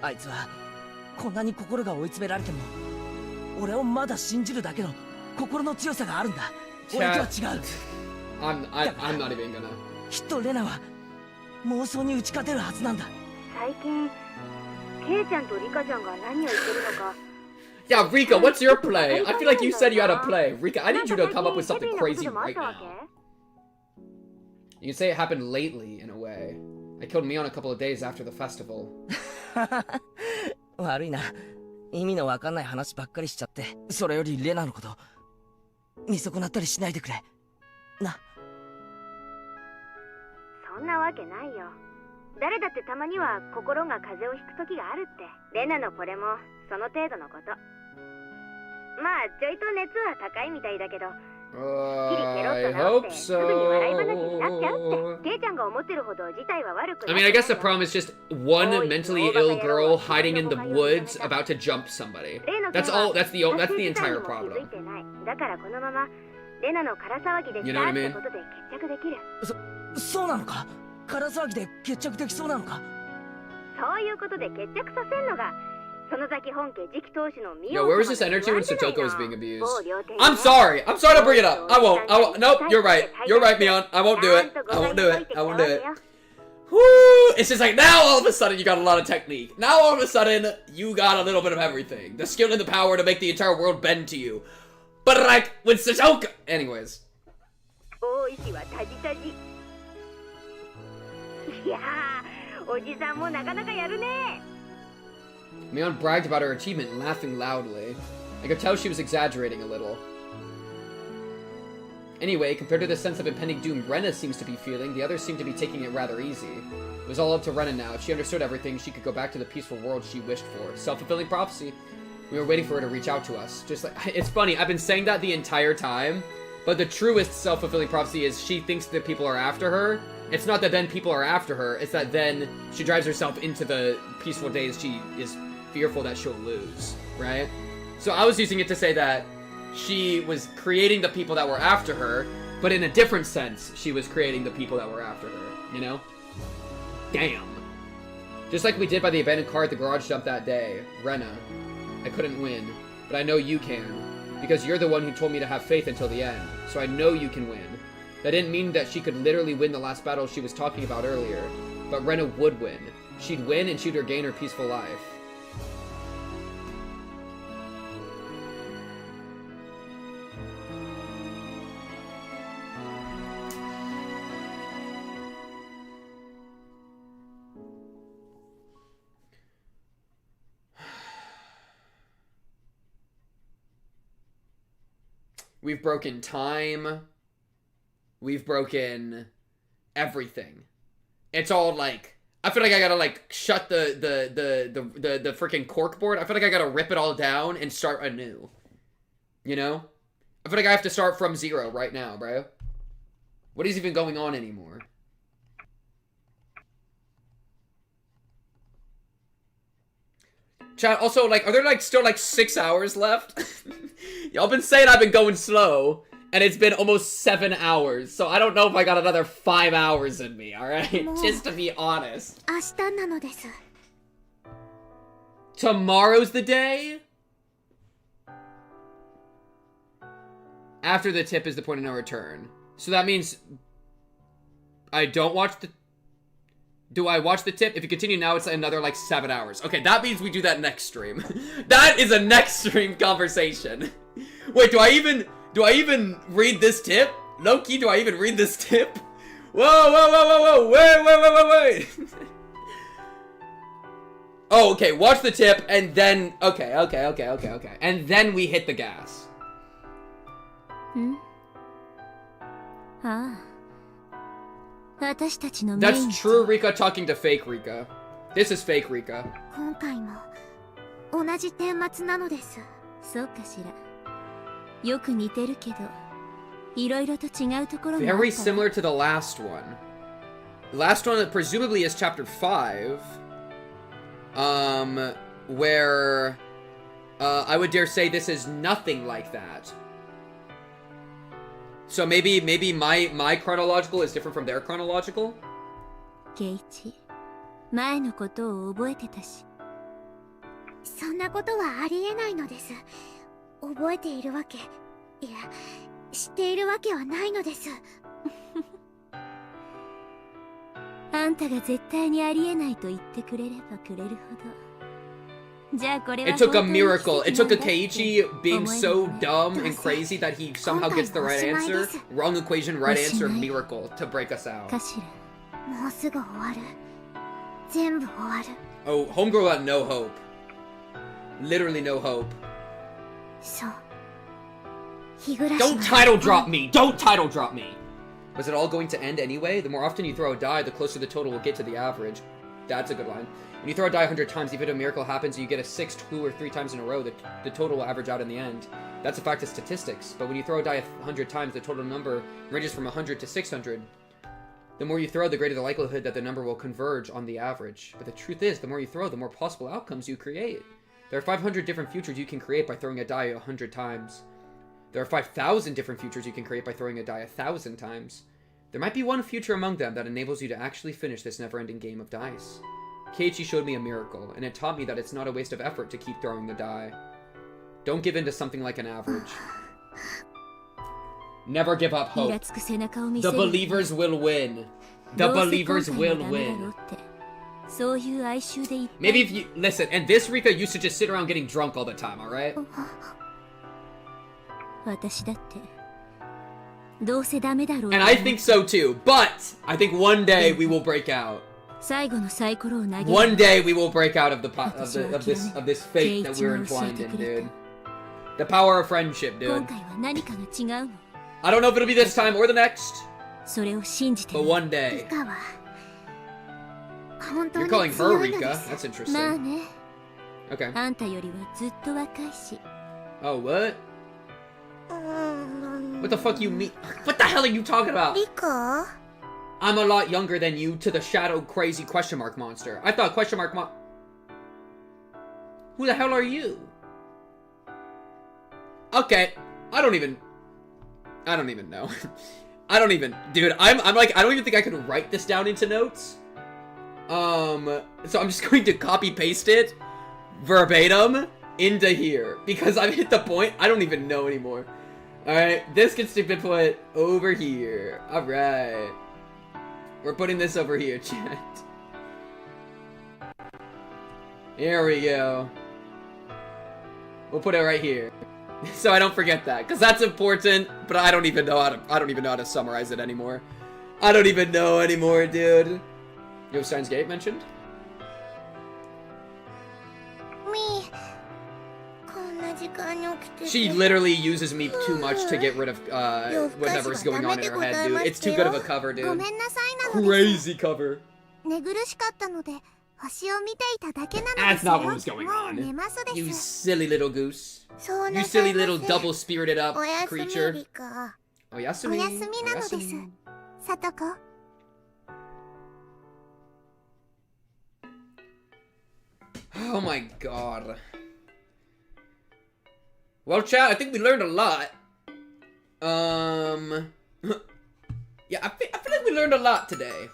S8: あいつはこんなに心が追い詰められても、俺をまだ信じるだけの心の強さがあるんだ。俺とは違う。
S1: I'm not even gonna.
S8: きっとレナは妄想に打ち勝てるはずなんだ。
S9: 最近、ケイちゃんとリカちゃんが何を言ってるのか。
S1: Yeah, Rika, what's your play? I feel like you said you had a play. Rika, I need you to come up with something crazy right now. You can say it happened lately, in a way. I killed Mion a couple of days after the festival.
S8: 悪いな。意味のわかんない話ばっかりしちゃって。それよりレナのこと、見損なったりしないでくれ。な。
S9: そんなわけないよ。誰だってたまには心が風邪をひく時があるって。レナのこれもその程度のこと。まあちょいと熱は高いみたいだけど、
S1: I hope so. I mean, I guess the problem is just one mentally ill girl hiding in the woods about to jump somebody. That's all. That's the entire problem. You know what I mean?
S8: そうなのか？空騒ぎで決着できそうなのか？
S9: そういうことで決着させんのが。
S1: Yo, where was this energy when Sotoko was being abused? I'm sorry to bring it up. I won't. Nope, you're right, Mion. I won't do it. Woo! It's just like, now all of a sudden you got a lot of technique. Now all of a sudden, you got a little bit of everything. The skill and the power to make the entire world bend to you. But like, with Sotoko... Anyways. Mion bragged about her achievement, laughing loudly. I could tell she was exaggerating a little. Anyway, compared to the sense of impending doom Rena seems to be feeling, the others seem to be taking it rather easy. It was all up to Rena now. If she understood everything, she could go back to the peaceful world she wished for. Self-fulfilling prophecy. We were waiting for her to reach out to us. Just like, it's funny, I've been saying that the entire time, but the truest self-fulfilling prophecy is she thinks that people are after her. It's not that then people are after her, it's that then she drives herself into the peaceful days she is fearful that she'll lose, right? So I was using it to say that she was creating the people that were after her, but in a different sense, she was creating the people that were after her, you know? Damn. Just like we did by the abandoned car at the garage dump that day. Rena, I couldn't win, but I know you can, because you're the one who told me to have faith until the end, so I know you can win. That didn't mean that she could literally win the last battle she was talking about earlier, but Rena would win. She'd win and she'd regain her peaceful life. We've broken time. We've broken everything. It's all like, I feel like I gotta like shut the freaking corkboard. I feel like I gotta rip it all down and start anew. You know? I feel like I have to start from zero right now, bro. What is even going on anymore? Chat, also, like, are there, like, still, like, 6 hours left? Y'all been saying I've been going slow, and it's been almost 7 hours, so I don't know if I got another 5 hours in me, alright? Just to be honest. Tomorrow's the day? After the tip is the point of no return. So that means I don't watch the... Do I watch the tip? If you continue now, it's another, like, 7 hours. Okay, that means we do that next stream. That is a next stream conversation. Wait, do I even read this tip? Loki, do I even read this tip? Whoa, wait. Oh, okay, watch the tip, and then... Okay. And then we hit the gas. That's true Rika talking to fake Rika. This is fake Rika.
S2: 今回も同じ顛末なのです。
S14: そうかしら。よく似てるけど、いろいろと違うところもあったわ。
S1: Very similar to the last one. The last one presumably is chapter 5. Where I would dare say this is nothing like that. So maybe my chronological is different from their chronological?
S14: ケイチ、前のことを覚えてたし。
S2: そんなことはありえないのです。覚えているわけ、いや、知っているわけはないのです。
S14: あんたが絶対にありえないと言ってくれればくれるほど。じゃあこれは
S1: It took a miracle. It took a Keiichi being so dumb and crazy that he somehow gets the right answer. Wrong equation, right answer, miracle to break us out.
S2: かしら。もうすぐ終わる。全部終わる。
S1: Oh, homegirl got no hope. Literally no hope.
S2: そう。Higurashi.
S1: Don't title drop me! Don't title drop me! Was it all going to end anyway? The more often you throw a die, the closer the total will get to the average. That's a good line. When you throw a die 100 times, even if a miracle happens and you get a 6, 2, or 3 times in a row, the total will average out in the end. That's a fact of statistics. But when you throw a die 100 times, the total number ranges from 100 to 600. The more you throw, the greater the likelihood that the number will converge on the average. But the truth is, the more you throw, the more possible outcomes you create. There are 500 different futures you can create by throwing a die 100 times. There are 5,000 different futures you can create by throwing a die 1,000 times. There might be one future among them that enables you to actually finish this never-ending game of dice. Keiichi showed me a miracle, and it taught me that it's not a waste of effort to keep throwing the die. Don't give in to something like an average. Never give up hope. The believers will win. The believers will win. Maybe if you... Listen, and this Rika used to just sit around getting drunk all the time, alright? And I think so too, but I think one day we will break out. One day we will break out of this fate that we're entwined in, dude. The power of friendship, dude. I don't know if it'll be this time or the next, but one day. You're calling her Rika? That's interesting. Okay. Oh, what? What the fuck you mean? What the hell are you talking about?
S2: Rika?
S1: I'm a lot younger than you to the shadow crazy question mark monster. I thought question mark Who the hell are you? Okay. I don't even know. Dude, I'm like, I don't even think I could write this down into notes. So I'm just going to copy paste it verbatim into here because I've hit the point I don't even know anymore. Alright, this gets to be put over here. Alright. We're putting this over here, chat. Here we go. We'll put it right here. So I don't forget that, because that's important, but I don't even know how to summarize it anymore. I don't even know anymore, dude. You have Steins Gate mentioned?
S2: Me.
S1: She literally uses me too much to get rid of whatever's going on in her head, dude. It's too good of a cover, dude. Crazy cover. That's not what was going on. You silly little goose. You silly little double-spirited up creature. Oyasumi. Oyasumi. Oh my god. Well, chat, I think we learned a lot. Yeah, I feel like we learned a lot today.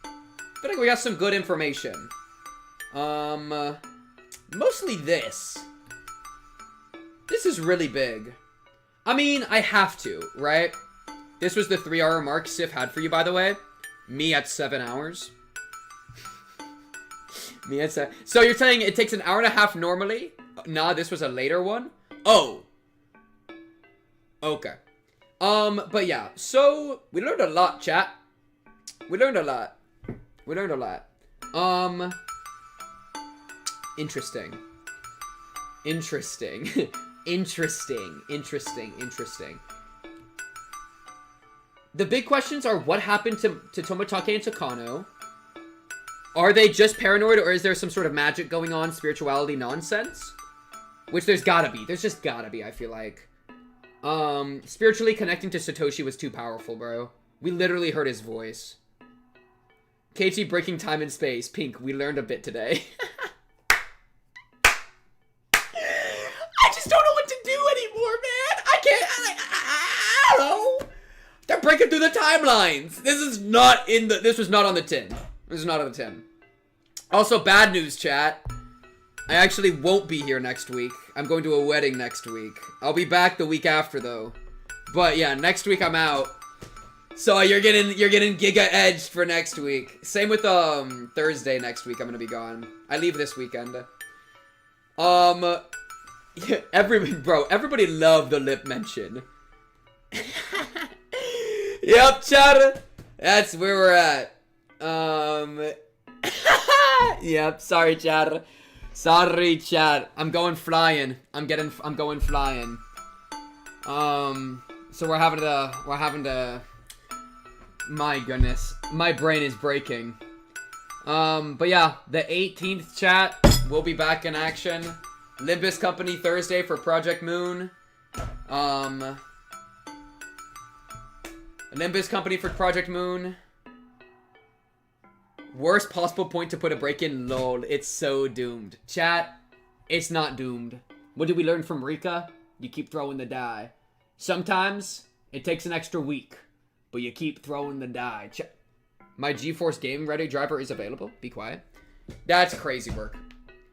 S1: I feel like we got some good information. Mostly this. This is really big. I mean, I have to, right? This was the 3-hour mark Sif had for you, by the way. Me at 7 hours. Me at 7. So you're saying it takes an hour and a half normally? Nah, this was a later one? Oh. Okay. But yeah. So, we learned a lot, chat. We learned a lot. We learned a lot. Interesting. Interesting. Interesting. The big questions are what happened to Tomotage and Takano? Are they just paranoid, or is there some sort of magic going on, spirituality nonsense? Which there's gotta be. There's just gotta be, I feel like. Spiritually connecting to Satoshi was too powerful, bro. We literally heard his voice. Keiichi breaking time and space. Pink, we learned a bit today. I just don't know what to do anymore, man. I can't. I don't know. They're breaking through the timelines. This is not in the. This was not on the tin. This is not on the tin. Also, bad news, chat. I actually won't be here next week. I'm going to a wedding next week. I'll be back the week after, though. But yeah, next week I'm out. So you're getting Giga Edged for next week. Same with Thursday next week. I'm gonna be gone. I leave this weekend. Yeah, everybody loved the lip mention. Yep, chat. That's where we're at. Yep, sorry, chat. Sorry, chat. I'm going flying. I'm going flying. So we're having to. My goodness, my brain is breaking. But yeah, the 18th, chat. We'll be back in action. Limbus Company Thursday for Project Moon. Limbus Company for Project Moon. Worst possible point to put a break in, lol. It's so doomed. Chat, it's not doomed. What did we learn from Rika? You keep throwing the die. Sometimes, it takes an extra week, but you keep throwing the die. My GeForce Game Ready driver is available. Be quiet. That's crazy work.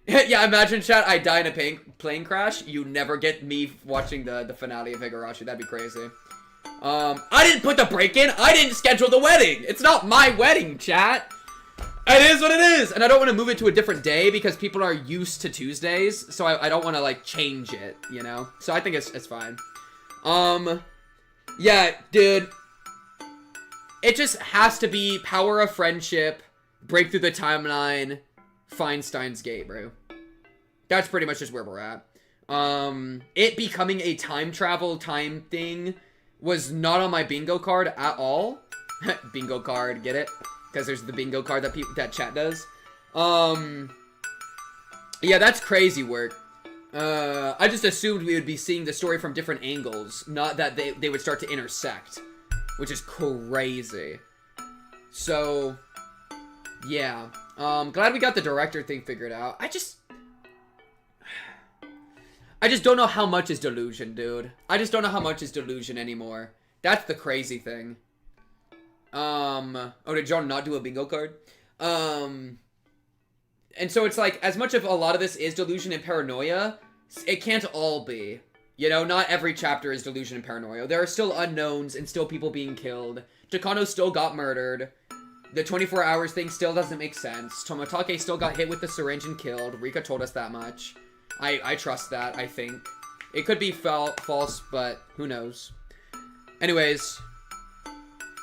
S1: Yeah, imagine, chat, I die in a plane crash. You never get me watching the finale of Higurashi. That'd be crazy. I didn't put the break in. I didn't schedule the wedding. It's not my wedding, chat. It is what it is, and I don't want to move it to a different day because people are used to Tuesdays, so I don't want to, like, change it, you know? So I think it's fine. Yeah, dude. It just has to be power of friendship, break through the timeline, Feinstein's Gate, bro. That's pretty much just where we're at. It becoming a time travel time thing was not on my bingo card at all. Bingo card, get it? Because there's the bingo card that chat does. Yeah, that's crazy work. I just assumed we would be seeing the story from different angles, not that they would start to intersect, which is crazy. So, yeah. Glad we got the director thing figured out. I just don't know how much is delusion, dude. I just don't know how much is delusion anymore. That's the crazy thing. Oh, did John not do a bingo card? And so it's like, as much of a lot of this is delusion and paranoia, it can't all be. You know, not every chapter is delusion and paranoia. There are still unknowns and still people being killed. Takano still got murdered. The 24 hours thing still doesn't make sense. Tomotage still got hit with the syringe and killed. Rika told us that much. I trust that, I think. It could be false, but who knows. Anyways.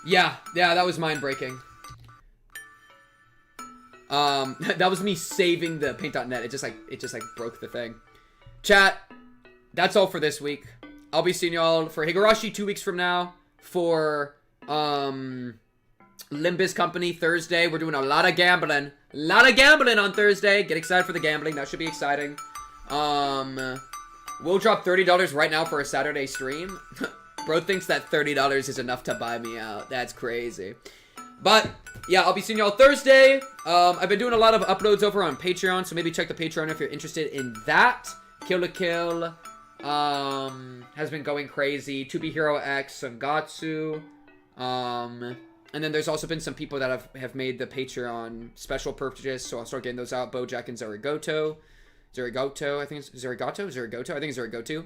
S1: Yeah, that was mind-breaking. That was me saving the paint.net. It just broke the thing. Chat, that's all for this week. I'll be seeing y'all for Higurashi 2 weeks from now. For, Limbus Company Thursday. We're doing a lot of gambling. A lot of gambling on Thursday. Get excited for the gambling. That should be exciting. We'll drop $30 right now for a Saturday stream. Bro thinks that $30 is enough to buy me out. That's crazy. But, yeah, I'll be seeing y'all Thursday. I've been doing a lot of uploads over on Patreon, so maybe check the Patreon if you're interested in that. Kill la Kill has been going crazy. To Be Hero X, Sangatsu. And then there's also been some people that have made the Patreon special purchases, so I'll start getting those out. Bojack and Zerigoto. I think it's Zerigoto. I think it's Zerigoto.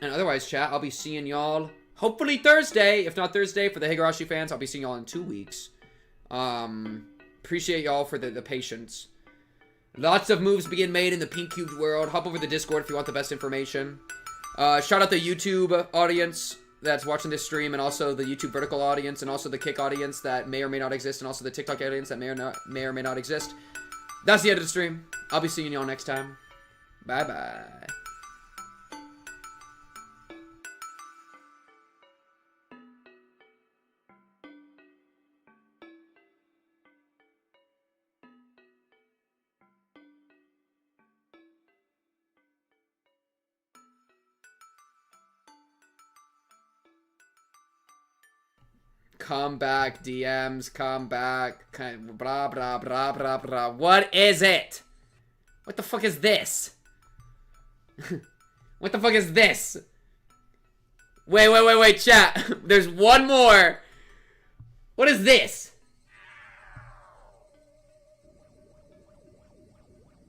S1: And otherwise, chat, I'll be seeing y'all hopefully Thursday. If not Thursday, for the Higurashi fans, I'll be seeing y'all in 2 weeks. Appreciate y'all for the patience. Lots of moves being made in the Pink Cubed world. Hop over the Discord if you want the best information. Shout out the YouTube audience that's watching this stream, and also the YouTube vertical audience, and also the Kick audience that may or may not exist, and also the TikTok audience that may or may not exist. That's the end of the stream. I'll be seeing y'all next time. Bye-bye. Come back, DMs, come back. Blah, blah, blah, blah, blah. What is it? What the fuck is this? What the fuck is this? Wait, chat. There's one more. What is this?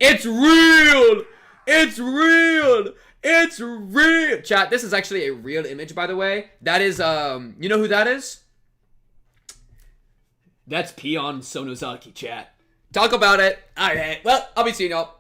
S1: It's real! It's real! It's real! Chat, this is actually a real image, by the way. That is, you know who that is? That's Peon Sonozaki, chat. Talk about it. Alright, well, I'll be seeing y'all.